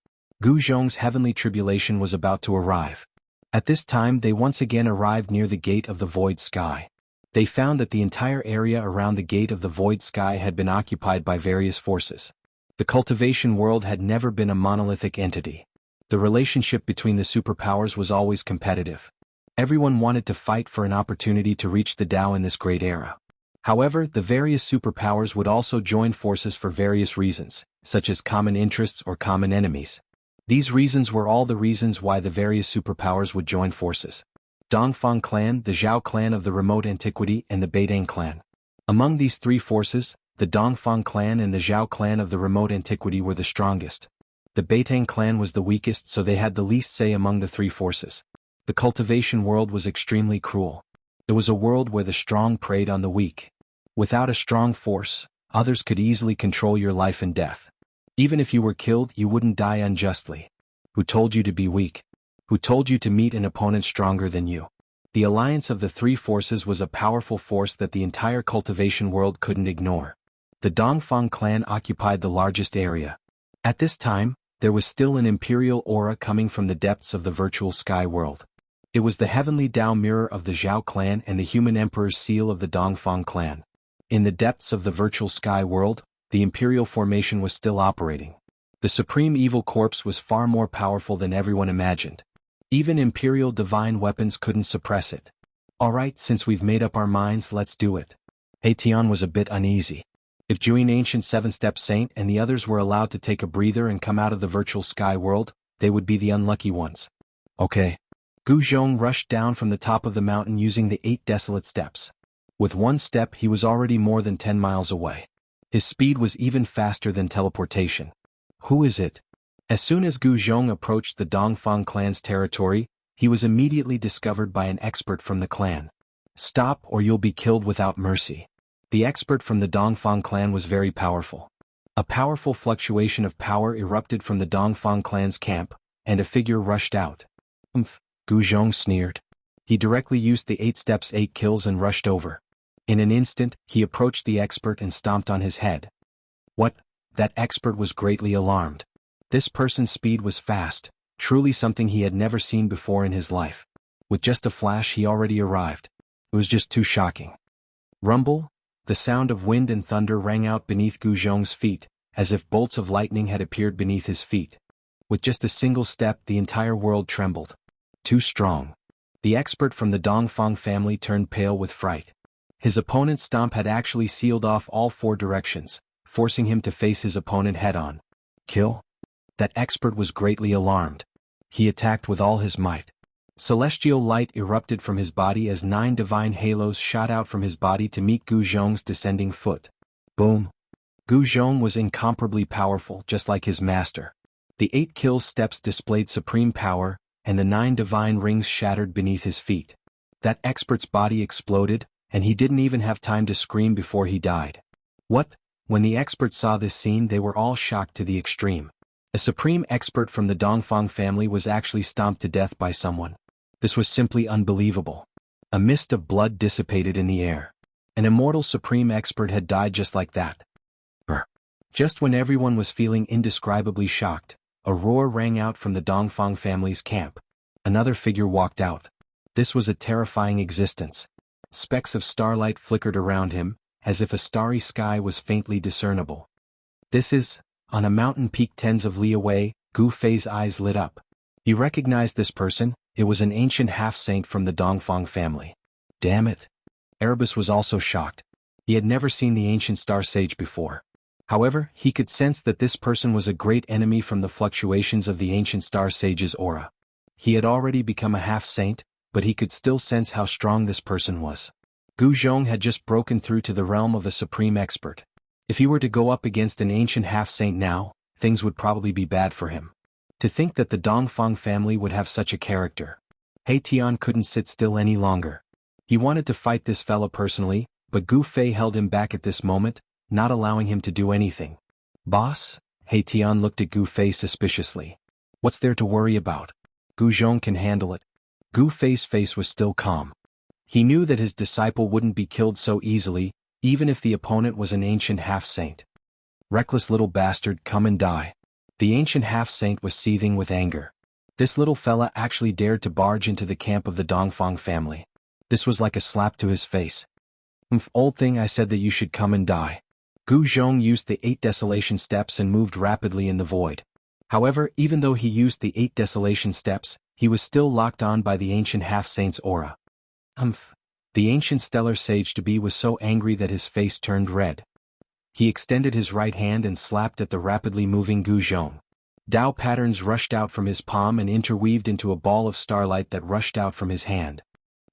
Gu Zhong's heavenly tribulation was about to arrive. At this time they once again arrived near the gate of the void sky. They found that the entire area around the gate of the void sky had been occupied by various forces. The cultivation world had never been a monolithic entity. The relationship between the superpowers was always competitive. Everyone wanted to fight for an opportunity to reach the Tao in this great era. However, the various superpowers would also join forces for various reasons, such as common interests or common enemies. These reasons were all the reasons why the various superpowers would join forces. Dongfang clan, the Zhao clan of the remote antiquity, and the Beidang clan. Among these three forces, the Dongfang clan and the Zhao clan of the remote antiquity were the strongest. The Beitang clan was the weakest, so they had the least say among the three forces. The cultivation world was extremely cruel. It was a world where the strong preyed on the weak. Without a strong force, others could easily control your life and death. Even if you were killed, you wouldn't die unjustly. Who told you to be weak? Who told you to meet an opponent stronger than you? The alliance of the three forces was a powerful force that the entire cultivation world couldn't ignore. The Dongfang clan occupied the largest area. At this time, there was still an imperial aura coming from the depths of the virtual sky world. It was the heavenly Tao mirror of the Zhao clan and the human emperor's seal of the Dongfang clan. In the depths of the virtual sky world, the Imperial formation was still operating. The Supreme Evil Corpse was far more powerful than everyone imagined. Even Imperial divine weapons couldn't suppress it. Alright, since we've made up our minds, let's do it. Tian was a bit uneasy. If Juin Ancient Seven-Step Saint and the others were allowed to take a breather and come out of the virtual sky world, they would be the unlucky ones. Okay. Gu Zhong rushed down from the top of the mountain using the 8 desolate steps. With one step he was already more than 10 miles away. His speed was even faster than teleportation. Who is it? As soon as Gu Zhong approached the Dongfang clan's territory, he was immediately discovered by an expert from the clan. Stop or you'll be killed without mercy. The expert from the Dongfang clan was very powerful. A powerful fluctuation of power erupted from the Dongfang clan's camp, and a figure rushed out. Gu Zhong sneered. He directly used the 8 steps 8 kills and rushed over. In an instant, he approached the expert and stomped on his head. What? That expert was greatly alarmed. This person's speed was fast, truly something he had never seen before in his life. With just a flash he already arrived. It was just too shocking. Rumble? The sound of wind and thunder rang out beneath Gu Zhong's feet, as if bolts of lightning had appeared beneath his feet. With just a single step the entire world trembled. Too strong. The expert from the Dongfang family turned pale with fright. His opponent's stomp had actually sealed off all 4 directions, forcing him to face his opponent head-on. Kill? That expert was greatly alarmed. He attacked with all his might. Celestial light erupted from his body as 9 divine halos shot out from his body to meet Gu Zhong's descending foot. Boom! Gu Zhong was incomparably powerful, just like his master. The 8 kill steps displayed supreme power, and the 9 divine rings shattered beneath his feet. That expert's body exploded, and he didn't even have time to scream before he died. What? When the experts saw this scene they were all shocked to the extreme. A supreme expert from the Dongfang family was actually stomped to death by someone. This was simply unbelievable. A mist of blood dissipated in the air. An immortal supreme expert had died just like that. Just when everyone was feeling indescribably shocked, a roar rang out from the Dongfang family's camp. Another figure walked out. This was a terrifying existence. Specks of starlight flickered around him, as if a starry sky was faintly discernible. This is, on a mountain peak tens of li away, Gu Fei's eyes lit up. He recognized this person. It was an ancient half-saint from the Dongfang family. Damn it. Erebus was also shocked. He had never seen the ancient star sage before. However, he could sense that this person was a great enemy from the fluctuations of the ancient star sage's aura. He had already become a half-saint, but he could still sense how strong this person was. Gu Zhong had just broken through to the realm of a supreme expert. If he were to go up against an ancient half-saint now, things would probably be bad for him. To think that the Dongfang family would have such a character. Tian couldn't sit still any longer. He wanted to fight this fella personally, but Gu Fei held him back at this moment, not allowing him to do anything. Boss? Tian looked at Gu Fei suspiciously. What's there to worry about? Gu Zhong can handle it. Gu Fei's face was still calm. He knew that his disciple wouldn't be killed so easily, even if the opponent was an ancient half-saint. Reckless little bastard, come and die. The ancient half-saint was seething with anger. This little fella actually dared to barge into the camp of the Dongfang family. This was like a slap to his face. Old thing, I said that you should come and die. Gu Zhong used the 8 desolation steps and moved rapidly in the void. However, even though he used the 8 desolation steps, he was still locked on by the ancient half-saint's aura. The ancient stellar sage-to-be was so angry that his face turned red. He extended his right hand and slapped at the rapidly moving Gu Zhong. Dao patterns rushed out from his palm and interweaved into a ball of starlight that rushed out from his hand.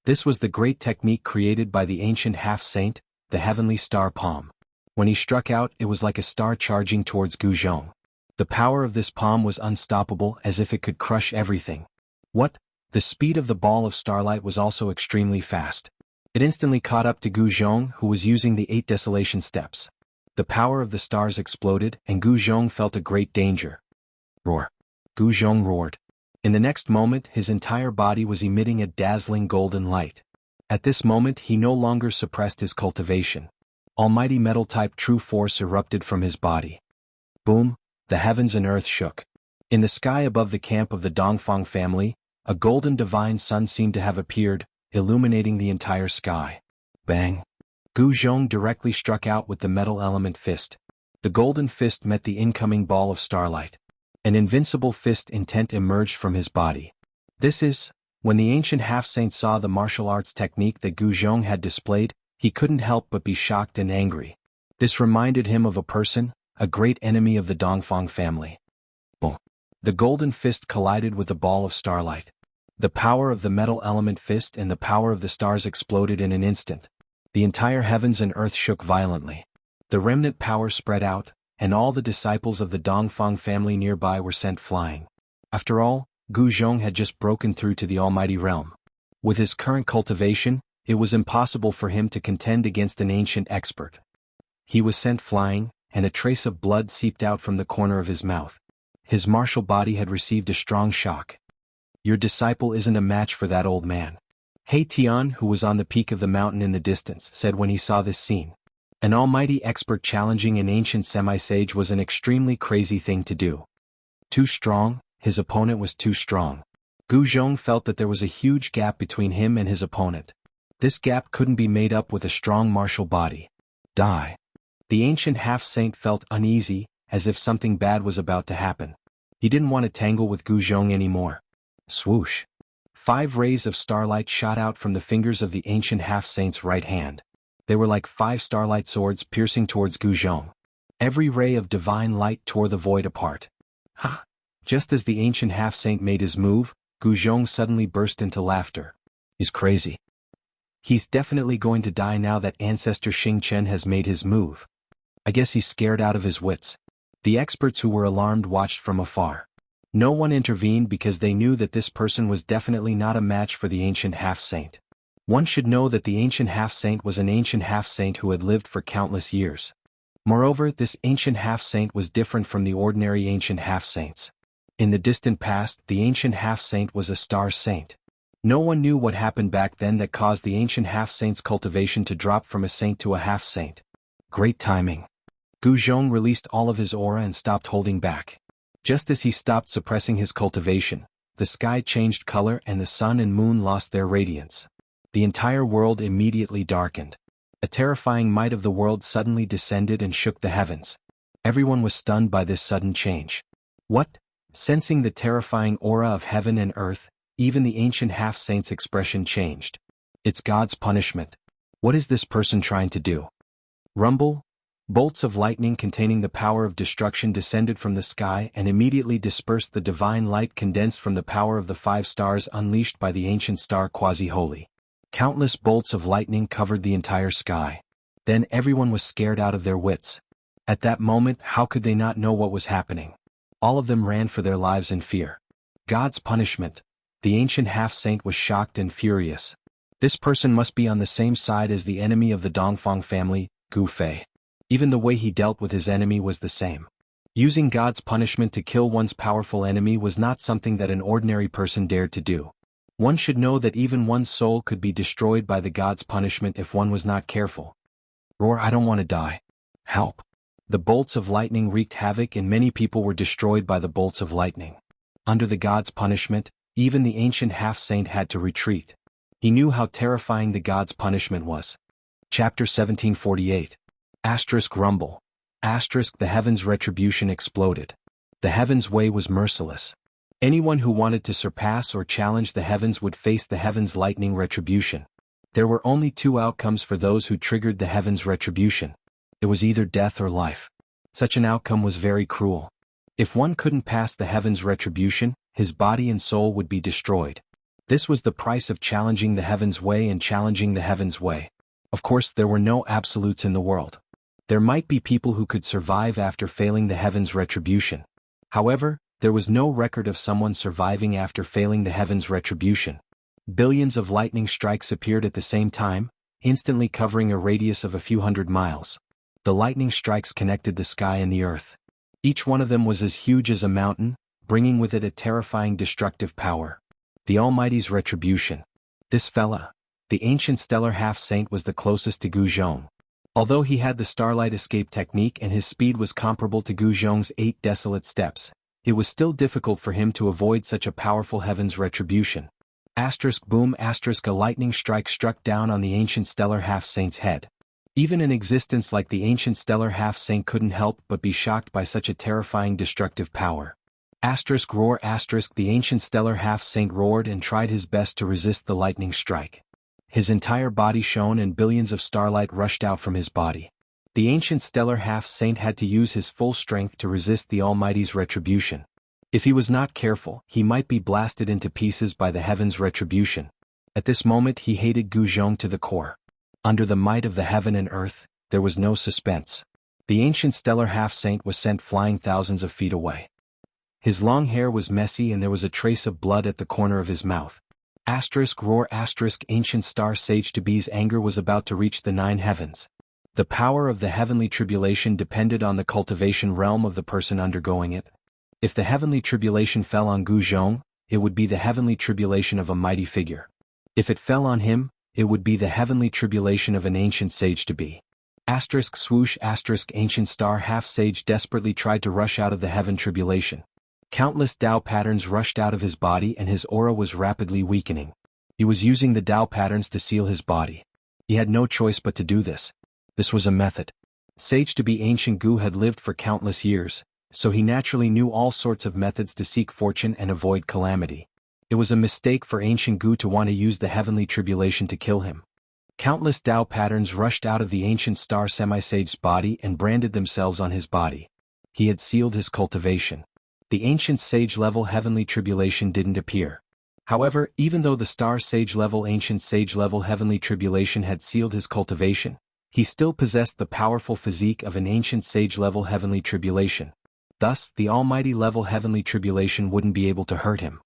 This was the great technique created by the ancient half-saint, the heavenly star palm. When he struck out, it was like a star charging towards Gu Zhong. The power of this palm was unstoppable, as if it could crush everything. What? The speed of the ball of starlight was also extremely fast. It instantly caught up to Gu Zhong, who was using the 8 desolation steps. The power of the stars exploded, and Gu Zhong felt a great danger. Roar. Gu Zhong roared. In the next moment, his entire body was emitting a dazzling golden light. At this moment, he no longer suppressed his cultivation. Almighty metal-type true force erupted from his body. Boom, the heavens and earth shook. In the sky above the camp of the Dongfang family, a golden divine sun seemed to have appeared, illuminating the entire sky. Bang! Gu Zhong directly struck out with the metal element fist. The golden fist met the incoming ball of starlight. An invincible fist intent emerged from his body. When the ancient half-saint saw the martial arts technique that Gu Zhong had displayed, he couldn't help but be shocked and angry. This reminded him of a person, a great enemy of the Dongfang family. Boom! The golden fist collided with the ball of starlight. The power of the metal element fist and the power of the stars exploded in an instant. The entire heavens and earth shook violently. The remnant power spread out, and all the disciples of the Dongfang family nearby were sent flying. After all, Gu Zhong had just broken through to the almighty realm. With his current cultivation, it was impossible for him to contend against an ancient expert. He was sent flying, and a trace of blood seeped out from the corner of his mouth. His martial body had received a strong shock. Your disciple isn't a match for that old man. He Tian, who was on the peak of the mountain in the distance, said when he saw this scene. An almighty expert challenging an ancient semi-sage was an extremely crazy thing to do. Too strong, his opponent was too strong. Gu Zhong felt that there was a huge gap between him and his opponent. This gap couldn't be made up with a strong martial body. Die. The ancient half-saint felt uneasy, as if something bad was about to happen. He didn't want to tangle with Gu Zhong anymore. Swoosh! 5 rays of starlight shot out from the fingers of the ancient half-saint's right hand. They were like 5 starlight swords piercing towards Gu Zhong. Every ray of divine light tore the void apart. Ha! Just as the ancient half-saint made his move, Gu Zhong suddenly burst into laughter. He's crazy. He's definitely going to die now that Ancestor Xing Chen has made his move. I guess he's scared out of his wits. The experts who were alarmed watched from afar. No one intervened because they knew that this person was definitely not a match for the ancient half-saint. One should know that the ancient half-saint was an ancient half-saint who had lived for countless years. Moreover, this ancient half-saint was different from the ordinary ancient half-saints. In the distant past, the ancient half-saint was a star saint. No one knew what happened back then that caused the ancient half-saint's cultivation to drop from a saint to a half-saint. Great timing. Gu Zhong released all of his aura and stopped holding back. Just as he stopped suppressing his cultivation, the sky changed color and the sun and moon lost their radiance. The entire world immediately darkened. A terrifying might of the world suddenly descended and shook the heavens. Everyone was stunned by this sudden change. What? Sensing the terrifying aura of heaven and earth, even the ancient half-saint's expression changed. It's God's punishment. What is this person trying to do? Rumble? Bolts of lightning containing the power of destruction descended from the sky and immediately dispersed the divine light condensed from the power of the 5 stars unleashed by the ancient star Quasi-Holy. Countless bolts of lightning covered the entire sky. Then everyone was scared out of their wits. At that moment, how could they not know what was happening? All of them ran for their lives in fear. God's punishment. The ancient half-saint was shocked and furious. This person must be on the same side as the enemy of the Dongfang family, Gu Fei. Even the way he dealt with his enemy was the same. Using God's punishment to kill one's powerful enemy was not something that an ordinary person dared to do. One should know that even one's soul could be destroyed by the God's punishment if one was not careful. Roar, I don't want to die. Help. The bolts of lightning wreaked havoc and many people were destroyed by the bolts of lightning. Under the God's punishment, even the ancient half-saint had to retreat. He knew how terrifying the God's punishment was. Chapter 1748. Rumble. The heavens' retribution exploded. The heavens' way was merciless. Anyone who wanted to surpass or challenge the heavens would face the heavens' lightning retribution. There were only 2 outcomes for those who triggered the heavens' retribution. It was either death or life. Such an outcome was very cruel. If one couldn't pass the heavens' retribution, his body and soul would be destroyed. This was the price of challenging the heavens' way and challenging the heavens' way. Of course, there were no absolutes in the world. There might be people who could survive after failing the heavens' retribution. However, there was no record of someone surviving after failing the heavens' retribution. Billions of lightning strikes appeared at the same time, instantly covering a radius of a few hundred miles. The lightning strikes connected the sky and the earth. Each one of them was as huge as a mountain, bringing with it a terrifying destructive power. The Almighty's retribution. This fella, the ancient stellar half-saint, was the closest to Gu Zhong. Although he had the starlight escape technique and his speed was comparable to Gu Zhong's 8 desolate steps, it was still difficult for him to avoid such a powerful heaven's retribution. Boom! A lightning strike struck down on the ancient stellar half-saint's head. Even an existence like the ancient stellar half-saint couldn't help but be shocked by such a terrifying destructive power. Roar. The ancient stellar half-saint roared and tried his best to resist the lightning strike. His entire body shone and billions of starlight rushed out from his body. The ancient stellar half-saint had to use his full strength to resist the Almighty's retribution. If he was not careful, he might be blasted into pieces by the heaven's retribution. At this moment he hated Gu Zhong to the core. Under the might of the heaven and earth, there was no suspense. The ancient stellar half-saint was sent flying thousands of feet away. His long hair was messy and there was a trace of blood at the corner of his mouth. Roar. Ancient star sage Tabi's anger was about to reach the 9 heavens. The power of the heavenly tribulation depended on the cultivation realm of the person undergoing it. If the heavenly tribulation fell on Gu Zhong, it would be the heavenly tribulation of a mighty figure. If it fell on him, it would be the heavenly tribulation of an ancient sage Tabi. Swoosh. Ancient star half-sage desperately tried to rush out of the heaven tribulation. Countless Tao patterns rushed out of his body and his aura was rapidly weakening. He was using the Tao patterns to seal his body. He had no choice but to do this. This was a method. Sage Tabi ancient Gu had lived for countless years, so he naturally knew all sorts of methods to seek fortune and avoid calamity. It was a mistake for ancient Gu to want to use the heavenly tribulation to kill him. Countless Tao patterns rushed out of the ancient star semi-sage's body and branded themselves on his body. He had sealed his cultivation. The ancient sage-level heavenly tribulation didn't appear. However, even though the star sage-level ancient sage-level heavenly tribulation had sealed his cultivation, he still possessed the powerful physique of an ancient sage-level heavenly tribulation. Thus, the almighty-level heavenly tribulation wouldn't be able to hurt him.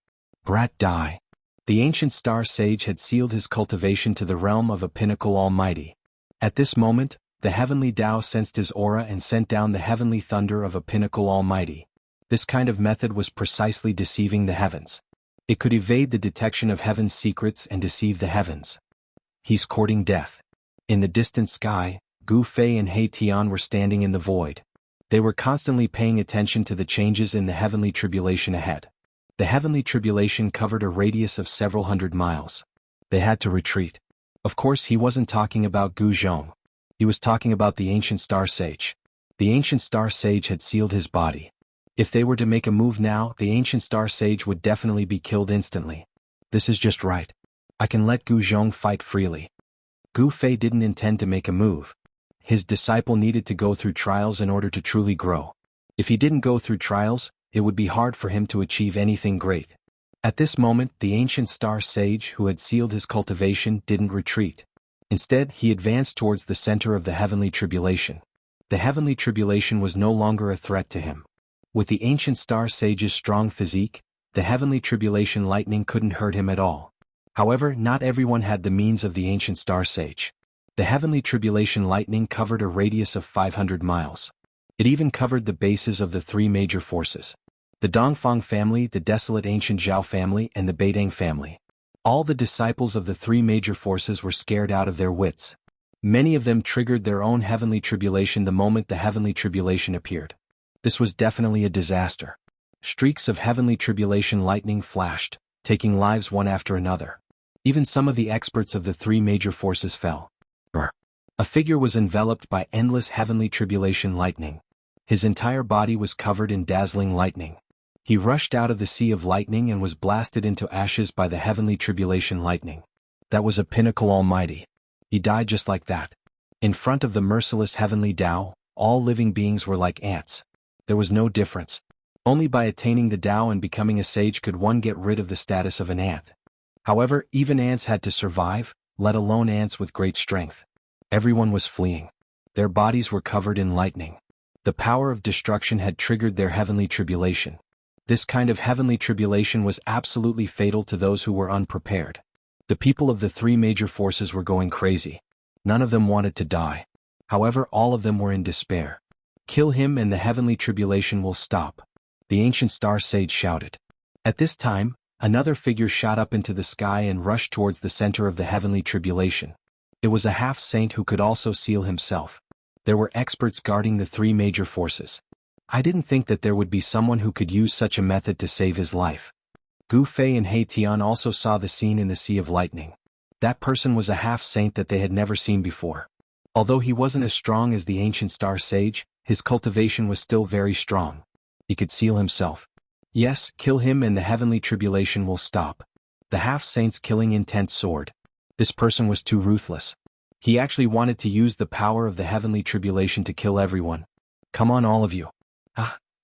Brat die. The ancient star sage had sealed his cultivation to the realm of a pinnacle almighty. At this moment, the heavenly Tao sensed his aura and sent down the heavenly thunder of a pinnacle almighty. This kind of method was precisely deceiving the heavens. It could evade the detection of heaven's secrets and deceive the heavens. He's courting death. In the distant sky, Gu Fei and He Tian were standing in the void. They were constantly paying attention to the changes in the heavenly tribulation ahead. The heavenly tribulation covered a radius of several hundred miles. They had to retreat. Of course, he wasn't talking about Gu Zhong. He was talking about the ancient star sage. The ancient star sage had sealed his body. If they were to make a move now, the ancient star sage would definitely be killed instantly. This is just right. I can let Gu Zhong fight freely. Gu Fei didn't intend to make a move. His disciple needed to go through trials in order to truly grow. If he didn't go through trials, it would be hard for him to achieve anything great. At this moment, the ancient star sage who had sealed his cultivation didn't retreat. Instead, he advanced towards the center of the heavenly tribulation. The heavenly tribulation was no longer a threat to him. With the ancient star sage's strong physique, the heavenly tribulation lightning couldn't hurt him at all. However, not everyone had the means of the ancient star sage. The heavenly tribulation lightning covered a radius of 500 miles. It even covered the bases of the 3 major forces: the Dongfang family, the desolate ancient Zhao family, and the Beidang family. All the disciples of the 3 major forces were scared out of their wits. Many of them triggered their own heavenly tribulation the moment the heavenly tribulation appeared. This was definitely a disaster. Streaks of heavenly tribulation lightning flashed, taking lives one after another. Even some of the experts of the 3 major forces fell. A figure was enveloped by endless heavenly tribulation lightning. His entire body was covered in dazzling lightning. He rushed out of the sea of lightning and was blasted into ashes by the heavenly tribulation lightning. That was a pinnacle almighty. He died just like that. In front of the merciless heavenly Tao, all living beings were like ants. There was no difference. Only by attaining the Tao and becoming a sage could one get rid of the status of an ant. However, even ants had to survive, let alone ants with great strength. Everyone was fleeing. Their bodies were covered in lightning. The power of destruction had triggered their heavenly tribulation. This kind of heavenly tribulation was absolutely fatal to those who were unprepared. The people of the 3 major forces were going crazy. None of them wanted to die. However, all of them were in despair. Kill him and the heavenly tribulation will stop, the ancient star sage shouted. At this time, another figure shot up into the sky and rushed towards the center of the heavenly tribulation. It was a half-saint who could also seal himself. There were experts guarding the 3 major forces. I didn't think that there would be someone who could use such a method to save his life. Gu Fei and He Tian also saw the scene in the Sea of Lightning. That person was a half-saint that they had never seen before. Although he wasn't as strong as the ancient star sage, his cultivation was still very strong. He could seal himself. Yes, kill him and the heavenly tribulation will stop. The half-saint's killing intent soared. This person was too ruthless. He actually wanted to use the power of the heavenly tribulation to kill everyone. Come on all of you.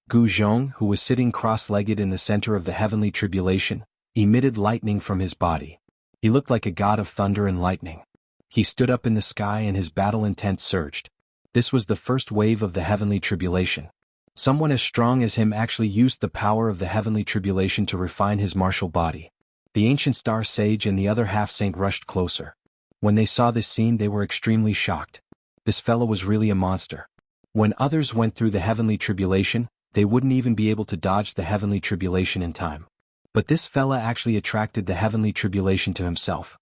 Gu Zhong, who was sitting cross-legged in the center of the heavenly tribulation, emitted lightning from his body. He looked like a god of thunder and lightning. He stood up in the sky and his battle intent surged. This was the first wave of the heavenly tribulation. Someone as strong as him actually used the power of the heavenly tribulation to refine his martial body. The ancient star sage and the other half-saint rushed closer. When they saw this scene they were extremely shocked. This fellow was really a monster. When others went through the heavenly tribulation, they wouldn't even be able to dodge the heavenly tribulation in time. But this fella actually attracted the heavenly tribulation to himself.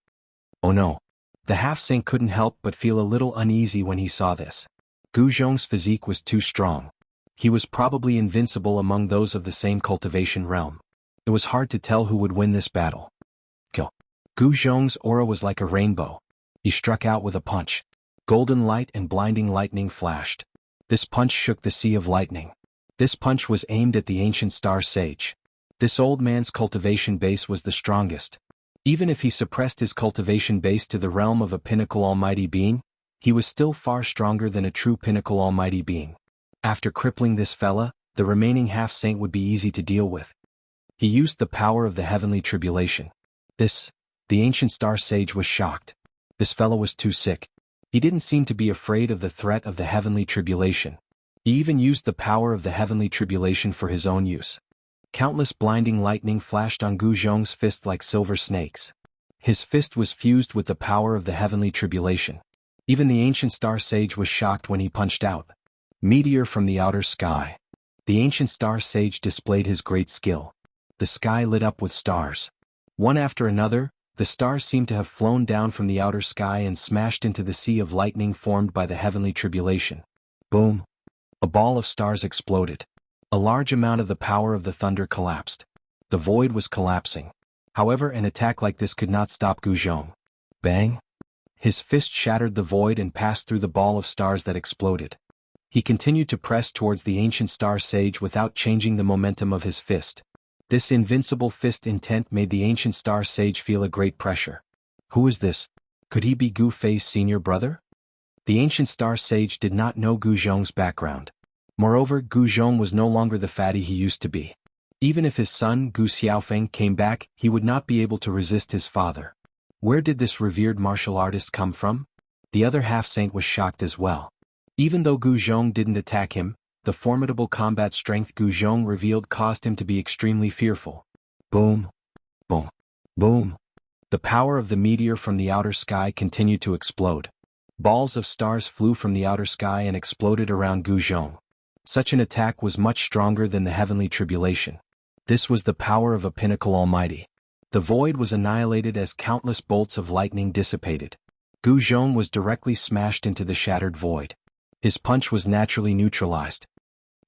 Oh no. The half-saint couldn't help but feel a little uneasy when he saw this. Gu Zhong's physique was too strong. He was probably invincible among those of the same cultivation realm. It was hard to tell who would win this battle. Kill. Gu Zhong's aura was like a rainbow. He struck out with a punch. Golden light and blinding lightning flashed. This punch shook the sea of lightning. This punch was aimed at the ancient star sage. This old man's cultivation base was the strongest. Even if he suppressed his cultivation base to the realm of a pinnacle almighty being, he was still far stronger than a true pinnacle almighty being. After crippling this fella, the remaining half-saint would be easy to deal with. He used the power of the heavenly tribulation. The ancient star sage was shocked. This fella was too sick. He didn't seem to be afraid of the threat of the heavenly tribulation. He even used the power of the heavenly tribulation for his own use. Countless blinding lightning flashed on Gu Zhong's fist like silver snakes. His fist was fused with the power of the heavenly tribulation. Even the ancient star sage was shocked when he punched out. Meteor from the outer sky. The ancient star sage displayed his great skill. The sky lit up with stars. One after another, the stars seemed to have flown down from the outer sky and smashed into the sea of lightning formed by the heavenly tribulation. Boom! A ball of stars exploded. A large amount of the power of the thunder collapsed. The void was collapsing. However, an attack like this could not stop Gu Zhong. Bang! His fist shattered the void and passed through the ball of stars that exploded. He continued to press towards the ancient star sage without changing the momentum of his fist. This invincible fist intent made the ancient star sage feel a great pressure. Who is this? Could he be Gu Fei's senior brother? The ancient star sage did not know Gu Zhong's background. Moreover, Gu Zhong was no longer the fatty he used to be. Even if his son, Gu Xiaofeng, came back, he would not be able to resist his father. Where did this revered martial artist come from? The other half-saint was shocked as well. Even though Gu Zhong didn't attack him, the formidable combat strength Gu Zhong revealed caused him to be extremely fearful. Boom! Boom! Boom! The power of the meteor from the outer sky continued to explode. Balls of stars flew from the outer sky and exploded around Gu Zhong. Such an attack was much stronger than the heavenly tribulation. This was the power of a pinnacle almighty. The void was annihilated as countless bolts of lightning dissipated. Gu Zhong was directly smashed into the shattered void. His punch was naturally neutralized.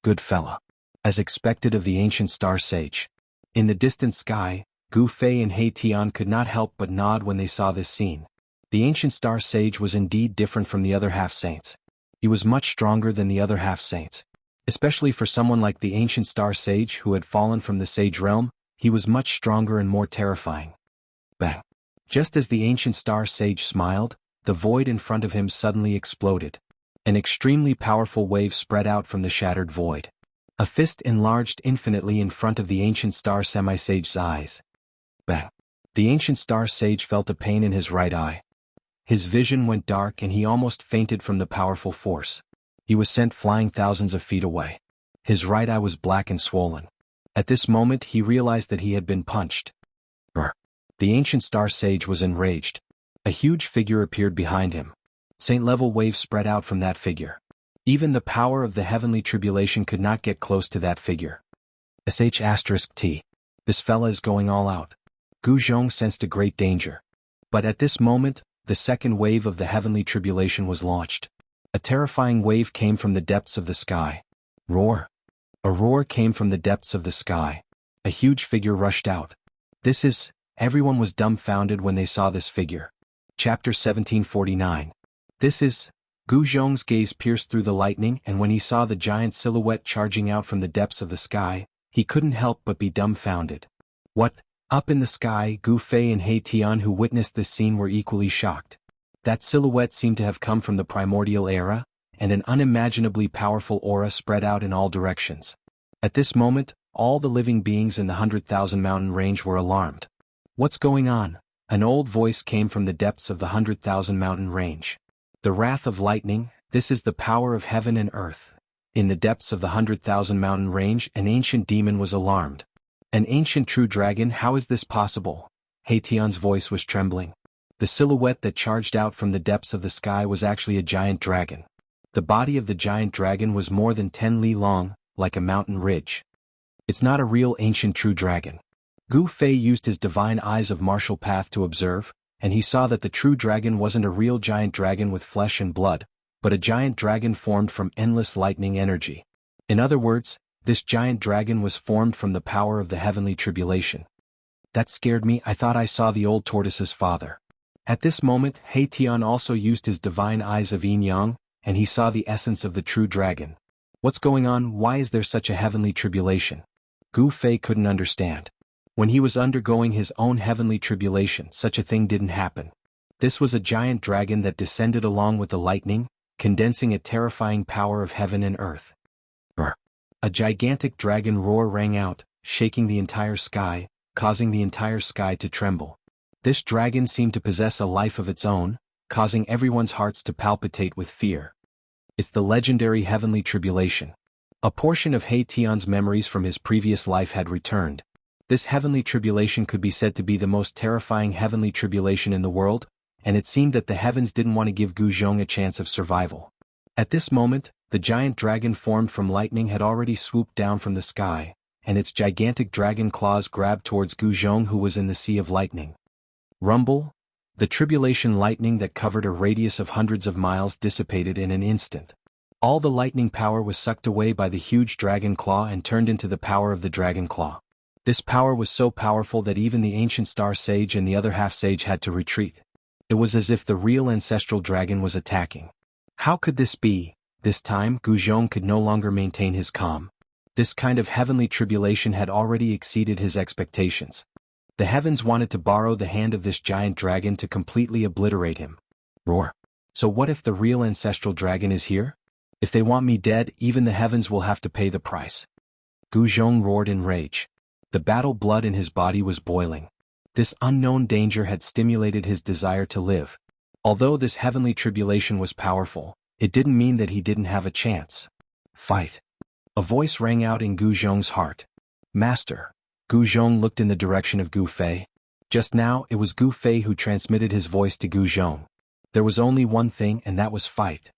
Good fella. As expected of the ancient star sage. In the distant sky, Gu Fei and He Tian could not help but nod when they saw this scene. The ancient star sage was indeed different from the other half-saints. He was much stronger than the other half-saints. Especially for someone like the ancient star sage who had fallen from the sage realm, he was much stronger and more terrifying. Bang! Just as the ancient star sage smiled, the void in front of him suddenly exploded. An extremely powerful wave spread out from the shattered void. A fist enlarged infinitely in front of the ancient star semi-sage's eyes. Bang! The ancient star sage felt a pain in his right eye. His vision went dark and he almost fainted from the powerful force. He was sent flying thousands of feet away. His right eye was black and swollen. At this moment he realized that he had been punched. The ancient star sage was enraged. A huge figure appeared behind him. Saint-level waves spread out from that figure. Even the power of the heavenly tribulation could not get close to that figure. *T. This fella is going all out. Gu Zhong sensed a great danger. But at this moment, the second wave of the heavenly tribulation was launched. A terrifying wave came from the depths of the sky. Roar! A roar came from the depths of the sky. A huge figure rushed out. Everyone was dumbfounded when they saw this figure. Chapter 1749. Gu Zhong's gaze pierced through the lightning, and when he saw the giant silhouette charging out from the depths of the sky, he couldn't help but be dumbfounded. What? Up in the sky, Gu Fei and He Tian, who witnessed this scene, were equally shocked. That silhouette seemed to have come from the primordial era, and an unimaginably powerful aura spread out in all directions. At this moment, all the living beings in the 100,000 mountain range were alarmed. What's going on? An old voice came from the depths of the 100,000 mountain range. The wrath of lightning, this is the power of heaven and earth. In the depths of the 100,000 mountain range, an ancient demon was alarmed. An ancient true dragon, how is this possible? He Tian's voice was trembling. The silhouette that charged out from the depths of the sky was actually a giant dragon. The body of the giant dragon was more than 10 li long, like a mountain ridge. It's not a real ancient true dragon. Gu Fei used his divine eyes of martial path to observe, and he saw that the true dragon wasn't a real giant dragon with flesh and blood, but a giant dragon formed from endless lightning energy. In other words, this giant dragon was formed from the power of the heavenly tribulation. That scared me. I thought I saw the old tortoise's father. At this moment, He Tian also used his divine eyes of yin yang, and he saw the essence of the true dragon. What's going on? Why is there such a heavenly tribulation? Gu Fei couldn't understand. When he was undergoing his own heavenly tribulation, such a thing didn't happen. This was a giant dragon that descended along with the lightning, condensing a terrifying power of heaven and earth. Brr. A gigantic dragon roar rang out, shaking the entire sky, causing the entire sky to tremble. This dragon seemed to possess a life of its own, causing everyone's hearts to palpitate with fear. It's the legendary heavenly tribulation. A portion of He Tian's memories from his previous life had returned. This heavenly tribulation could be said to be the most terrifying heavenly tribulation in the world, and it seemed that the heavens didn't want to give Gu Zhong a chance of survival. At this moment, the giant dragon formed from lightning had already swooped down from the sky, and its gigantic dragon claws grabbed towards Gu Zhong, who was in the sea of lightning. Rumble? The tribulation lightning that covered a radius of hundreds of miles dissipated in an instant. All the lightning power was sucked away by the huge dragon claw and turned into the power of the dragon claw. This power was so powerful that even the ancient star sage and the other half-sage had to retreat. It was as if the real ancestral dragon was attacking. How could this be? This time, Gu Zhong could no longer maintain his calm. This kind of heavenly tribulation had already exceeded his expectations. The heavens wanted to borrow the hand of this giant dragon to completely obliterate him. Roar. So what if the real ancestral dragon is here? If they want me dead, even the heavens will have to pay the price. Gu Zhong roared in rage. The battle blood in his body was boiling. This unknown danger had stimulated his desire to live. Although this heavenly tribulation was powerful, it didn't mean that he didn't have a chance. Fight. A voice rang out in Gu Zhong's heart. Master. Gu Zhong looked in the direction of Gu Fei. Just now, it was Gu Fei who transmitted his voice to Gu Zhong. There was only one thing, and that was fight.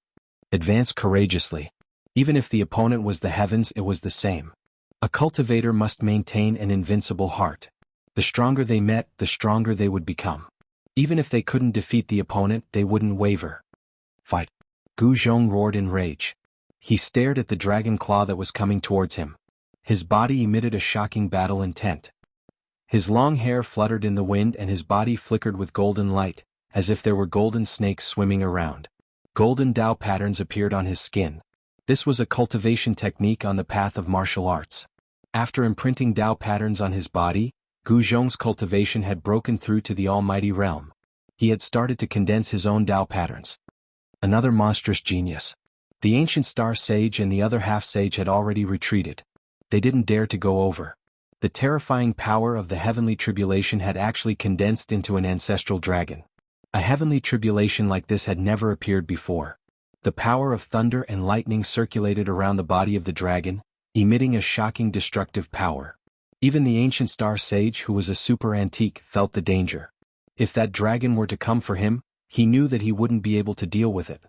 Advance courageously. Even if the opponent was the heavens, it was the same. A cultivator must maintain an invincible heart. The stronger they met, the stronger they would become. Even if they couldn't defeat the opponent, they wouldn't waver. Fight. Gu Zhong roared in rage. He stared at the dragon claw that was coming towards him. His body emitted a shocking battle intent. His long hair fluttered in the wind and his body flickered with golden light, as if there were golden snakes swimming around. Golden Dao patterns appeared on his skin. This was a cultivation technique on the path of martial arts. After imprinting Dao patterns on his body, Gu Zhong's cultivation had broken through to the almighty realm. He had started to condense his own Dao patterns. Another monstrous genius. The ancient star sage and the other half-sage had already retreated. They didn't dare to go over. The terrifying power of the heavenly tribulation had actually condensed into an ancestral dragon. A heavenly tribulation like this had never appeared before. The power of thunder and lightning circulated around the body of the dragon, emitting a shocking destructive power. Even the ancient star sage, who was a super antique, felt the danger. If that dragon were to come for him, he knew that he wouldn't be able to deal with it.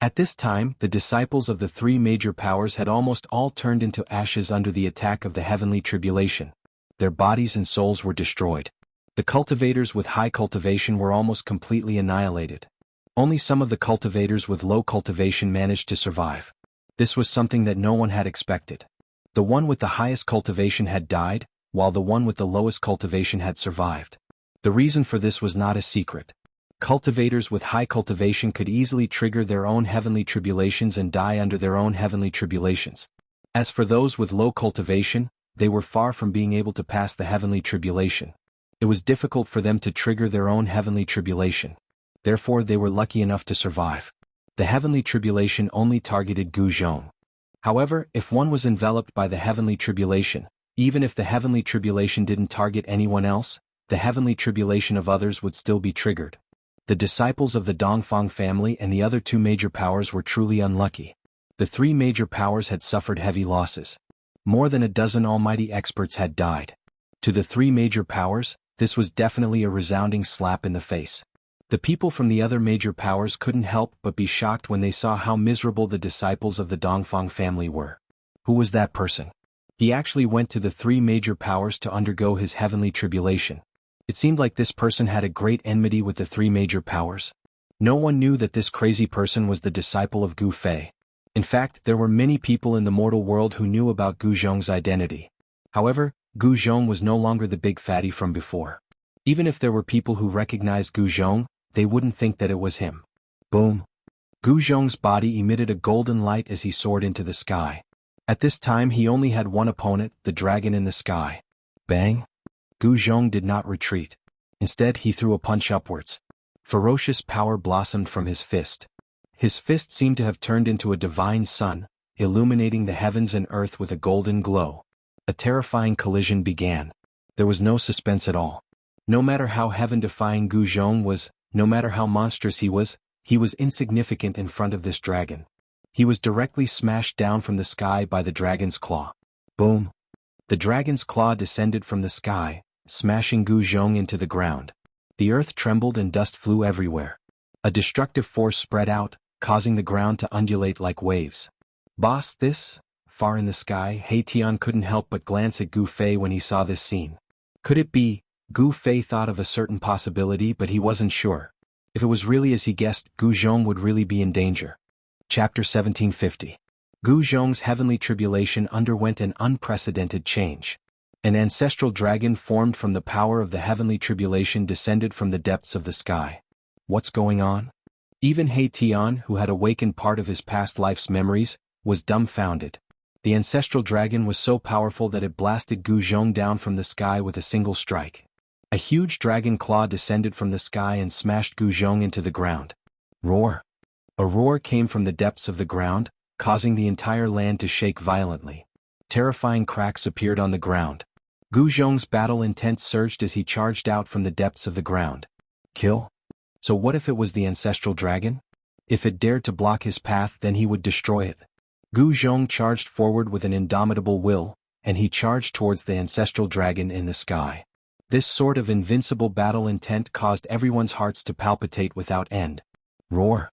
At this time, the disciples of the three major powers had almost all turned into ashes under the attack of the heavenly tribulation. Their bodies and souls were destroyed. The cultivators with high cultivation were almost completely annihilated. Only some of the cultivators with low cultivation managed to survive. This was something that no one had expected. The one with the highest cultivation had died, while the one with the lowest cultivation had survived. The reason for this was not a secret. Cultivators with high cultivation could easily trigger their own heavenly tribulations and die under their own heavenly tribulations. As for those with low cultivation, they were far from being able to pass the heavenly tribulation. It was difficult for them to trigger their own heavenly tribulation. Therefore they were lucky enough to survive. The heavenly tribulation only targeted Gu Zhong. However, if one was enveloped by the heavenly tribulation, even if the heavenly tribulation didn't target anyone else, the heavenly tribulation of others would still be triggered. The disciples of the Dongfang family and the other two major powers were truly unlucky. The three major powers had suffered heavy losses. More than a dozen almighty experts had died. To the three major powers, this was definitely a resounding slap in the face. The people from the other major powers couldn't help but be shocked when they saw how miserable the disciples of the Dongfang family were. Who was that person? He actually went to the three major powers to undergo his heavenly tribulation. It seemed like this person had a great enmity with the three major powers. No one knew that this crazy person was the disciple of Gu Fei. In fact, there were many people in the mortal world who knew about Gu Zhong's identity. However, Gu Zhong was no longer the big fatty from before. Even if there were people who recognized Gu Zhong, they wouldn't think that it was him. Boom! Gu Zhong's body emitted a golden light as he soared into the sky. At this time he only had one opponent, the dragon in the sky. Bang! Gu Zhong did not retreat. Instead he threw a punch upwards. Ferocious power blossomed from his fist. His fist seemed to have turned into a divine sun, illuminating the heavens and earth with a golden glow. A terrifying collision began. There was no suspense at all. No matter how heaven-defying Gu Zhong was, no matter how monstrous he was insignificant in front of this dragon. He was directly smashed down from the sky by the dragon's claw. Boom! The dragon's claw descended from the sky, smashing Gu Zhong into the ground. The earth trembled and dust flew everywhere. A destructive force spread out, causing the ground to undulate like waves. Boss, this? Far in the sky, He Tian couldn't help but glance at Gu Fei when he saw this scene. Could it be? Gu Fei thought of a certain possibility, but he wasn't sure. If it was really as he guessed, Gu Zhong would really be in danger. Chapter 1750. Gu Zhong's heavenly tribulation underwent an unprecedented change. An ancestral dragon formed from the power of the heavenly tribulation descended from the depths of the sky. What's going on? Even He Tian, who had awakened part of his past life's memories, was dumbfounded. The ancestral dragon was so powerful that it blasted Gu Zhong down from the sky with a single strike. A huge dragon claw descended from the sky and smashed Gu Zhong into the ground. Roar! A roar came from the depths of the ground, causing the entire land to shake violently. Terrifying cracks appeared on the ground. Gu Zhong's battle intent surged as he charged out from the depths of the ground. Kill? So what if it was the ancestral dragon? If it dared to block his path, then he would destroy it. Gu Zhong charged forward with an indomitable will, and he charged towards the ancestral dragon in the sky. This sort of invincible battle intent caused everyone's hearts to palpitate without end. Roar!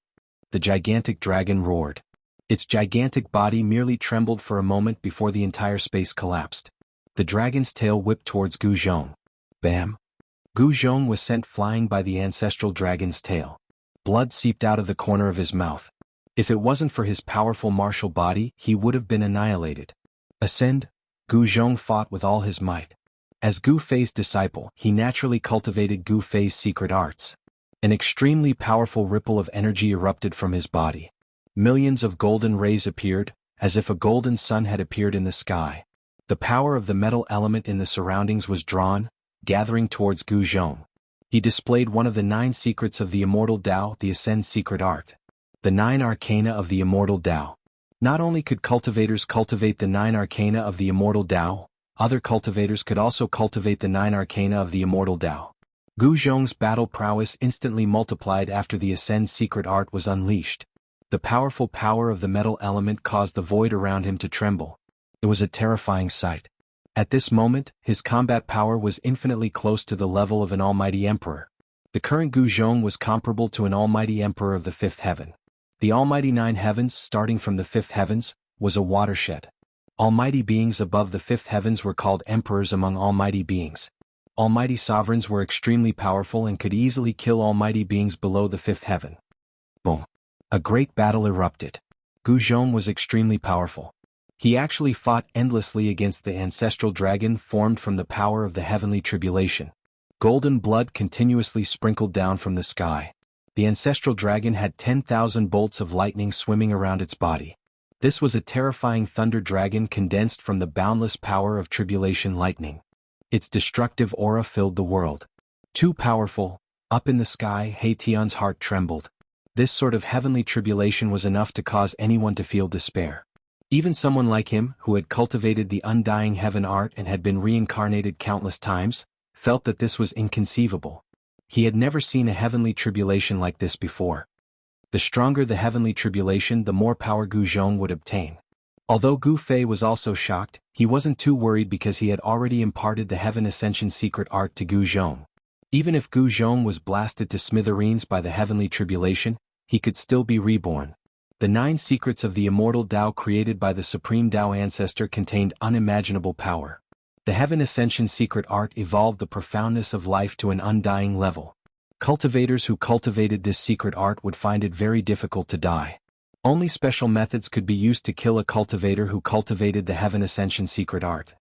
The gigantic dragon roared. Its gigantic body merely trembled for a moment before the entire space collapsed. The dragon's tail whipped towards Gu Zhong. Bam! Gu Zhong was sent flying by the ancestral dragon's tail. Blood seeped out of the corner of his mouth. If it wasn't for his powerful martial body, he would have been annihilated. Ascend! Gu Zhong fought with all his might. As Gu Fei's disciple, he naturally cultivated Gu Fei's secret arts. An extremely powerful ripple of energy erupted from his body. Millions of golden rays appeared, as if a golden sun had appeared in the sky. The power of the metal element in the surroundings was drawn, gathering towards Gu Zhong. He displayed one of the 9 secrets of the Immortal Tao, the Ascend secret art. The 9 arcana of the Immortal Tao. Not only could cultivators cultivate the 9 arcana of the Immortal Tao, other cultivators could also cultivate the 9 arcana of the Immortal Tao. Gu Zhong's battle prowess instantly multiplied after the Ascend secret art was unleashed. The powerful power of the metal element caused the void around him to tremble. It was a terrifying sight. At this moment, his combat power was infinitely close to the level of an almighty emperor. The current Gu Zhong was comparable to an almighty emperor of the 5th heaven. The almighty 9 heavens, starting from the 5th heavens, was a watershed. Almighty beings above the 5th heavens were called emperors among almighty beings. Almighty sovereigns were extremely powerful and could easily kill almighty beings below the 5th heaven. Boom! A great battle erupted. Gu Zhong was extremely powerful. He actually fought endlessly against the ancestral dragon formed from the power of the heavenly tribulation. Golden blood continuously sprinkled down from the sky. The ancestral dragon had 10,000 bolts of lightning swimming around its body. This was a terrifying thunder dragon condensed from the boundless power of tribulation lightning. Its destructive aura filled the world. Too powerful. Up in the sky, Haetion's heart trembled. This sort of heavenly tribulation was enough to cause anyone to feel despair. Even someone like him, who had cultivated the undying heaven art and had been reincarnated countless times, felt that this was inconceivable. He had never seen a heavenly tribulation like this before. The stronger the heavenly tribulation, the more power Gu Zhong would obtain. Although Gu Fei was also shocked, he wasn't too worried because he had already imparted the Heaven Ascension secret art to Gu Zhong. Even if Gu Zhong was blasted to smithereens by the heavenly tribulation, he could still be reborn. The 9 secrets of the immortal Tao created by the Supreme Tao Ancestor contained unimaginable power. The Heaven Ascension secret art evolved the profoundness of life to an undying level. Cultivators who cultivated this secret art would find it very difficult to die. Only special methods could be used to kill a cultivator who cultivated the Heaven Ascension secret art.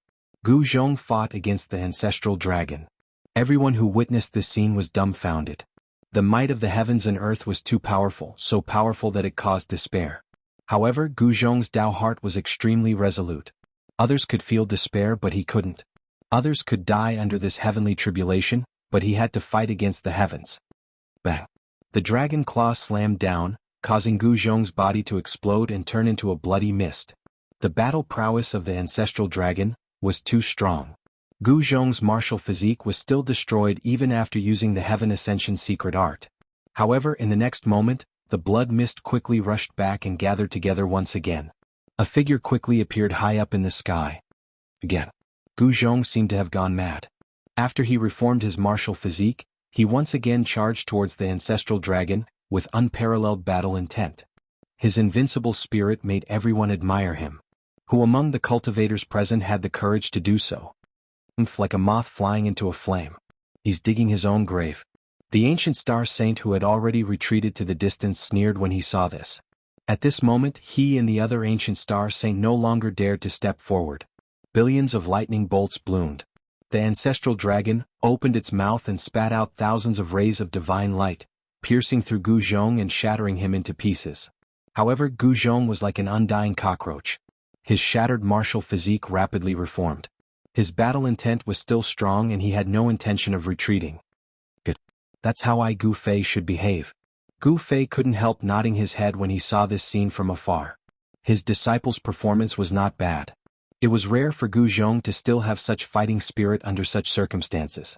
Gu Zhong fought against the ancestral dragon. Everyone who witnessed this scene was dumbfounded. The might of the heavens and earth was too powerful, so powerful that it caused despair. However, Gu Zhong's Tao heart was extremely resolute. Others could feel despair, but he couldn't. Others could die under this heavenly tribulation, but he had to fight against the heavens. Bang! The dragon claw slammed down, causing Gu Zhong's body to explode and turn into a bloody mist. The battle prowess of the ancestral dragon was too strong. Gu Zhong's martial physique was still destroyed even after using the Heaven Ascension secret art. However, in the next moment, the blood mist quickly rushed back and gathered together once again. A figure quickly appeared high up in the sky. Again. Gu Zhong seemed to have gone mad. After he reformed his martial physique, he once again charged towards the ancestral dragon, with unparalleled battle intent. His invincible spirit made everyone admire him. Who among the cultivators present had the courage to do so? Like a moth flying into a flame. He's digging his own grave. The ancient star saint who had already retreated to the distance sneered when he saw this. At this moment, he and the other ancient star saint no longer dared to step forward. Billions of lightning bolts bloomed. The ancestral dragon opened its mouth and spat out thousands of rays of divine light, piercing through Gu Zhong and shattering him into pieces. However, Gu Zhong was like an undying cockroach. His shattered martial physique rapidly reformed. His battle intent was still strong and he had no intention of retreating. Good. That's how Gu Fei should behave. Gu Fei couldn't help nodding his head when he saw this scene from afar. His disciple's performance was not bad. It was rare for Gu Zhong to still have such fighting spirit under such circumstances.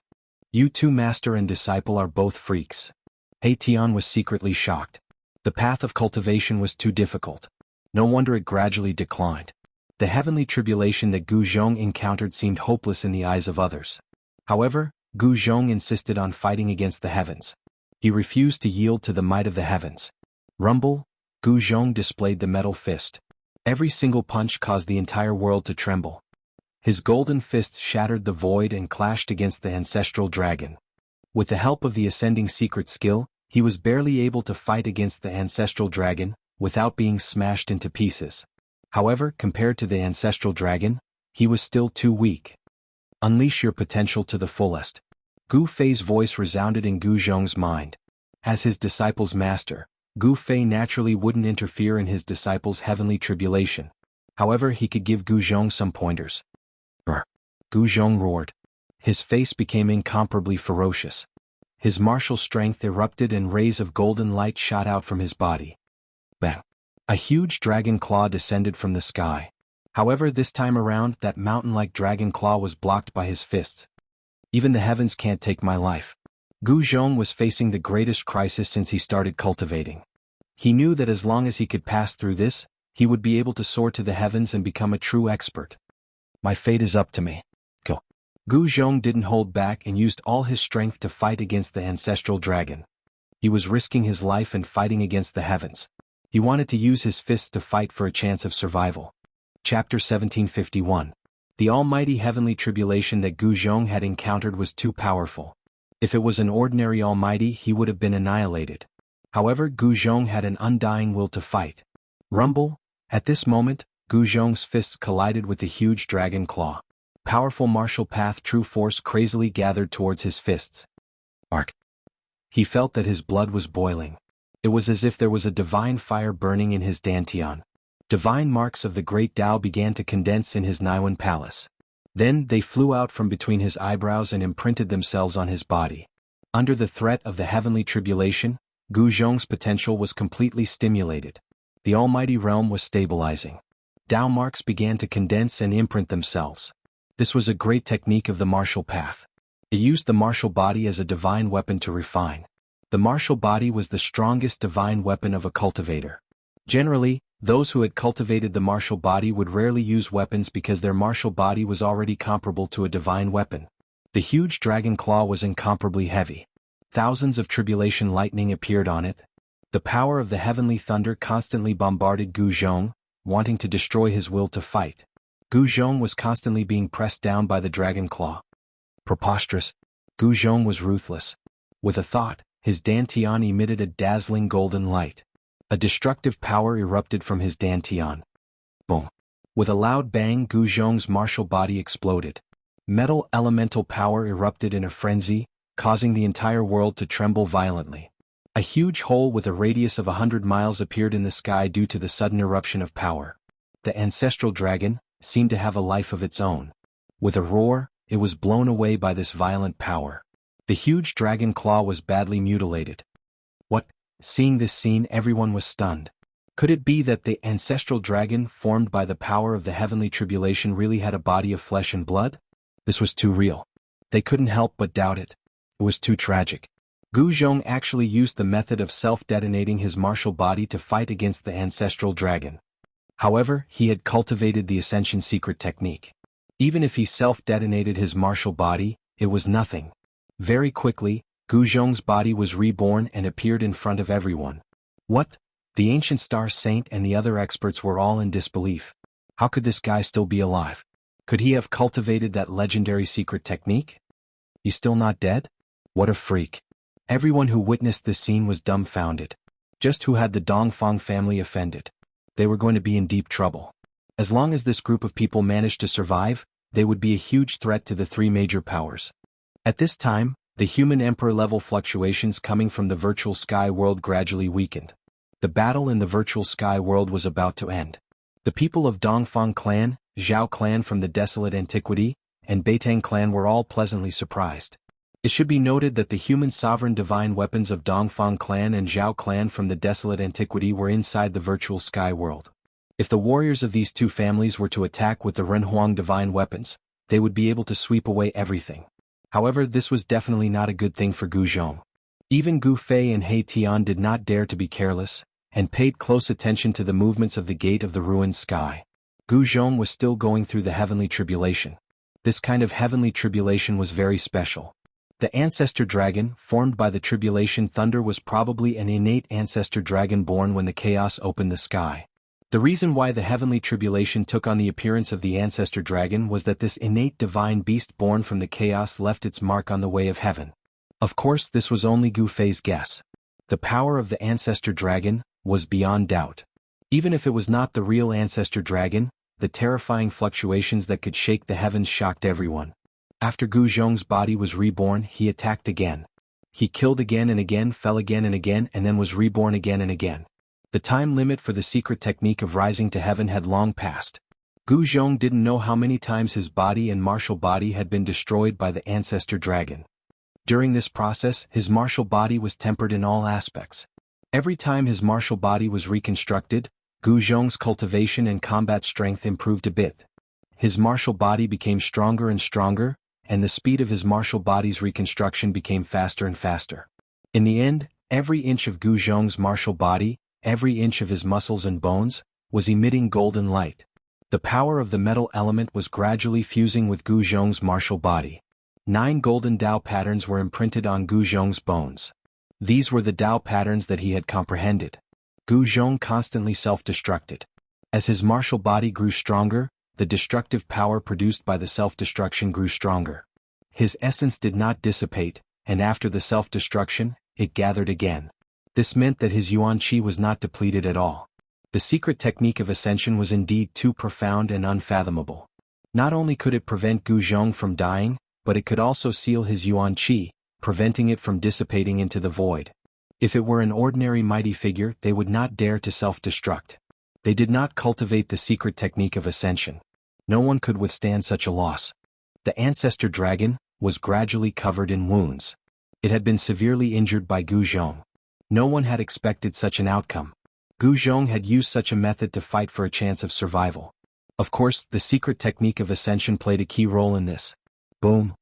You two master and disciple are both freaks. Haetion was secretly shocked. The path of cultivation was too difficult. No wonder it gradually declined. The heavenly tribulation that Gu Zhong encountered seemed hopeless in the eyes of others. However, Gu Zhong insisted on fighting against the heavens. He refused to yield to the might of the heavens. Rumble, Gu Zhong displayed the metal fist. Every single punch caused the entire world to tremble. His golden fist shattered the void and clashed against the ancestral dragon. With the help of the ascending secret skill, he was barely able to fight against the ancestral dragon, without being smashed into pieces. However, compared to the ancestral dragon, he was still too weak. Unleash your potential to the fullest. Gu Fei's voice resounded in Gu Zhong's mind. As his disciple's master, Gu Fei naturally wouldn't interfere in his disciple's heavenly tribulation. However, he could give Gu Zhong some pointers. Gu Zhong roared. His face became incomparably ferocious. His martial strength erupted and rays of golden light shot out from his body. Bang! A huge dragon claw descended from the sky. However, this time around, that mountain-like dragon claw was blocked by his fists. Even the heavens can't take my life. Gu Zhong was facing the greatest crisis since he started cultivating. He knew that as long as he could pass through this, he would be able to soar to the heavens and become a true expert. My fate is up to me. Go. Gu Zhong didn't hold back and used all his strength to fight against the ancestral dragon. He was risking his life and fighting against the heavens. He wanted to use his fists to fight for a chance of survival. Chapter 1751. The almighty heavenly tribulation that Gu Zhong had encountered was too powerful. If it was an ordinary almighty, he would have been annihilated. However, Gu Zhong had an undying will to fight. Rumble! At this moment, Gu Zhong's fists collided with the huge dragon claw. Powerful martial path true force crazily gathered towards his fists. Arc. He felt that his blood was boiling. It was as if there was a divine fire burning in his dantian. Divine marks of the great Tao began to condense in his Niwen palace. Then they flew out from between his eyebrows and imprinted themselves on his body. Under the threat of the heavenly tribulation, Gu Zhong's potential was completely stimulated. The almighty realm was stabilizing. Tao marks began to condense and imprint themselves. This was a great technique of the martial path. It used the martial body as a divine weapon to refine. The martial body was the strongest divine weapon of a cultivator. Generally, those who had cultivated the martial body would rarely use weapons because their martial body was already comparable to a divine weapon. The huge dragon claw was incomparably heavy. Thousands of tribulation lightning appeared on it. The power of the heavenly thunder constantly bombarded Gu Zhong, wanting to destroy his will to fight. Gu Zhong was constantly being pressed down by the dragon claw. Preposterous. Gu Zhong was ruthless. With a thought, his dantian emitted a dazzling golden light. A destructive power erupted from his dantian. Boom. With a loud bang, Gu Zhong's martial body exploded. Metal elemental power erupted in a frenzy, causing the entire world to tremble violently. A huge hole with a radius of 100 miles appeared in the sky due to the sudden eruption of power. The ancestral dragon seemed to have a life of its own. With a roar, it was blown away by this violent power. The huge dragon claw was badly mutilated. What? Seeing this scene, everyone was stunned. Could it be that the ancestral dragon formed by the power of the heavenly tribulation really had a body of flesh and blood? This was too real. They couldn't help but doubt it. It was too tragic. Gu Zhong actually used the method of self-detonating his martial body to fight against the ancestral dragon. However, he had cultivated the Ascension secret technique. Even if he self-detonated his martial body, it was nothing. Very quickly, Gu Zhong's body was reborn and appeared in front of everyone. What? The ancient star saint and the other experts were all in disbelief. How could this guy still be alive? Could he have cultivated that legendary secret technique? He's still not dead? What a freak. Everyone who witnessed this scene was dumbfounded. Just who had the Dongfang family offended? They were going to be in deep trouble. As long as this group of people managed to survive, they would be a huge threat to the three major powers. At this time, the human emperor-level fluctuations coming from the virtual sky world gradually weakened. The battle in the virtual sky world was about to end. The people of Dongfang clan, Zhao clan from the desolate antiquity, and Beitang clan were all pleasantly surprised. It should be noted that the human sovereign divine weapons of Dongfang clan and Zhao clan from the desolate antiquity were inside the virtual sky world. If the warriors of these two families were to attack with the Renhuang divine weapons, they would be able to sweep away everything. However, this was definitely not a good thing for Gu Zhong. Even Gu Fei and He Tian did not dare to be careless, and paid close attention to the movements of the gate of the ruined sky. Gu Zhong was still going through the heavenly tribulation. This kind of heavenly tribulation was very special. The ancestor dragon, formed by the tribulation thunder, was probably an innate ancestor dragon born when the chaos opened the sky. The reason why the heavenly tribulation took on the appearance of the ancestor dragon was that this innate divine beast born from the chaos left its mark on the way of heaven. Of course, this was only Gu Fei's guess. The power of the ancestor dragon was beyond doubt. Even if it was not the real ancestor dragon, the terrifying fluctuations that could shake the heavens shocked everyone. After Gu Zhong's body was reborn, he attacked again. He killed again and again, fell again and then was reborn again and again. The time limit for the secret technique of rising to heaven had long passed. Gu Zhong didn't know how many times his body and martial body had been destroyed by the ancestor dragon. During this process, his martial body was tempered in all aspects. Every time his martial body was reconstructed, Gu Zhong's cultivation and combat strength improved a bit. His martial body became stronger and stronger, and the speed of his martial body's reconstruction became faster and faster. In the end, every inch of Gu Zhong's martial body, every inch of his muscles and bones, was emitting golden light. The power of the metal element was gradually fusing with Gu Zhong's martial body. 9 golden Dao patterns were imprinted on Gu Zhong's bones. These were the Dao patterns that he had comprehended. Gu Zhong constantly self-destructed. As his martial body grew stronger, the destructive power produced by the self-destruction grew stronger. His essence did not dissipate, and after the self-destruction, it gathered again. This meant that his yuan qi was not depleted at all. The secret technique of ascension was indeed too profound and unfathomable. Not only could it prevent Gu Zhong from dying, but it could also seal his yuan qi, preventing it from dissipating into the void. If it were an ordinary mighty figure, they would not dare to self-destruct. They did not cultivate the secret technique of ascension. No one could withstand such a loss. The ancestor dragon was gradually covered in wounds. It had been severely injured by Gu Zhong. No one had expected such an outcome. Gu Zhong had used such a method to fight for a chance of survival. Of course, the secret technique of ascension played a key role in this. Boom!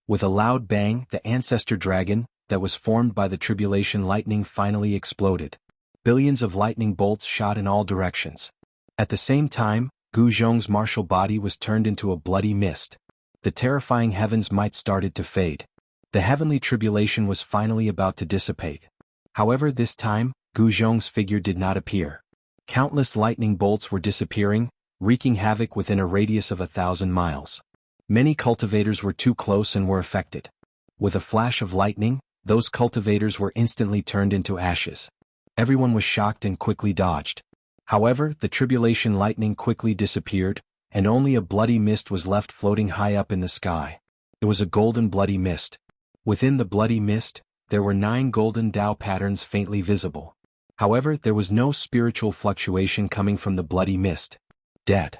With a loud bang, the ancestor dragon, that was formed by the tribulation lightning, finally exploded. Billions of lightning bolts shot in all directions. At the same time, Gu Zhong's martial body was turned into a bloody mist. The terrifying heavens might started to fade. The heavenly tribulation was finally about to dissipate. However, this time, Gu Zhong's figure did not appear. Countless lightning bolts were disappearing, wreaking havoc within a radius of 1,000 miles. Many cultivators were too close and were affected. With a flash of lightning, those cultivators were instantly turned into ashes. Everyone was shocked and quickly dodged. However, the tribulation lightning quickly disappeared, and only a bloody mist was left floating high up in the sky. It was a golden bloody mist. Within the bloody mist, there were 9 golden Tao patterns faintly visible. However, there was no spiritual fluctuation coming from the bloody mist. Dead.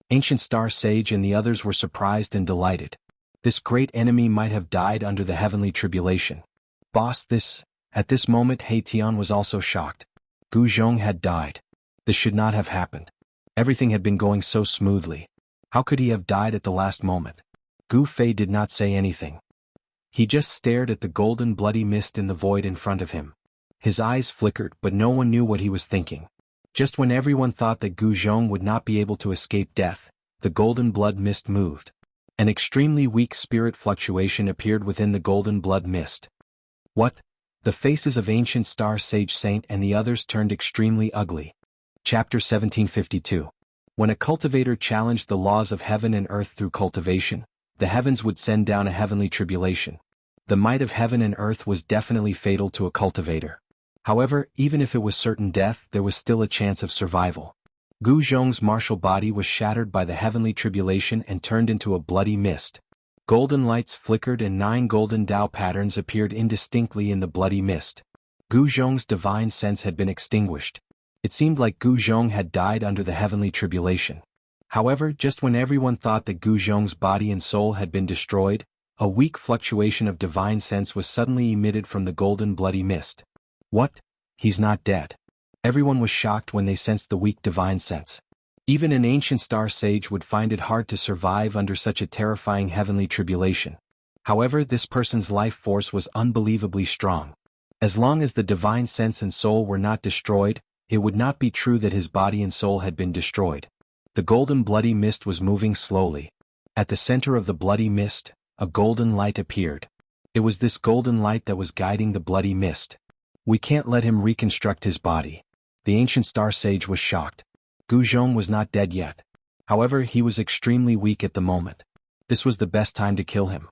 Ancient Star Sage and the others were surprised and delighted. This great enemy might have died under the heavenly tribulation. Boss, at this moment He Tian was also shocked. Gu Zhong had died. This should not have happened. Everything had been going so smoothly. How could he have died at the last moment? Gu Fei did not say anything. He just stared at the golden bloody mist in the void in front of him. His eyes flickered, but no one knew what he was thinking. Just when everyone thought that Gu Zhong would not be able to escape death, the golden blood mist moved. An extremely weak spirit fluctuation appeared within the golden blood mist. What? The faces of Ancient Star Sage Saint and the others turned extremely ugly. Chapter 1752. When a cultivator challenged the laws of heaven and earth through cultivation, the heavens would send down a heavenly tribulation. The might of heaven and earth was definitely fatal to a cultivator. However, even if it was certain death, there was still a chance of survival. Gu Zhong's martial body was shattered by the heavenly tribulation and turned into a bloody mist. Golden lights flickered and 9 golden Tao patterns appeared indistinctly in the bloody mist. Gu Zhong's divine sense had been extinguished. It seemed like Gu Zhong had died under the heavenly tribulation. However, just when everyone thought that Gu Zhong's body and soul had been destroyed, a weak fluctuation of divine sense was suddenly emitted from the golden bloody mist. What? He's not dead. Everyone was shocked when they sensed the weak divine sense. Even an ancient star sage would find it hard to survive under such a terrifying heavenly tribulation. However, this person's life force was unbelievably strong. As long as the divine sense and soul were not destroyed, it would not be true that his body and soul had been destroyed. The golden bloody mist was moving slowly. At the center of the bloody mist, a golden light appeared. It was this golden light that was guiding the bloody mist. We can't let him reconstruct his body. The ancient star sage was shocked. Gu Zhong was not dead yet. However, he was extremely weak at the moment. This was the best time to kill him.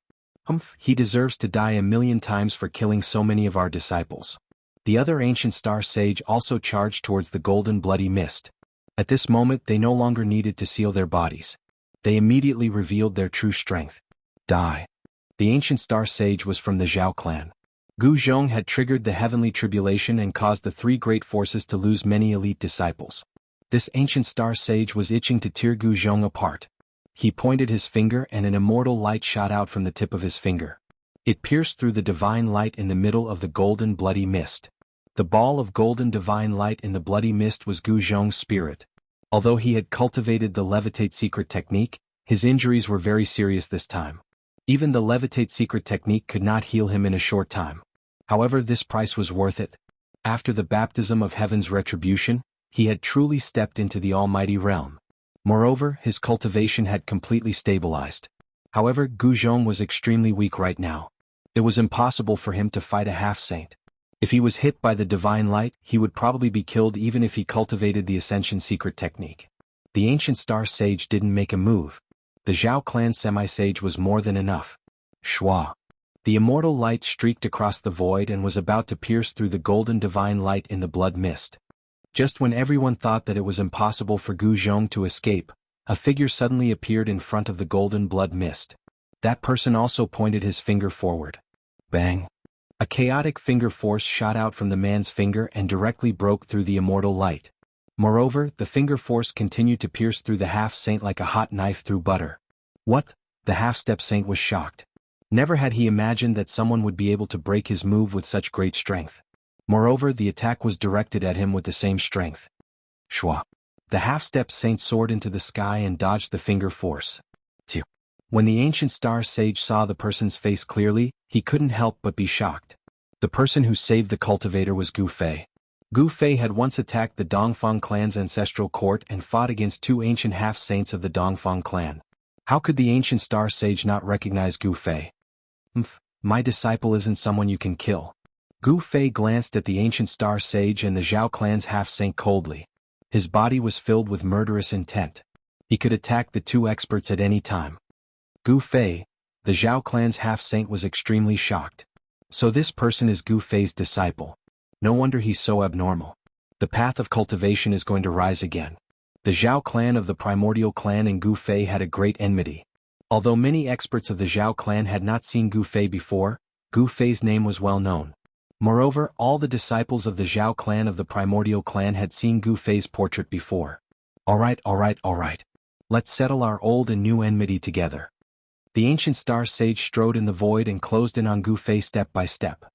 He deserves to die 1,000,000 times for killing so many of our disciples. The other ancient star sage also charged towards the golden bloody mist. At this moment they no longer needed to seal their bodies. They immediately revealed their true strength. Die. The ancient star sage was from the Zhao clan. Gu Zhong had triggered the heavenly tribulation and caused the 3 great forces to lose many elite disciples. This ancient star sage was itching to tear Gu Zhong apart. He pointed his finger and an immortal light shot out from the tip of his finger. It pierced through the divine light in the middle of the golden bloody mist. The ball of golden divine light in the bloody mist was Gu Zhong's spirit. Although he had cultivated the levitate secret technique, his injuries were very serious this time. Even the levitate secret technique could not heal him in a short time. However, this price was worth it. After the baptism of heaven's retribution, he had truly stepped into the almighty realm. Moreover, his cultivation had completely stabilized. However, Gu Zhong was extremely weak right now. It was impossible for him to fight a half-saint. If he was hit by the divine light, he would probably be killed even if he cultivated the ascension secret technique. The ancient star sage didn't make a move. The Zhao clan semi-sage was more than enough. Shua. The immortal light streaked across the void and was about to pierce through the golden divine light in the blood mist. Just when everyone thought that it was impossible for Gu Zhong to escape, A figure suddenly appeared in front of the golden blood mist. That person also pointed his finger forward. Bang! A chaotic finger force shot out from the man's finger and directly broke through the immortal light. Moreover, the finger force continued to pierce through the half-saint like a hot knife through butter. What? The half-step saint was shocked. Never had he imagined that someone would be able to break his move with such great strength. Moreover, the attack was directed at him with the same strength. Shwa! The half-step saint soared into the sky and dodged the finger force. Phew! When the ancient star sage saw the person's face clearly, he couldn't help but be shocked. The person who saved the cultivator was Gu Fei. Gu Fei had once attacked the Dongfang clan's ancestral court and fought against two ancient half-saints of the Dongfang clan. How could the ancient star sage not recognize Gu Fei? My disciple isn't someone you can kill. Gu Fei glanced at the ancient star sage and the Zhao clan's half-saint coldly. His body was filled with murderous intent. He could attack the two experts at any time. Gu Fei, the Zhao clan's half-saint, was extremely shocked. So this person is Gu Fei's disciple. No wonder he's so abnormal. The path of cultivation is going to rise again. The Zhao clan of the primordial clan and Gu Fei had a great enmity. Although many experts of the Zhao clan had not seen Gu Fei before, Gu Fei's name was well known. Moreover, all the disciples of the Zhao clan of the primordial clan had seen Gu Fei's portrait before. Alright. Let's settle our old and new enmity together. The ancient star sage strode in the void and closed in on Gu Fei step by step.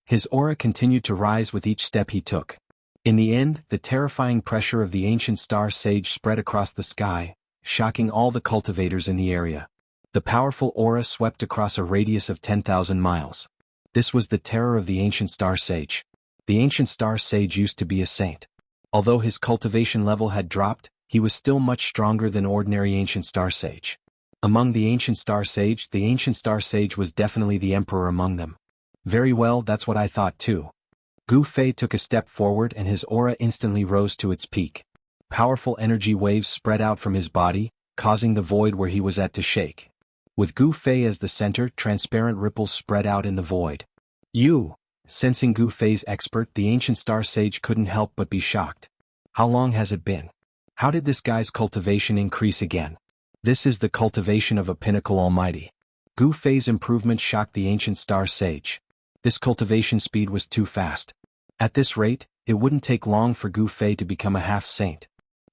His aura continued to rise with each step he took. In the end, the terrifying pressure of the ancient star sage spread across the sky, shocking all the cultivators in the area. The powerful aura swept across a radius of 10,000 miles. This was the terror of the ancient star sage. The ancient star sage used to be a saint. Although his cultivation level had dropped, he was still much stronger than ordinary ancient star sage. Among the ancient star sage was definitely the emperor among them. Very well, that's what I thought too. Gu Fei took a step forward and his aura instantly rose to its peak. Powerful energy waves spread out from his body, causing the void where he was at to shake. With Gu Fei as the center, transparent ripples spread out in the void. Sensing Gu Fei's expert, the ancient star sage couldn't help but be shocked. How long has it been? How did this guy's cultivation increase again? This is the cultivation of a pinnacle almighty. Gu Fei's improvement shocked the ancient star sage. This cultivation speed was too fast. At this rate, it wouldn't take long for Gu Fei to become a half-saint.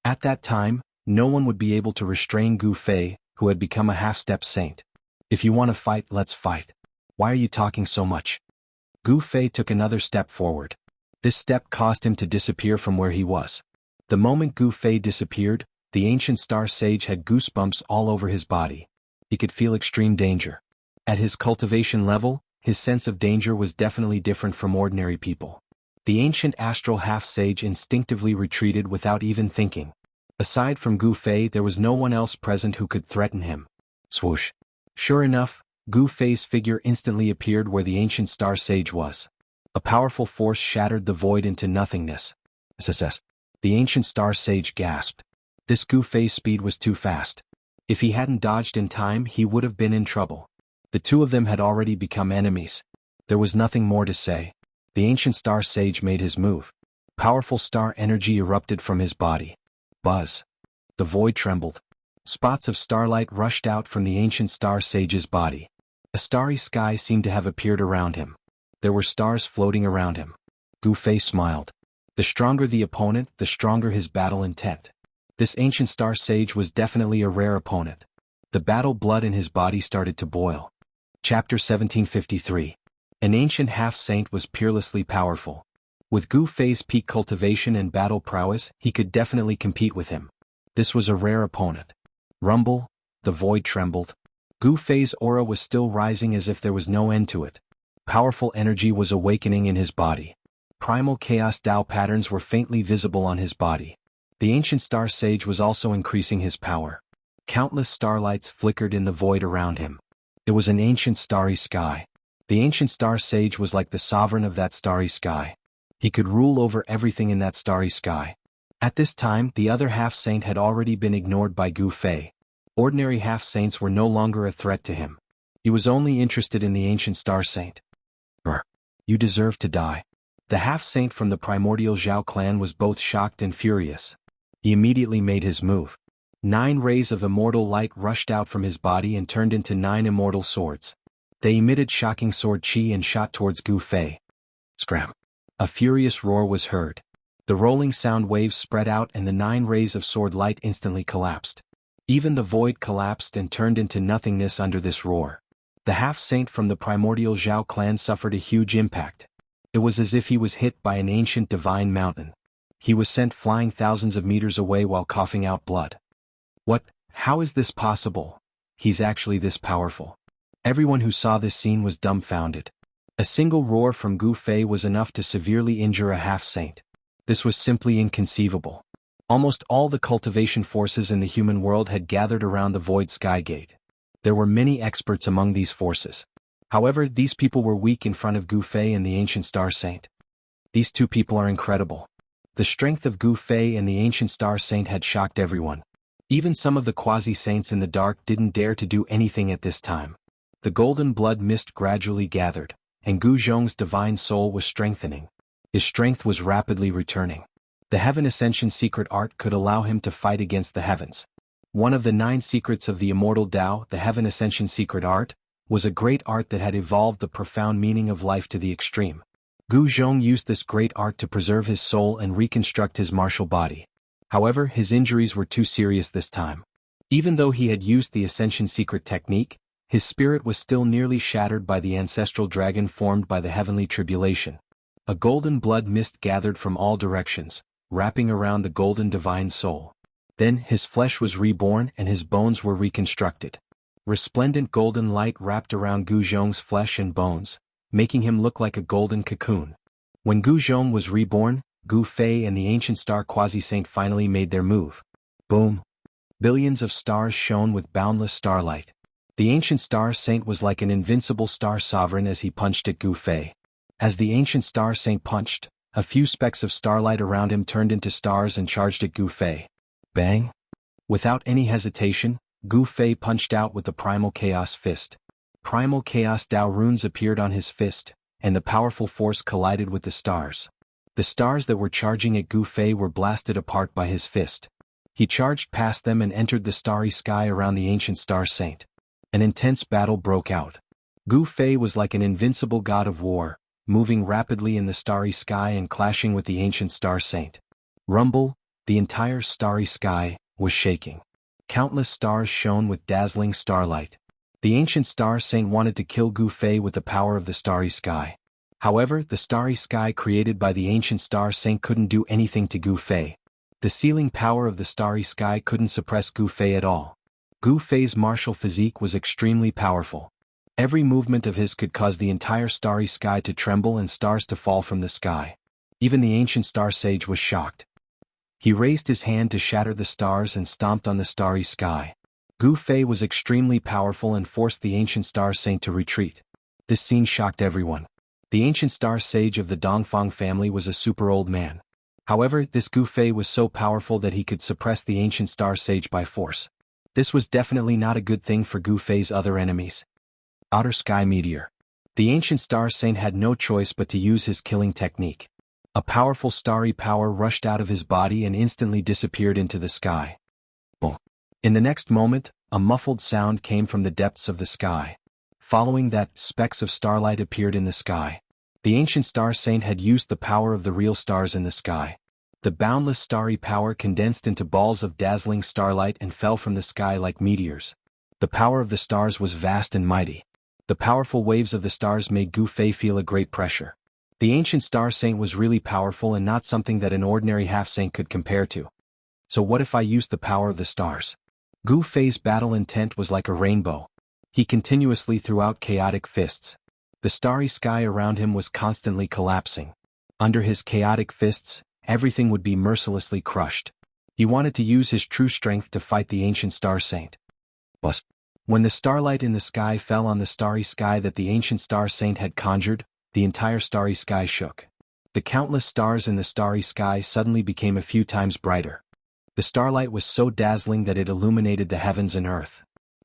At that time, no one would be able to restrain Gu Fei, who had become a half-step saint. If you want to fight, let's fight. Why are you talking so much? Gu Fei took another step forward. This step caused him to disappear from where he was. The moment Gu Fei disappeared, the ancient star sage had goosebumps all over his body. He could feel extreme danger. At his cultivation level, his sense of danger was definitely different from ordinary people. The ancient astral half-sage instinctively retreated without even thinking. Aside from Gu Fei, there was no one else present who could threaten him. Swoosh! Sure enough, Gu Fei's figure instantly appeared where the ancient star sage was. A powerful force shattered the void into nothingness. SSS. The ancient star sage gasped. This Gu Fei's speed was too fast. If he hadn't dodged in time, he would have been in trouble. The two of them had already become enemies. There was nothing more to say. The ancient star sage made his move. Powerful star energy erupted from his body. Buzz. The void trembled. Spots of starlight rushed out from the ancient star sage's body. A starry sky seemed to have appeared around him. There were stars floating around him. Gu Fei smiled. The stronger the opponent, the stronger his battle intent. This ancient star sage was definitely a rare opponent. The battle blood in his body started to boil. Chapter 1753. An ancient half-saint was peerlessly powerful. With Gu Fei's peak cultivation and battle prowess, he could definitely compete with him. This was a rare opponent. Rumble, the void trembled. Gu Fei's aura was still rising as if there was no end to it. Powerful energy was awakening in his body. Primal chaos Tao patterns were faintly visible on his body. The ancient star sage was also increasing his power. Countless starlights flickered in the void around him. It was an ancient starry sky. The ancient star sage was like the sovereign of that starry sky. He could rule over everything in that starry sky. At this time, the other half-saint had already been ignored by Gu Fei. Ordinary half-saints were no longer a threat to him. He was only interested in the ancient star saint. You deserve to die. The half-saint from the primordial Zhao clan was both shocked and furious. He immediately made his move. 9 rays of immortal light rushed out from his body and turned into 9 immortal swords. They emitted shocking sword chi and shot towards Gu Fei. Scram! A furious roar was heard. The rolling sound waves spread out and the 9 rays of sword light instantly collapsed. Even the void collapsed and turned into nothingness under this roar. The half-saint from the primordial Zhao clan suffered a huge impact. It was as if he was hit by an ancient divine mountain. He was sent flying thousands of meters away while coughing out blood. What? How is this possible? He's actually this powerful. Everyone who saw this scene was dumbfounded. A single roar from Gu Fei was enough to severely injure a half-saint. This was simply inconceivable. Almost all the cultivation forces in the human world had gathered around the Void Sky Gate. There were many experts among these forces. However, these people were weak in front of Gu Fei and the Ancient Star Saint. These two people are incredible. The strength of Gu Fei and the Ancient Star Saint had shocked everyone. Even some of the quasi-saints in the dark didn't dare to do anything at this time. The golden blood mist gradually gathered, and Gu Zhong's divine soul was strengthening. His strength was rapidly returning. The Heaven Ascension secret art could allow him to fight against the heavens. One of the 9 secrets of the Immortal Tao, the Heaven Ascension secret art, was a great art that had evolved the profound meaning of life to the extreme. Gu Zhong used this great art to preserve his soul and reconstruct his martial body. However, his injuries were too serious this time. Even though he had used the Ascension secret technique, his spirit was still nearly shattered by the ancestral dragon formed by the heavenly tribulation. A golden blood mist gathered from all directions, wrapping around the golden divine soul. Then his flesh was reborn and his bones were reconstructed. Resplendent golden light wrapped around Gu Zhong's flesh and bones, making him look like a golden cocoon. When Gu Zhong was reborn, Gu Fei and the Ancient Star Quasi-Saint finally made their move. Boom! Billions of stars shone with boundless starlight. The Ancient Star Saint was like an invincible star sovereign as he punched at Gu Fei. As the Ancient Star Saint punched, a few specks of starlight around him turned into stars and charged at Gu Fei. Bang! Without any hesitation, Gu Fei punched out with the Primal Chaos Fist. Primal Chaos Tao runes appeared on his fist, and the powerful force collided with the stars. The stars that were charging at Gu Fei were blasted apart by his fist. He charged past them and entered the starry sky around the Ancient Star Saint. An intense battle broke out. Gu Fei was like an invincible god of war, moving rapidly in the starry sky and clashing with the Ancient Star Saint. Rumble, the entire starry sky, was shaking. Countless stars shone with dazzling starlight. The Ancient Star Saint wanted to kill Gu Fei with the power of the starry sky. However, the starry sky created by the Ancient Star Saint couldn't do anything to Gu Fei. The sealing power of the starry sky couldn't suppress Gu Fei at all. Gu Fei's martial physique was extremely powerful. Every movement of his could cause the entire starry sky to tremble and stars to fall from the sky. Even the Ancient Star Sage was shocked. He raised his hand to shatter the stars and stomped on the starry sky. Gu Fei was extremely powerful and forced the Ancient Star Saint to retreat. This scene shocked everyone. The Ancient Star Sage of the Dongfang family was a super old man. However, this Gu Fei was so powerful that he could suppress the Ancient Star Sage by force. This was definitely not a good thing for Gu Fei's other enemies. Outer Sky Meteor. The Ancient Star Saint had no choice but to use his killing technique. A powerful starry power rushed out of his body and instantly disappeared into the sky. Boom. In the next moment, a muffled sound came from the depths of the sky. Following that, specks of starlight appeared in the sky. The Ancient Star Saint had used the power of the real stars in the sky. The boundless starry power condensed into balls of dazzling starlight and fell from the sky like meteors. The power of the stars was vast and mighty. The powerful waves of the stars made Gu Fei feel a great pressure. The Ancient Star Saint was really powerful and not something that an ordinary half-saint could compare to. So what if I used the power of the stars? Gu Fei's battle intent was like a rainbow. He continuously threw out chaotic fists. The starry sky around him was constantly collapsing. Under his chaotic fists, everything would be mercilessly crushed. He wanted to use his true strength to fight the Ancient Star Saint. But when the starlight in the sky fell on the starry sky that the Ancient Star Saint had conjured, the entire starry sky shook. The countless stars in the starry sky suddenly became a few times brighter. The starlight was so dazzling that it illuminated the heavens and earth.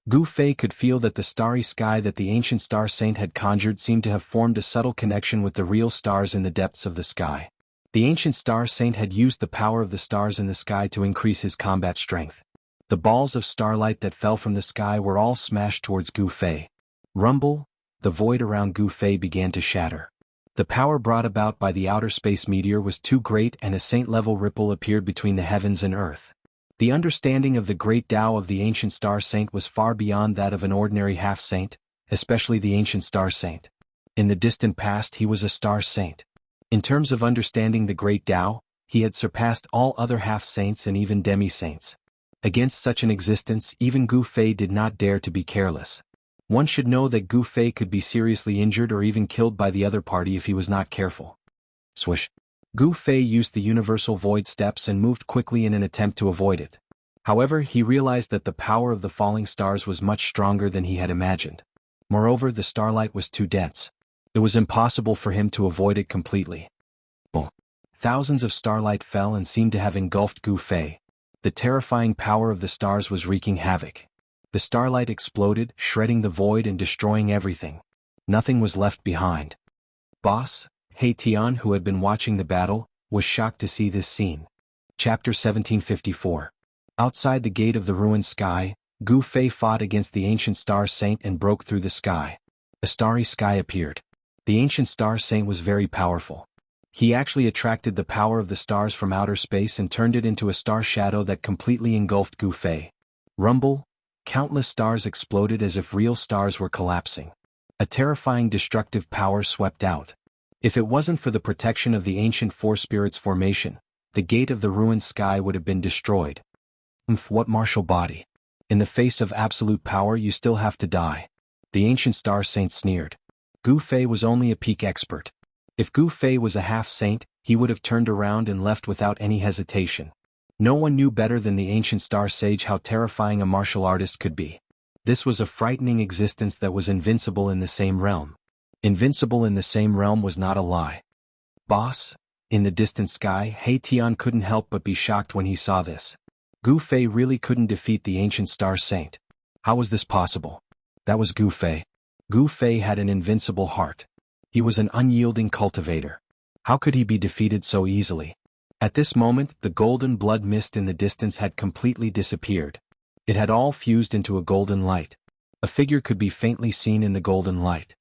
Gu Fei could feel that the starry sky that the Ancient Star Saint had conjured seemed to have formed a subtle connection with the real stars in the depths of the sky. The Ancient Star Saint had used the power of the stars in the sky to increase his combat strength. The balls of starlight that fell from the sky were all smashed towards Gu Fei. Rumble, the void around Gu Fei began to shatter. The power brought about by the outer space meteor was too great, and a saint-level ripple appeared between the heavens and earth. The understanding of the great Tao of the ancient star saint was far beyond that of an ordinary half-saint, especially the ancient star saint. In the distant past he was a star saint. In terms of understanding the great Tao, he had surpassed all other half-saints and even demi-saints. Against such an existence, even Gu Fei did not dare to be careless. One should know that Gu Fei could be seriously injured or even killed by the other party if he was not careful. Swish. Gu Fei used the universal void steps and moved quickly in an attempt to avoid it. However, he realized that the power of the falling stars was much stronger than he had imagined. Moreover, the starlight was too dense. It was impossible for him to avoid it completely. Boom. Thousands of starlight fell and seemed to have engulfed Gu Fei. The terrifying power of the stars was wreaking havoc. The starlight exploded, shredding the void and destroying everything. Nothing was left behind. Boss, He Tian, who had been watching the battle, was shocked to see this scene. Chapter 1754. Outside the gate of the ruined sky, Gu Fei fought against the ancient star saint and broke through the sky. A starry sky appeared. The ancient star saint was very powerful. He actually attracted the power of the stars from outer space and turned it into a star shadow that completely engulfed Gu Fei. Rumble, countless stars exploded as if real stars were collapsing. A terrifying destructive power swept out. If it wasn't for the protection of the ancient Four Spirits formation, the gate of the ruined sky would have been destroyed. What martial body! In the face of absolute power you still have to die. The ancient star saint sneered. Gu Fei was only a peak expert. If Gu Fei was a half-saint, he would have turned around and left without any hesitation. No one knew better than the ancient star sage how terrifying a martial artist could be. This was a frightening existence that was invincible in the same realm. Invincible in the same realm was not a lie. Boss, in the distant sky, He Tian couldn't help but be shocked when he saw this. Gu Fei really couldn't defeat the ancient star saint. How was this possible? That was Gu Fei. Gu Fei had an invincible heart. He was an unyielding cultivator. How could he be defeated so easily? At this moment, the golden blood mist in the distance had completely disappeared. It had all fused into a golden light. A figure could be faintly seen in the golden light.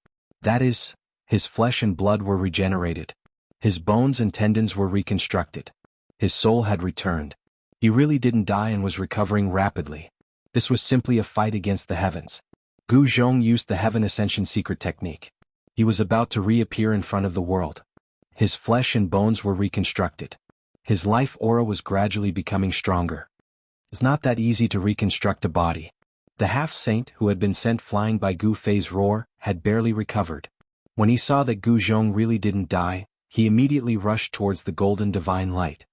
That is, his flesh and blood were regenerated. His bones and tendons were reconstructed. His soul had returned. He really didn't die and was recovering rapidly. This was simply a fight against the heavens. Gu Zhong used the Heaven Ascension secret technique. He was about to reappear in front of the world. His flesh and bones were reconstructed. His life aura was gradually becoming stronger. It's not that easy to reconstruct a body. The half-saint, who had been sent flying by Gu Fei's roar, had barely recovered. When he saw that Gu Zhong really didn't die, he immediately rushed towards the golden divine light.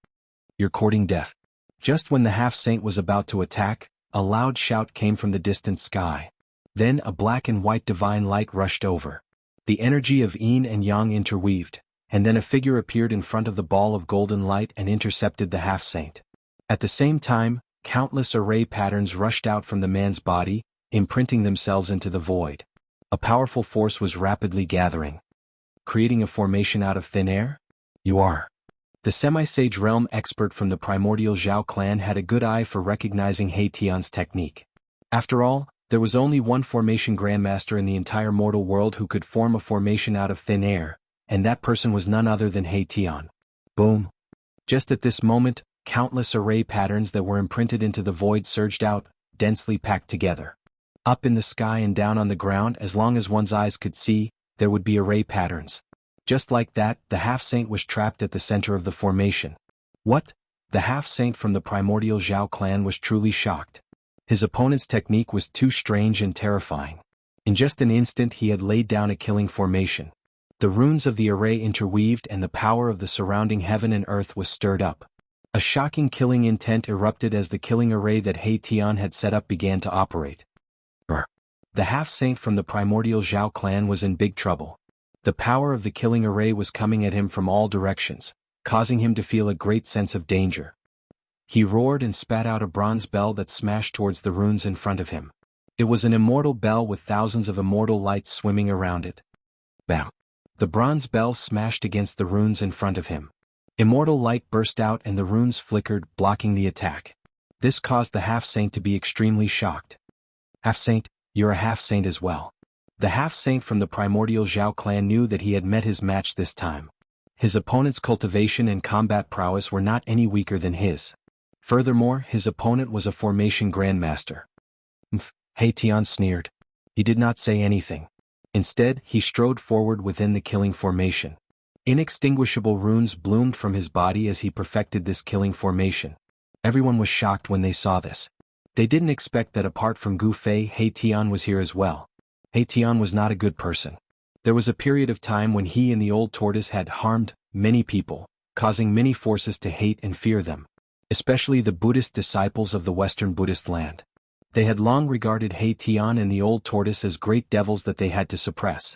"You're courting death." Just when the half-saint was about to attack, a loud shout came from the distant sky. Then a black and white divine light rushed over. The energy of yin and yang interweaved, and then a figure appeared in front of the ball of golden light and intercepted the half-saint. At the same time, countless array patterns rushed out from the man's body, imprinting themselves into the void. A powerful force was rapidly gathering. Creating a formation out of thin air? You are. The semi-sage realm expert from the primordial Zhao clan had a good eye for recognizing He Tian's technique. After all, there was only one formation grandmaster in the entire mortal world who could form a formation out of thin air, and that person was none other than He Tian. Boom. Just at this moment, countless array patterns that were imprinted into the void surged out, densely packed together. Up in the sky and down on the ground, as long as one's eyes could see, there would be array patterns. Just like that, the half-saint was trapped at the center of the formation. What? The half-saint from the primordial Zhao clan was truly shocked. His opponent's technique was too strange and terrifying. In just an instant he had laid down a killing formation. The runes of the array interweaved and the power of the surrounding heaven and earth was stirred up. A shocking killing intent erupted as the killing array that He Tian had set up began to operate. The half-saint from the primordial Zhao clan was in big trouble. The power of the killing array was coming at him from all directions, causing him to feel a great sense of danger. He roared and spat out a bronze bell that smashed towards the runes in front of him. It was an immortal bell with thousands of immortal lights swimming around it. Bam! The bronze bell smashed against the runes in front of him. Immortal light burst out and the runes flickered, blocking the attack. This caused the half-saint to be extremely shocked. Half-saint, you're a half-saint as well. The half-saint from the primordial Zhao clan knew that he had met his match this time. His opponent's cultivation and combat prowess were not any weaker than his. Furthermore, his opponent was a formation grandmaster. He Tian sneered. He did not say anything. Instead, he strode forward within the killing formation. Inextinguishable runes bloomed from his body as he perfected this killing formation. Everyone was shocked when they saw this. They didn't expect that apart from Gu Fei, He Tian was here as well. He Tian was not a good person. There was a period of time when he and the old tortoise had harmed many people, causing many forces to hate and fear them, especially the Buddhist disciples of the Western Buddhist land. They had long regarded He Tian and the old tortoise as great devils that they had to suppress.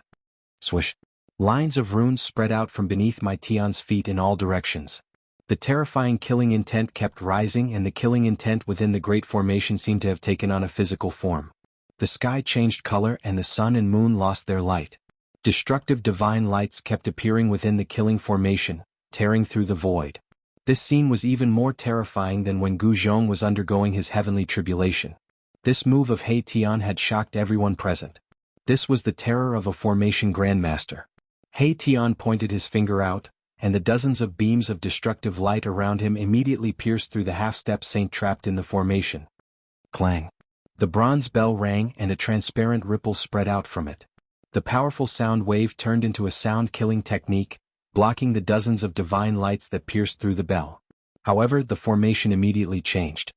Swish! Lines of runes spread out from beneath my Tian's feet in all directions. The terrifying killing intent kept rising, and the killing intent within the great formation seemed to have taken on a physical form. The sky changed color and the sun and moon lost their light. Destructive divine lights kept appearing within the killing formation, tearing through the void. This scene was even more terrifying than when Gu Zhong was undergoing his heavenly tribulation. This move of He Tian had shocked everyone present. This was the terror of a formation grandmaster. He Tian pointed his finger out, and the dozens of beams of destructive light around him immediately pierced through the half-step saint trapped in the formation. Clang! The bronze bell rang and a transparent ripple spread out from it. The powerful sound wave turned into a sound-killing technique, blocking the dozens of divine lights that pierced through the bell. However, the formation immediately changed.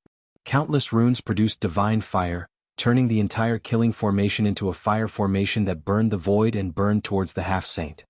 Countless runes produced divine fire, turning the entire killing formation into a fire formation that burned the void and burned towards the half-saint.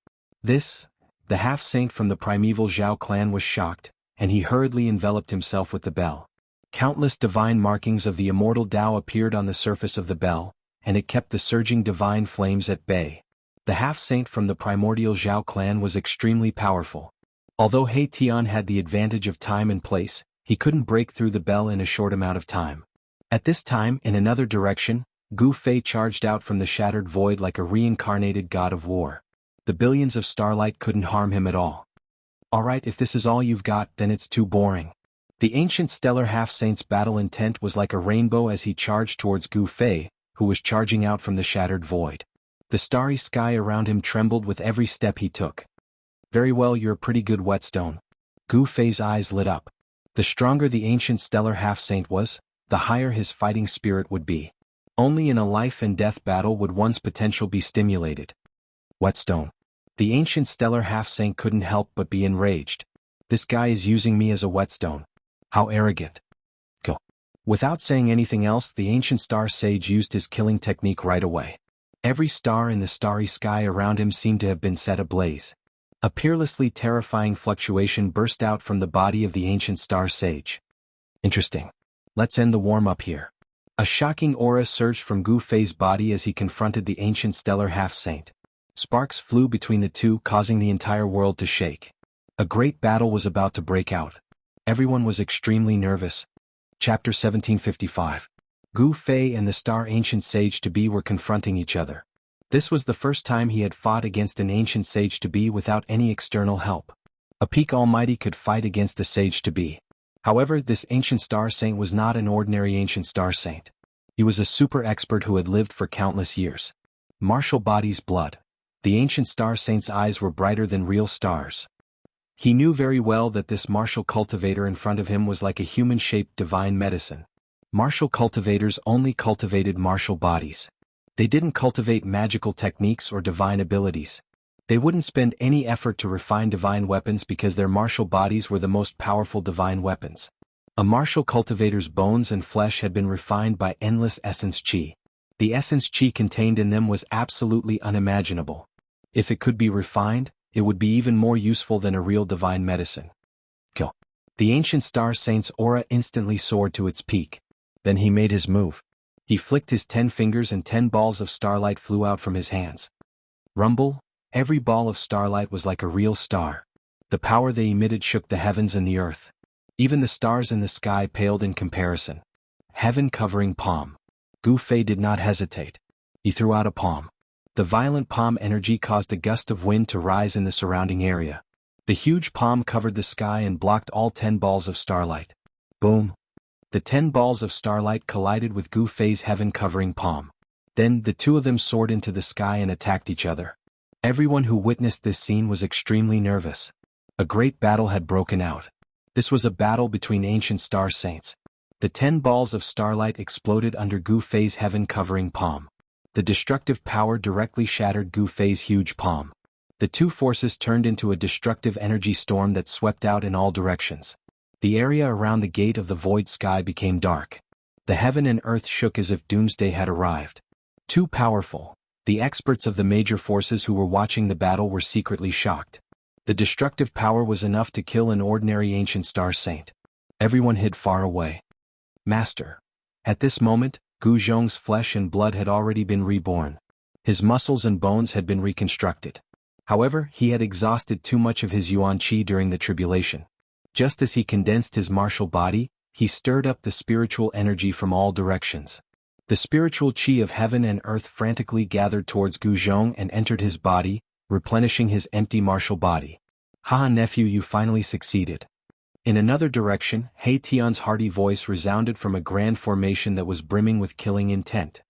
The half-saint from the primeval Zhao clan was shocked, and he hurriedly enveloped himself with the bell. Countless divine markings of the immortal Tao appeared on the surface of the bell, and it kept the surging divine flames at bay. The half-saint from the primordial Zhao clan was extremely powerful. Although He Tian had the advantage of time and place, he couldn't break through the bell in a short amount of time. At this time, in another direction, Gu Fei charged out from the shattered void like a reincarnated god of war. The billions of starlight couldn't harm him at all. Alright, if this is all you've got, then it's too boring. The ancient stellar half-saint's battle intent was like a rainbow as he charged towards Gu Fei, who was charging out from the shattered void. The starry sky around him trembled with every step he took. Very well, you're a pretty good whetstone. Gu Fei's eyes lit up. The stronger the ancient stellar half-saint was, the higher his fighting spirit would be. Only in a life-and-death battle would one's potential be stimulated. Whetstone. The ancient stellar half-saint couldn't help but be enraged. This guy is using me as a whetstone. How arrogant. Go. Without saying anything else, the ancient star sage used his killing technique right away. Every star in the starry sky around him seemed to have been set ablaze. A peerlessly terrifying fluctuation burst out from the body of the ancient star sage. Interesting. Let's end the warm-up here. A shocking aura surged from Gu Fei's body as he confronted the ancient stellar half-saint. Sparks flew between the two, causing the entire world to shake. A great battle was about to break out. Everyone was extremely nervous. Chapter 1755. Gu Fei and the star ancient sage-to-be were confronting each other. This was the first time he had fought against an ancient sage-to-be without any external help. A peak almighty could fight against a sage-to-be. However, this ancient star saint was not an ordinary ancient star saint. He was a super expert who had lived for countless years. Martial body's blood. The ancient star saint's eyes were brighter than real stars. He knew very well that this martial cultivator in front of him was like a human-shaped divine medicine. Martial cultivators only cultivated martial bodies. They didn't cultivate magical techniques or divine abilities. They wouldn't spend any effort to refine divine weapons because their martial bodies were the most powerful divine weapons. A martial cultivator's bones and flesh had been refined by endless essence chi. The essence chi contained in them was absolutely unimaginable. If it could be refined, it would be even more useful than a real divine medicine. Kill. The ancient star saint's aura instantly soared to its peak. Then he made his move. He flicked his 10 fingers and 10 balls of starlight flew out from his hands. Rumble, every ball of starlight was like a real star. The power they emitted shook the heavens and the earth. Even the stars in the sky paled in comparison. Heaven covering palm. Gu Fei did not hesitate. He threw out a palm. The violent palm energy caused a gust of wind to rise in the surrounding area. The huge palm covered the sky and blocked all 10 balls of starlight. Boom. The 10 balls of starlight collided with Gu Fei's heaven-covering palm. Then the two of them soared into the sky and attacked each other. Everyone who witnessed this scene was extremely nervous. A great battle had broken out. This was a battle between ancient star saints. The 10 balls of starlight exploded under Gu Fei's heaven-covering palm. The destructive power directly shattered Gu Fei's huge palm. The two forces turned into a destructive energy storm that swept out in all directions. The area around the gate of the void sky became dark. The heaven and earth shook as if doomsday had arrived. Too powerful. The experts of the major forces who were watching the battle were secretly shocked. The destructive power was enough to kill an ordinary ancient star saint. Everyone hid far away. Master. At this moment, Gu Zhong's flesh and blood had already been reborn. His muscles and bones had been reconstructed. However, he had exhausted too much of his yuan qi during the tribulation. Just as he condensed his martial body, he stirred up the spiritual energy from all directions. The spiritual qi of heaven and earth frantically gathered towards Gu Zhong and entered his body, replenishing his empty martial body. "Haha, nephew, you finally succeeded." In another direction, He Tian's hearty voice resounded from a grand formation that was brimming with killing intent.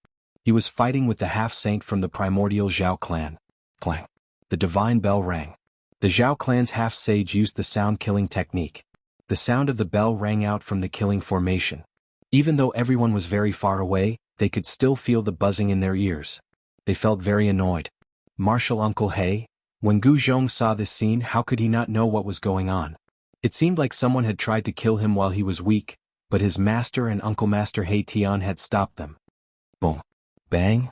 He was fighting with the half-saint from the primordial Zhao clan. Clang. The divine bell rang. The Zhao clan's half-sage used the sound-killing technique. The sound of the bell rang out from the killing formation. Even though everyone was very far away, they could still feel the buzzing in their ears. They felt very annoyed. Martial Uncle He, when Gu Zhong saw this scene, how could he not know what was going on? It seemed like someone had tried to kill him while he was weak, but his master and Uncle Master He Tian had stopped them. Boom. Bang.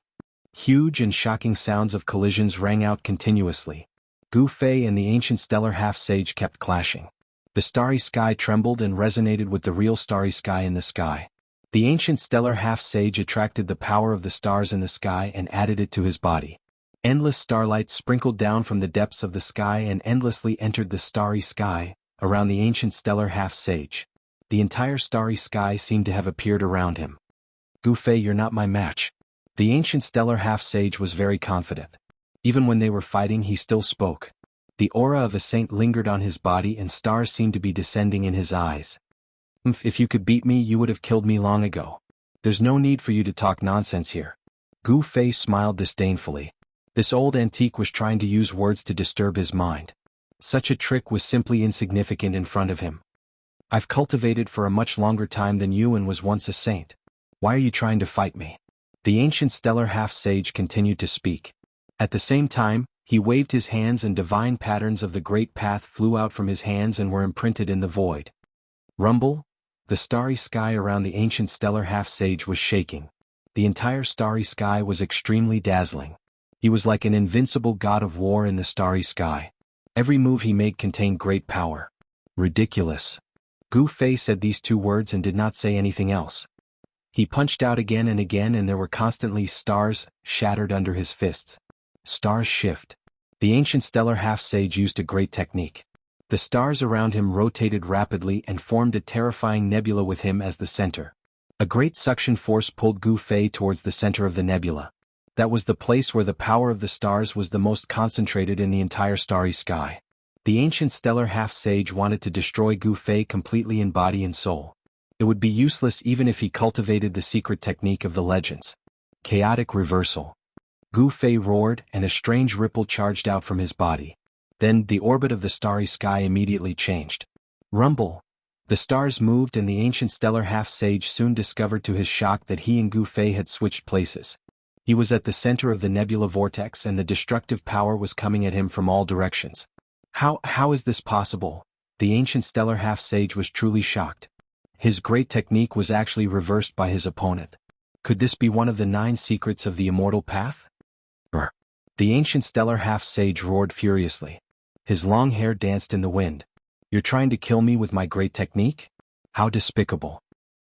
Huge and shocking sounds of collisions rang out continuously. Gu Fei and the ancient stellar half-sage kept clashing. The starry sky trembled and resonated with the real starry sky in the sky. The ancient stellar half-sage attracted the power of the stars in the sky and added it to his body. Endless starlight sprinkled down from the depths of the sky and endlessly entered the starry sky, around the ancient stellar half-sage. The entire starry sky seemed to have appeared around him. "Gu Fei, you're not my match." The ancient stellar half-sage was very confident. Even when they were fighting, he still spoke. The aura of a saint lingered on his body and stars seemed to be descending in his eyes. If you could beat me, you would have killed me long ago. There's no need for you to talk nonsense here." Gu Fei smiled disdainfully. This old antique was trying to use words to disturb his mind. Such a trick was simply insignificant in front of him. "I've cultivated for a much longer time than you and was once a saint. Why are you trying to fight me?" The ancient stellar half-sage continued to speak. At the same time, he waved his hands and divine patterns of the great path flew out from his hands and were imprinted in the void. Rumble. The starry sky around the ancient stellar half-sage was shaking. The entire starry sky was extremely dazzling. He was like an invincible god of war in the starry sky. Every move he made contained great power. "Ridiculous." Gu Fei said these two words and did not say anything else. He punched out again and there were constantly stars shattered under his fists. Stars shift. The ancient stellar half-sage used a great technique. The stars around him rotated rapidly and formed a terrifying nebula with him as the center. A great suction force pulled Gu Fei towards the center of the nebula. That was the place where the power of the stars was the most concentrated in the entire starry sky. The ancient stellar half-sage wanted to destroy Gu Fei completely in body and soul. It would be useless even if he cultivated the secret technique of the legends. Chaotic reversal. Gu Fei roared and a strange ripple charged out from his body. Then the orbit of the starry sky immediately changed. Rumble. The stars moved and the ancient stellar half-sage soon discovered to his shock that he and Gu Fei had switched places. He was at the center of the nebula vortex and the destructive power was coming at him from all directions. How is this possible? The ancient stellar half-sage was truly shocked. His great technique was actually reversed by his opponent. Could this be one of the 9 secrets of the immortal path? The ancient stellar half-sage roared furiously. His long hair danced in the wind. "You're trying to kill me with my great technique? How despicable."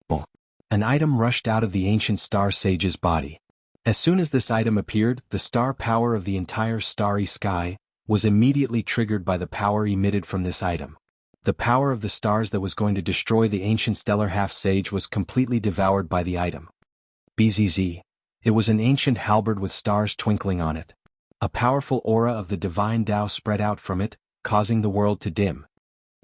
Boom. An item rushed out of the ancient star sage's body. As soon as this item appeared, the star power of the entire starry sky was immediately triggered by the power emitted from this item. The power of the stars that was going to destroy the ancient stellar half-sage was completely devoured by the item. Bzz. It was an ancient halberd with stars twinkling on it. A powerful aura of the divine Tao spread out from it, causing the world to dim.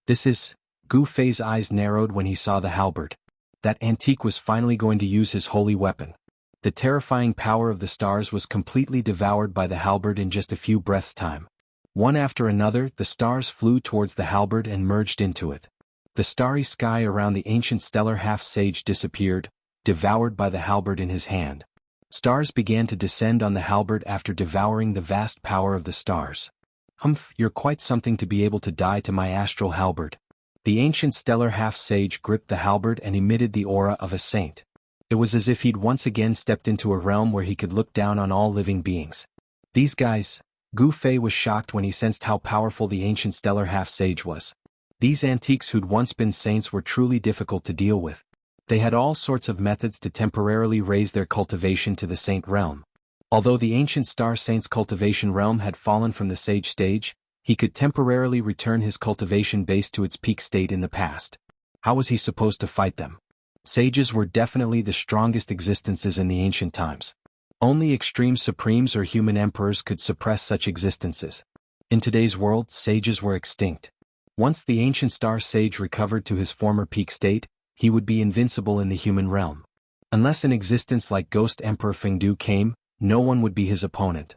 This is... Gu Fei's eyes narrowed when he saw the halberd. That antique was finally going to use his holy weapon. The terrifying power of the stars was completely devoured by the halberd in just a few breaths' time. One after another, the stars flew towards the halberd and merged into it. The starry sky around the ancient stellar half-sage disappeared, devoured by the halberd in his hand. Stars began to descend on the halberd after devouring the vast power of the stars. Humph, you're quite something to be able to die to my astral halberd. The ancient stellar half-sage gripped the halberd and emitted the aura of a saint. It was as if he'd once again stepped into a realm where he could look down on all living beings. These guys. Gu Fei was shocked when he sensed how powerful the ancient stellar half-sage was. These antiques who'd once been saints were truly difficult to deal with. They had all sorts of methods to temporarily raise their cultivation to the saint realm. Although the ancient star saint's cultivation realm had fallen from the sage stage, he could temporarily return his cultivation base to its peak state in the past. How was he supposed to fight them? Sages were definitely the strongest existences in the ancient times. Only extreme supremes or human emperors could suppress such existences. In today's world, sages were extinct. Once the ancient star sage recovered to his former peak state, he would be invincible in the human realm. Unless an existence like Ghost Emperor Fengdu came, no one would be his opponent.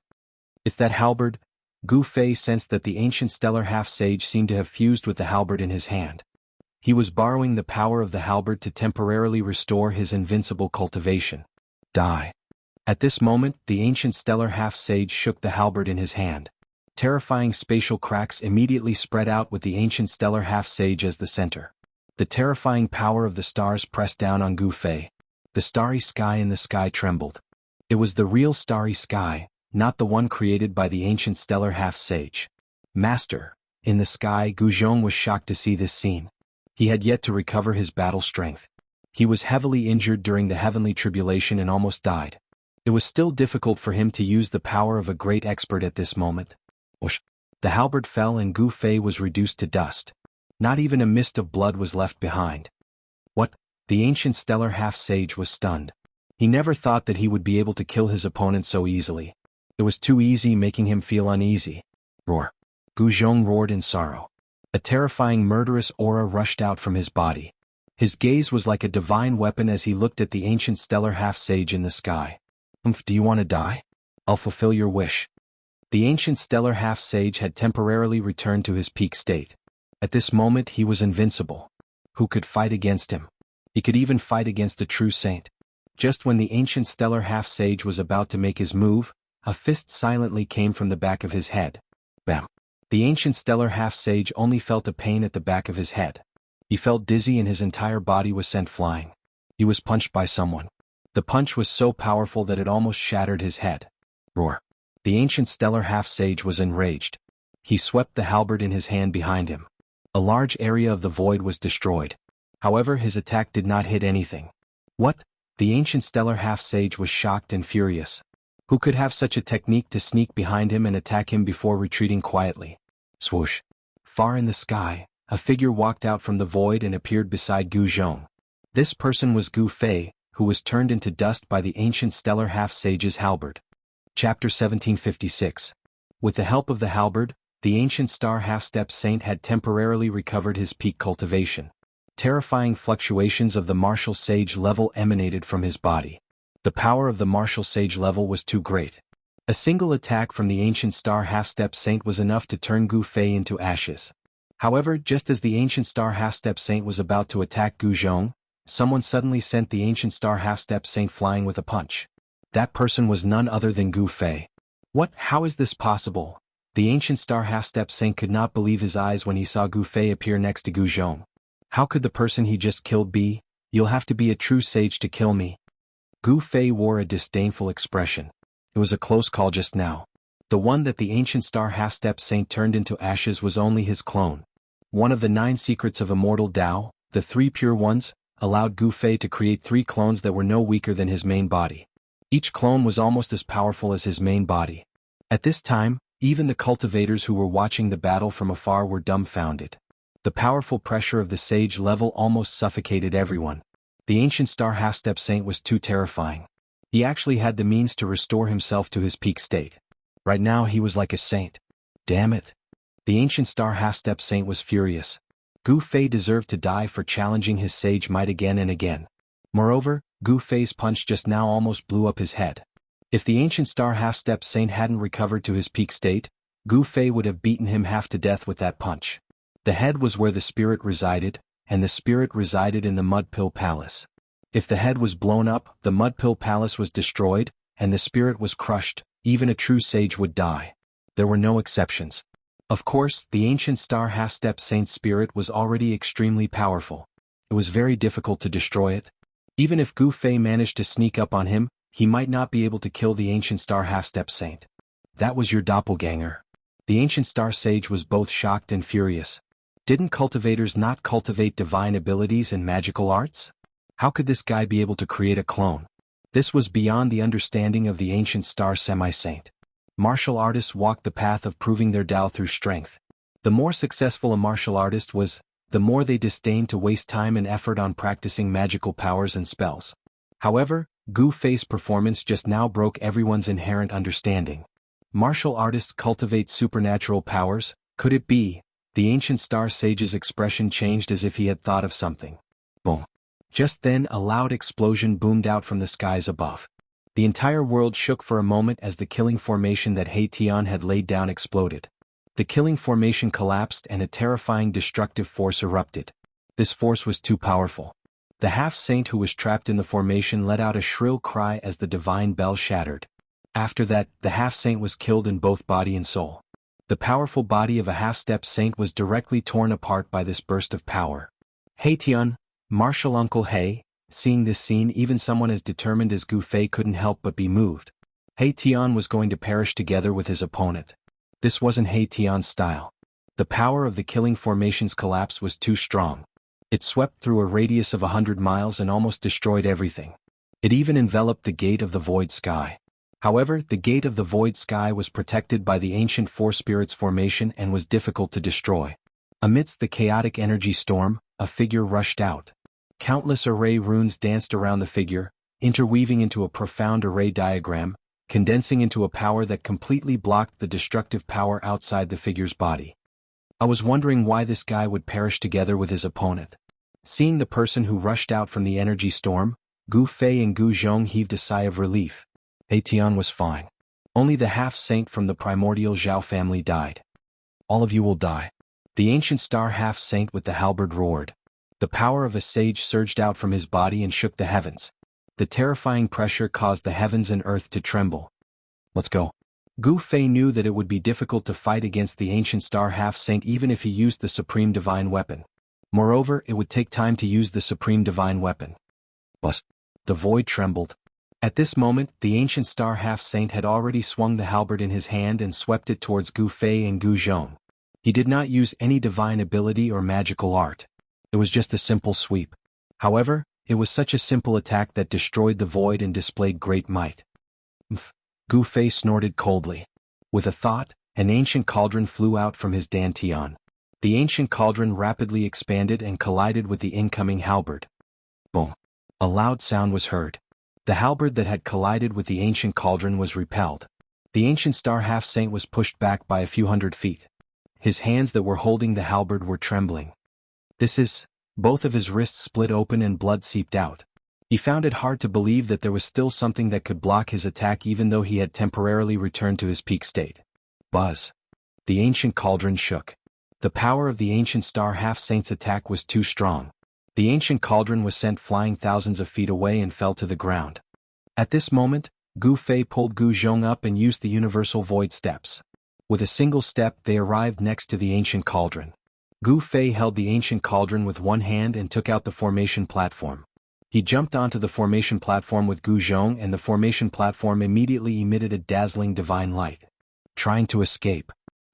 It's that halberd. Gu Fei sensed that the ancient stellar half-sage seemed to have fused with the halberd in his hand. He was borrowing the power of the halberd to temporarily restore his invincible cultivation. Die. At this moment, the ancient stellar half-sage shook the halberd in his hand. Terrifying spatial cracks immediately spread out with the ancient stellar half-sage as the center. The terrifying power of the stars pressed down on Gu Fei. The starry sky in the sky trembled. It was the real starry sky, not the one created by the ancient stellar half-sage. Master. In the sky, Guzhong was shocked to see this scene. He had yet to recover his battle strength. He was heavily injured during the heavenly tribulation and almost died. It was still difficult for him to use the power of a great expert at this moment. Whoosh! The halberd fell and Gu Fei was reduced to dust. Not even a mist of blood was left behind. What? The ancient stellar half-sage was stunned. He never thought that he would be able to kill his opponent so easily. It was too easy, making him feel uneasy. Roar! Guzhong roared in sorrow. A terrifying murderous aura rushed out from his body. His gaze was like a divine weapon as he looked at the ancient stellar half-sage in the sky. Do you want to die? I'll fulfill your wish. The ancient stellar half-sage had temporarily returned to his peak state. At this moment he was invincible. Who could fight against him? He could even fight against a true saint. Just when the ancient stellar half-sage was about to make his move, a fist silently came from the back of his head. Bam! The ancient stellar half-sage only felt a pain at the back of his head. He felt dizzy and his entire body was sent flying. He was punched by someone. The punch was so powerful that it almost shattered his head. Roar! The ancient stellar half-sage was enraged. He swept the halberd in his hand behind him. A large area of the void was destroyed. However, his attack did not hit anything. What? The ancient stellar half-sage was shocked and furious. Who could have such a technique to sneak behind him and attack him before retreating quietly? Swoosh! Far in the sky, a figure walked out from the void and appeared beside Guzhong. This person was Gu Fei, who was turned into dust by the ancient stellar half-sage's halberd. Chapter 1756. With the help of the halberd, the ancient star half-step saint had temporarily recovered his peak cultivation. Terrifying fluctuations of the martial sage level emanated from his body. The power of the martial sage level was too great. A single attack from the ancient star half-step saint was enough to turn Gu Fei into ashes. However, just as the ancient star half-step saint was about to attack Guzhong, someone suddenly sent the ancient star half-step saint flying with a punch. That person was none other than Gu Fei. What? How is this possible? The ancient star half-step saint could not believe his eyes when he saw Gu Fei appear next to Guzhong. How could the person he just killed be? You'll have to be a true sage to kill me. Gu Fei wore a disdainful expression. It was a close call just now. The one that the ancient star half-step saint turned into ashes was only his clone. One of the 9 secrets of Immortal Tao, the 3 pure ones, allowed Gu Fei to create 3 clones that were no weaker than his main body. Each clone was almost as powerful as his main body. At this time, even the cultivators who were watching the battle from afar were dumbfounded. The powerful pressure of the sage level almost suffocated everyone. The ancient star half-step saint was too terrifying. He actually had the means to restore himself to his peak state. Right now he was like a saint. Damn it. The ancient star half-step saint was furious. Gu Fei deserved to die for challenging his sage might again and again. Moreover, Gu Fei's punch just now almost blew up his head. If the ancient star half-step saint hadn't recovered to his peak state, Gu Fei would have beaten him half to death with that punch. The head was where the spirit resided, and the spirit resided in the Mud Pill Palace. If the head was blown up, the Mud Pill Palace was destroyed, and the spirit was crushed, even a true sage would die. There were no exceptions. Of course, the ancient star half-step saint's spirit was already extremely powerful. It was very difficult to destroy it. Even if Gu Fei managed to sneak up on him, he might not be able to kill the ancient star half-step saint. That was your doppelganger. The ancient star sage was both shocked and furious. Didn't cultivators not cultivate divine abilities and magical arts? How could this guy be able to create a clone? This was beyond the understanding of the ancient star semi-saint. Martial artists walked the path of proving their Tao through strength. The more successful a martial artist was, the more they disdained to waste time and effort on practicing magical powers and spells. However, Gu Fei's performance just now broke everyone's inherent understanding. Martial artists cultivate supernatural powers. Could it be? The ancient star sage's expression changed as if he had thought of something. Boom. Just then a loud explosion boomed out from the skies above. The entire world shook for a moment as the killing formation that He Tian had laid down exploded. The killing formation collapsed and a terrifying destructive force erupted. This force was too powerful. The half-saint who was trapped in the formation let out a shrill cry as the divine bell shattered. After that, the half-saint was killed in both body and soul. The powerful body of a half-step saint was directly torn apart by this burst of power. He Tian, martial uncle He, seeing this scene, even someone as determined as Gu Fei couldn't help but be moved. He Tian was going to perish together with his opponent. This wasn't He Tian's style. The power of the killing formation's collapse was too strong. It swept through a radius of 100 miles and almost destroyed everything. It even enveloped the gate of the void sky. However, the gate of the void sky was protected by the ancient four spirits formation and was difficult to destroy. Amidst the chaotic energy storm, a figure rushed out. Countless array runes danced around the figure, interweaving into a profound array diagram, condensing into a power that completely blocked the destructive power outside the figure's body. I was wondering why this guy would perish together with his opponent. Seeing the person who rushed out from the energy storm, Gu Fei and Gu Zhong heaved a sigh of relief. He Tian was fine. Only the half-saint from the primordial Zhao family died. All of you will die. The ancient star half-saint with the halberd roared. The power of a sage surged out from his body and shook the heavens. The terrifying pressure caused the heavens and earth to tremble. Let's go. Gu Fei knew that it would be difficult to fight against the ancient star half-saint even if he used the supreme divine weapon. Moreover, it would take time to use the supreme divine weapon. But the void trembled. At this moment, the ancient star half-saint had already swung the halberd in his hand and swept it towards Gu Fei and Gu Zhong. He did not use any divine ability or magical art. It was just a simple sweep. However, it was such a simple attack that destroyed the void and displayed great might. Gu Fei snorted coldly. With a thought, an ancient cauldron flew out from his dantian. The ancient cauldron rapidly expanded and collided with the incoming halberd. Boom. A loud sound was heard. The halberd that had collided with the ancient cauldron was repelled. The ancient star half-saint was pushed back by a few hundred feet. His hands that were holding the halberd were trembling. Both of his wrists split open and blood seeped out. He found it hard to believe that there was still something that could block his attack even though he had temporarily returned to his peak state. Buzz. The ancient cauldron shook. The power of the ancient star half-saint's attack was too strong. The ancient cauldron was sent flying thousands of feet away and fell to the ground. At this moment, Gu Fei pulled Gu Zhong up and used the universal void steps. With a single step they arrived next to the ancient cauldron. Gu Fei held the ancient cauldron with one hand and took out the formation platform. He jumped onto the formation platform with Gu Zhong and the formation platform immediately emitted a dazzling divine light. Trying to escape.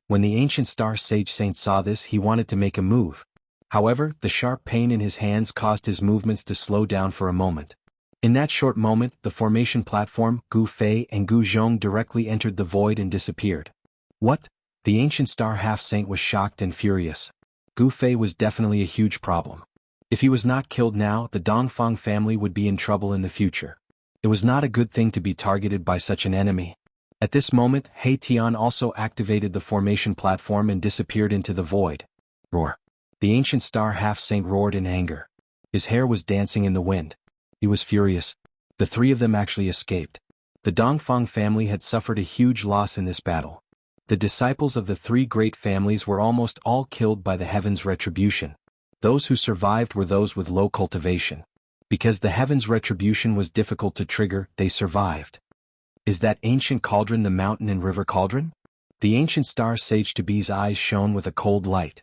When the ancient star sage saint saw this, he wanted to make a move. However, the sharp pain in his hands caused his movements to slow down for a moment. In that short moment, the formation platform, Gu Fei and Gu Zhong directly entered the void and disappeared. What? The ancient star half-saint was shocked and furious. Gu Fei was definitely a huge problem. If he was not killed now, the Dongfang family would be in trouble in the future. It was not a good thing to be targeted by such an enemy. At this moment, He Tian also activated the formation platform and disappeared into the void. Roar. The ancient star half-saint roared in anger. His hair was dancing in the wind. He was furious. The three of them actually escaped. The Dongfang family had suffered a huge loss in this battle. The disciples of the three great families were almost all killed by the heaven's retribution. Those who survived were those with low cultivation. Because the heaven's retribution was difficult to trigger, they survived. Is that ancient cauldron the mountain and river cauldron? The ancient star sage Tabi's eyes shone with a cold light.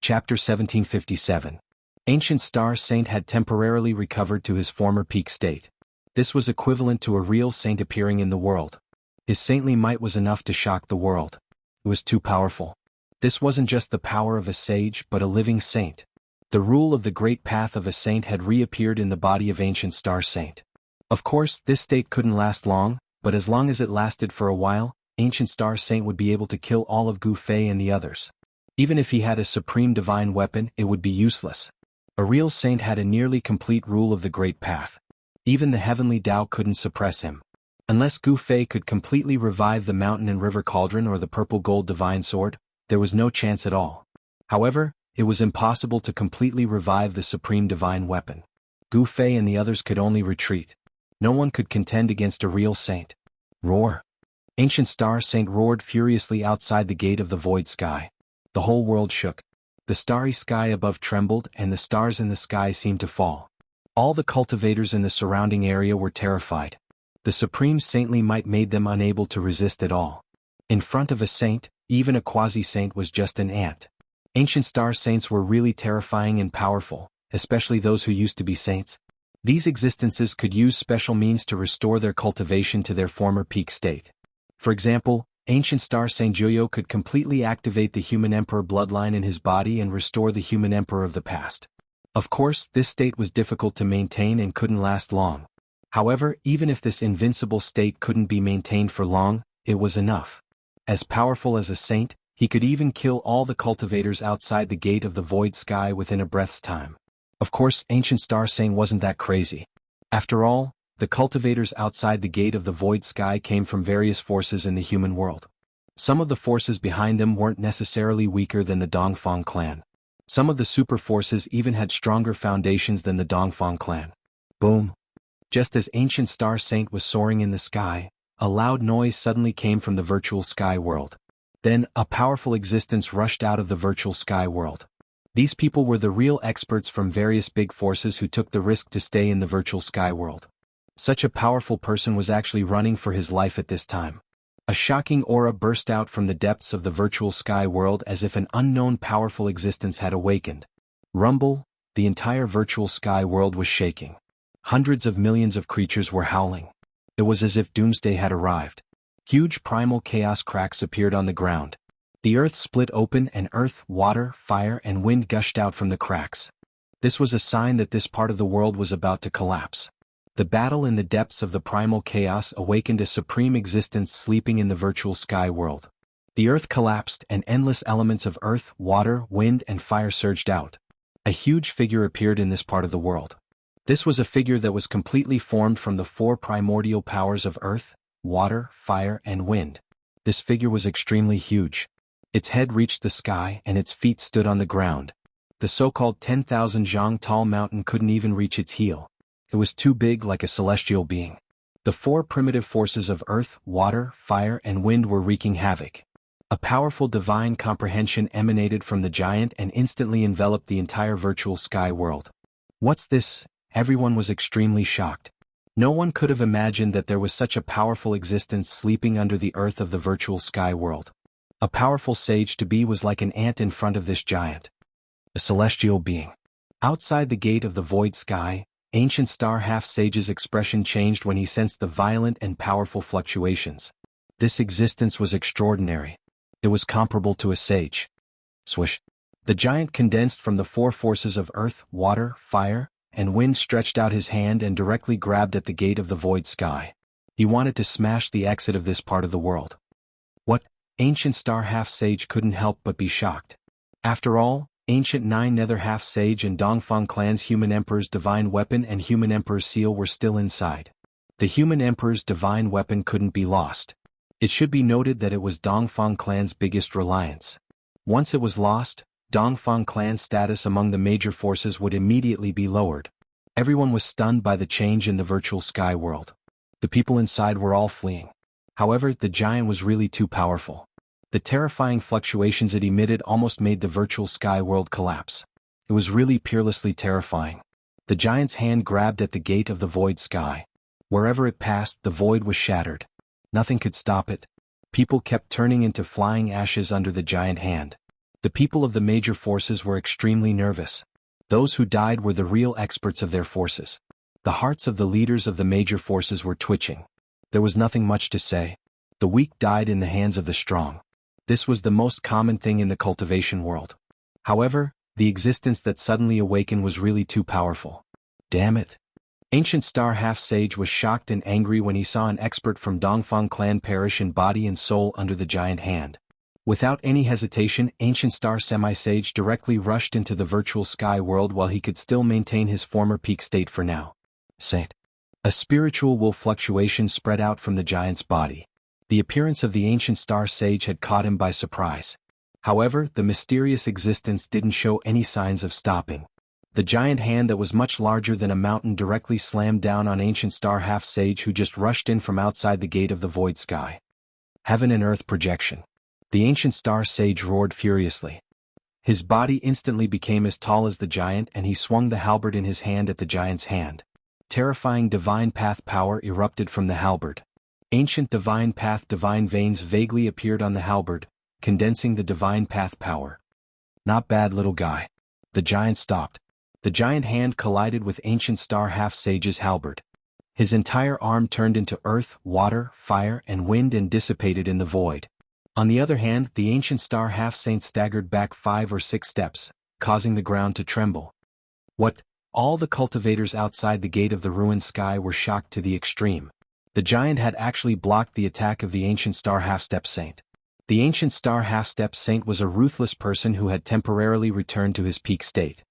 Chapter 1757. Ancient Star Saint had temporarily recovered to his former peak state. This was equivalent to a real saint appearing in the world. His saintly might was enough to shock the world. It was too powerful. This wasn't just the power of a sage but a living saint. The rule of the great path of a saint had reappeared in the body of Ancient Star Saint. Of course, this state couldn't last long, but as long as it lasted for a while, Ancient Star Saint would be able to kill all of Gu Fei and the others. Even if he had a supreme divine weapon, it would be useless. A real saint had a nearly complete rule of the great path. Even the heavenly Tao couldn't suppress him. Unless Gu Fei could completely revive the mountain and river cauldron or the purple gold divine sword, there was no chance at all. However, it was impossible to completely revive the supreme divine weapon. Gu Fei and the others could only retreat. No one could contend against a real saint. Roar! Ancient Star Saint roared furiously outside the gate of the void sky. The whole world shook. The starry sky above trembled and the stars in the sky seemed to fall. All the cultivators in the surrounding area were terrified. The supreme saintly might made them unable to resist at all. In front of a saint, even a quasi-saint was just an ant. Ancient Star Saints were really terrifying and powerful, especially those who used to be saints. These existences could use special means to restore their cultivation to their former peak state. For example, Ancient Star Saint Juyo could completely activate the human emperor bloodline in his body and restore the human emperor of the past. Of course, this state was difficult to maintain and couldn't last long. However, even if this invincible state couldn't be maintained for long, it was enough. As powerful as a saint, he could even kill all the cultivators outside the gate of the void sky within a breath's time. Of course, Ancient Star Saint wasn't that crazy. After all, the cultivators outside the gate of the void sky came from various forces in the human world. Some of the forces behind them weren't necessarily weaker than the Dongfang clan. Some of the super forces even had stronger foundations than the Dongfang clan. Boom! Just as Ancient Star Saint was soaring in the sky, a loud noise suddenly came from the virtual sky world. Then, a powerful existence rushed out of the virtual sky world. These people were the real experts from various big forces who took the risk to stay in the virtual sky world. Such a powerful person was actually running for his life at this time. A shocking aura burst out from the depths of the virtual sky world as if an unknown powerful existence had awakened. Rumble, the entire virtual sky world was shaking. Hundreds of millions of creatures were howling. It was as if doomsday had arrived. Huge primal chaos cracks appeared on the ground. The earth split open and earth, water, fire, and wind gushed out from the cracks. This was a sign that this part of the world was about to collapse. The battle in the depths of the primal chaos awakened a supreme existence sleeping in the virtual sky world. The earth collapsed and endless elements of earth, water, wind, and fire surged out. A huge figure appeared in this part of the world. This was a figure that was completely formed from the four primordial powers of earth, water, fire, and wind. This figure was extremely huge. Its head reached the sky and its feet stood on the ground. The so-called 10,000 zhang tall mountain couldn't even reach its heel. It was too big, like a celestial being. The four primitive forces of earth, water, fire, and wind were wreaking havoc. A powerful divine comprehension emanated from the giant and instantly enveloped the entire virtual sky world. What's this? Everyone was extremely shocked. No one could have imagined that there was such a powerful existence sleeping under the earth of the virtual sky world. A powerful sage to be was like an ant in front of this giant. A celestial being. Outside the gate of the void sky, Ancient Star Half-Sage's expression changed when he sensed the violent and powerful fluctuations. This existence was extraordinary. It was comparable to a sage. Swish. The giant condensed from the four forces of earth, water, fire, and wind stretched out his hand and directly grabbed at the gate of the void sky. He wanted to smash the exit of this part of the world. What? Ancient Star Half-Sage couldn't help but be shocked. After all, Ancient Nine Nether Half-Sage and Dongfang Clan's Human Emperor's divine weapon and Human Emperor's seal were still inside. The Human Emperor's divine weapon couldn't be lost. It should be noted that it was Dongfang Clan's biggest reliance. Once it was lost, Dongfang Clan's status among the major forces would immediately be lowered. Everyone was stunned by the change in the virtual sky world. The people inside were all fleeing. However, the giant was really too powerful. The terrifying fluctuations it emitted almost made the virtual sky world collapse. It was really peerlessly terrifying. The giant's hand grabbed at the gate of the void sky. Wherever it passed, the void was shattered. Nothing could stop it. People kept turning into flying ashes under the giant hand. The people of the major forces were extremely nervous. Those who died were the real experts of their forces. The hearts of the leaders of the major forces were twitching. There was nothing much to say. The weak died in the hands of the strong. This was the most common thing in the cultivation world. However, the existence that suddenly awakened was really too powerful. Damn it. Ancient Star Half-Sage was shocked and angry when he saw an expert from Dongfang clan perish in body and soul under the giant hand. Without any hesitation, Ancient Star Semi-Sage directly rushed into the virtual sky world while he could still maintain his former peak state for now. Saint. A spiritual wolf fluctuation spread out from the giant's body. The appearance of the Ancient Star Sage had caught him by surprise. However, the mysterious existence didn't show any signs of stopping. The giant hand that was much larger than a mountain directly slammed down on Ancient Star Half-Sage, who just rushed in from outside the gate of the void sky. Heaven and earth projection. The Ancient Star Sage roared furiously. His body instantly became as tall as the giant, and he swung the halberd in his hand at the giant's hand. Terrifying divine path power erupted from the halberd. Ancient divine path divine veins vaguely appeared on the halberd, condensing the divine path power. Not bad, little guy. The giant stopped. The giant hand collided with Ancient Star Half-Sage's halberd. His entire arm turned into earth, water, fire, and wind and dissipated in the void. On the other hand, the Ancient Star Half-Saint staggered back 5 or 6 steps, causing the ground to tremble. What? All the cultivators outside the gate of the ruined sky were shocked to the extreme. The giant had actually blocked the attack of the Ancient Star Half-Step Saint. The Ancient Star Half-Step Saint was a ruthless person who had temporarily returned to his peak state.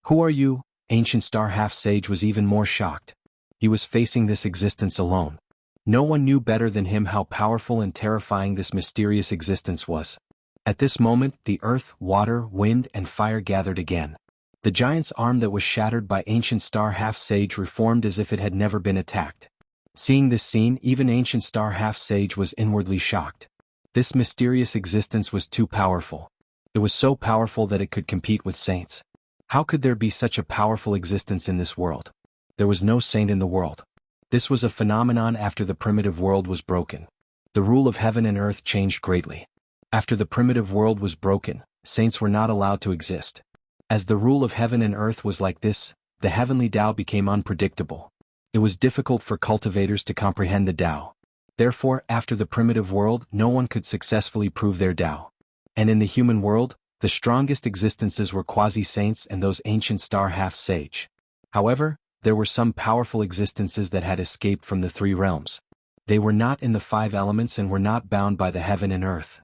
Who are you? Ancient Star Half-Sage was even more shocked. He was facing this existence alone. No one knew better than him how powerful and terrifying this mysterious existence was. At this moment, the earth, water, wind, and fire gathered again. The giant's arm that was shattered by Ancient Star Half-Sage reformed as if it had never been attacked. Seeing this scene, even Ancient Star Half-Sage was inwardly shocked. This mysterious existence was too powerful. It was so powerful that it could compete with saints. How could there be such a powerful existence in this world? There was no saint in the world. This was a phenomenon after the primitive world was broken. The rule of heaven and earth changed greatly. After the primitive world was broken, saints were not allowed to exist. As the rule of heaven and earth was like this, the heavenly Tao became unpredictable. It was difficult for cultivators to comprehend the Tao. Therefore, after the primitive world, no one could successfully prove their Tao. And in the human world, the strongest existences were quasi-saints and those Ancient Star Half-Sage. However, there were some powerful existences that had escaped from the 3 realms. They were not in the 5 elements and were not bound by the heaven and earth.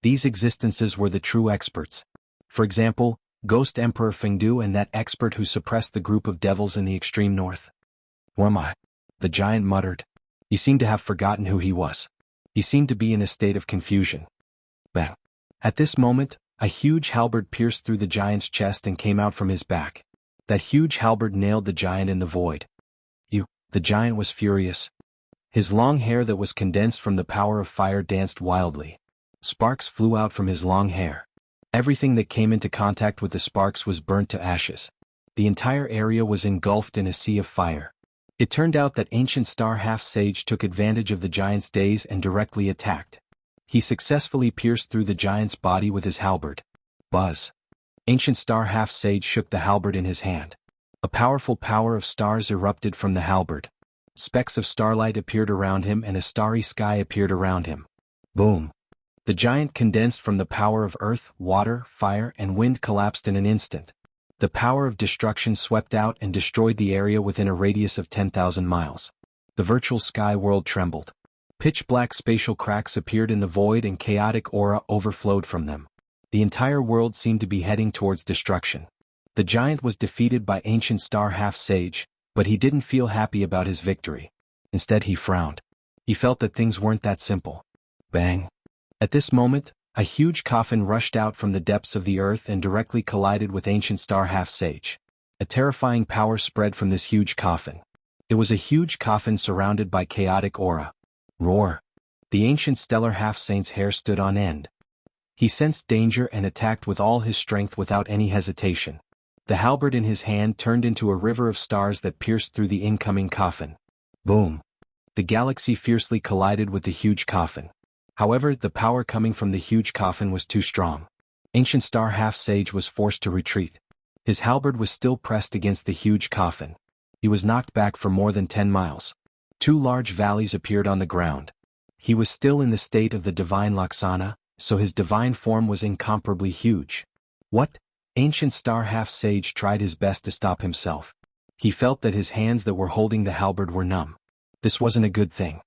These existences were the true experts. For example, Ghost Emperor Fengdu and that expert who suppressed the group of devils in the extreme north. Who am I? The giant muttered. He seemed to have forgotten who he was. He seemed to be in a state of confusion. Bang. At this moment, a huge halberd pierced through the giant's chest and came out from his back. That huge halberd nailed the giant in the void. The giant was furious. His long hair that was condensed from the power of fire danced wildly. Sparks flew out from his long hair. Everything that came into contact with the sparks was burnt to ashes. The entire area was engulfed in a sea of fire. It turned out that Ancient Star Half-Sage took advantage of the giant's daze and directly attacked. He successfully pierced through the giant's body with his halberd. Buzz. Ancient Star Half-Sage shook the halberd in his hand. A powerful power of stars erupted from the halberd. Specks of starlight appeared around him and a starry sky appeared around him. Boom. The giant condensed from the power of earth, water, fire, and wind collapsed in an instant. The power of destruction swept out and destroyed the area within a radius of 10,000 miles. The virtual sky world trembled. Pitch-black spatial cracks appeared in the void and chaotic aura overflowed from them. The entire world seemed to be heading towards destruction. The giant was defeated by Ancient Star Half-Sage, but he didn't feel happy about his victory. Instead, he frowned. He felt that things weren't that simple. Bang. At this moment, a huge coffin rushed out from the depths of the earth and directly collided with Ancient Star Half-Sage. A terrifying power spread from this huge coffin. It was a huge coffin surrounded by chaotic aura. Roar! The ancient stellar half-saint's hair stood on end. He sensed danger and attacked with all his strength without any hesitation. The halberd in his hand turned into a river of stars that pierced through the incoming coffin. Boom! The galaxy fiercely collided with the huge coffin. However, the power coming from the huge coffin was too strong. Ancient Star Half-Sage was forced to retreat. His halberd was still pressed against the huge coffin. He was knocked back for more than 10 miles. 2 large valleys appeared on the ground. He was still in the state of the divine Laksana, so his divine form was incomparably huge. What? Ancient Star Half-Sage tried his best to stop himself. He felt that his hands that were holding the halberd were numb. This wasn't a good thing.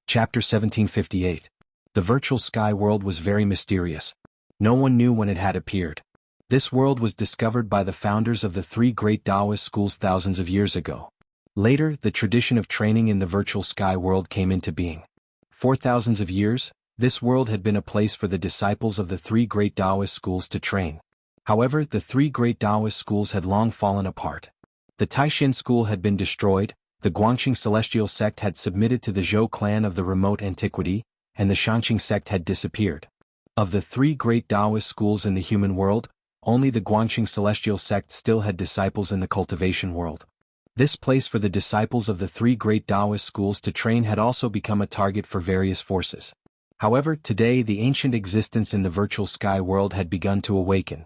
Chapter 1758. The virtual sky world was very mysterious. No one knew when it had appeared. This world was discovered by the founders of the 3 great Taoist schools thousands of years ago. Later, the tradition of training in the virtual sky world came into being. For thousands of years, this world had been a place for the disciples of the 3 great Taoist schools to train. However, the 3 great Taoist schools had long fallen apart. The Taishan school had been destroyed, the Guangxing celestial sect had submitted to the Zhou clan of the remote antiquity, and the Shanqing sect had disappeared. Of the 3 great Taoist schools in the human world, only the Guangxing celestial sect still had disciples in the cultivation world. This place for the disciples of the 3 great Taoist schools to train had also become a target for various forces. However, today the ancient existence in the virtual sky world had begun to awaken.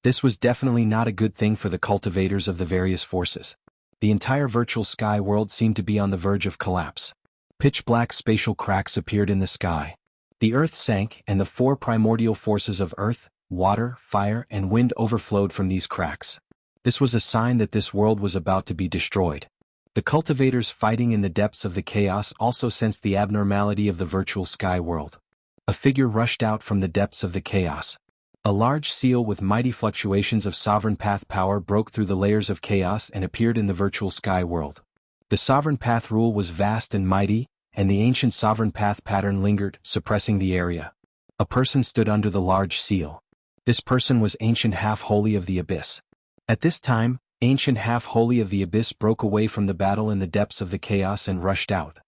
This was definitely not a good thing for the cultivators of the various forces. The entire virtual sky world seemed to be on the verge of collapse. Pitch-black spatial cracks appeared in the sky. The earth sank, and the 4 primordial forces of earth, water, fire, and wind overflowed from these cracks. This was a sign that this world was about to be destroyed. The cultivators fighting in the depths of the chaos also sensed the abnormality of the virtual sky world. A figure rushed out from the depths of the chaos. A large seal with mighty fluctuations of sovereign path power broke through the layers of chaos and appeared in the virtual sky world. The sovereign path rule was vast and mighty, and the ancient sovereign path pattern lingered, suppressing the area. A person stood under the large seal. This person was Ancient Half-Holy of the Abyss. At this time, Ancient Half-Holy of the Abyss broke away from the battle in the depths of the chaos and rushed out.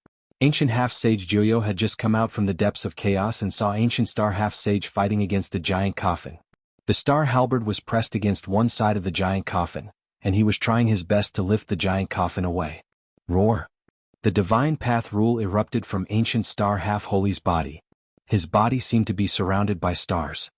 Ancient Half-Sage Juyo had just come out from the depths of chaos and saw Ancient Star Half-Sage fighting against a giant coffin. The star halberd was pressed against one side of the giant coffin, and he was trying his best to lift the giant coffin away. Roar! The divine path rule erupted from Ancient Star Half-Holy's body. His body seemed to be surrounded by stars.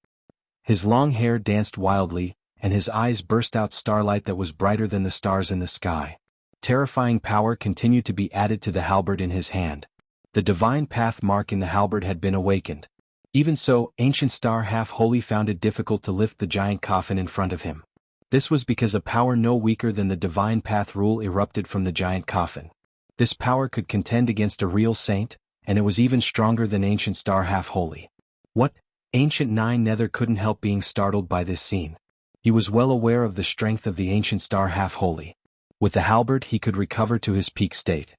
His long hair danced wildly, and his eyes burst out starlight that was brighter than the stars in the sky. Terrifying power continued to be added to the halberd in his hand. The divine path mark in the halberd had been awakened. Even so, Ancient Star Half-Holy found it difficult to lift the giant coffin in front of him. This was because a power no weaker than the divine path rule erupted from the giant coffin. This power could contend against a real saint, and it was even stronger than Ancient Star Half-Holy. What? Ancient Nine Nether couldn't help being startled by this scene. He was well aware of the strength of the Ancient Star Half-Holy. With the halberd he could recover to his peak state.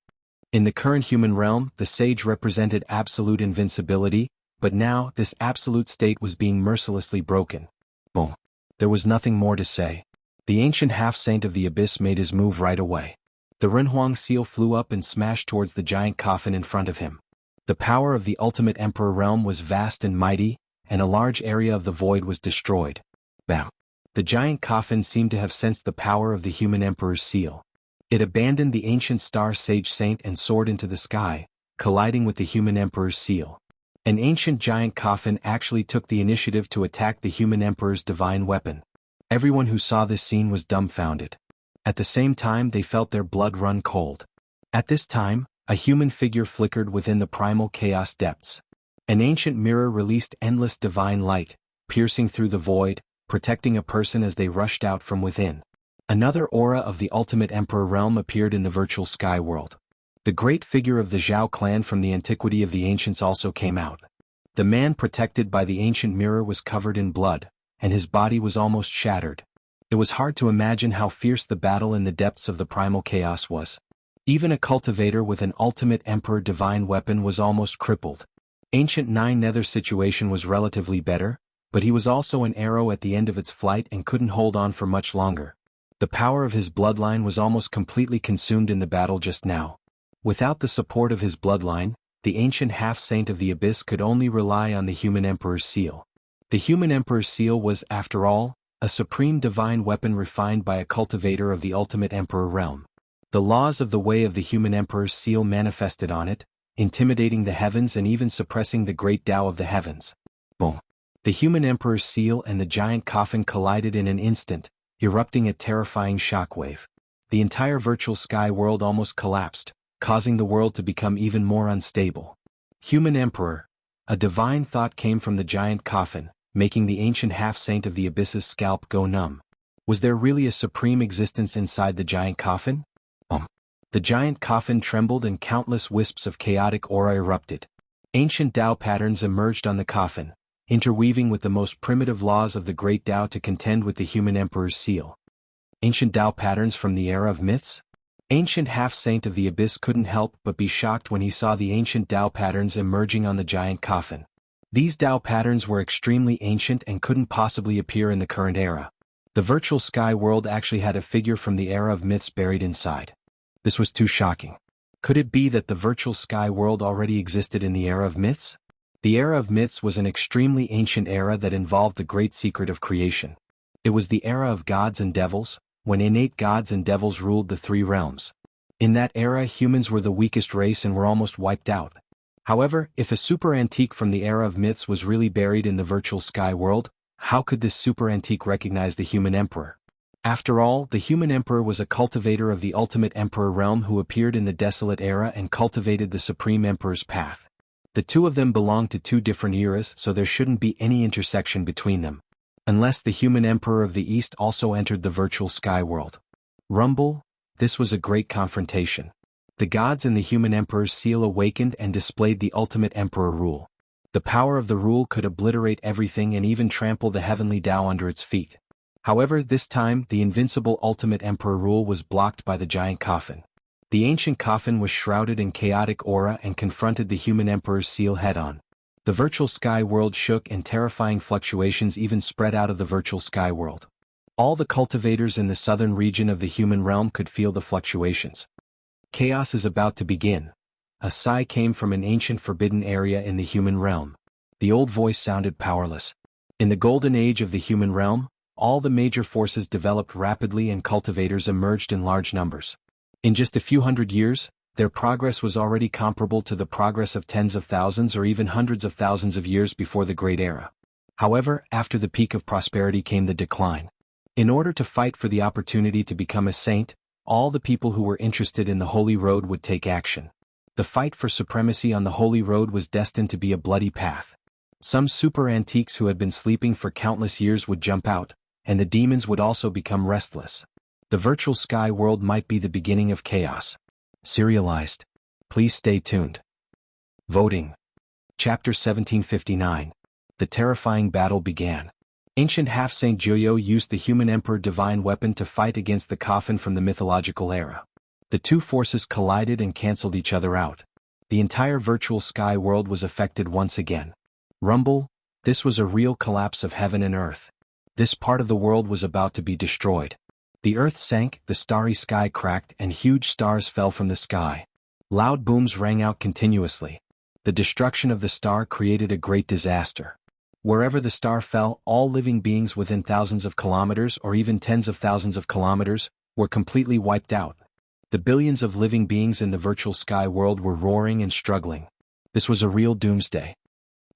In the current human realm, the sage represented absolute invincibility, but now this absolute state was being mercilessly broken. Boom. There was nothing more to say. The ancient half-saint of the abyss made his move right away. The Renhuang seal flew up and smashed towards the giant coffin in front of him. The power of the ultimate emperor realm was vast and mighty, and a large area of the void was destroyed. Bam! The giant coffin seemed to have sensed the power of the human emperor's seal. It abandoned the ancient star sage saint and soared into the sky, colliding with the human emperor's seal. An ancient giant coffin actually took the initiative to attack the human emperor's divine weapon. Everyone who saw this scene was dumbfounded. At the same time they felt their blood run cold. At this time, a human figure flickered within the primal chaos depths. An ancient mirror released endless divine light, piercing through the void, protecting a person as they rushed out from within. Another aura of the ultimate emperor realm appeared in the virtual sky world. The great figure of the Zhao clan from the antiquity of the ancients also came out. The man protected by the ancient mirror was covered in blood, and his body was almost shattered. It was hard to imagine how fierce the battle in the depths of the primal chaos was. Even a cultivator with an ultimate emperor divine weapon was almost crippled. Ancient Nine Nether's situation was relatively better, but he was also an arrow at the end of its flight and couldn't hold on for much longer. The power of his bloodline was almost completely consumed in the battle just now. Without the support of his bloodline, the ancient half-saint of the abyss could only rely on the human emperor's seal. The human emperor's seal was, after all, a supreme divine weapon refined by a cultivator of the ultimate emperor realm. The laws of the way of the human emperor's seal manifested on it, intimidating the heavens and even suppressing the great Tao of the heavens. Boom! The human emperor's seal and the giant coffin collided in an instant, erupting a terrifying shockwave. The entire virtual sky world almost collapsed, causing the world to become even more unstable. Human emperor. A divine thought came from the giant coffin, making the ancient half-saint of the abyss's scalp go numb. Was there really a supreme existence inside the giant coffin? The giant coffin trembled and countless wisps of chaotic aura erupted. Ancient Tao patterns emerged on the coffin, interweaving with the most primitive laws of the great Tao to contend with the human emperor's seal. Ancient Tao patterns from the era of myths? Ancient half-saint of the abyss couldn't help but be shocked when he saw the ancient Tao patterns emerging on the giant coffin. These Tao patterns were extremely ancient and couldn't possibly appear in the current era. The virtual sky world actually had a figure from the era of myths buried inside. This was too shocking. Could it be that the virtual sky world already existed in the era of myths? The era of myths was an extremely ancient era that involved the great secret of creation. It was the era of gods and devils, when innate gods and devils ruled the three realms. In that era, humans were the weakest race and were almost wiped out. However, if a super antique from the era of myths was really buried in the virtual sky world, how could this super antique recognize the human emperor? After all, the human emperor was a cultivator of the ultimate emperor realm who appeared in the desolate era and cultivated the supreme emperor's path. The two of them belonged to two different eras, so there shouldn't be any intersection between them. Unless the human emperor of the East also entered the virtual sky world. Rumble? This was a great confrontation. The gods and the human emperor's seal awakened and displayed the ultimate emperor rule. The power of the rule could obliterate everything and even trample the heavenly Tao under its feet. However, this time, the invincible ultimate emperor rule was blocked by the giant coffin. The ancient coffin was shrouded in chaotic aura and confronted the human emperor's seal head-on. The virtual sky world shook and terrifying fluctuations even spread out of the virtual sky world. All the cultivators in the southern region of the human realm could feel the fluctuations. Chaos is about to begin. A sigh came from an ancient forbidden area in the human realm. The old voice sounded powerless. In the golden age of the human realm, all the major forces developed rapidly and cultivators emerged in large numbers. In just a few hundred years, their progress was already comparable to the progress of tens of thousands or even hundreds of thousands of years before the Great Era. However, after the peak of prosperity came the decline. In order to fight for the opportunity to become a saint, all the people who were interested in the Holy Road would take action. The fight for supremacy on the Holy Road was destined to be a bloody path. Some super antiques who had been sleeping for countless years would jump out, and the demons would also become restless. The virtual sky world might be the beginning of chaos. Serialized. Please stay tuned. Voting. Chapter 1759. The terrifying battle began. Ancient half-saint Joyo used the human emperor divine weapon to fight against the coffin from the mythological era. The two forces collided and cancelled each other out. The entire virtual sky world was affected once again. Rumble? This was a real collapse of heaven and earth. This part of the world was about to be destroyed. The earth sank, the starry sky cracked, and huge stars fell from the sky. Loud booms rang out continuously. The destruction of the star created a great disaster. Wherever the star fell, all living beings within thousands of kilometers or even tens of thousands of kilometers were completely wiped out. The billions of living beings in the virtual sky world were roaring and struggling. This was a real doomsday.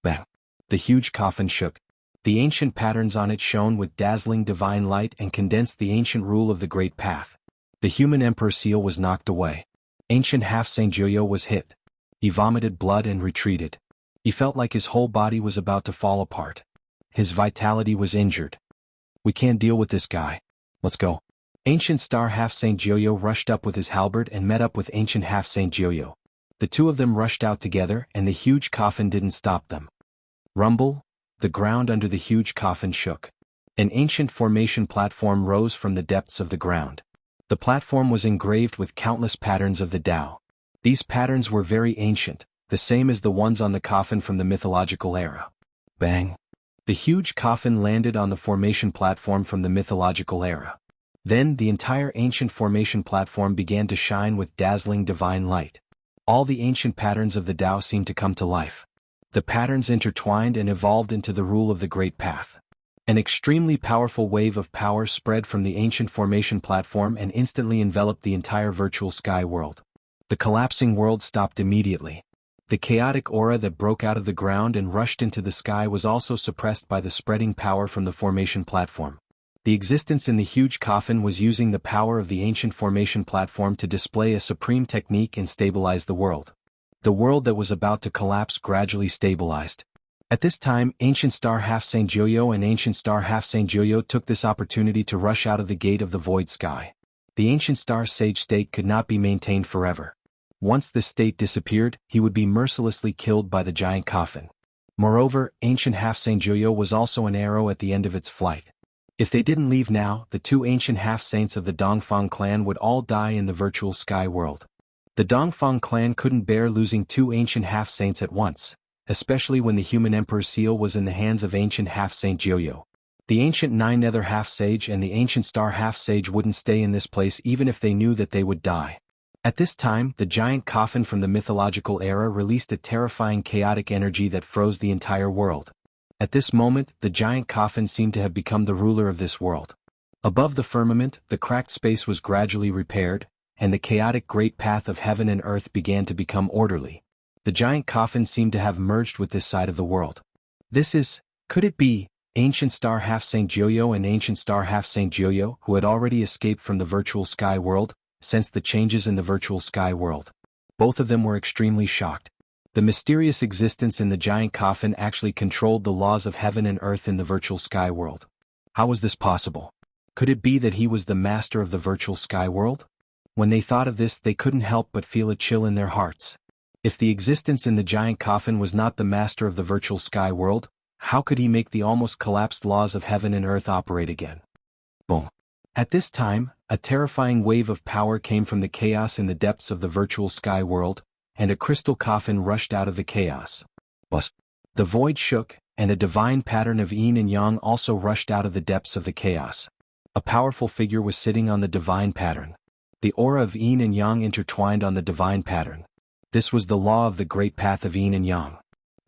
Bam! The huge coffin shook. The ancient patterns on it shone with dazzling divine light and condensed the ancient rule of the Great Path. The human emperor seal was knocked away. Ancient half-saint Joyo was hit. He vomited blood and retreated. He felt like his whole body was about to fall apart. His vitality was injured. We can't deal with this guy. Let's go. Ancient star half-saint Joyo rushed up with his halberd and met up with ancient half-saint Joyo. The two of them rushed out together and the huge coffin didn't stop them. Rumble? The ground under the huge coffin shook. An ancient formation platform rose from the depths of the ground. The platform was engraved with countless patterns of the Tao. These patterns were very ancient, the same as the ones on the coffin from the mythological era. Bang! The huge coffin landed on the formation platform from the mythological era. Then the entire ancient formation platform began to shine with dazzling divine light. All the ancient patterns of the Tao seemed to come to life. The patterns intertwined and evolved into the rule of the Great Path. An extremely powerful wave of power spread from the ancient formation platform and instantly enveloped the entire virtual sky world. The collapsing world stopped immediately. The chaotic aura that broke out of the ground and rushed into the sky was also suppressed by the spreading power from the formation platform. The existence in the huge coffin was using the power of the ancient formation platform to display a supreme technique and stabilize the world. The world that was about to collapse gradually stabilized. At this time, Ancient Star Half Saint Joyo and Ancient Star Half Saint Joyo took this opportunity to rush out of the gate of the void sky. The Ancient Star Sage state could not be maintained forever. Once this state disappeared, he would be mercilessly killed by the giant coffin. Moreover, Ancient Half Saint Joyo was also an arrow at the end of its flight. If they didn't leave now, the two ancient half-saints of the Dongfang clan would all die in the virtual sky world. The Dongfang clan couldn't bear losing two ancient half-saints at once, especially when the human emperor's seal was in the hands of ancient half-saint Joyo. The ancient Nine-Nether half-sage and the ancient star half-sage wouldn't stay in this place even if they knew that they would die. At this time, the giant coffin from the mythological era released a terrifying chaotic energy that froze the entire world. At this moment, the giant coffin seemed to have become the ruler of this world. Above the firmament, the cracked space was gradually repaired, and the chaotic great path of heaven and earth began to become orderly. The giant coffin seemed to have merged with this side of the world. Could it be, Ancient Star Half Saint Joyo and Ancient Star Half Saint Joyo, who had already escaped from the virtual sky world, sensed the changes in the virtual sky world? Both of them were extremely shocked. The mysterious existence in the giant coffin actually controlled the laws of heaven and earth in the virtual sky world. How was this possible? Could it be that he was the master of the virtual sky world? When they thought of this, they couldn't help but feel a chill in their hearts. If the existence in the giant coffin was not the master of the virtual sky world, how could he make the almost collapsed laws of heaven and earth operate again? Boom. At this time, a terrifying wave of power came from the chaos in the depths of the virtual sky world, and a crystal coffin rushed out of the chaos. The void shook, and a divine pattern of yin and yang also rushed out of the depths of the chaos. A powerful figure was sitting on the divine pattern. The aura of yin and yang intertwined on the divine pattern. This was the law of the great path of yin and yang.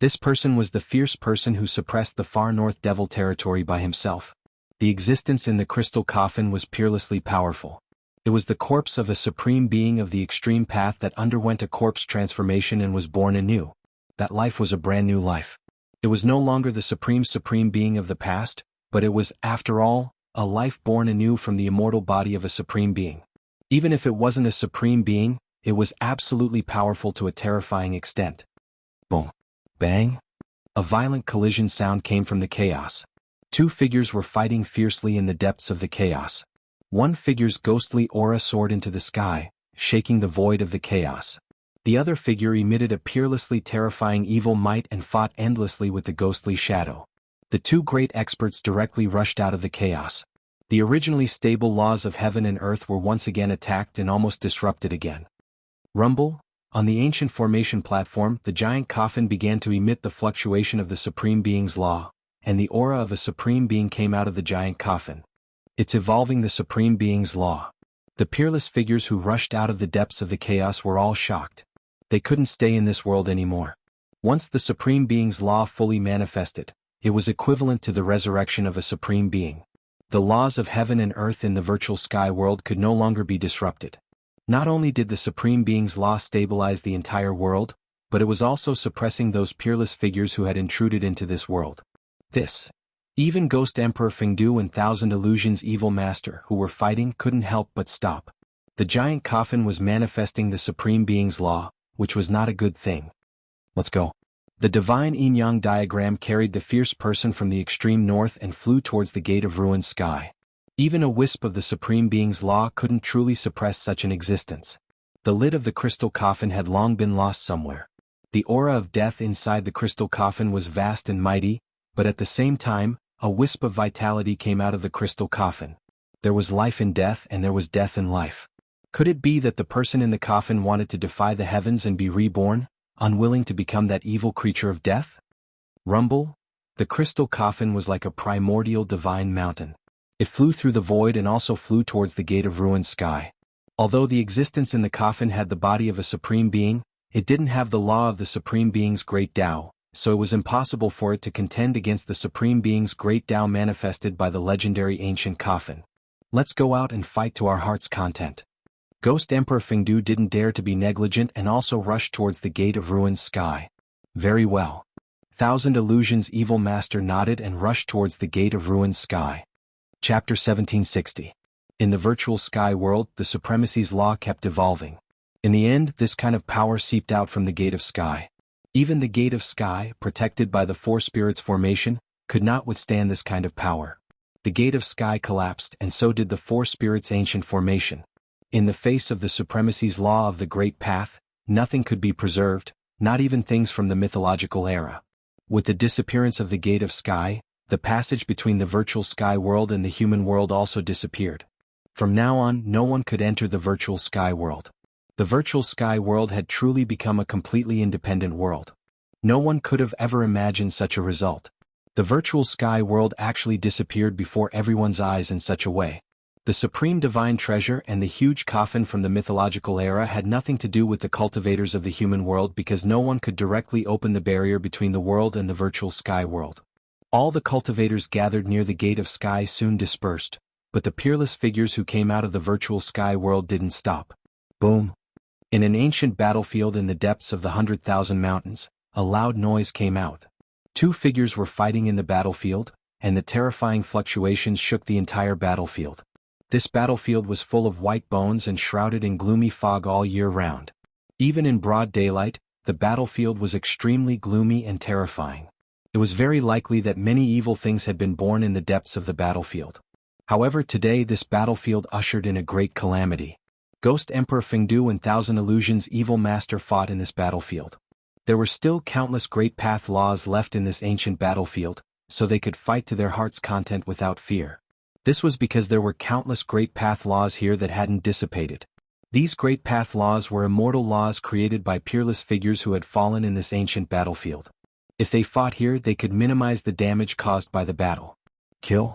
This person was the fierce person who suppressed the far north devil territory by himself. The existence in the crystal coffin was peerlessly powerful. It was the corpse of a supreme being of the extreme path that underwent a corpse transformation and was born anew. That life was a brand new life. It was no longer the supreme being of the past, but it was, after all, a life born anew from the immortal body of a supreme being. Even if it wasn't a supreme being, it was absolutely powerful to a terrifying extent. Boom. Bang. A violent collision sound came from the chaos. Two figures were fighting fiercely in the depths of the chaos. One figure's ghostly aura soared into the sky, shaking the void of the chaos. The other figure emitted a peerlessly terrifying evil might and fought endlessly with the ghostly shadow. The two great experts directly rushed out of the chaos. The originally stable laws of heaven and earth were once again attacked and almost disrupted again. Rumble. On the ancient formation platform, the giant coffin began to emit the fluctuation of the Supreme Being's law, and the aura of a Supreme Being came out of the giant coffin. It's evolving the Supreme Being's law. The peerless figures who rushed out of the depths of the chaos were all shocked. They couldn't stay in this world anymore. Once the Supreme Being's law fully manifested, it was equivalent to the resurrection of a Supreme Being. The laws of heaven and earth in the virtual sky world could no longer be disrupted. Not only did the Supreme Being's law stabilize the entire world, but it was also suppressing those peerless figures who had intruded into this world. Even Ghost Emperor Fengdu and Thousand Illusions Evil Master who were fighting couldn't help but stop. The giant coffin was manifesting the Supreme Being's law, which was not a good thing. Let's go. The divine yin-yang diagram carried the fierce person from the extreme north and flew towards the gate of ruined sky. Even a wisp of the Supreme Being's law couldn't truly suppress such an existence. The lid of the crystal coffin had long been lost somewhere. The aura of death inside the crystal coffin was vast and mighty, but at the same time, a wisp of vitality came out of the crystal coffin. There was life in death and there was death in life. Could it be that the person in the coffin wanted to defy the heavens and be reborn, unwilling to become that evil creature of death? Rumble. The crystal coffin was like a primordial divine mountain. It flew through the void and also flew towards the gate of ruined sky. Although the existence in the coffin had the body of a supreme being, it didn't have the law of the supreme being's great Tao, so it was impossible for it to contend against the supreme being's great Tao manifested by the legendary ancient coffin. Let's go out and fight to our heart's content. Ghost Emperor Fengdu didn't dare to be negligent and also rushed towards the gate of ruined sky. Very well. Thousand Illusions Evil Master nodded and rushed towards the gate of ruined sky. Chapter 1760. In the virtual sky world, the supremacy's law kept evolving. In the end, this kind of power seeped out from the gate of sky. Even the gate of sky, protected by the four spirits formation, could not withstand this kind of power. The gate of sky collapsed, and so did the four spirits' ancient formation. In the face of the supremacy's law of the great path, nothing could be preserved, not even things from the mythological era. With the disappearance of the gate of sky, the passage between the virtual sky world and the human world also disappeared. From now on, no one could enter the virtual sky world. The virtual sky world had truly become a completely independent world. No one could have ever imagined such a result. The virtual sky world actually disappeared before everyone's eyes in such a way. The supreme divine treasure and the huge coffin from the mythological era had nothing to do with the cultivators of the human world because no one could directly open the barrier between the world and the virtual sky world. All the cultivators gathered near the gate of sky soon dispersed, but the peerless figures who came out of the virtual sky world didn't stop. Boom! In an ancient battlefield in the depths of the 100,000 mountains, a loud noise came out. Two figures were fighting in the battlefield, and the terrifying fluctuations shook the entire battlefield. This battlefield was full of white bones and shrouded in gloomy fog all year round. Even in broad daylight, the battlefield was extremely gloomy and terrifying. It was very likely that many evil things had been born in the depths of the battlefield. However, today this battlefield ushered in a great calamity. Ghost Emperor Fengdu and Thousand Illusions Evil Master fought in this battlefield. There were still countless great path laws left in this ancient battlefield, so they could fight to their heart's content without fear. This was because there were countless great path laws here that hadn't dissipated. These great path laws were immortal laws created by peerless figures who had fallen in this ancient battlefield. If they fought here, they could minimize the damage caused by the battle. Kill.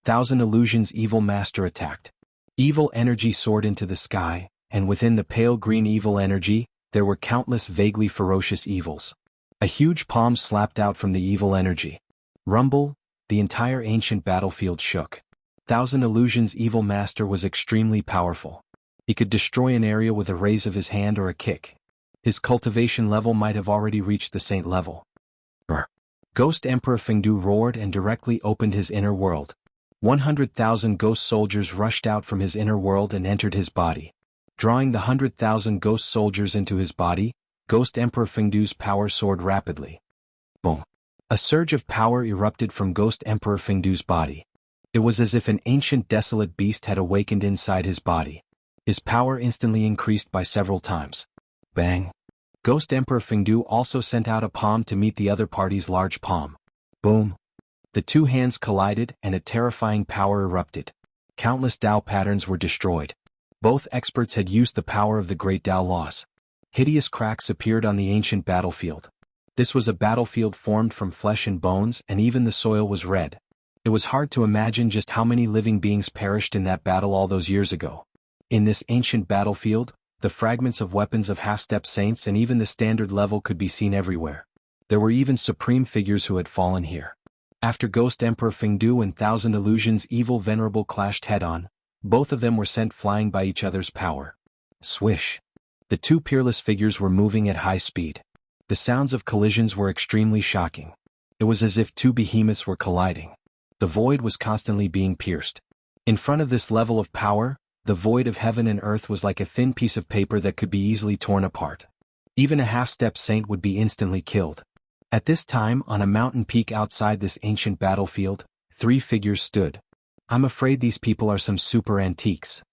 Thousand Illusions Evil Master attacked. Evil energy soared into the sky, and within the pale green evil energy, there were countless vaguely ferocious evils. A huge palm slapped out from the evil energy. Rumble, the entire ancient battlefield shook. Thousand Illusions Evil Master was extremely powerful. He could destroy an area with a raise of his hand or a kick. His cultivation level might have already reached the saint level. Ghost Emperor Fengdu roared and directly opened his inner world. 100,000 ghost soldiers rushed out from his inner world and entered his body. Drawing the 100,000 ghost soldiers into his body, Ghost Emperor Fengdu's power soared rapidly. Boom! A surge of power erupted from Ghost Emperor Fengdu's body. It was as if an ancient desolate beast had awakened inside his body. His power instantly increased by several times. Bang! Ghost Emperor Fengdu also sent out a palm to meet the other party's large palm. Boom! The two hands collided and a terrifying power erupted. Countless Tao patterns were destroyed. Both experts had used the power of the great Tao laws. Hideous cracks appeared on the ancient battlefield. This was a battlefield formed from flesh and bones, and even the soil was red. It was hard to imagine just how many living beings perished in that battle all those years ago. In this ancient battlefield, the fragments of weapons of half-step saints and even the standard level could be seen everywhere. There were even supreme figures who had fallen here. After Ghost Emperor Fengdu and Thousand Illusions Evil Venerable clashed head-on, both of them were sent flying by each other's power. Swish! The two peerless figures were moving at high speed. The sounds of collisions were extremely shocking. It was as if two behemoths were colliding. The void was constantly being pierced. In front of this level of power, the void of heaven and earth was like a thin piece of paper that could be easily torn apart. Even a half-step saint would be instantly killed. At this time, on a mountain peak outside this ancient battlefield, three figures stood. I'm afraid these people are some super antiques.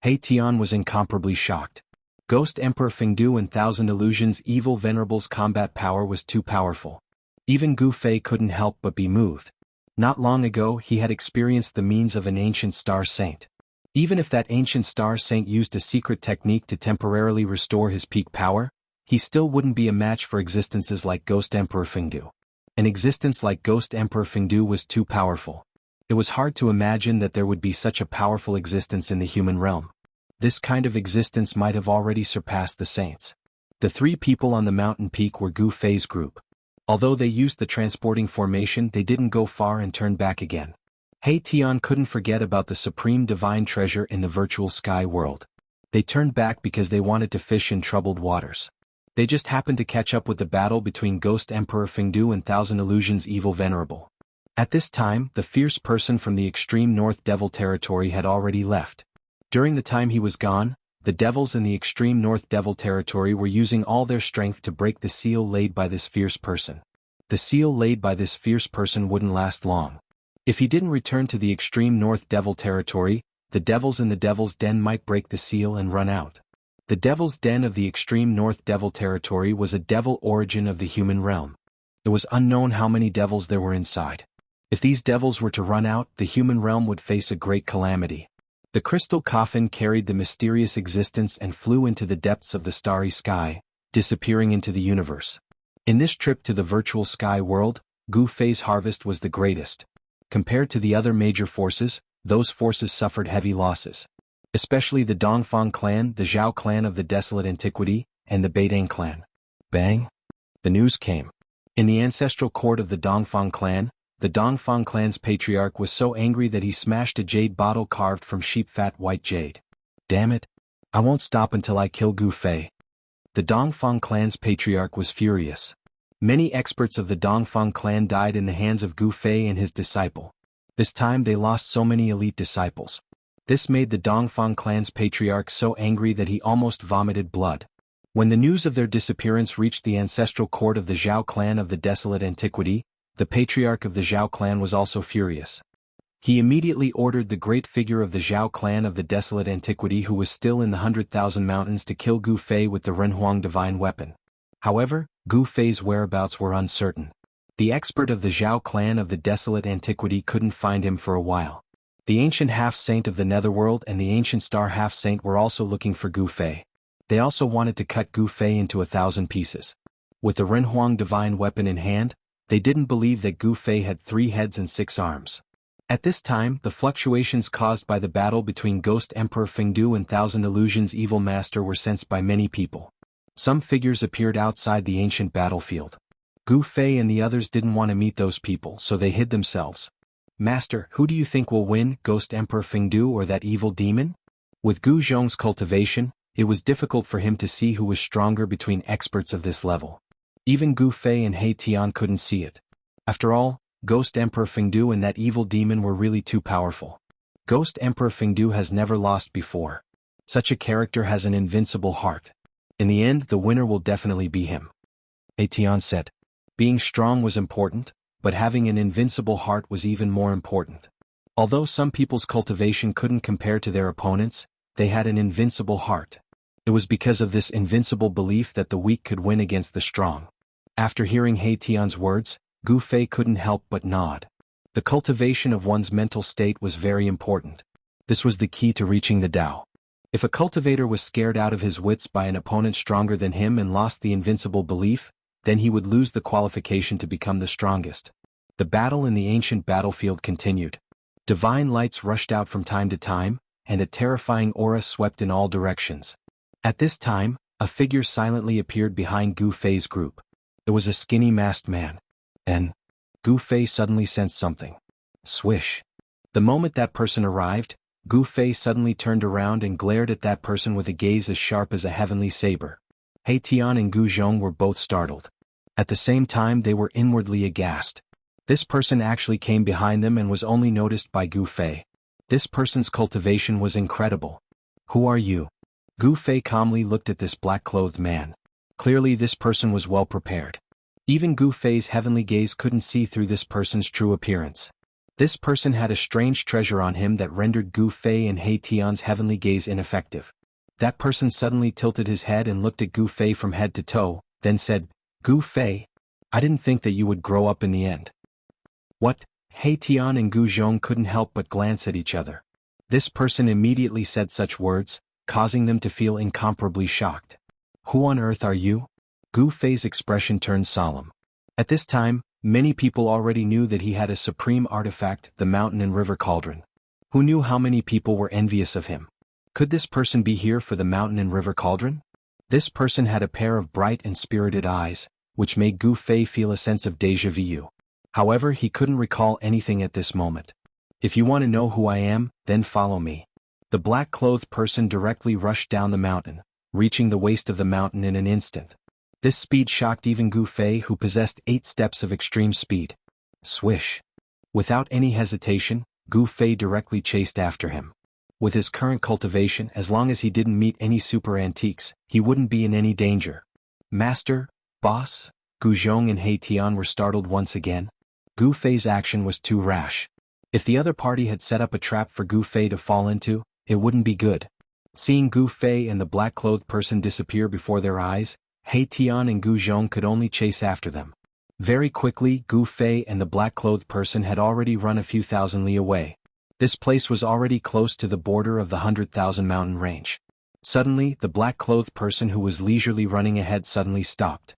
He Tian was incomparably shocked. Ghost Emperor Fengdu and Thousand Illusions Evil Venerable's combat power was too powerful. Even Gu Fei couldn't help but be moved. Not long ago he had experienced the means of an ancient star saint. Even if that ancient star saint used a secret technique to temporarily restore his peak power, he still wouldn't be a match for existences like Ghost Emperor Fengdu. An existence like Ghost Emperor Fengdu was too powerful. It was hard to imagine that there would be such a powerful existence in the human realm. This kind of existence might have already surpassed the saints. The three people on the mountain peak were Gu Fei's group. Although they used the transporting formation, they didn't go far and turned back again. He Tian couldn't forget about the supreme divine treasure in the virtual sky world. They turned back because they wanted to fish in troubled waters. They just happened to catch up with the battle between Ghost Emperor Fengdu and Thousand Illusions Evil Venerable. At this time, the fierce person from the extreme North Devil territory had already left. During the time he was gone, the devils in the extreme North Devil territory were using all their strength to break the seal laid by this fierce person. The seal laid by this fierce person wouldn't last long. If he didn't return to the extreme North Devil territory, the devils in the Devil's Den might break the seal and run out. The Devil's Den of the extreme North Devil territory was a devil origin of the human realm. It was unknown how many devils there were inside. If these devils were to run out, the human realm would face a great calamity. The crystal coffin carried the mysterious existence and flew into the depths of the starry sky, disappearing into the universe. In this trip to the virtual sky world, Gu Fei's harvest was the greatest. Compared to the other major forces, those forces suffered heavy losses. Especially the Dongfang clan, the Zhao clan of the Desolate Antiquity, and the Beidang clan. Bang! The news came. In the ancestral court of the Dongfang clan, the Dongfang clan's patriarch was so angry that he smashed a jade bottle carved from sheep-fat white jade. Damn it! I won't stop until I kill Gu Fei. The Dongfang clan's patriarch was furious. Many experts of the Dongfang clan died in the hands of Gu Fei and his disciple. This time they lost so many elite disciples. This made the Dongfang clan's patriarch so angry that he almost vomited blood. When the news of their disappearance reached the ancestral court of the Zhao clan of the Desolate Antiquity, the patriarch of the Zhao clan was also furious. He immediately ordered the great figure of the Zhao clan of the Desolate Antiquity who was still in the 100,000 mountains to kill Gu Fei with the Renhuang divine weapon. However, Gu Fei's whereabouts were uncertain. The expert of the Zhao clan of the Desolate Antiquity couldn't find him for a while. The ancient half-saint of the Netherworld and the ancient star half-saint were also looking for Gu Fei. They also wanted to cut Gu Fei into 1,000 pieces. With the Renhuang divine weapon in hand, they didn't believe that Gu Fei had 3 heads and 6 arms. At this time, the fluctuations caused by the battle between Ghost Emperor Fengdu and Thousand Illusions Evil Master were sensed by many people. Some figures appeared outside the ancient battlefield. Gu Fei and the others didn't want to meet those people, so they hid themselves. Master, who do you think will win, Ghost Emperor Fengdu or that evil demon? With Gu Zhong's cultivation, it was difficult for him to see who was stronger between experts of this level. Even Gu Fei and He Tian couldn't see it. After all, Ghost Emperor Fengdu and that evil demon were really too powerful. Ghost Emperor Fengdu has never lost before. Such a character has an invincible heart. In the end, the winner will definitely be him. He Tian said. Being strong was important, but having an invincible heart was even more important. Although some people's cultivation couldn't compare to their opponents, they had an invincible heart. It was because of this invincible belief that the weak could win against the strong. After hearing He Tian's words, Gu Fei couldn't help but nod. The cultivation of one's mental state was very important. This was the key to reaching the Tao. If a cultivator was scared out of his wits by an opponent stronger than him and lost the invincible belief, then he would lose the qualification to become the strongest. The battle in the ancient battlefield continued. Divine lights rushed out from time to time, and a terrifying aura swept in all directions. At this time, a figure silently appeared behind Gu Fei's group. It was a skinny masked man. And Gu Fei suddenly sensed something. Swish. The moment that person arrived, Gu Fei suddenly turned around and glared at that person with a gaze as sharp as a heavenly saber. He Tian and Gu Zhong were both startled. At the same time they were inwardly aghast. This person actually came behind them and was only noticed by Gu Fei. This person's cultivation was incredible. Who are you? Gu Fei calmly looked at this black-clothed man. Clearly this person was well prepared. Even Gu Fei's heavenly gaze couldn't see through this person's true appearance. This person had a strange treasure on him that rendered Gu Fei and He Tian's heavenly gaze ineffective. That person suddenly tilted his head and looked at Gu Fei from head to toe, then said, Gu Fei, I didn't think that you would grow up in the end. What? He Tian and Gu Zhong couldn't help but glance at each other. This person immediately said such words, causing them to feel incomparably shocked. Who on earth are you? Gu Fei's expression turned solemn. At this time, Many people already knew that he had a supreme artifact, the mountain and river cauldron. Who knew how many people were envious of him? Could this person be here for the mountain and river cauldron? This person had a pair of bright and spirited eyes, which made Gu Fei feel a sense of déjà vu. However, he couldn't recall anything at this moment. If you want to know who I am, then follow me. The black-clothed person directly rushed down the mountain, reaching the waist of the mountain in an instant. This speed shocked even Gu Fei, who possessed 8 steps of extreme speed. Swish. Without any hesitation, Gu Fei directly chased after him. With his current cultivation, as long as he didn't meet any super antiques, he wouldn't be in any danger. Master, boss, Gu Zhong and He Tian were startled once again. Gu Fei's action was too rash. If the other party had set up a trap for Gu Fei to fall into, it wouldn't be good. Seeing Gu Fei and the black-clothed person disappear before their eyes, He Tian and Gu Zhong could only chase after them. Very quickly, Gu Fei and the black-clothed person had already run a few thousand li away. This place was already close to the border of the 100,000 mountain range. Suddenly, the black-clothed person who was leisurely running ahead suddenly stopped.